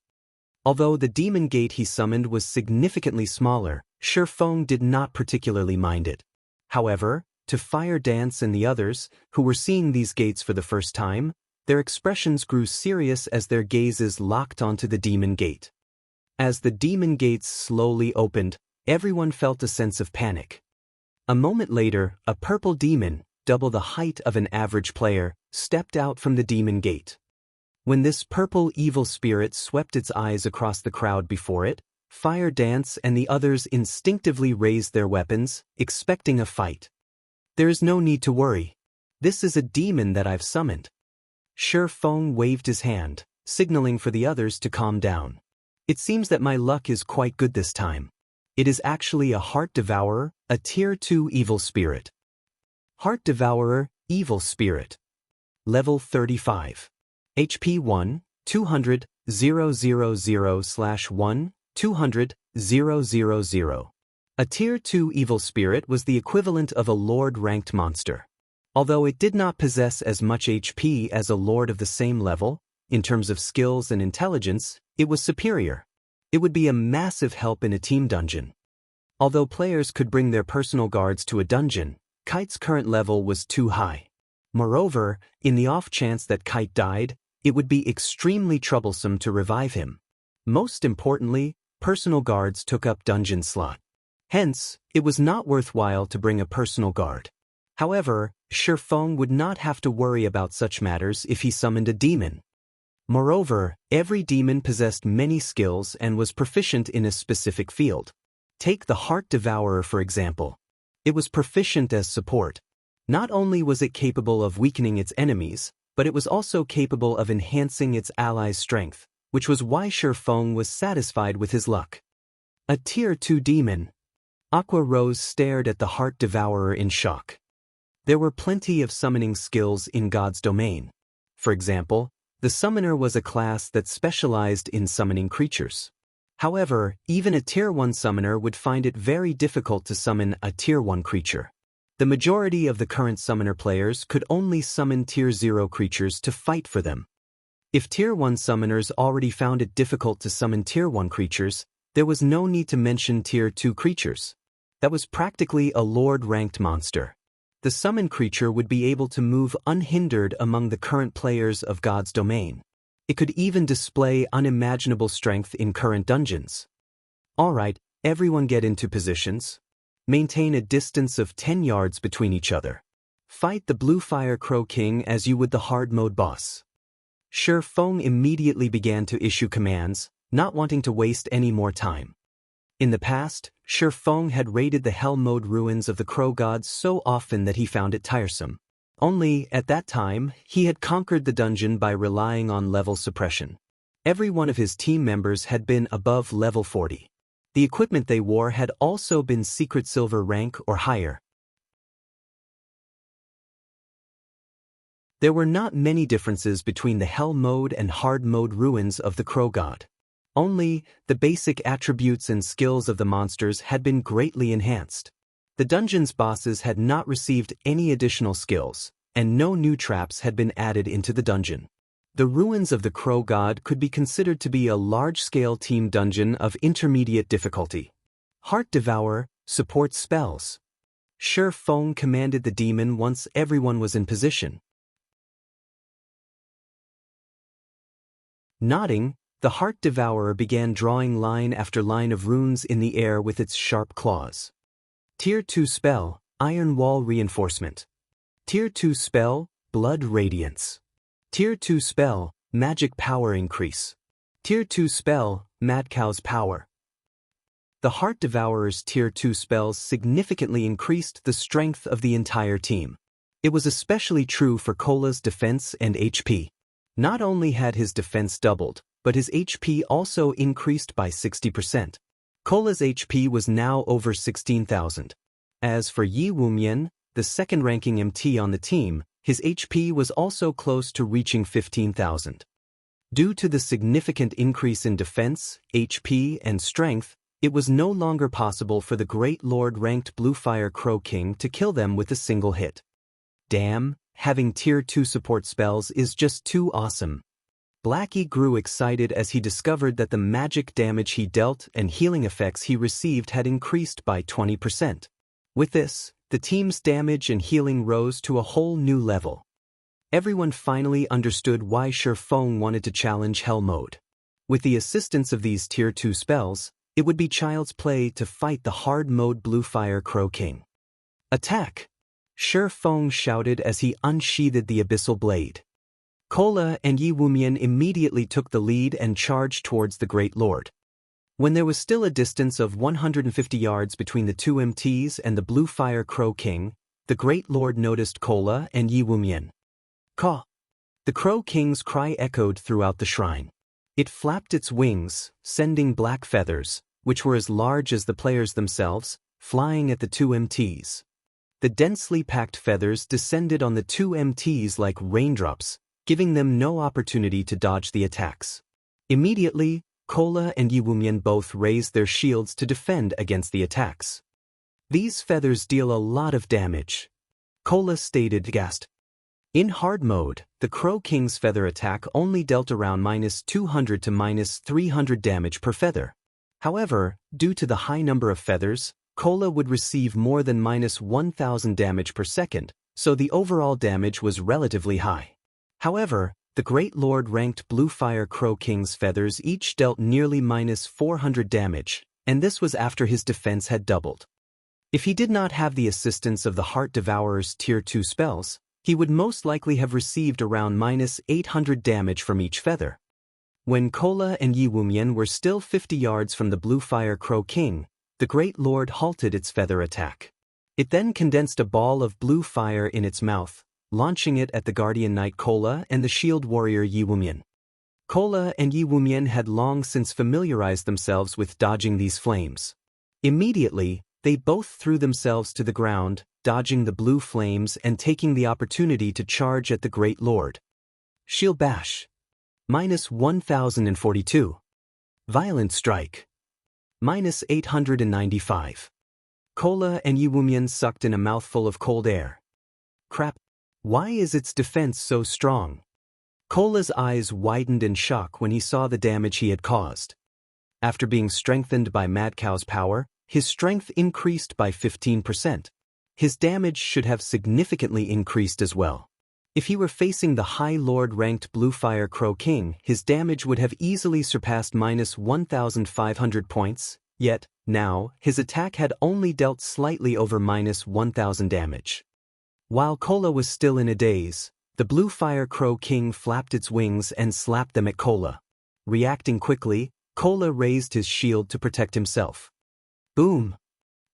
[SPEAKER 1] Although the Demon Gate he summoned was significantly smaller, Shifeng did not particularly mind it. However, to Fire Dance and the others, who were seeing these gates for the first time, their expressions grew serious as their gazes locked onto the Demon Gate. As the Demon Gates slowly opened, everyone felt a sense of panic. A moment later, a purple demon, double the height of an average player, stepped out from the Demon Gate. When this purple evil spirit swept its eyes across the crowd before it, Fire Dance and the others instinctively raised their weapons, expecting a fight. There is no need to worry. This is a demon that I've summoned. Shifeng waved his hand, signaling for the others to calm down. It seems that my luck is quite good this time. It is actually a Heart Devourer, a Tier 2 evil spirit. Heart Devourer, Evil Spirit. Level 35. HP 1, 200, 000/1, 200, 000. A Tier 2 evil spirit was the equivalent of a Lord-ranked monster. Although it did not possess as much HP as a Lord of the same level, in terms of skills and intelligence, it was superior. It would be a massive help in a team dungeon. Although players could bring their personal guards to a dungeon, Kite's current level was too high. Moreover, in the off chance that Kite died, it would be extremely troublesome to revive him. Most importantly, personal guards took up dungeon slot. Hence, it was not worthwhile to bring a personal guard. However, Shifeng would not have to worry about such matters if he summoned a demon. Moreover, every demon possessed many skills and was proficient in a specific field. Take the Heart Devourer for example. It was proficient as support. Not only was it capable of weakening its enemies, but it was also capable of enhancing its allies' strength, which was why Shifeng was satisfied with his luck. A Tier 2 demon. Aqua Rose stared at the Heart Devourer in shock. There were plenty of summoning skills in God's domain. For example, the Summoner was a class that specialized in summoning creatures. However, even a Tier 1 summoner would find it very difficult to summon a Tier 1 creature. The majority of the current summoner players could only summon Tier 0 creatures to fight for them. If Tier 1 summoners already found it difficult to summon Tier 1 creatures, there was no need to mention Tier 2 creatures. That was practically a Lord-ranked monster. The summoned creature would be able to move unhindered among the current players of God's domain. It could even display unimaginable strength in current dungeons. Alright, everyone get into positions. Maintain a distance of 10 yards between each other. Fight the Bluefire Crow King as you would the hard mode boss. Shifeng immediately began to issue commands, not wanting to waste any more time. In the past, Shifeng had raided the hell mode ruins of the Crow Gods so often that he found it tiresome. Only, at that time, he had conquered the dungeon by relying on level suppression. Every one of his team members had been above level 40. The equipment they wore had also been secret silver rank or higher. There were not many differences between the hell mode and hard mode ruins of the Crow God. Only, the basic attributes and skills of the monsters had been greatly enhanced. The dungeon's bosses had not received any additional skills, and no new traps had been added into the dungeon. The ruins of the Crow God could be considered to be a large-scale team dungeon of intermediate difficulty. Heart Devourer, support spells. Shifeng commanded the demon once everyone was in position. Nodding, the Heart Devourer began drawing line after line of runes in the air with its sharp claws. Tier 2 spell, Iron Wall Reinforcement. Tier 2 spell, Blood Radiance. Tier 2 spell, Magic Power Increase. Tier 2 spell, Mad Cow's Power. The Heart Devourer's Tier 2 spells significantly increased the strength of the entire team. It was especially true for Cola's defense and HP. Not only had his defense doubled, but his HP also increased by 60%. Cola's HP was now over 16,000. As for Yi Wumian, the second-ranking MT on the team, his HP was also close to reaching 15,000. Due to the significant increase in defense, HP, and strength, it was no longer possible for the Great Lord-ranked Bluefire Crow King to kill them with a single hit. Damn, having Tier 2 support spells is just too awesome. Blackie grew excited as he discovered that the magic damage he dealt and healing effects he received had increased by 20%. With this, the team's damage and healing rose to a whole new level. Everyone finally understood why Shifeng wanted to challenge Hell Mode. With the assistance of these Tier 2 spells, it would be child's play to fight the hard mode Bluefire Crow King. Attack! Shifeng shouted as he unsheathed the abyssal blade. Cola and Yi Wumian immediately took the lead and charged towards the Great Lord. When there was still a distance of 150 yards between the two MTs and the Bluefire Crow King, the Great Lord noticed Cola and Yi Wumian. Caw! The Crow King's cry echoed throughout the shrine. It flapped its wings, sending black feathers, which were as large as the players themselves, flying at the two MTs. The densely packed feathers descended on the two MTs like raindrops, giving them no opportunity to dodge the attacks. Immediately, Cola and Yi Wumian both raised their shields to defend against the attacks. These feathers deal a lot of damage. Cola stated aghast. In hard mode, the Crow King's feather attack only dealt around -200 to -300 damage per feather. However, due to the high number of feathers, Cola would receive more than -1,000 damage per second, so the overall damage was relatively high. However, the Great Lord ranked Bluefire Crow King's feathers each dealt nearly -400 damage, and this was after his defense had doubled. If he did not have the assistance of the Heart Devourer's Tier 2 spells, he would most likely have received around -800 damage from each feather. When Cola and Yi Wumian were still 50 yards from the Bluefire Crow King, the Great Lord halted its feather attack. It then condensed a ball of blue fire in its mouth, launching it at the Guardian Knight Kola and the Shield Warrior Yi Wumian. Kola and Yi Wumian had long since familiarized themselves with dodging these flames. Immediately, they both threw themselves to the ground, dodging the blue flames and taking the opportunity to charge at the Great Lord. Shield Bash. -1042. Violent Strike. -895. Kola and Yi Wumian sucked in a mouthful of cold air. Crap. Why is its defense so strong? Kola's eyes widened in shock when he saw the damage he had caused. After being strengthened by Mad Cow's power, his strength increased by 15%. His damage should have significantly increased as well. If he were facing the High Lord-ranked Bluefire Crow King, his damage would have easily surpassed -1,500 points, yet, now, his attack had only dealt slightly over -1,000 damage. While Kola was still in a daze, the Bluefire Crow King flapped its wings and slapped them at Kola. Reacting quickly, Kola raised his shield to protect himself. Boom!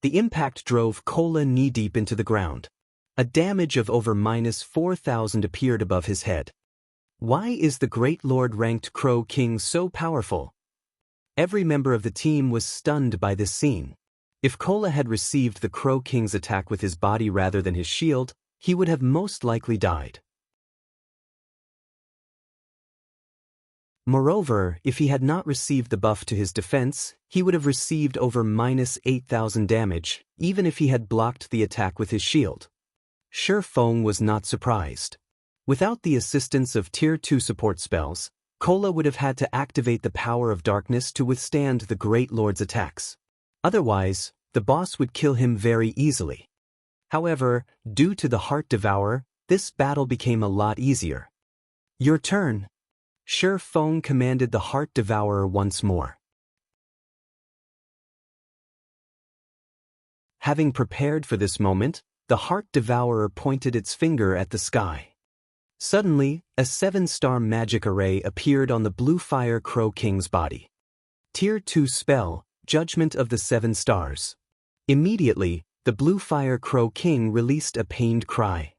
[SPEAKER 1] The impact drove Kola knee-deep into the ground. A damage of over -4,000 appeared above his head. Why is the Great Lord-ranked Crow King so powerful? Every member of the team was stunned by this scene. If Kola had received the Crow King's attack with his body rather than his shield, he would have most likely died. Moreover, if he had not received the buff to his defense, he would have received over -8,000 damage, even if he had blocked the attack with his shield. Shi Feng was not surprised. Without the assistance of Tier 2 support spells, Kola would have had to activate the power of darkness to withstand the Great Lord's attacks. Otherwise, the boss would kill him very easily. However, due to the Heart Devourer, this battle became a lot easier. Your turn. Shi Feng commanded the Heart Devourer once more. Having prepared for this moment, the Heart Devourer pointed its finger at the sky. Suddenly, a 7-star magic array appeared on the Bluefire Crow King's body. Tier 2 spell, Judgment of the 7 Stars. Immediately, the Bluefire Crow King released a pained cry.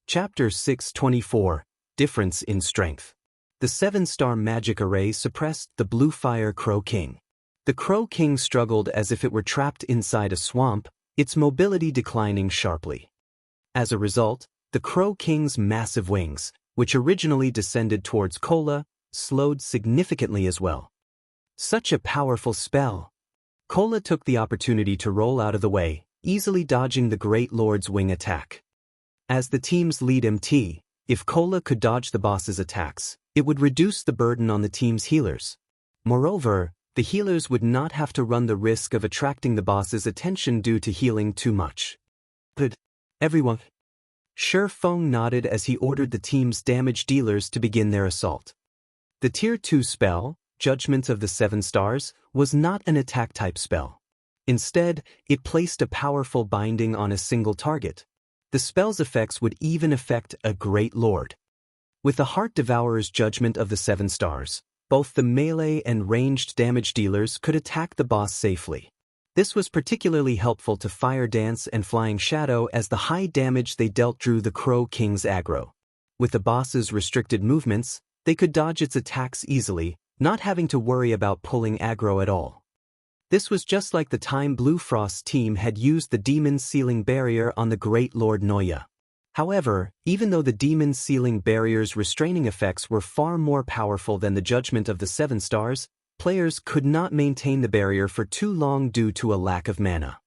[SPEAKER 1] Chapter 624, Difference in Strength. The 7-star magic array suppressed the Bluefire Crow King. The Crow King struggled as if it were trapped inside a swamp, its mobility declining sharply. As a result, the Crow King's massive wings, which originally descended towards Kola, slowed significantly as well. Such a powerful spell! Kola took the opportunity to roll out of the way, easily dodging the Great Lord's wing attack. As the team's lead MT, if Kola could dodge the boss's attacks, it would reduce the burden on the team's healers. Moreover, the healers would not have to run the risk of attracting the boss's attention due to healing too much. But everyone. Shi Feng nodded as he ordered the team's damage dealers to begin their assault. The Tier 2 spell, Judgment of the 7 Stars, was not an attack-type spell. Instead, it placed a powerful binding on a single target. The spell's effects would even affect a Great Lord. With the Heart Devourer's Judgment of the 7 Stars, both the melee and ranged damage dealers could attack the boss safely. This was particularly helpful to Fire Dance and Flying Shadow as the high damage they dealt drew the Crow King's aggro. With the boss's restricted movements, they could dodge its attacks easily, not having to worry about pulling aggro at all. This was just like the time Blue Frost's team had used the Demon Sealing Barrier on the Great Lord Noya. However, even though the Demon Sealing Barrier's restraining effects were far more powerful than the Judgment of the 7 Stars, players could not maintain the barrier for too long due to a lack of mana.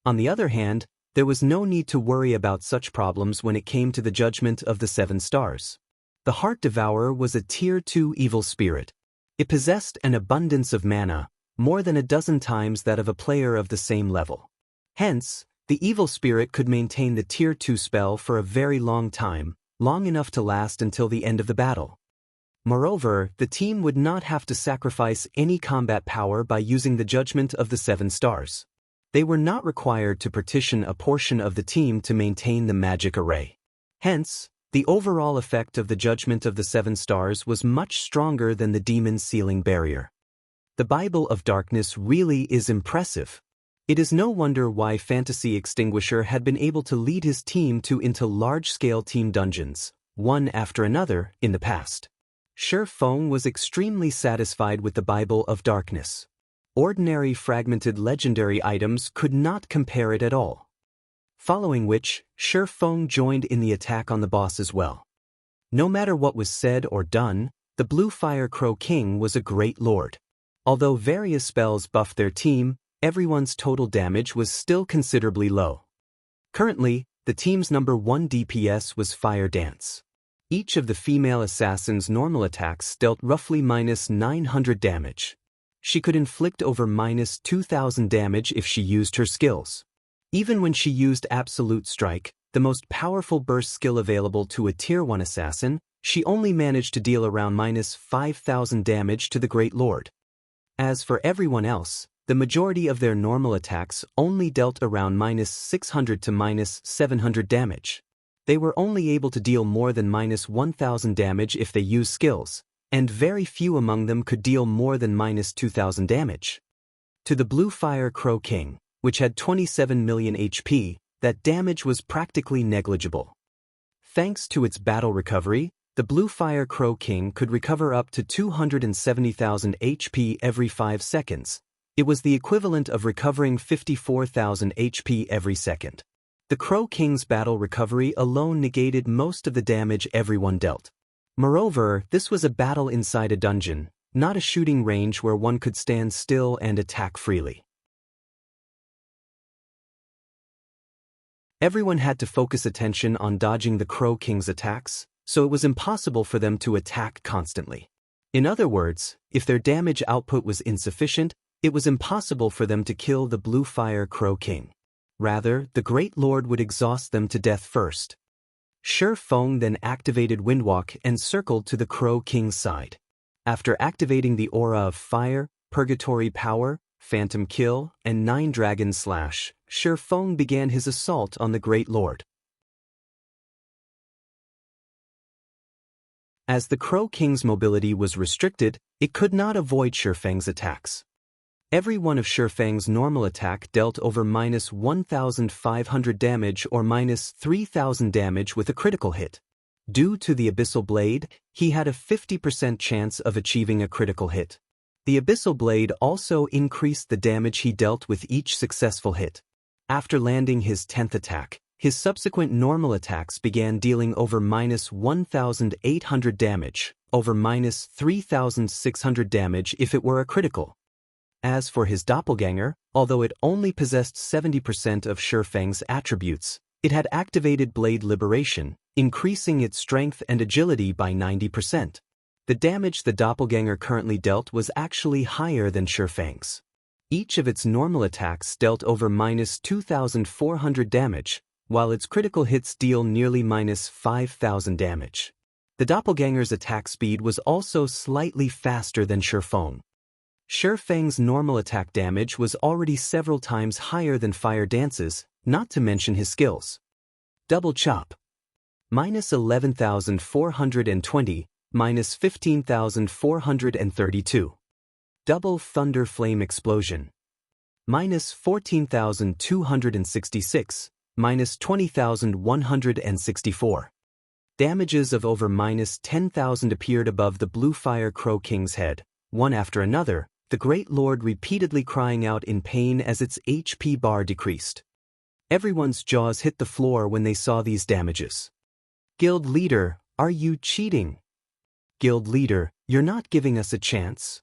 [SPEAKER 1] On the other hand, there was no need to worry about such problems when it came to the Judgment of the 7 Stars. The Heart Devourer was a Tier 2 evil spirit. It possessed an abundance of mana, more than a dozen times that of a player of the same level. Hence, the evil spirit could maintain the Tier 2 spell for a very long time, long enough to last until the end of the battle. Moreover, the team would not have to sacrifice any combat power by using the Judgment of the 7 Stars. They were not required to partition a portion of the team to maintain the magic array. Hence, The overall effect of the Judgment of the Seven Stars was much stronger than the demon's sealing barrier. The Bible of Darkness really is impressive. It is no wonder why Fantasy Extinguisher had been able to lead his team into large-scale team dungeons, one after another, in the past. Shi Feng was extremely satisfied with the Bible of Darkness. Ordinary fragmented legendary items could not compare it at all. Following which, Shi Feng joined in the attack on the boss as well. No matter what was said or done, the Bluefire Crow King was a great lord. Although various spells buffed their team, everyone's total damage was still considerably low. Currently, the team's number 1 DPS was Fire Dance. Each of the female assassins' normal attacks dealt roughly -900 damage. She could inflict over -2000 damage if she used her skills. Even when she used Absolute Strike, the most powerful burst skill available to a Tier 1 assassin, she only managed to deal around -5000 damage to the Great Lord. As for everyone else, the majority of their normal attacks only dealt around -600 to -700 damage. They were only able to deal more than -1000 damage if they used skills, and very few among them could deal more than -2000 damage. To the Bluefire Crow King, which had 27 million HP, that damage was practically negligible. Thanks to its battle recovery, the Bluefire Crow King could recover up to 270,000 HP every 5 seconds. It was the equivalent of recovering 54,000 HP every second. The Crow King's battle recovery alone negated most of the damage everyone dealt. Moreover, this was a battle inside a dungeon, not a shooting range where one could stand still and attack freely. Everyone had to focus attention on dodging the Crow King's attacks, so it was impossible for them to attack constantly. In other words, if their damage output was insufficient, it was impossible for them to kill the Bluefire Crow King. Rather, the Great Lord would exhaust them to death first. Shi Feng then activated Windwalk and circled to the Crow King's side. After activating the aura of Fire, Purgatory Power, Phantom Kill, and 9 Dragon Slash, Shi Feng began his assault on the Great Lord. As the Crow King's mobility was restricted, it could not avoid Shi Feng's attacks. Every one of Shi Feng's normal attack dealt over -1500 damage or -3000 damage with a critical hit. Due to the Abyssal Blade, he had a 50% chance of achieving a critical hit. The Abyssal Blade also increased the damage he dealt with each successful hit. After landing his 10th attack, his subsequent normal attacks began dealing over -1800 damage, over -3600 damage if it were a critical. As for his doppelganger, although it only possessed 70% of Shi Feng's attributes, it had activated Blade Liberation, increasing its strength and agility by 90%. The damage the doppelganger currently dealt was actually higher than Shi Feng's. Each of its normal attacks dealt over -2400 damage, while its critical hits deal nearly -5000 damage. The doppelganger's attack speed was also slightly faster than Shi Feng. Shi Feng's normal attack damage was already several times higher than Fire Dance's, not to mention his skills. Double Chop. -11,420, -15,432. Double Thunder Flame Explosion. -14,266, -20,164. Damages of over -10,000 appeared above the Bluefire Crow King's head, one after another, the Great Lord repeatedly crying out in pain as its HP bar decreased. Everyone's jaws hit the floor when they saw these damages. Guild Leader, are you cheating? Guild Leader, you're not giving us a chance?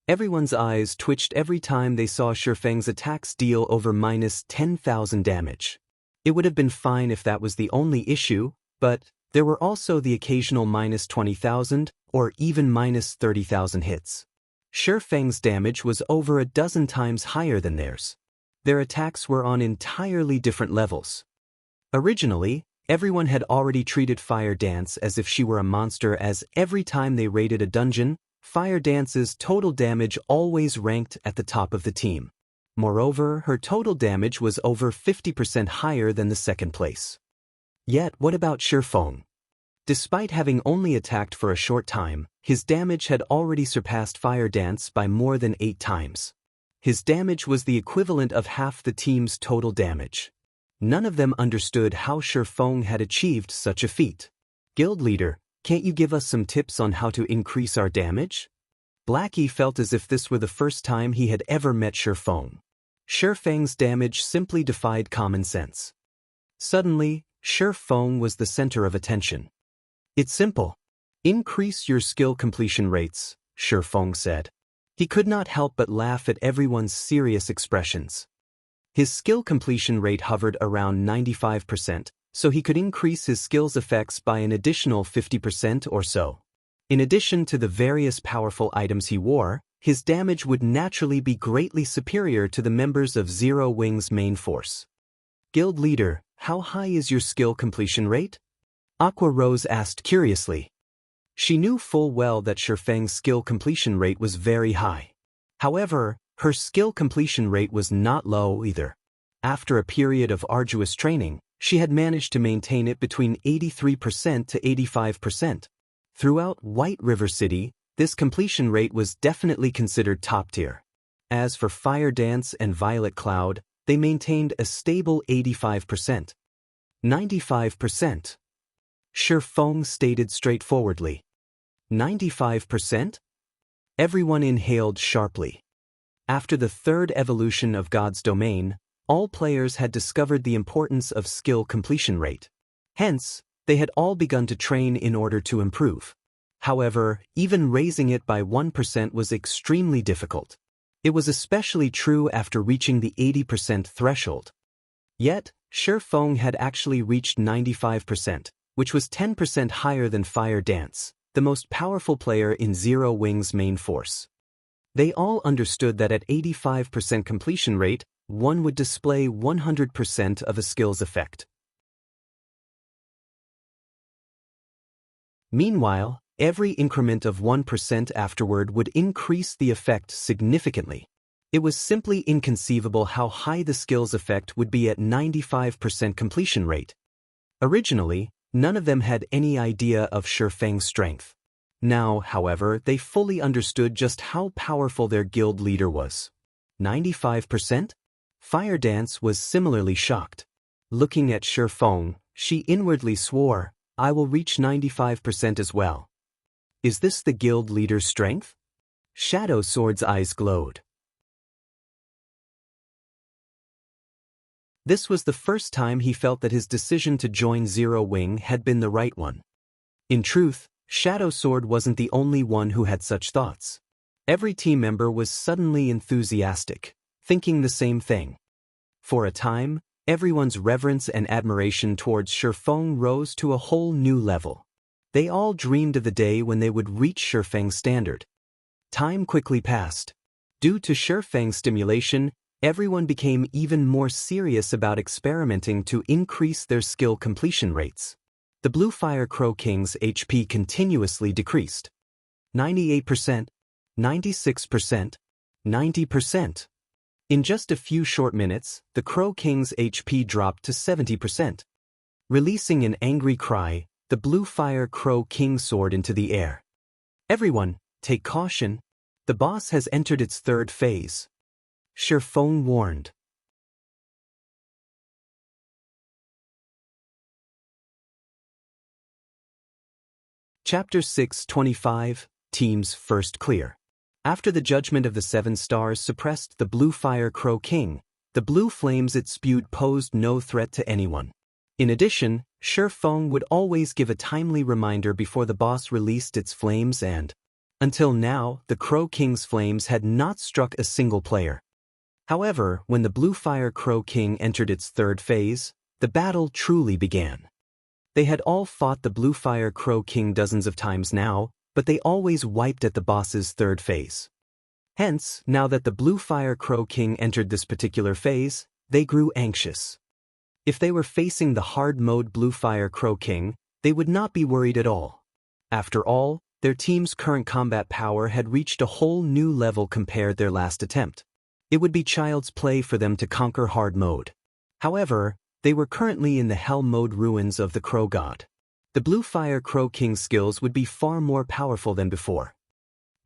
[SPEAKER 1] Everyone's eyes twitched every time they saw Shi Feng's attacks deal over -10,000 damage. It would have been fine if that was the only issue, but there were also the occasional -20,000 or even -30,000 hits. Shi Feng's damage was over a dozen times higher than theirs. Their attacks were on entirely different levels. Originally, everyone had already treated Fire Dance as if she were a monster, as every time they raided a dungeon, Fire Dance's total damage always ranked at the top of the team. Moreover, her total damage was over 50% higher than the second place. Yet, what about Shi Feng? Despite having only attacked for a short time, his damage had already surpassed Fire Dance by more than 8 times. His damage was the equivalent of half the team's total damage. None of them understood how Shi Feng had achieved such a feat. Guild leader, can't you give us some tips on how to increase our damage? Blackie felt as if this were the first time he had ever met Shi Feng. Shi Feng's damage simply defied common sense. Suddenly, Shi Feng was the center of attention. It's simple. Increase your skill completion rates, Shi Feng said. He could not help but laugh at everyone's serious expressions. His skill completion rate hovered around 95%, so he could increase his skill's effects by an additional 50% or so. In addition to the various powerful items he wore, his damage would naturally be greatly superior to the members of Zero Wing's main force. Guild leader, how high is your skill completion rate? Aqua Rose asked curiously. She knew full well that Shi Feng's skill completion rate was very high. However, her skill completion rate was not low either. After a period of arduous training, she had managed to maintain it between 83% to 85%. Throughout White River City, this completion rate was definitely considered top tier. As for Fire Dance and Violet Cloud, they maintained a stable 85%. 95%. Shi Feng stated straightforwardly. 95%? Everyone inhaled sharply. After the third evolution of God's domain, all players had discovered the importance of skill completion rate. Hence, they had all begun to train in order to improve. However, even raising it by 1% was extremely difficult. It was especially true after reaching the 80% threshold. Yet, Shi Feng had actually reached 95%, which was 10% higher than Fire Dance, the most powerful player in Zero Wing's main force. They all understood that at 85% completion rate, one would display 100% of a skill's effect. Meanwhile, every increment of 1% afterward would increase the effect significantly. It was simply inconceivable how high the skill's effect would be at 95% completion rate. Originally, none of them had any idea of Shi Feng's strength. Now, however, they fully understood just how powerful their guild leader was. 95%? Fire Dance was similarly shocked. Looking at Shi Feng, she inwardly swore, I will reach 95% as well. Is this the guild leader's strength? Shadow Sword's eyes glowed. This was the first time he felt that his decision to join Zero Wing had been the right one. In truth, Shadow Sword wasn't the only one who had such thoughts. Every team member was suddenly enthusiastic, thinking the same thing. For a time, everyone's reverence and admiration towards Shi Feng rose to a whole new level. They all dreamed of the day when they would reach Shi Feng's standard. Time quickly passed. Due to Shi Feng's stimulation, everyone became even more serious about experimenting to increase their skill completion rates. The Bluefire Crow King's HP continuously decreased. 98%, 96%, 90%. In just a few short minutes, the Crow King's HP dropped to 70%. Releasing an angry cry, the Bluefire Crow King soared into the air. Everyone, take caution. The boss has entered its third phase. Shi Feng warned. Chapter 625, Team's First Clear. After the judgment of the 7 stars suppressed the Bluefire Crow King, the blue flames it spewed posed no threat to anyone. In addition, Shi Feng would always give a timely reminder before the boss released its flames and, until now, the Crow King's flames had not struck a single player. However, when the Bluefire Crow King entered its third phase, the battle truly began. They had all fought the Bluefire Crow King dozens of times now, but they always wiped at the boss's third phase. Hence, now that the Bluefire Crow King entered this particular phase, they grew anxious. If they were facing the hard-mode Bluefire Crow King, they would not be worried at all. After all, their team's current combat power had reached a whole new level compared their last attempt. It would be child's play for them to conquer hard mode. However, they were currently in the hell mode ruins of the Crow God. The Bluefire Crow King's skills would be far more powerful than before.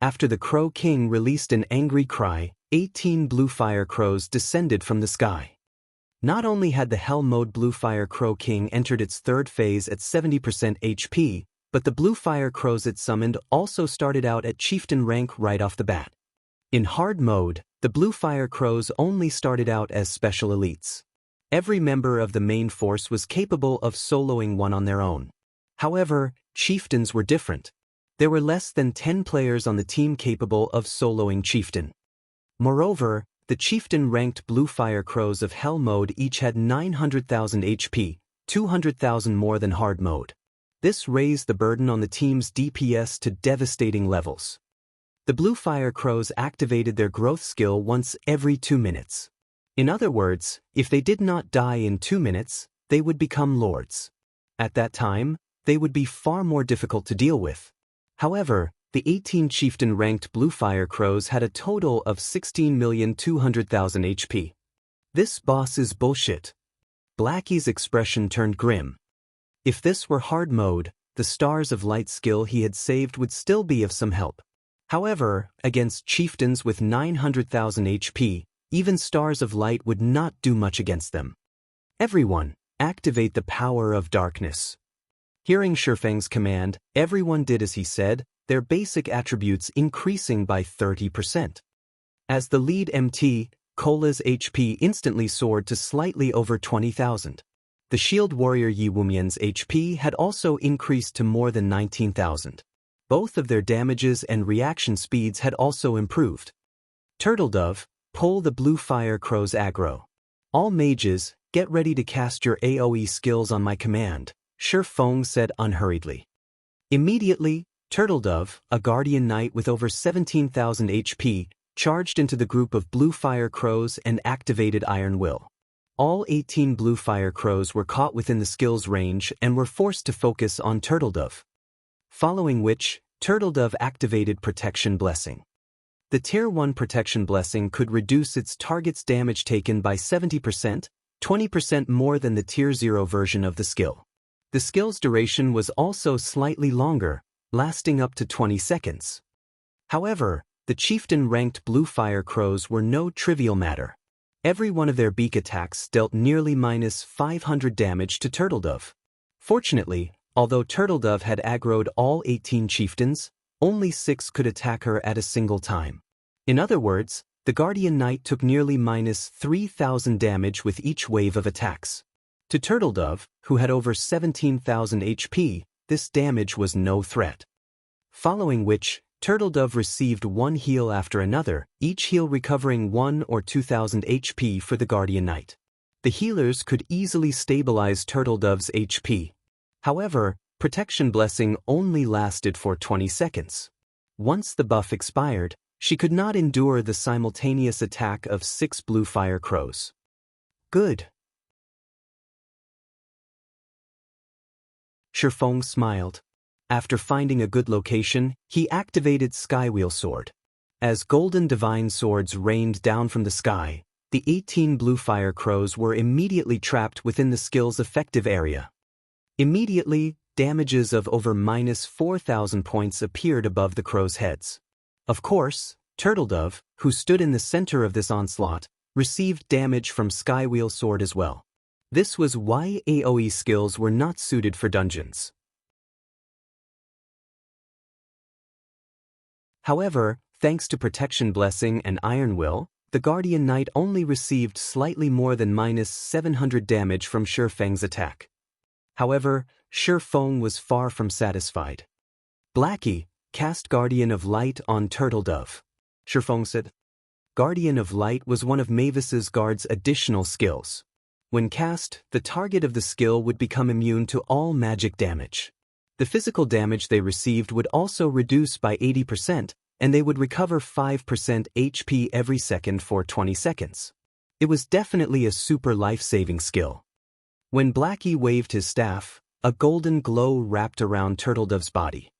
[SPEAKER 1] After the Crow King released an angry cry, 18 Bluefire Crows descended from the sky. Not only had the Hell Mode Bluefire Crow King entered its third phase at 70% HP, but the Bluefire Crows it summoned also started out at Chieftain rank right off the bat. In Hard Mode, the Bluefire Crows only started out as special elites. Every member of the main force was capable of soloing one on their own. However, Chieftains were different. There were less than 10 players on the team capable of soloing Chieftain. Moreover, the Chieftain-ranked Bluefire Crows of Hell Mode each had 900,000 HP, 200,000 more than Hard Mode. This raised the burden on the team's DPS to devastating levels. The Bluefire Crows activated their growth skill once every 2 minutes. In other words, if they did not die in 2 minutes, they would become lords. At that time, they would be far more difficult to deal with. However, the 18 Chieftain-ranked Bluefire Crows had a total of 16,200,000 HP. This boss is bullshit. Blackie's expression turned grim. If this were Hard Mode, the Stars of Light skill he had saved would still be of some help. However, against Chieftains with 900,000 HP, even Stars of Light would not do much against them. Everyone, activate the power of darkness. Hearing Shifeng's command, everyone did as he said, their basic attributes increasing by 30%. As the lead MT, Cola's HP instantly soared to slightly over 20,000. The shield warrior Yi Wumian's HP had also increased to more than 19,000. Both of their damages and reaction speeds had also improved. Turtledove, pull the Bluefire Crow's aggro. All mages, get ready to cast your AoE skills on my command, Shifeng said unhurriedly. Immediately, Turtledove, a guardian knight with over 17,000 HP, charged into the group of Bluefire Crows and activated Iron Will. All 18 Bluefire Crows were caught within the skill's range and were forced to focus on Turtledove. Following which, Turtledove activated Protection Blessing. The Tier 1 Protection Blessing could reduce its target's damage taken by 70%, 20% more than the Tier 0 version of the skill. The skill's duration was also slightly longer, lasting up to 20 seconds. However, the Chieftain-ranked Bluefire Crows were no trivial matter. Every one of their beak attacks dealt nearly -500 damage to Turtledove. Fortunately, although Turtledove had aggroed all 18 Chieftains, only 6 could attack her at a single time. In other words, the Guardian Knight took nearly -3,000 damage with each wave of attacks. To Turtledove, who had over 17,000 HP, this damage was no threat. Following which, Turtledove received one heal after another, each heal recovering 1 or 2,000 HP for the Guardian Knight. The healers could easily stabilize Turtledove's HP. However, Protection Blessing only lasted for 20 seconds. Once the buff expired, she could not endure the simultaneous attack of 6 Bluefire Crows. Good. Shifeng smiled. After finding a good location, he activated Skywheel Sword. As golden divine swords rained down from the sky, the 18 Bluefire Crows were immediately trapped within the skill's effective area. Immediately, damages of over -4,000 points appeared above the crows' heads. Of course, Turtledove, who stood in the center of this onslaught, received damage from Skywheel Sword as well. This was why AoE skills were not suited for dungeons. However, thanks to Protection Blessing and Iron Will, the Guardian Knight only received slightly more than -700 damage from Shifeng's attack. However, Shifeng was far from satisfied. Blackie, cast Guardian of Light on Turtledove. Shifeng said. Guardian of Light was one of Mavis's guard's additional skills. When cast, the target of the skill would become immune to all magic damage. The physical damage they received would also reduce by 80%, and they would recover 5% HP every second for 20 seconds. It was definitely a super life-saving skill. When Blackie waved his staff, a golden glow wrapped around Turtledove's body.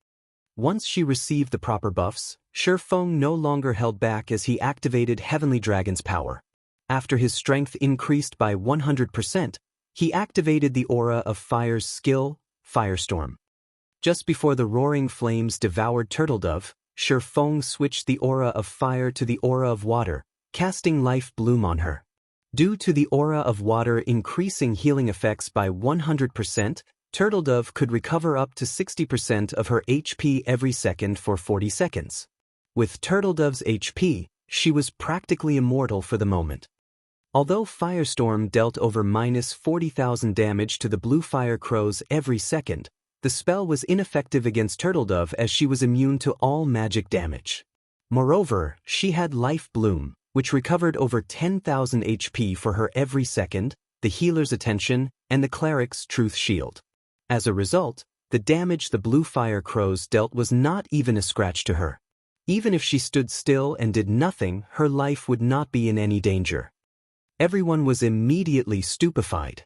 [SPEAKER 1] Once she received the proper buffs, Shifeng no longer held back as he activated Heavenly Dragon's power. After his strength increased by 100%, he activated the Aura of Fire's skill, Firestorm. Just before the roaring flames devoured Turtledove, Feng switched the aura of fire to the aura of water, casting Life Bloom on her. Due to the aura of water increasing healing effects by 100%, Turtledove could recover up to 60% of her HP every second for 40 seconds. With Turtledove's HP, she was practically immortal for the moment. Although Firestorm dealt over -40,000 damage to the Bluefire crows every second, the spell was ineffective against Turtledove as she was immune to all magic damage. Moreover, she had Life Bloom, which recovered over 10,000 HP for her every second, the healer's attention, and the cleric's truth shield. As a result, the damage the Bluefire crows dealt was not even a scratch to her. Even if she stood still and did nothing, her life would not be in any danger. Everyone was immediately stupefied.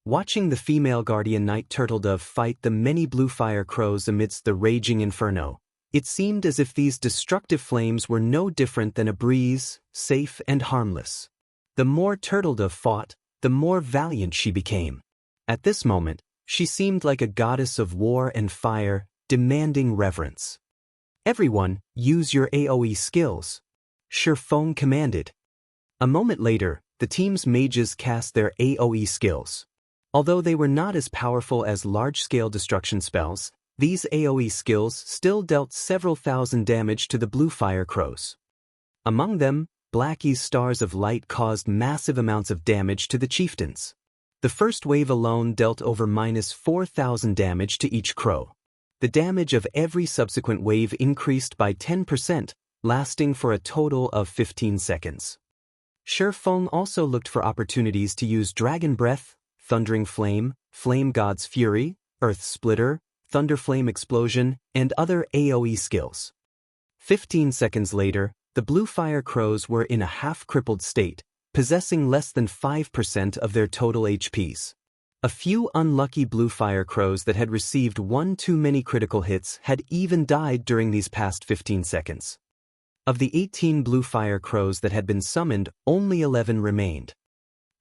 [SPEAKER 1] Watching the female guardian knight Turtledove fight the many Bluefire crows amidst the raging inferno, it seemed as if these destructive flames were no different than a breeze, safe and harmless. The more Turtledove fought, the more valiant she became. At this moment, she seemed like a goddess of war and fire, demanding reverence. "Everyone, use your AoE skills," Feng commanded. A moment later, the team's mages cast their AoE skills. Although they were not as powerful as large-scale destruction spells, these AoE skills still dealt several thousand damage to the Bluefire crows. Among them, Blackie's Stars of Light caused massive amounts of damage to the chieftains. The first wave alone dealt over -4,000 damage to each crow. The damage of every subsequent wave increased by 10%, lasting for a total of 15 seconds. Feng also looked for opportunities to use Dragon Breath, Thundering Flame, Flame God's Fury, Earth Splitter, Thunder Flame Explosion, and other AoE skills. 15 seconds later, the Bluefire crows were in a half-crippled state, possessing less than 5% of their total HPs. A few unlucky Bluefire crows that had received one too many critical hits had even died during these past 15 seconds. Of the 18 Bluefire crows that had been summoned, only 11 remained.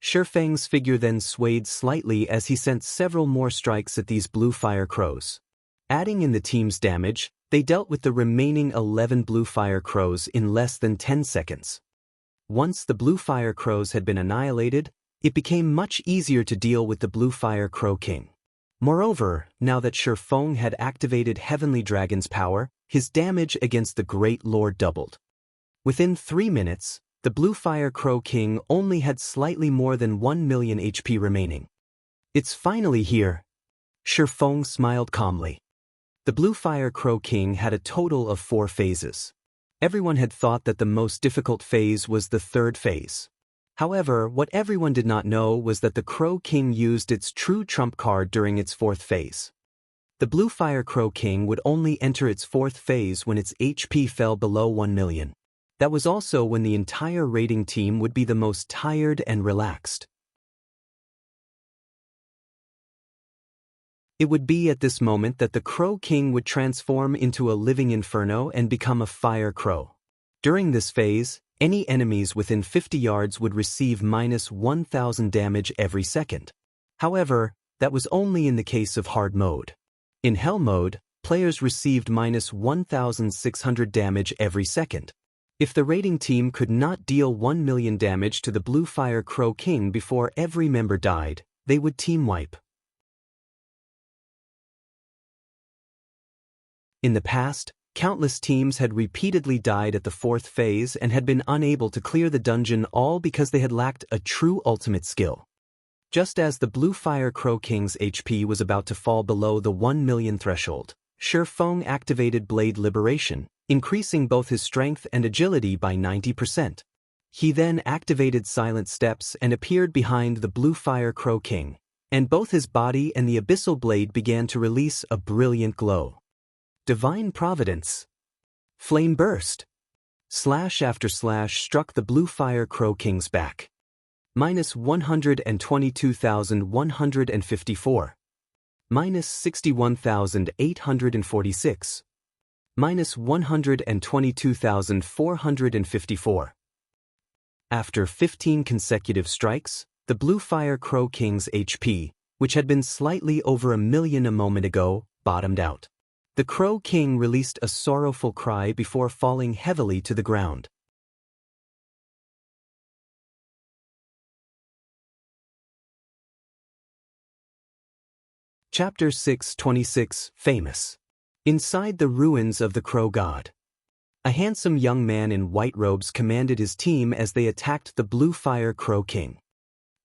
[SPEAKER 1] Feng's figure then swayed slightly as he sent several more strikes at these Bluefire crows. Adding in the team's damage, they dealt with the remaining 11 Bluefire crows in less than 10 seconds. Once the Bluefire crows had been annihilated, it became much easier to deal with the Bluefire Crow King. Moreover, now that Feng had activated Heavenly Dragon's power, his damage against the Great Lord doubled. Within 3 minutes, the Bluefire Crow King only had slightly more than 1 million HP remaining. "It's finally here," Feng smiled calmly. The Bluefire Crow King had a total of 4 phases. Everyone had thought that the most difficult phase was the 3rd phase. However, what everyone did not know was that the Crow King used its true trump card during its 4th phase. The Bluefire Crow King would only enter its 4th phase when its HP fell below 1 million. That was also when the entire raiding team would be the most tired and relaxed. It would be at this moment that the Crow King would transform into a living inferno and become a fire crow. During this phase, any enemies within 50 yards would receive -1,000 damage every second. However, that was only in the case of hard mode. In hell mode, players received -1,600 damage every second. If the raiding team could not deal 1 million damage to the Bluefire Crow King before every member died, they would team wipe. In the past, countless teams had repeatedly died at the 4th phase and had been unable to clear the dungeon, all because they had lacked a true ultimate skill. Just as the Bluefire Crow King's HP was about to fall below the 1 million threshold, Feng activated Blade Liberation, increasing both his strength and agility by 90%. He then activated Silent Steps and appeared behind the Bluefire Crow King, and both his body and the Abyssal Blade began to release a brilliant glow. Divine Providence. Flame Burst. Slash after slash struck the Bluefire Crow King's back. -122,154. -61,846. -122,454. After 15 consecutive strikes, the Bluefire Crow King's HP, which had been slightly over 1 million a moment ago, bottomed out. The Crow King released a sorrowful cry before falling heavily to the ground. Chapter 626, Famous. Inside the ruins of the Crow God. A handsome young man in white robes commanded his team as they attacked the Bluefire Crow King.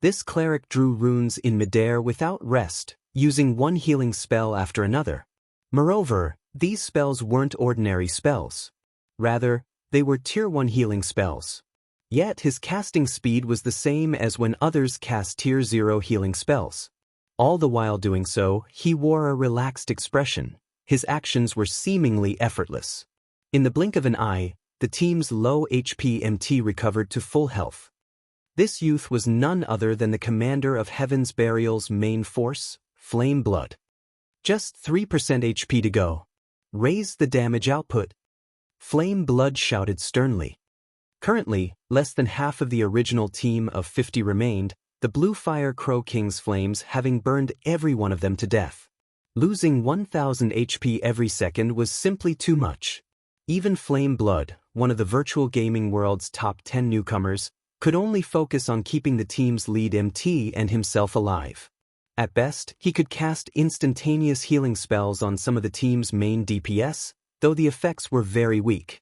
[SPEAKER 1] This cleric drew runes in midair without rest, using one healing spell after another. Moreover, these spells weren't ordinary spells. Rather, they were Tier 1 healing spells. Yet his casting speed was the same as when others cast Tier 0 healing spells. All the while doing so, he wore a relaxed expression. His actions were seemingly effortless. In the blink of an eye, the team's low HP MT recovered to full health. This youth was none other than the commander of Heaven's Burial's main force, Flame Blood. Just 3% HP to go. Raise the damage output. Flame Blood shouted sternly. Currently, less than half of the original team of 50 remained, the Bluefire Crow King's flames having burned every one of them to death. Losing 1000 HP every second was simply too much. Even Flame Blood, one of the virtual gaming world's top 10 newcomers, could only focus on keeping the team's lead MT and himself alive. At best, he could cast instantaneous healing spells on some of the team's main DPS, though the effects were very weak.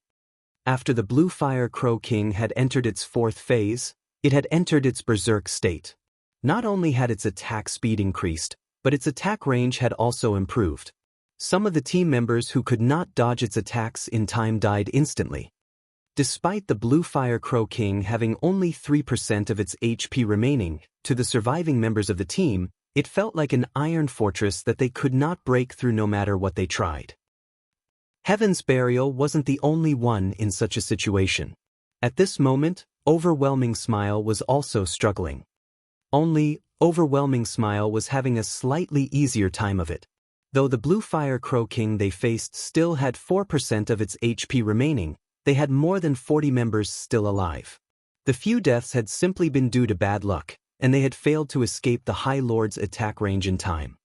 [SPEAKER 1] After the Bluefire Crow King had entered its 4th phase, it had entered its berserk state. Not only had its attack speed increased, but its attack range had also improved. Some of the team members who could not dodge its attacks in time died instantly. Despite the Bluefire Crow King having only 3% of its HP remaining, to the surviving members of the team, it felt like an iron fortress that they could not break through no matter what they tried. Heaven's Burial wasn't the only one in such a situation. At this moment, Overwhelming Smile was also struggling. Only, Overwhelming Smile was having a slightly easier time of it. Though the Bluefire Crow King they faced still had 4% of its HP remaining, they had more than 40 members still alive. The few deaths had simply been due to bad luck, and they had failed to escape the High Lord's attack range in time.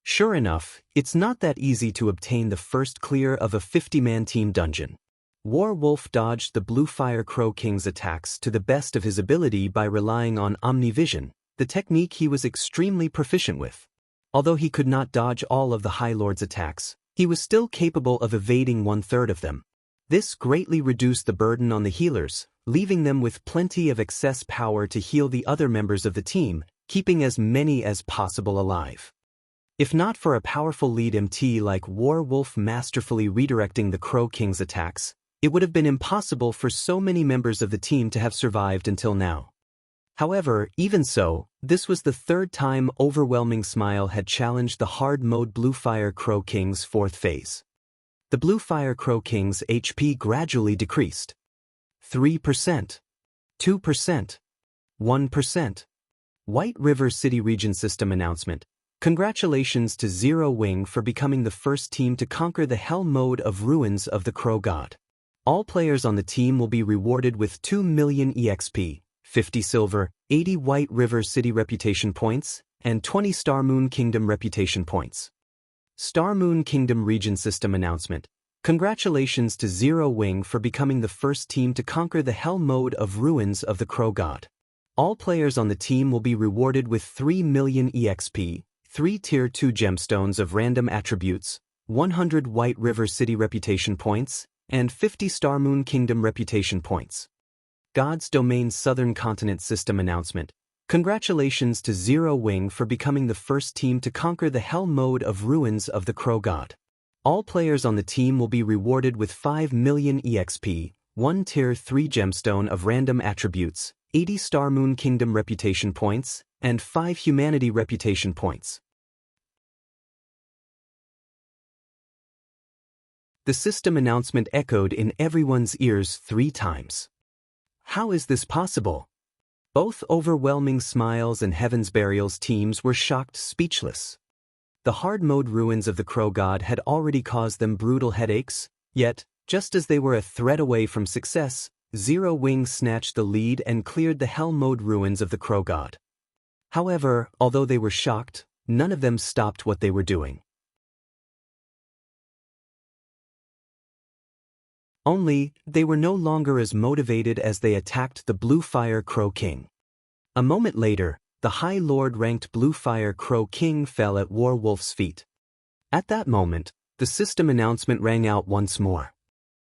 [SPEAKER 1] Sure enough, it's not that easy to obtain the first clear of a 50-man team dungeon. Warwolf dodged the Bluefire Crow King's attacks to the best of his ability by relying on Omnivision, the technique he was extremely proficient with. Although he could not dodge all of the High Lord's attacks, he was still capable of evading 1/3 of them. This greatly reduced the burden on the healers, leaving them with plenty of excess power to heal the other members of the team, keeping as many as possible alive. If not for a powerful lead MT like Warwolf masterfully redirecting the Crow King's attacks, it would have been impossible for so many members of the team to have survived until now. However, even so, this was the 3rd time Overwhelming Smile had challenged the hard mode Bluefire Crow King's 4th phase. The Bluefire Crow King's HP gradually decreased. 3%, 2%, 1%. White River City Region System announcement. Congratulations to Zero Wing for becoming the first team to conquer the Hell mode of Ruins of the Crow God. All players on the team will be rewarded with 2 million EXP, 50 silver, 80 White River City reputation points, and 20 Star Moon Kingdom reputation points. Star Moon Kingdom Region System announcement. Congratulations to Zero Wing for becoming the first team to conquer the Hell mode of Ruins of the Crow God. All players on the team will be rewarded with 3 million EXP, 3 Tier 2 gemstones of random attributes, 100 White River City reputation points, and 50 Star Moon Kingdom reputation points. God's Domain Southern Continent System announcement. Congratulations to Zero Wing for becoming the first team to conquer the Hell mode of Ruins of the Crow God. All players on the team will be rewarded with 5 million EXP, 1 Tier 3 gemstone of random attributes, 80 Star Moon Kingdom reputation points, and 5 Humanity reputation points. The system announcement echoed in everyone's ears 3 times. How is this possible? Both Overwhelming Smiles and Heaven's Burial's teams were shocked speechless. The hard mode Ruins of the Crow God had already caused them brutal headaches, yet, just as they were a thread away from success, Zero Wing snatched the lead and cleared the Hell mode Ruins of the Crow God. However, although they were shocked, none of them stopped what they were doing. Only, they were no longer as motivated as they attacked the Bluefire Crow King. A moment later, the High Lord-ranked Bluefire Crow King fell at Warwolf's feet. At that moment, the system announcement rang out once more.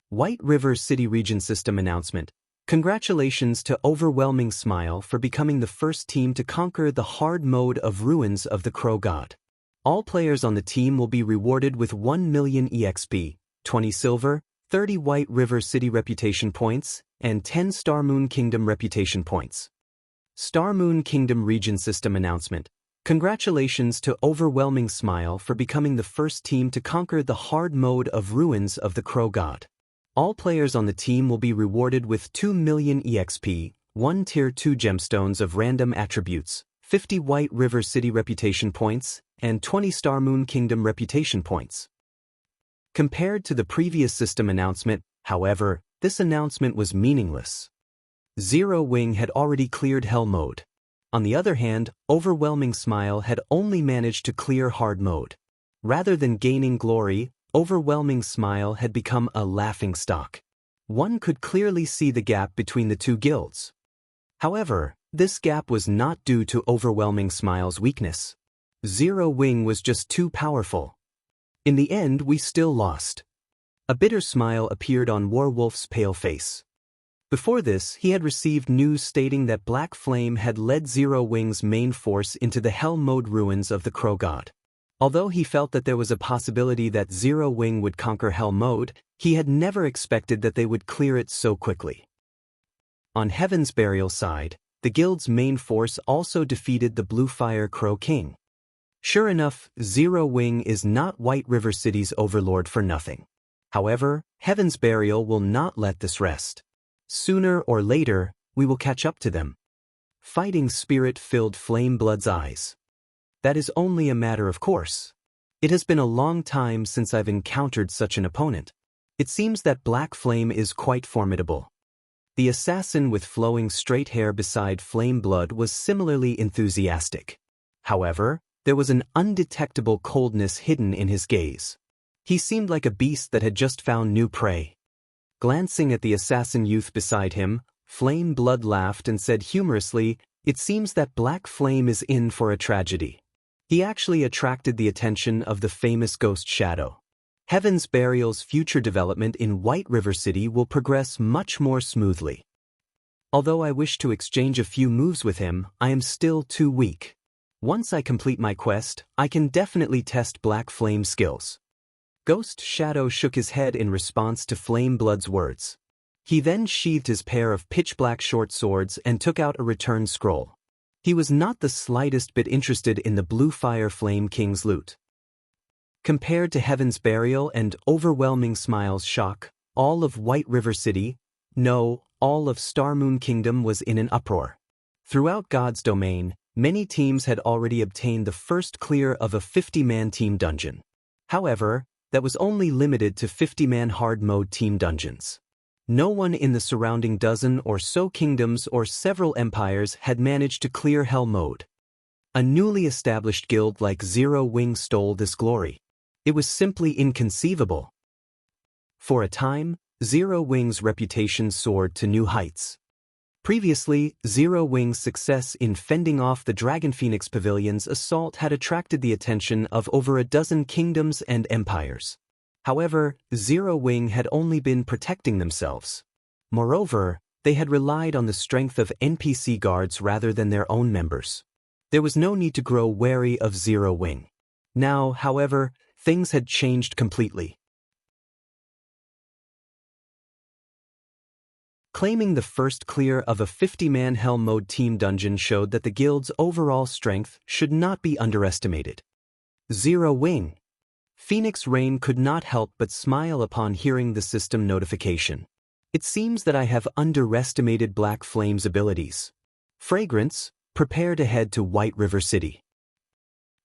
[SPEAKER 1] White River City Region System Announcement. Congratulations to Overwhelming Smile for becoming the first team to conquer the hard mode of Ruins of the Crow God. All players on the team will be rewarded with 1 million EXP, 20 silver, 30 White River City Reputation Points, and 10 Star Moon Kingdom Reputation Points. Star Moon Kingdom Region System Announcement. Congratulations to Overwhelming Smile for becoming the first team to conquer the hard mode of Ruins of the Crow God. All players on the team will be rewarded with 2 million EXP, 1 Tier 2 Gemstones of Random Attributes, 50 White River City Reputation Points, and 20 Star Moon Kingdom Reputation Points. Compared to the previous system announcement, however, this announcement was meaningless. Zero Wing had already cleared Hell Mode. On the other hand, Overwhelming Smile had only managed to clear Hard Mode. Rather than gaining glory, Overwhelming Smile had become a laughingstock. One could clearly see the gap between the two guilds. However, this gap was not due to Overwhelming Smile's weakness. Zero Wing was just too powerful. In the end, we still lost. A bitter smile appeared on Warwolf's pale face. Before this, he had received news stating that Black Flame had led Zero Wing's main force into the Hell Mode ruins of the Crow God. Although he felt that there was a possibility that Zero Wing would conquer Hell Mode, he had never expected that they would clear it so quickly. On Heaven's Burial side, the guild's main force also defeated the Bluefire Crow King. Sure enough, Zero Wing is not White River City's overlord for nothing. However, Heaven's Burial will not let this rest. Sooner or later, we will catch up to them. Fighting Spirit filled Flameblood's eyes. That is only a matter of course. It has been a long time since I've encountered such an opponent. It seems that Black Flame is quite formidable. The assassin with flowing straight hair beside Flameblood was similarly enthusiastic. However, there was an undetectable coldness hidden in his gaze. He seemed like a beast that had just found new prey. Glancing at the assassin youth beside him, Flameblood laughed and said humorously, "It seems that Black Flame is in for a tragedy." He actually attracted the attention of the famous Ghost Shadow. Heaven's Burial's future development in White River City will progress much more smoothly. Although I wish to exchange a few moves with him, I am still too weak. Once I complete my quest, I can definitely test Black Flame's skills. Ghost Shadow shook his head in response to Flameblood's words. He then sheathed his pair of pitch-black short swords and took out a return scroll. He was not the slightest bit interested in the Bluefire Flame King's loot. Compared to Heaven's Burial and Overwhelming Smile's shock, all of White River City, no, all of Star Moon Kingdom was in an uproar. Throughout God's domain, many teams had already obtained the first clear of a 50-man team dungeon. However, that was only limited to 50-man hard mode team dungeons. No one in the surrounding dozen or so kingdoms or several empires had managed to clear Hell Mode. A newly established guild like Zero Wing stole this glory. It was simply inconceivable. For a time, Zero Wing's reputation soared to new heights. Previously, Zero Wing's success in fending off the Dragon Phoenix Pavilion's assault had attracted the attention of over a dozen kingdoms and empires. However, Zero Wing had only been protecting themselves. Moreover, they had relied on the strength of NPC guards rather than their own members. There was no need to grow wary of Zero Wing. Now, however, things had changed completely. Claiming the first clear of a 50-man Hell Mode team dungeon showed that the guild's overall strength should not be underestimated. Zero Wing. Phoenix Rain could not help but smile upon hearing the system notification. It seems that I have underestimated Black Flame's abilities. Fragrance, prepare to head to White River City.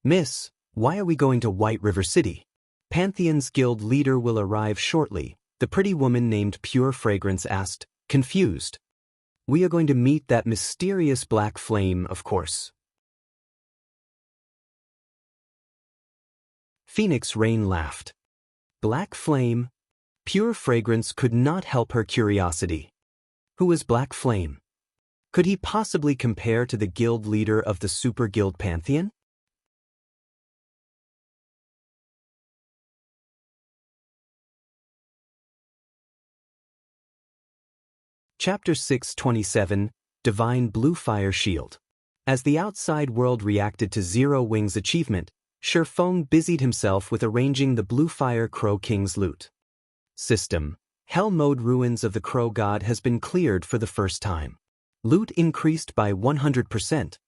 [SPEAKER 1] Miss, why are we going to White River City? Pantheon's guild leader will arrive shortly, the pretty woman named Pure Fragrance asked, confused. We are going to meet that mysterious Black Flame, of course. Phoenix Rain laughed. Black Flame? Pure fragrance could not help her curiosity. Who was Black Flame? Could he possibly compare to the guild leader of the Super Guild Pantheon? Chapter 627, Divine Bluefire Shield. As the outside world reacted to Zero Wing's achievement, Shifeng busied himself with arranging the Bluefire Crow King's loot. System: Hell Mode Ruins of the Crow God has been cleared for the first time. Loot increased by 100%.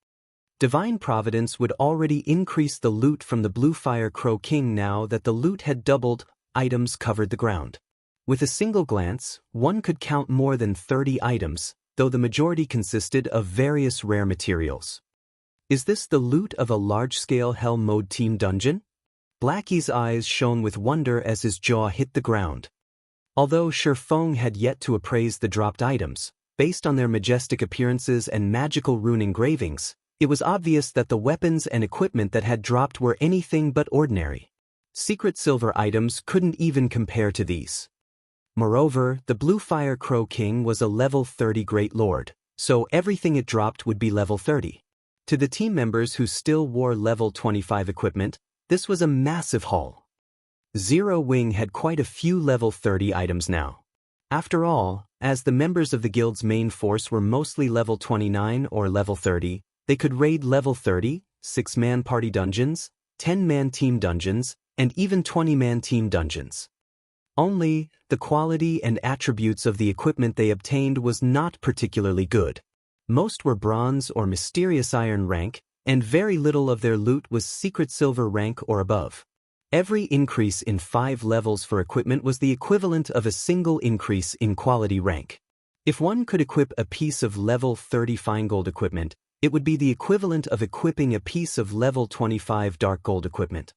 [SPEAKER 1] Divine Providence would already increase the loot from the Bluefire Crow King. Now that the loot had doubled, items covered the ground. With a single glance, one could count more than 30 items, though the majority consisted of various rare materials. Is this the loot of a large-scale Hell Mode team dungeon? Blackie's eyes shone with wonder as his jaw hit the ground. Although Shifeng had yet to appraise the dropped items, based on their majestic appearances and magical rune engravings, it was obvious that the weapons and equipment that had dropped were anything but ordinary. Secret silver items couldn't even compare to these. Moreover, the Bluefire Crow King was a level 30 Great Lord, so everything it dropped would be level 30. To the team members who still wore level 25 equipment, this was a massive haul. Zero Wing had quite a few level 30 items now. After all, as the members of the guild's main force were mostly level 29 or level 30, they could raid level 30, 6-man party dungeons, 10-man team dungeons, and even 20-man team dungeons. Only, the quality and attributes of the equipment they obtained was not particularly good. Most were bronze or mysterious iron rank, and very little of their loot was secret silver rank or above. Every increase in 5 levels for equipment was the equivalent of a single increase in quality rank. If one could equip a piece of level 30 fine gold equipment, it would be the equivalent of equipping a piece of level 25 dark gold equipment.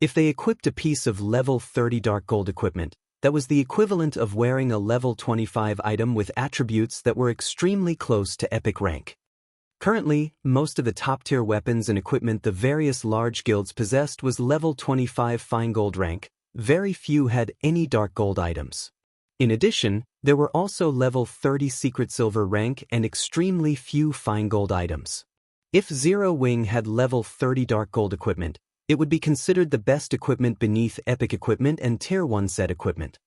[SPEAKER 1] If they equipped a piece of level 30 dark gold equipment, that was the equivalent of wearing a level 25 item with attributes that were extremely close to epic rank. Currently, most of the top-tier weapons and equipment the various large guilds possessed was level 25 fine gold rank. Very few had any dark gold items. In addition, there were also level 30 secret silver rank and extremely few fine gold items. If Zero Wing had level 30 dark gold equipment, it would be considered the best equipment beneath epic equipment and tier 1 set equipment.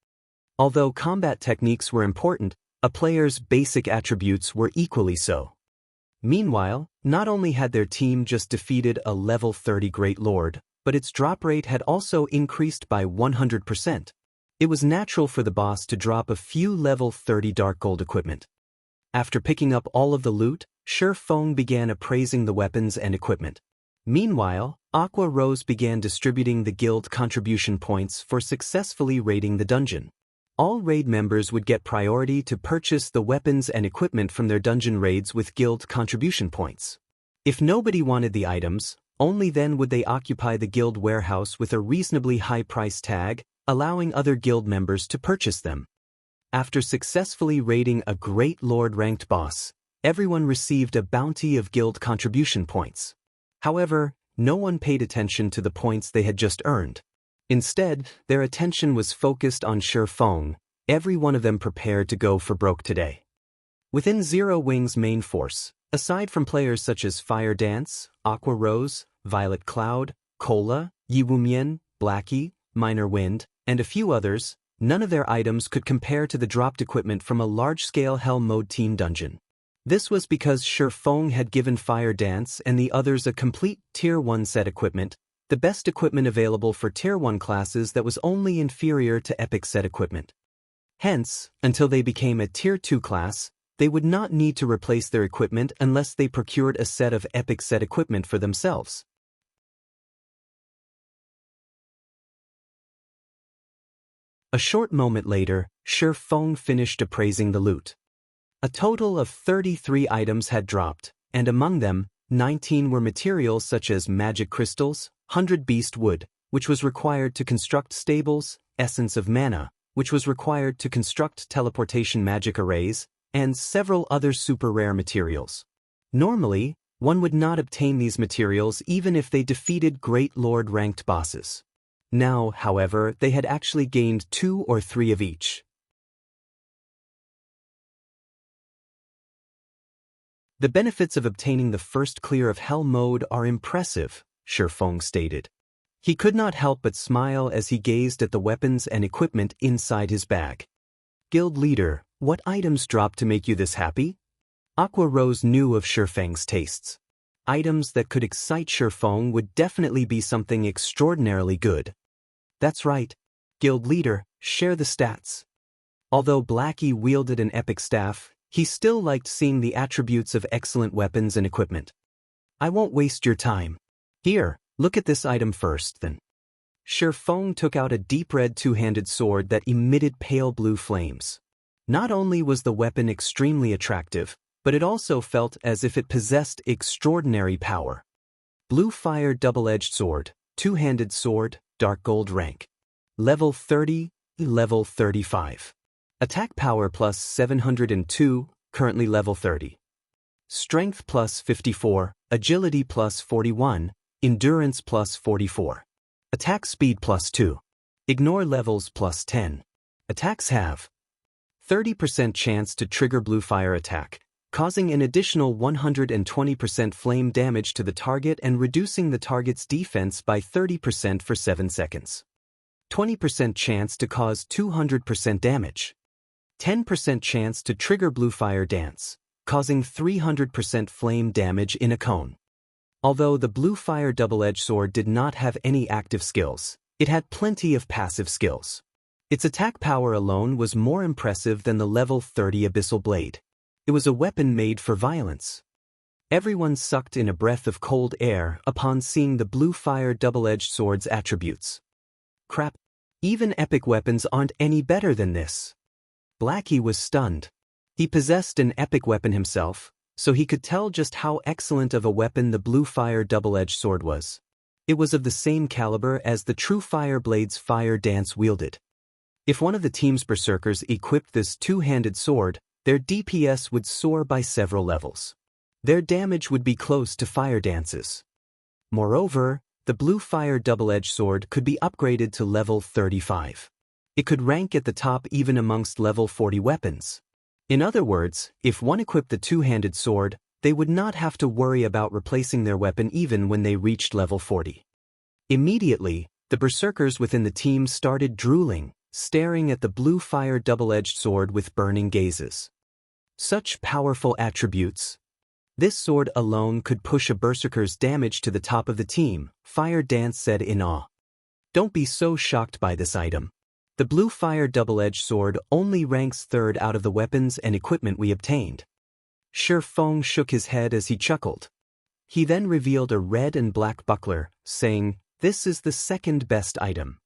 [SPEAKER 1] Although combat techniques were important, a player's basic attributes were equally so. Meanwhile, not only had their team just defeated a level 30 Great Lord, but its drop rate had also increased by 100%. It was natural for the boss to drop a few level 30 dark gold equipment. After picking up all of the loot, Shifeng began appraising the weapons and equipment. Meanwhile, Aqua Rose began distributing the guild contribution points for successfully raiding the dungeon. All raid members would get priority to purchase the weapons and equipment from their dungeon raids with guild contribution points. If nobody wanted the items, only then would they occupy the guild warehouse with a reasonably high price tag, allowing other guild members to purchase them. After successfully raiding a Great Lord ranked boss, everyone received a bounty of guild contribution points. However, no one paid attention to the points they had just earned. Instead, their attention was focused on Shifeng, every one of them prepared to go for broke today. Within Zero Wing's main force, aside from players such as Fire Dance, Aqua Rose, Violet Cloud, Cola, Yiwumian, Blackie, Minor Wind, and a few others, none of their items could compare to the dropped equipment from a large-scale Hell Mode team dungeon. This was because Shifeng had given Fire Dance and the others a complete Tier 1 set equipment, the best equipment available for Tier 1 classes that was only inferior to Epic set equipment. Hence, until they became a Tier 2 class, they would not need to replace their equipment unless they procured a set of Epic set equipment for themselves. A short moment later, Shifeng finished appraising the loot. A total of 33 items had dropped, and among them, 19 were materials such as magic crystals, 100 beast wood, which was required to construct stables, essence of mana, which was required to construct teleportation magic arrays, and several other super rare materials. Normally, one would not obtain these materials even if they defeated Great Lord ranked bosses. Now, however, they had actually gained 2 or 3 of each. The benefits of obtaining the first clear of hell mode are impressive, Shifeng stated. He could not help but smile as he gazed at the weapons and equipment inside his bag. Guild leader, what items dropped to make you this happy? Aqua Rose knew of Shifeng's tastes. Items that could excite Shifeng would definitely be something extraordinarily good. That's right. Guild leader, share the stats. Although Blackie wielded an epic staff, he still liked seeing the attributes of excellent weapons and equipment. I won't waste your time. Here, look at this item first, then. Shifeng took out a deep red two-handed sword that emitted pale blue flames. Not only was the weapon extremely attractive, but it also felt as if it possessed extraordinary power. Bluefire double-edged sword, two-handed sword, dark gold rank. Level 30, level 35. Attack power plus 702, currently level 30. Strength plus 54, agility plus 41, endurance plus 44. Attack speed plus 2. Ignore levels plus 10. Attacks have 30% chance to trigger Bluefire attack, causing an additional 120% flame damage to the target and reducing the target's defense by 30% for 7 seconds. 20% chance to cause 200% damage. 10% chance to trigger Bluefire dance, causing 300% flame damage in a cone. Although the Bluefire double-edged sword did not have any active skills, it had plenty of passive skills. Its attack power alone was more impressive than the level 30 Abyssal Blade. It was a weapon made for violence. Everyone sucked in a breath of cold air upon seeing the Bluefire double-edged sword's attributes. Crap, even epic weapons aren't any better than this. Blackie was stunned. He possessed an epic weapon himself, so he could tell just how excellent of a weapon the Bluefire double-edged sword was. It was of the same caliber as the True Fire Blade's fire dance wielded. If one of the team's berserkers equipped this two-handed sword, their DPS would soar by several levels. Their damage would be close to fire dances. Moreover, the Bluefire double-edged sword could be upgraded to level 35. It could rank at the top even amongst level 40 weapons. In other words, if one equipped the two-handed sword, they would not have to worry about replacing their weapon even when they reached level 40. Immediately, the berserkers within the team started drooling, staring at the Bluefire double-edged sword with burning gazes. Such powerful attributes. This sword alone could push a berserker's damage to the top of the team, Fire Dance said in awe. Don't be so shocked by this item. The Bluefire double-edged sword only ranks 3rd out of the weapons and equipment we obtained. Shifeng shook his head as he chuckled. He then revealed a red and black buckler, saying, "This is the 2nd best item."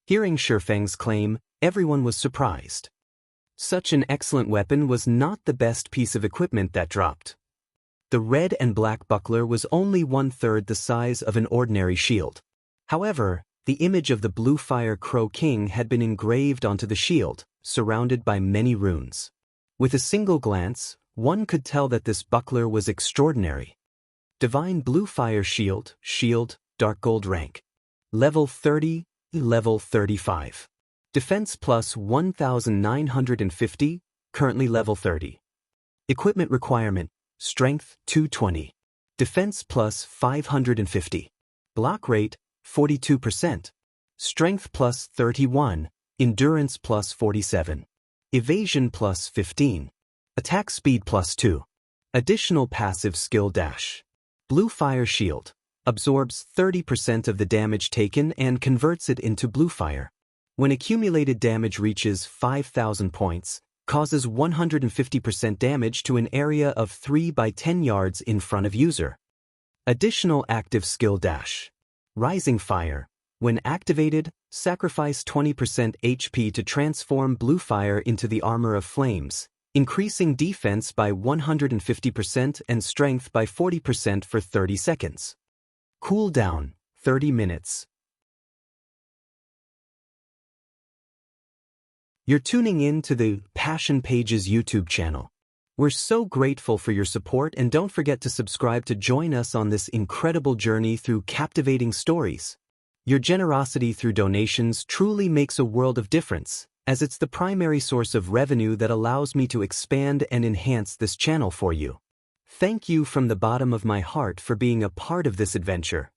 [SPEAKER 1] Hearing Shifeng's claim, everyone was surprised. Such an excellent weapon was not the best piece of equipment that dropped. The red and black buckler was only 1/3 the size of an ordinary shield. However, the image of the Bluefire Crow King had been engraved onto the shield, surrounded by many runes. With a single glance, one could tell that this buckler was extraordinary. Divine Bluefire Shield, dark gold rank. Level 30, level 35. Defense plus 1950, currently level 30. Equipment requirement, strength 220. Defense plus 550. Block rate, 42%. Strength plus 31, endurance plus 47. Evasion plus 15. Attack speed plus 2. Additional passive skill dash. Bluefire Shield. Absorbs 30% of the damage taken and converts it into Bluefire. When accumulated damage reaches 5,000 points, causes 150% damage to an area of 3 by 10 yards in front of user. Additional active skill dash. Rising Fire. When activated, sacrifice 20% HP to transform Bluefire into the Armor of Flames, increasing defense by 150% and strength by 40% for 30 seconds. Cooldown, 30 minutes. You're tuning in to the Passion Pages YouTube channel. We're so grateful for your support, and don't forget to subscribe to join us on this incredible journey through captivating stories. Your generosity through donations truly makes a world of difference, as it's the primary source of revenue that allows me to expand and enhance this channel for you. Thank you from the bottom of my heart for being a part of this adventure.